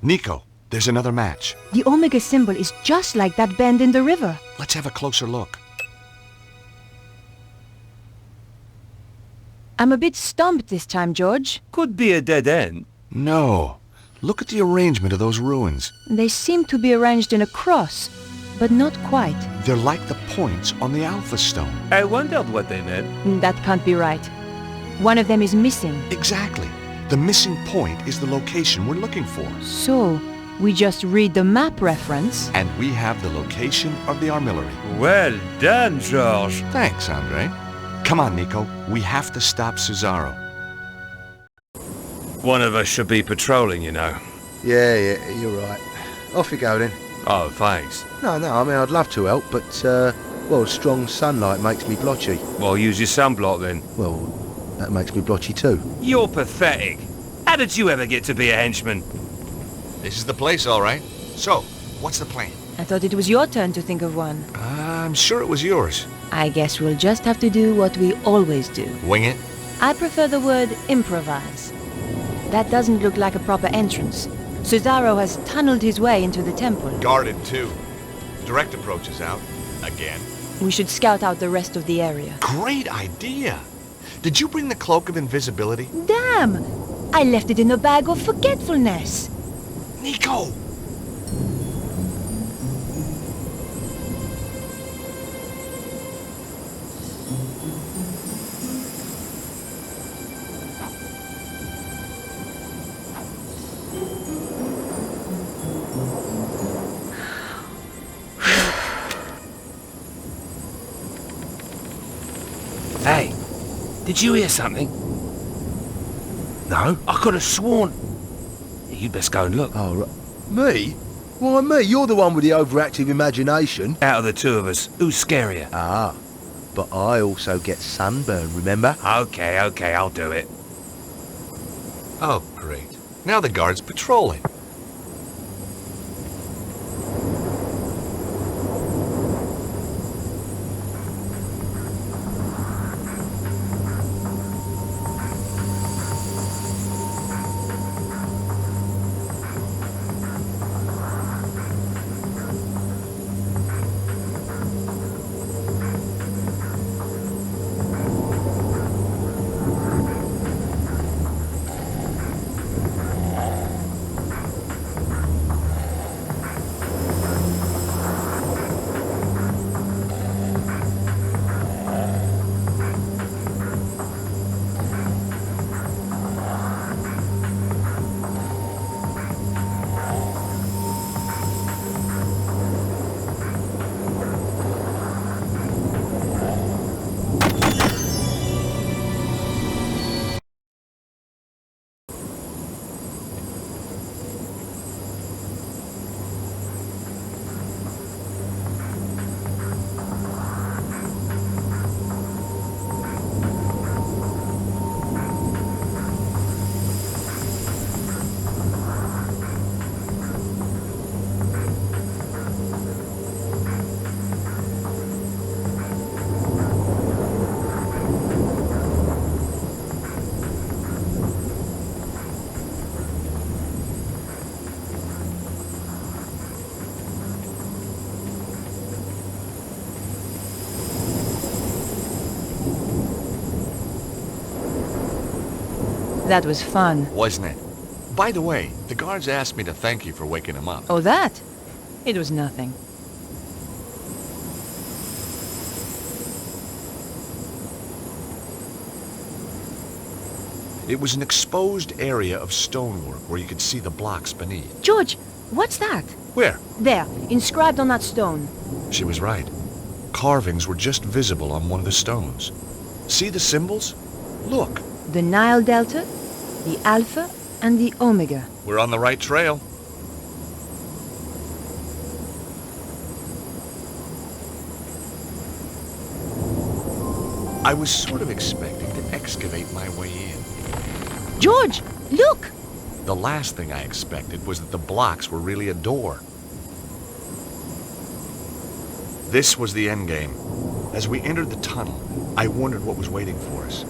Nico, there's another match. The omega symbol is just like that bend in the river. Let's have a closer look. I'm a bit stumped this time, George. Could be a dead end. No. Look at the arrangement of those ruins. They seem to be arranged in a cross, but not quite. They're like the points on the Alpha Stone. I wondered what they meant. That can't be right. One of them is missing. Exactly. The missing point is the location we're looking for. So, we just read the map reference. And we have the location of the armillary. Well done, George. Thanks, Andre. Come on, Nico. We have to stop Cesaro. One of us should be patrolling, you know. Yeah, you're right. Off you go then. Oh, thanks. No, I mean, I'd love to help, but, well, strong sunlight makes me blotchy. Well, use your sunblock then. Well, that makes me blotchy too. You're pathetic. How did you ever get to be a henchman? This is the place, all right. So, what's the plan? I thought it was your turn to think of one. I'm sure it was yours. I guess we'll just have to do what we always do. Wing it? I prefer the word improvise. That doesn't look like a proper entrance. Cesaro has tunneled his way into the temple. Guarded, too. Direct approach is out. Again. We should scout out the rest of the area. Great idea! Did you bring the Cloak of Invisibility? Damn! I left it in a bag of forgetfulness. Nico! Hey, did you hear something? No. I could have sworn. You'd best go and look. Oh, right. Me? Why me? You're the one with the overactive imagination. Out of the two of us, who's scarier? Ah, but I also get sunburn, remember? Okay, I'll do it. Oh, great. Now the guard's patrolling. That was fun. Wasn't it? By the way, the guards asked me to thank you for waking him up. Oh, that? It was nothing. It was an exposed area of stonework where you could see the blocks beneath. George, what's that? Where? There, inscribed on that stone. She was right. carvings were just visible on one of the stones. See the symbols? Look. The Nile Delta, the Alpha, and the Omega. We're on the right trail. I was sort of expecting to excavate my way in. George, look! The last thing I expected was that the blocks were really a door. This was the endgame. As we entered the tunnel, I wondered what was waiting for us.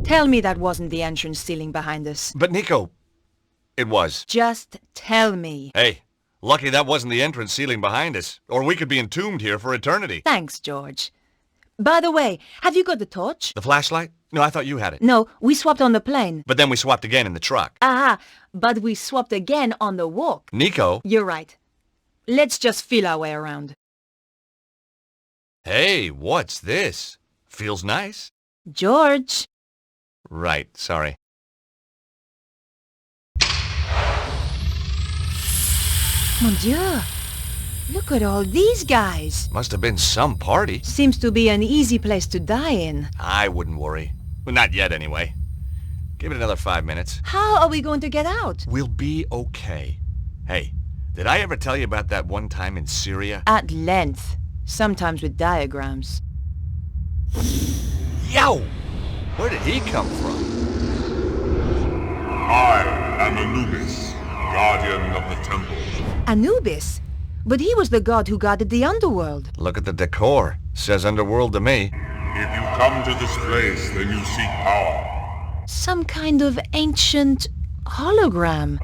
Tell me that wasn't the entrance ceiling behind us. But Nico, it was. Just tell me. Hey, lucky that wasn't the entrance ceiling behind us, or we could be entombed here for eternity. Thanks, George. By the way, have you got the torch? The flashlight? No, I thought you had it. No, we swapped on the plane. But then we swapped again in the truck. Aha, but we swapped again on the walk. Nico? You're right. Let's just feel our way around. Hey, what's this? Feels nice. George. Right, sorry. Mon Dieu! Look at all these guys! Must have been some party. Seems to be an easy place to die in. I wouldn't worry. Well, not yet, anyway. Give it another 5 minutes. How are we going to get out? We'll be okay. Hey, did I ever tell you about that one time in Syria? At length. Sometimes with diagrams. Yow! Where did he come from? I am Anubis, guardian of the temple. Anubis? But he was the god who guarded the underworld. Look at the decor. Says underworld to me. If you come to this place, then you seek power. Some kind of ancient hologram.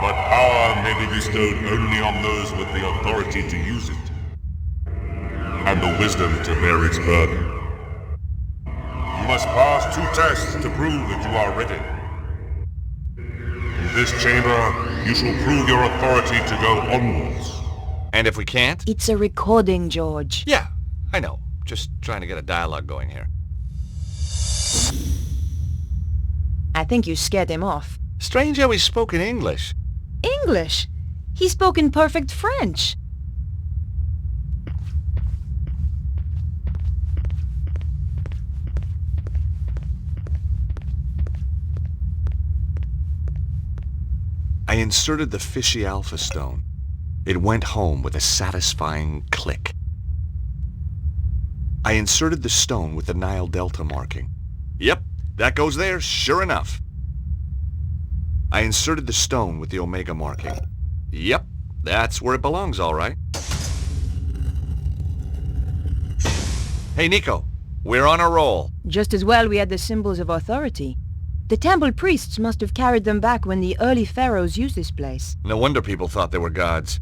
But power may be bestowed only on those with the authority to use it, and the wisdom to bear its burden. You must pass 2 tests to prove that you are ready. In this chamber, you shall prove your authority to go onwards. And if we can't? It's a recording, George. Yeah, I know. Just trying to get a dialogue going here. I think you scared him off. Strange how he spoke in English. English? He spoke in perfect French. I inserted the fishy alpha stone. It went home with a satisfying click. I inserted the stone with the Nile Delta marking. Yep, that goes there, sure enough. I inserted the stone with the Omega marking. Yep, that's where it belongs, all right. Hey, Nico, we're on a roll. Just as well we had the symbols of authority. The temple priests must have carried them back when the early pharaohs used this place. No wonder people thought they were gods.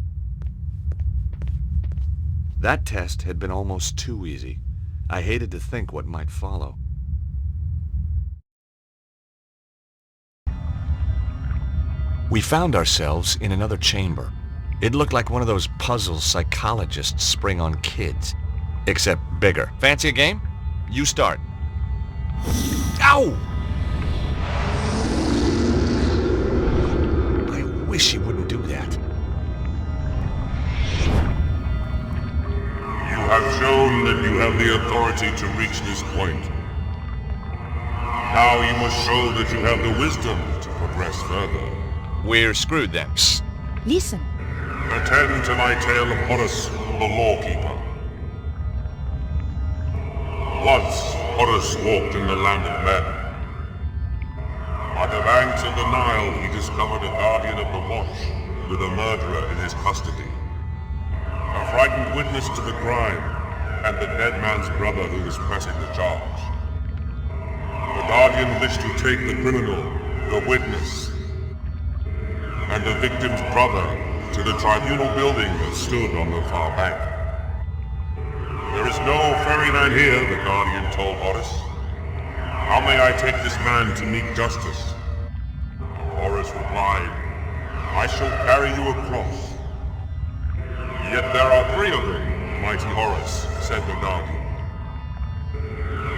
That test had been almost too easy. I hated to think what might follow. We found ourselves in another chamber. It looked like one of those puzzles psychologists spring on kids. Except bigger. Fancy a game? You start. Ow! I wish he wouldn't do that. You have shown that you have the authority to reach this point. Now you must show that you have the wisdom to progress further. We're screwed then. Psst. Listen. Attend to my tale of Horus, the lawkeeper. Once, Horus walked in the land of men. At the banks of the Nile, he discovered a guardian of the watch with a murderer in his custody. A frightened witness to the crime, and the dead man's brother who was pressing the charge. The guardian wished to take the criminal, the witness, and the victim's brother to the tribunal building that stood on the far bank. There is no ferryman here, the guardian told Horace. How may I take this man to meet justice? Horace replied, I shall carry you across. Yet there are 3 of them, mighty Horace, said the guardian.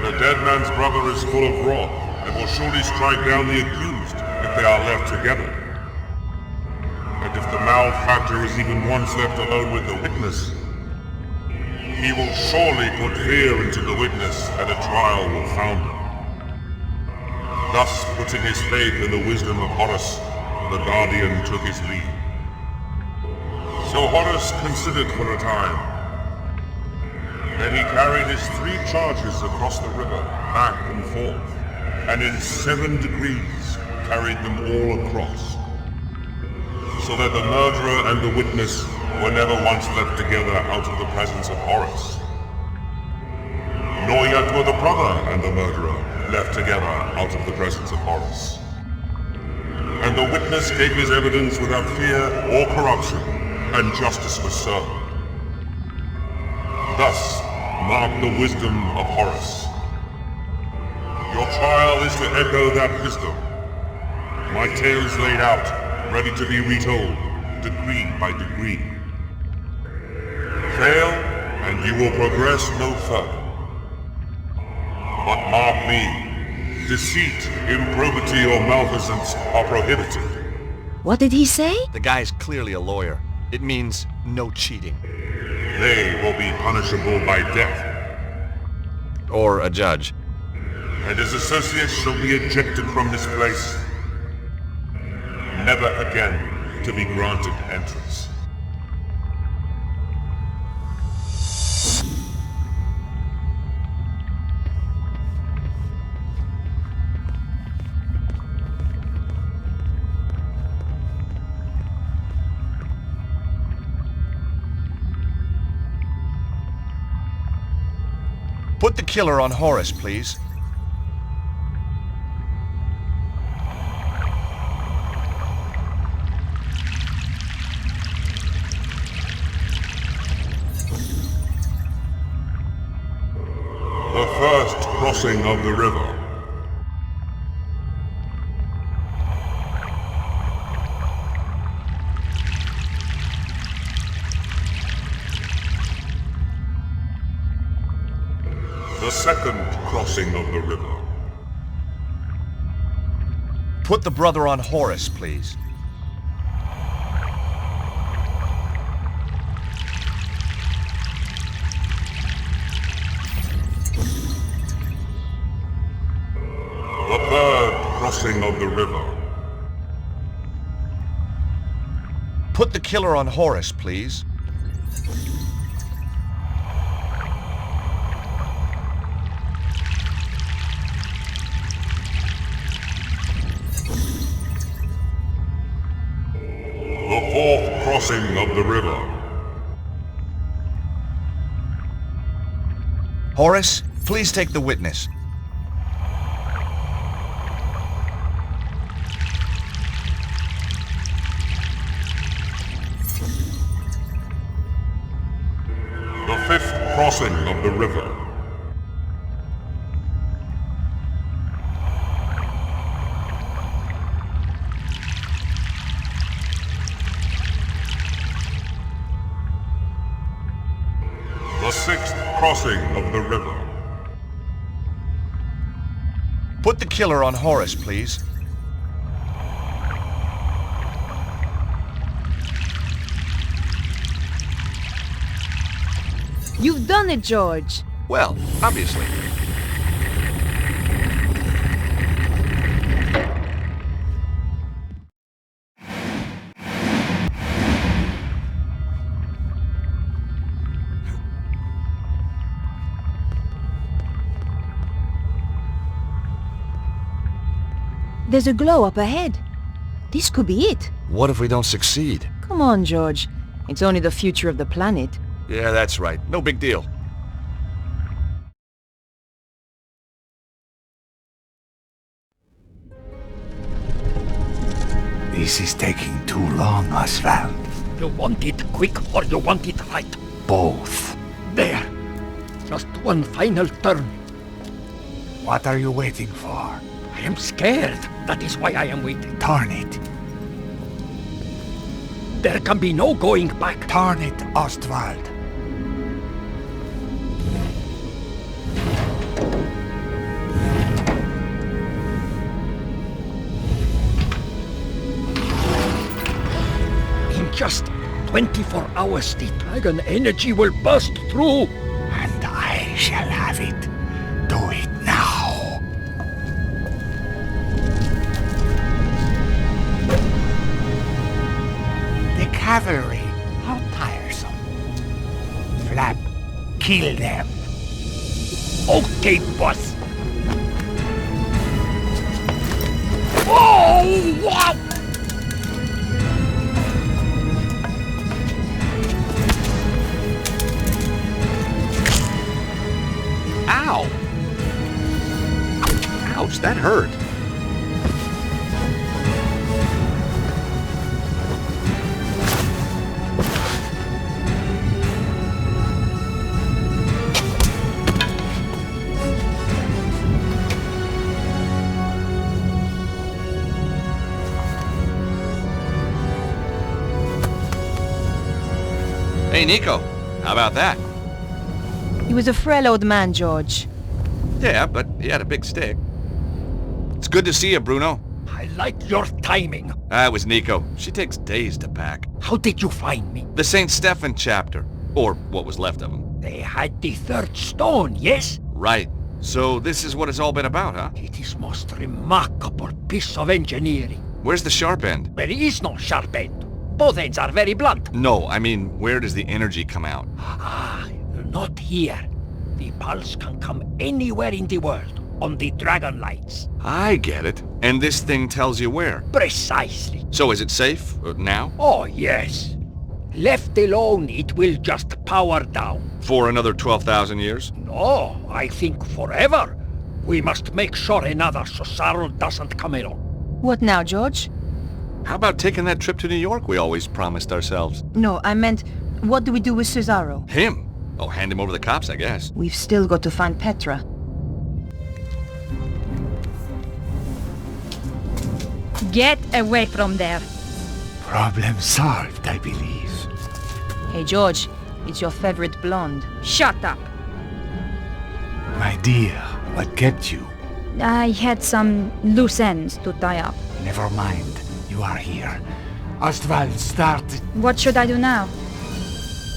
The dead man's brother is full of wrath, and will surely strike down the accused if they are left together. And if the malefactor is even once left alone with the witness, he will surely put fear into the witness, and a trial will founder. Thus, putting his faith in the wisdom of Horace, the guardian took his leave. So Horace considered for a time. Then he carried his 3 charges across the river, back and forth, and in 7 degrees carried them all across, so that the murderer and the witness were never once left together out of the presence of Horace. Nor yet were the brother and the murderer left together out of the presence of Horace. And the witness gave his evidence without fear or corruption, and justice was served. Thus mark the wisdom of Horace. Your trial is to echo that wisdom. My tale is laid out, ready to be retold, degree by degree. Fail, and you will progress no further. But mark me, deceit, improbity, or malfeasance are prohibited. What did he say? The guy's clearly a lawyer. It means no cheating. They will be punishable by death. Or a judge. And his associates shall be ejected from this place, never again to be granted entrance. Put the killer on Horace, please. The first crossing of the river. The second crossing of the river. Put the brother on Horace, please. The third crossing of the river. Put the killer on Horace, please. The fourth crossing of the river. Horace, please take the witness. The fifth crossing of the river. The sixth crossing of the river. Put the killer on Horace, please. You've done it, George. Well, obviously. There's a glow up ahead. This could be it. What if we don't succeed? Come on, George. It's only the future of the planet. Yeah, that's right. No big deal. This is taking too long, Oswald. You want it quick or you want it right? Both. There. Just one final turn. What are you waiting for? I am scared. That is why I am waiting. Turn it. There can be no going back. Turn it, Ostwald. In just 24 hours, the dragon energy will burst through. And I shall have it. Do it now. The cavalry. How tiresome. Flap, kill them. Okay, boss. Oh, wow! Ow! Ouch, that hurt. Hey, Nico. How about that? He was a frail old man, George. Yeah, but he had a big stick. It's good to see you, Bruno. I like your timing. That was Nico. She takes days to pack. How did you find me? The St. Stephen chapter. Or what was left of them. They had the third stone, yes? Right. So this is what it's all been about, huh? It is most remarkable piece of engineering. Where's the sharp end? There is no sharp end. Both ends are very blunt. No, I mean, where does the energy come out? Ah, not here. The pulse can come anywhere in the world, on the dragon lights. I get it. And this thing tells you where? Precisely. So is it safe? Now? Oh, yes. Left alone, it will just power down. For another 12,000 years? No, I think forever. We must make sure another Cesaro doesn't come along. What now, George? How about taking that trip to New York we always promised ourselves? No, I meant, what do we do with Cesaro? Him? Oh, hand him over to the cops, I guess. We've still got to find Petra. Get away from there. Problem solved, I believe. Hey, George, it's your favorite blonde. Shut up. My dear, what kept you? I had some loose ends to tie up. Never mind. You are here. Ostwald started... What should I do now?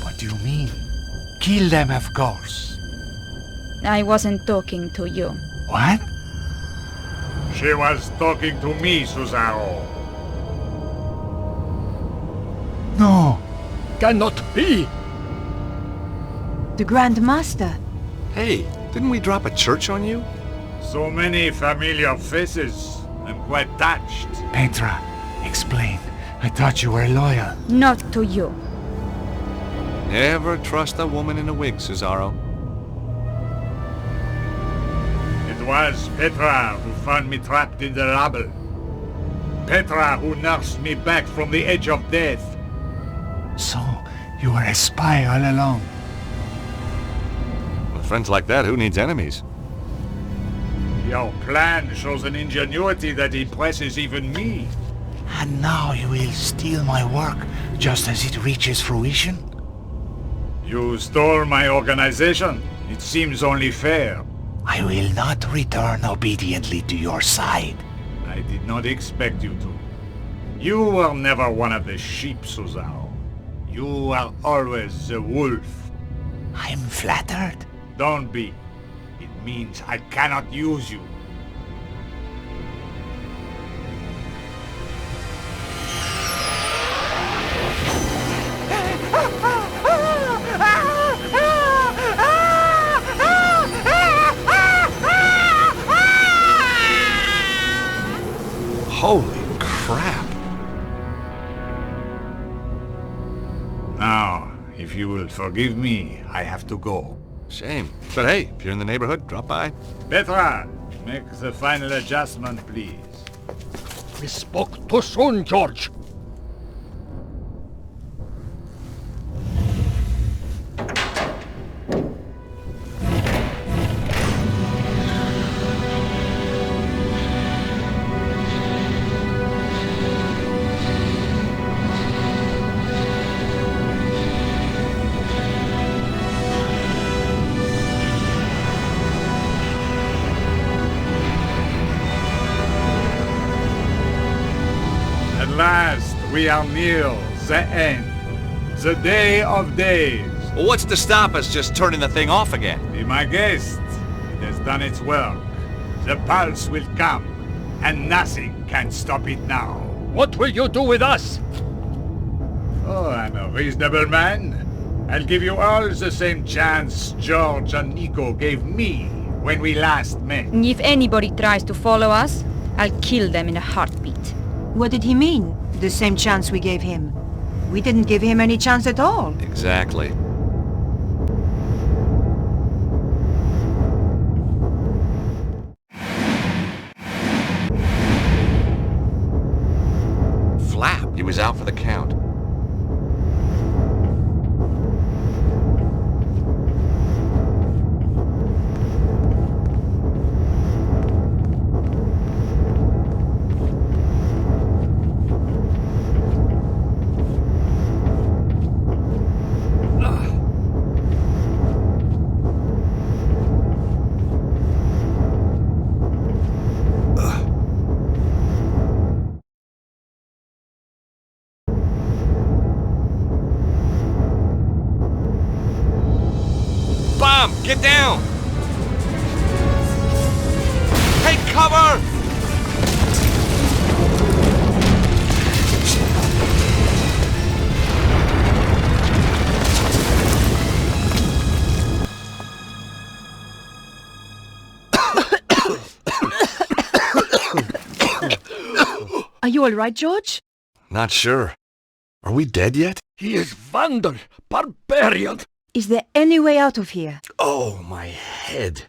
What do you mean? Kill them, of course. I wasn't talking to you. What? She was talking to me, Cesaro. No. Cannot be. The Grand Master. Hey, didn't we drop a church on you? So many familiar faces. I'm quite touched. Petra, explain. I thought you were loyal. Not to you. Never trust a woman in a wig, Cesaro. It was Petra who found me trapped in the rubble. Petra who nursed me back from the edge of death. So, you were a spy all along. With friends like that, who needs enemies? Your plan shows an ingenuity that impresses even me. And now you will steal my work just as it reaches fruition? You stole my organization. It seems only fair. I will not return obediently to your side. I did not expect you to. You were never one of the sheep, Cesaro. You were always the wolf. I'm flattered. Don't be. It means I cannot use you. If you will forgive me, I have to go. Shame. But hey, if you're in the neighborhood, drop by. Petra, make the final adjustment, please. We spoke too soon, George. At last, we are near the end. The day of days. Well, what's to stop us just turning the thing off again? Be my guest. It has done its work. The pulse will come, and nothing can stop it now. What will you do with us? Oh, I'm a reasonable man. I'll give you all the same chance George and Nico gave me when we last met. If anybody tries to follow us, I'll kill them in a heartbeat. What did he mean? The same chance we gave him. We didn't give him any chance at all. Exactly. Flap. He was out for the count. Get down! Take cover! Are you all right, George? Not sure. Are we dead yet? He is vandal, barbarian. Is there any way out of here? Oh, my head.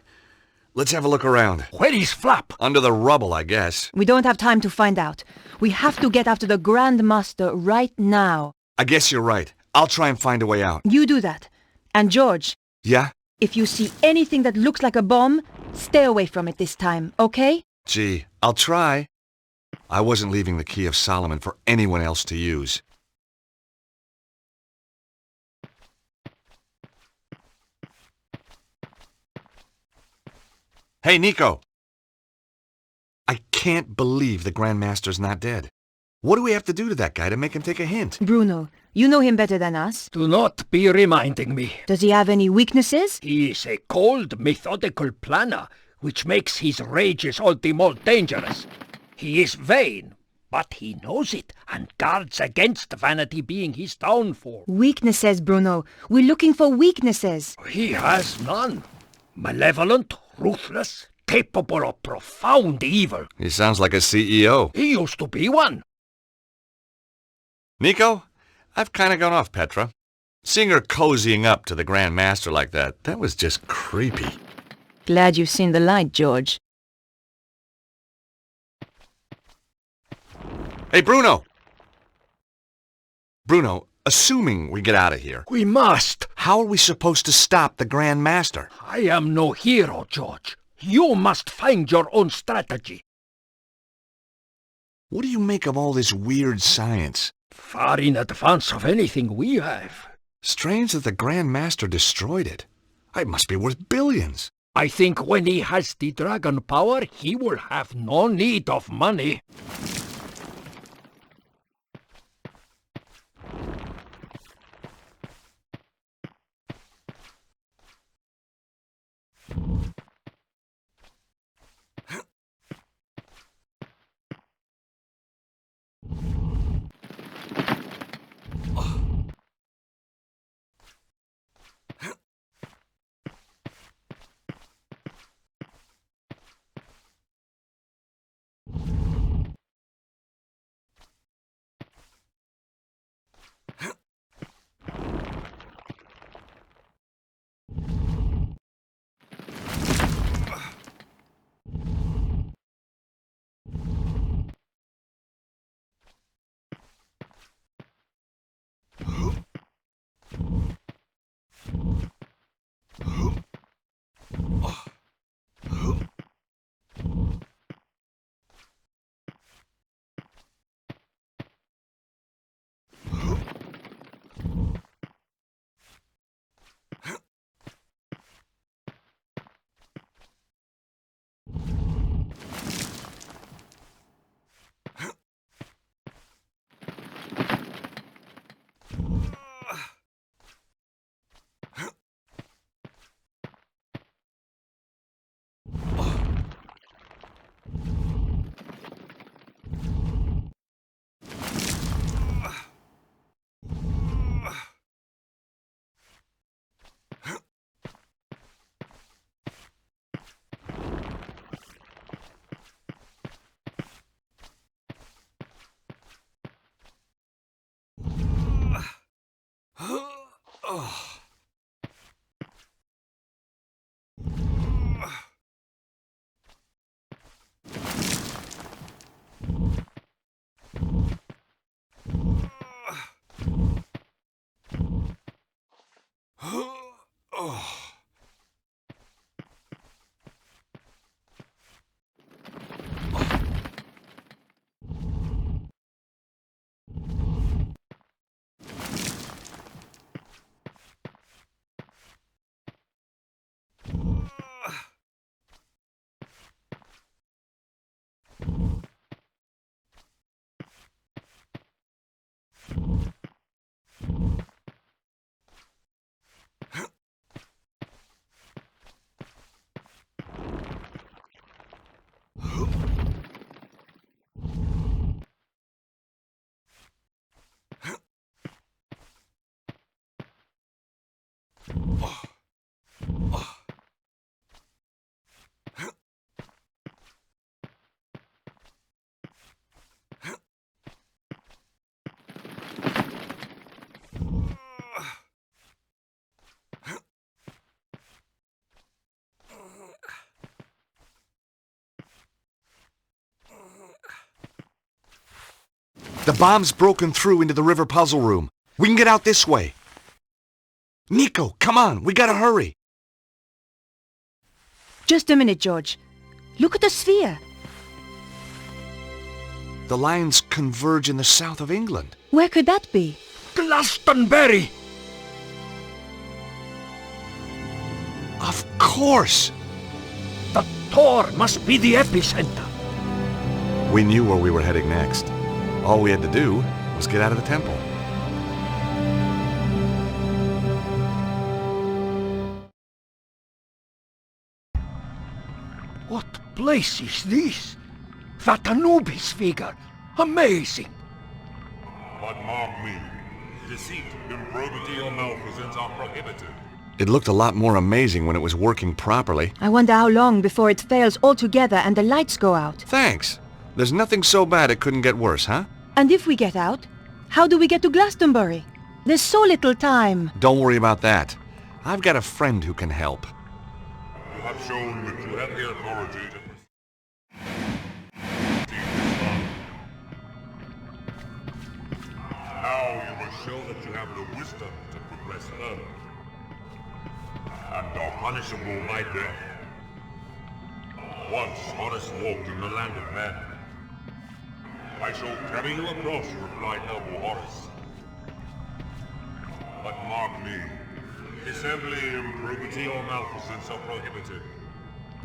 Let's have a look around. Where is Flap? Under the rubble, I guess. We don't have time to find out. We have to get after the Grand Master right now. I guess you're right. I'll try and find a way out. You do that. And George, Yeah? if you see anything that looks like a bomb, stay away from it this time, okay? Gee, I'll try. I wasn't leaving the Key of Solomon for anyone else to use. Hey, Nico! I can't believe the Grand Master's not dead. What do we have to do to that guy to make him take a hint? Bruno, you know him better than us. Do not be reminding me. Does he have any weaknesses? He is a cold, methodical planner, which makes his rages all the more dangerous. He is vain, but he knows it and guards against vanity being his downfall. Weaknesses, Bruno. We're looking for weaknesses. He has none. Malevolent, ruthless, capable of profound evil. He sounds like a CEO. He used to be one. Nico, I've kind of gone off Petra. Seeing her cozying up to the Grand Master like that was just creepy. Glad you've seen the light, George. Hey, Bruno! Bruno, assuming we get out of here... We must! How are we supposed to stop the Grand Master? I am no hero, George. You must find your own strategy. What do you make of all this weird science? Far in advance of anything we have. Strange that the Grand Master destroyed it. It must be worth billions. I think when he has the dragon power, he will have no need of money. The bomb's broken through into the river puzzle room. We can get out this way. Nico, come on, we gotta hurry. Just a minute, George. Look at the sphere. The lines converge in the south of England. Where could that be? Glastonbury! Of course! The Tor must be the epicenter. We knew where we were heading next. All we had to do was get out of the temple. What place is this? That Anubis figure. Amazing. But mark me. Deceit, improbity, or malfeasance are prohibited. It looked a lot more amazing when it was working properly. I wonder how long before it fails altogether and the lights go out. Thanks. There's nothing so bad it couldn't get worse, huh? And if we get out, how do we get to Glastonbury? There's so little time. Don't worry about that. I've got a friend who can help. You have shown that you have the authority to now you must show that you have the wisdom to progress further, and are punishable by death. Once Horace walked in the land of men. I shall carry you across, replied noble Horace. But mark me, assembly, improbity, or malfeasance are prohibited.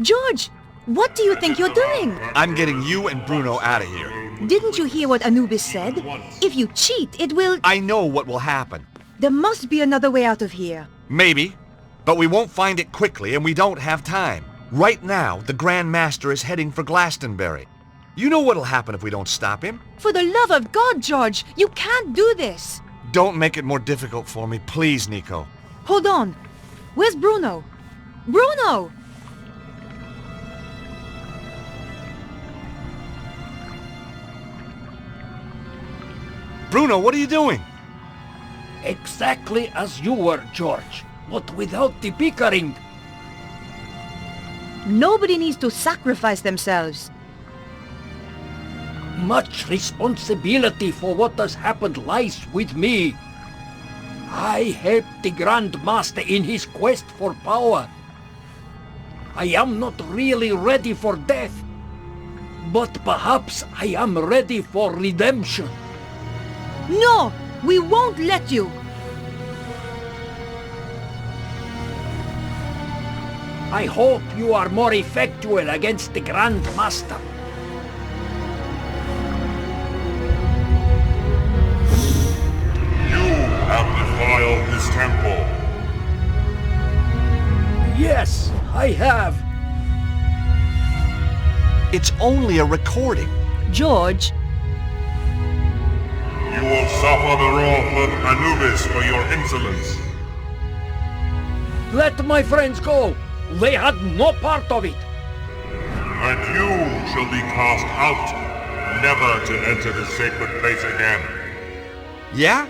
George, what do you think you're doing? I'm getting you and Bruno out of here. Didn't you hear what Anubis said? If you cheat, it will... I know what will happen. There must be another way out of here. Maybe, but we won't find it quickly and we don't have time. Right now, the Grand Master is heading for Glastonbury. You know what'll happen if we don't stop him? For the love of God, George, you can't do this. Don't make it more difficult for me, please, Nico. Hold on. Where's Bruno? Bruno! Bruno, what are you doing? Exactly as you were, George, but without the bickering. Nobody needs to sacrifice themselves. Much responsibility for what has happened lies with me. I helped the Grand Master in his quest for power. I am not really ready for death, but perhaps I am ready for redemption. No! We won't let you! I hope you are more effectual against the Grand Master. You have defiled this temple. Yes, I have. It's only a recording. George. You will suffer the wrath of Anubis for your insolence. Let my friends go. They had no part of it. And you shall be cast out, never to enter the sacred place again. Yeah?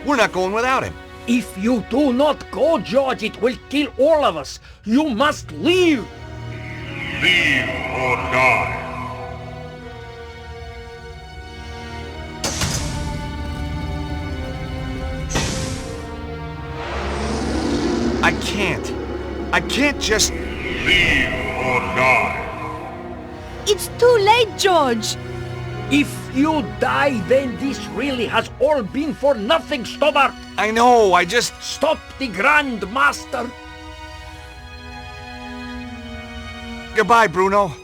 We're not going without him. If you do not go, George, it will kill all of us. You must leave. Leave or die. I can't. I can't just... Leave or die. It's too late, George! If you die, then this really has all been for nothing, Stobbart! I know, I just... Stop the Grand Master! Goodbye, Bruno.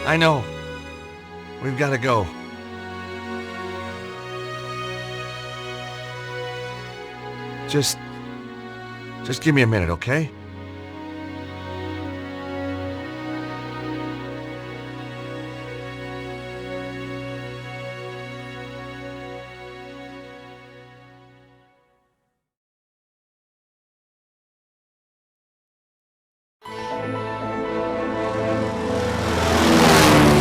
I know. We've got to go. Just give me a minute, okay?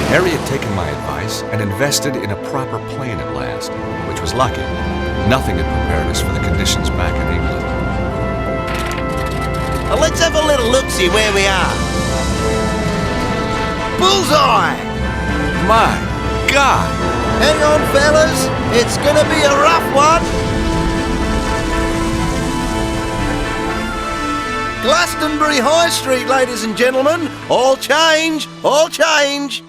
Harry had taken my advice and invested in a proper plane at last, which was lucky. Nothing had prepared us for the conditions back in England. Let's have a little look-see where we are. Bullseye! My God! Hang on, fellas. It's gonna be a rough one. Glastonbury High Street, ladies and gentlemen. All change, all change.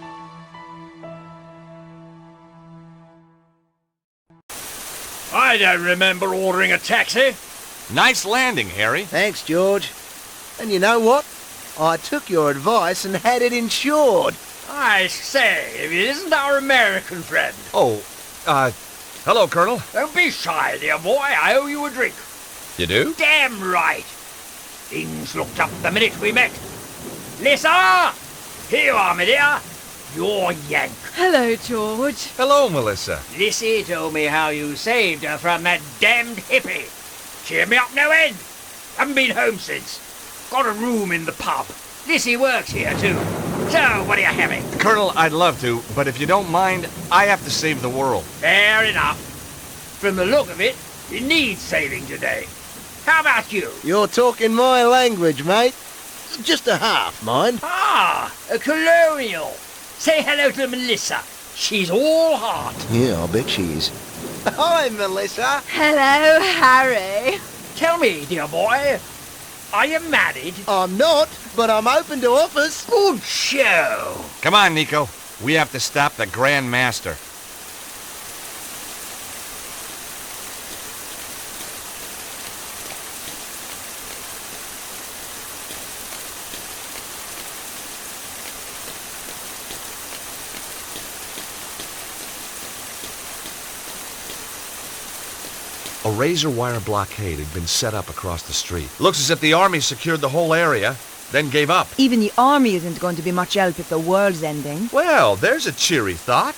I don't remember ordering a taxi. Nice landing, Harry. Thanks, George. And you know what? I took your advice and had it insured. I say, if it isn't our American friend. Oh, hello, Colonel. Don't be shy, dear boy. I owe you a drink. You do? Damn right. Things looked up the minute we met. Lisa! Here you are, my dear. You're Yank. Hello, George. Hello, Melissa. Lissy told me how you saved her from that damned hippie. Cheered me up no end. Haven't been home since. Got a room in the pub. Lissy works here, too. So, what are you having? Colonel, I'd love to, but if you don't mind, I have to save the world. Fair enough. From the look of it, you need saving today. How about you? You're talking my language, mate. Just a half, mind. Ah, a colonial. Say hello to Melissa. She's all heart. Yeah, I bet she is. Hi, Melissa. Hello, Harry. Tell me, dear boy, are you married? I'm not, but I'm open to offers. Good show. Come on, Nico. We have to stop the Grand Master. A razor wire blockade had been set up across the street. Looks as if the army secured the whole area, then gave up. Even the army isn't going to be much help if the world's ending. Well, there's a cheery thought.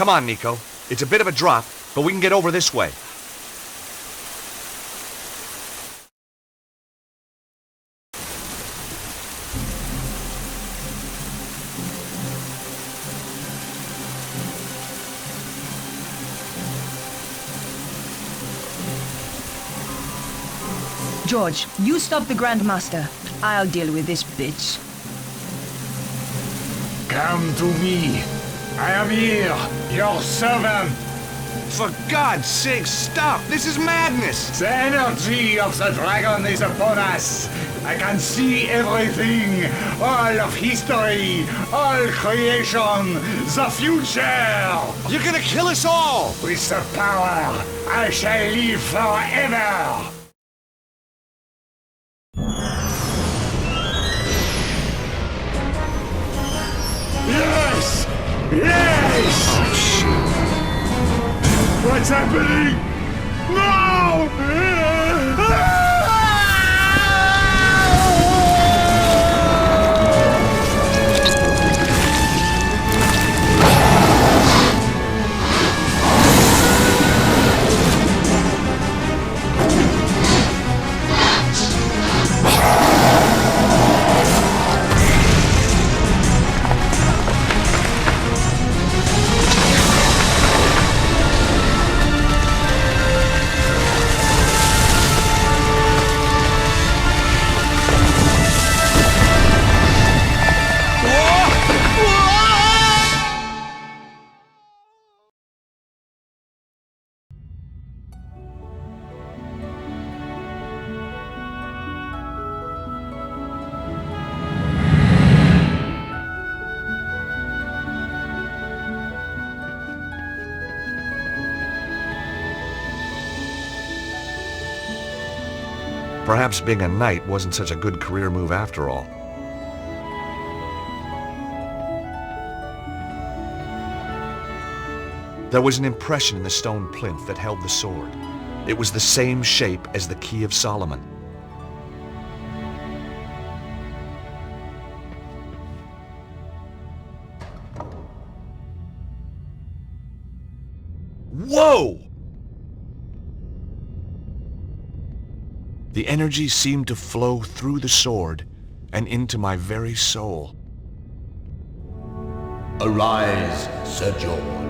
Come on, Nico. It's a bit of a drop, but we can get over this way. George, you stop the Grandmaster. I'll deal with this bitch. Come to me. I am here, your servant. For God's sake, stop! This is madness! The energy of the dragon is upon us. I can see everything. All of history, all creation, the future. You're gonna kill us all! With the power, I shall live forever. Yes! Yes! Oh, shit. What's happening? No! Perhaps being a knight wasn't such a good career move after all. There was an impression in the stone plinth that held the sword. It was the same shape as the Key of Solomon. Whoa! The energy seemed to flow through the sword and into my very soul. Arise, Sir George.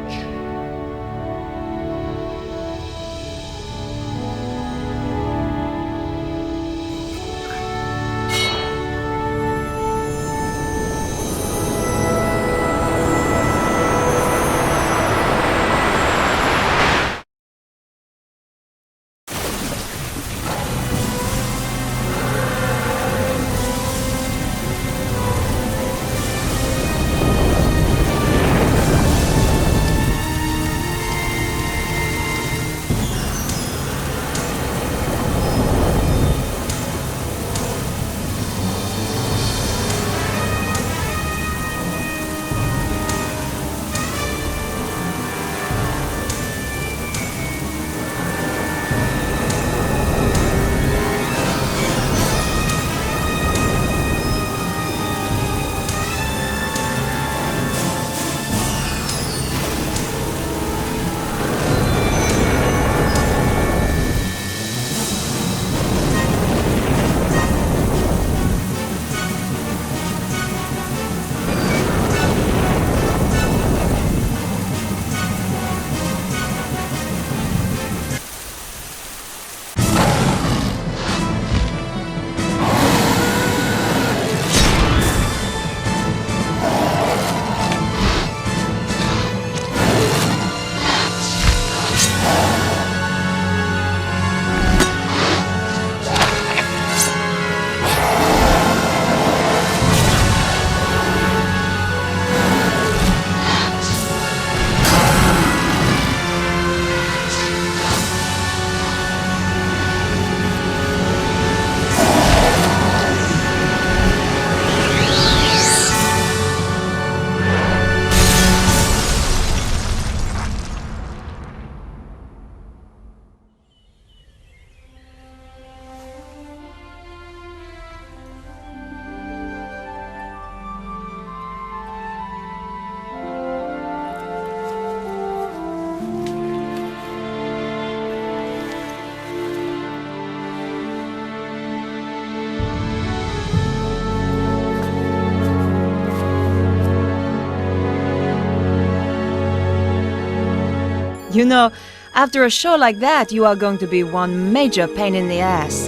You know, after a show like that, you are going to be one major pain in the ass.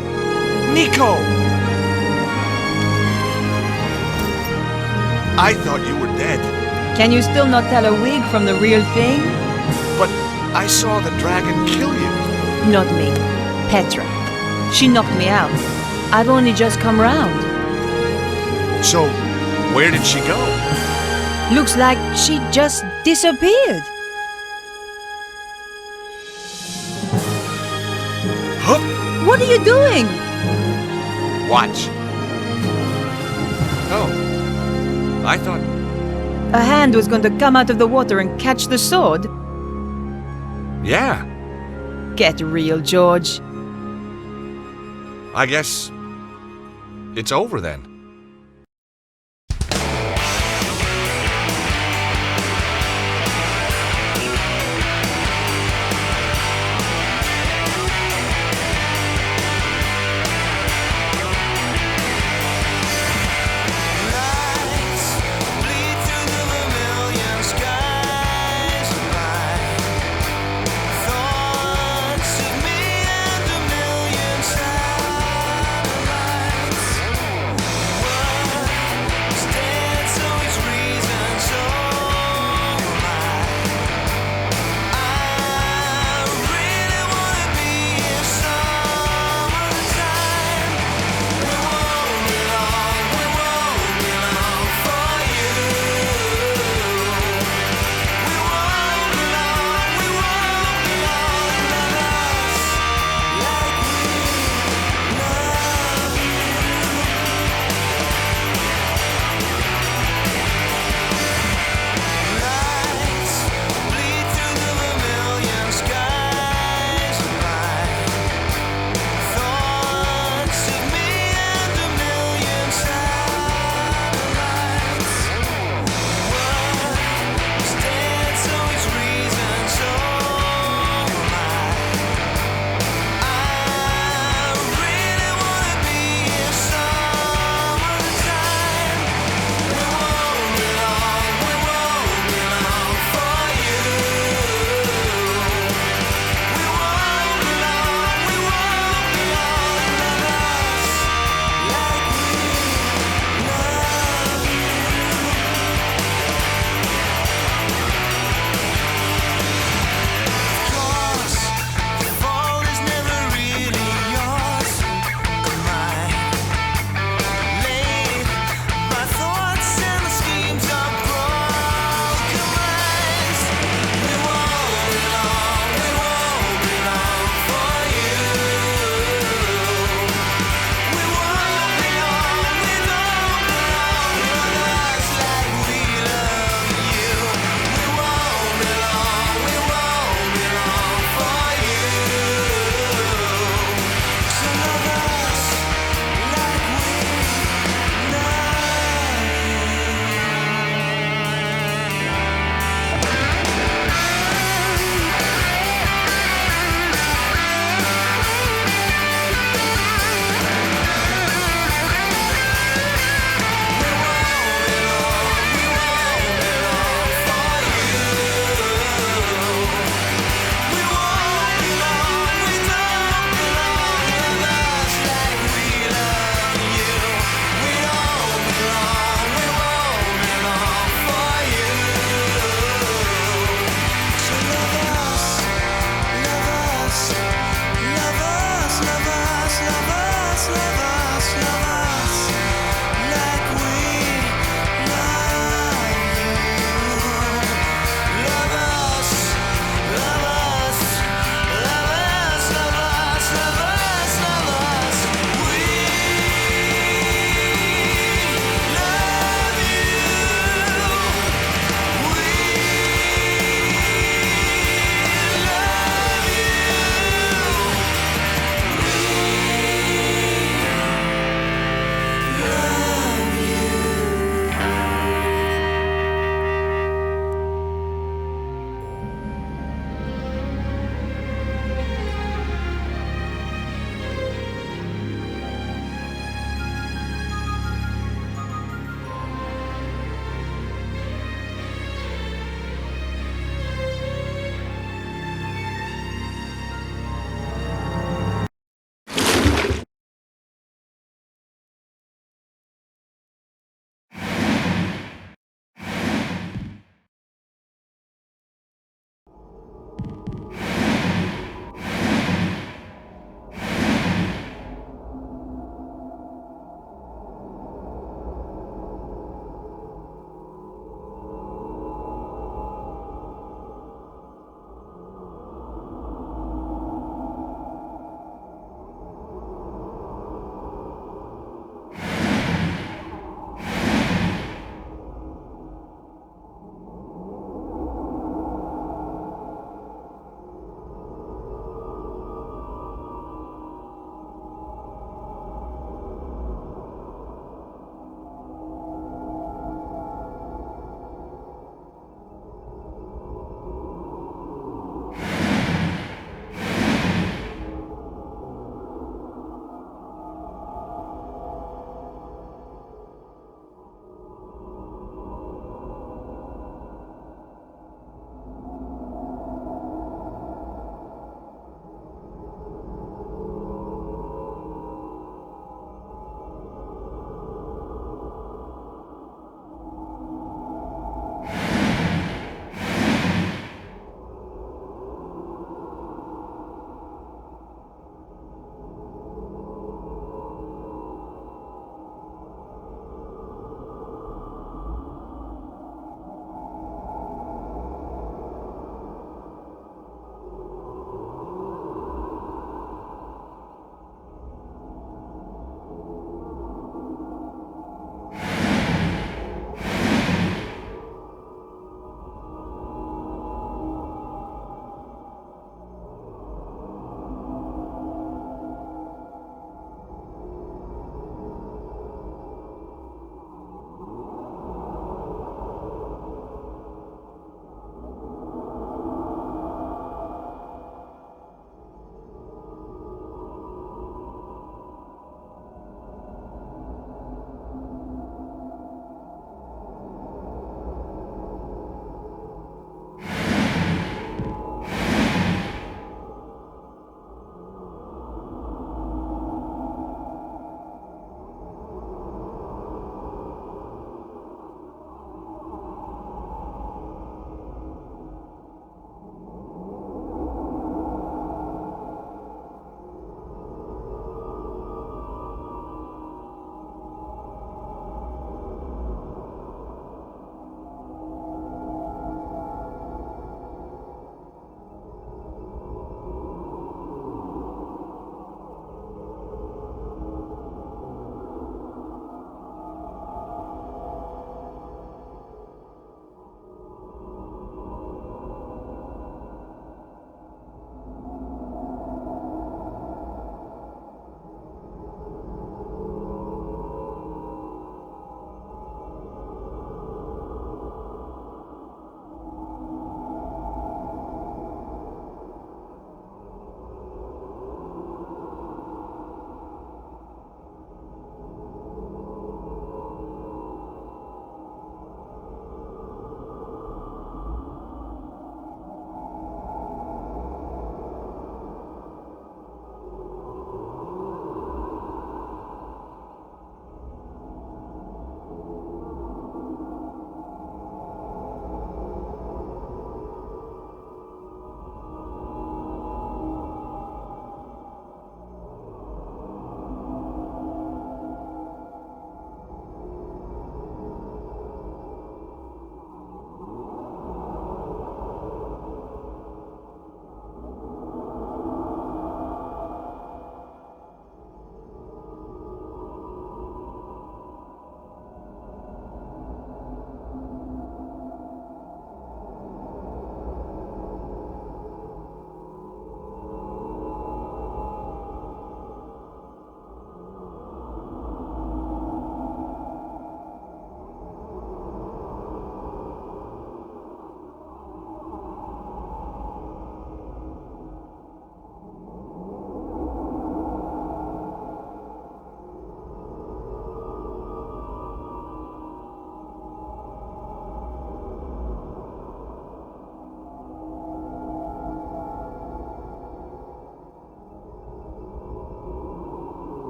Nico! I thought you were dead. Can you still not tell a wig from the real thing? But I saw the dragon kill you. Not me. Petra. She knocked me out. I've only just come round. So, where did she go? Looks like she just disappeared. Huh? What are you doing? Watch. Oh. I thought... A hand was going to come out of the water and catch the sword. Yeah. Get real, George. I guess... it's over then.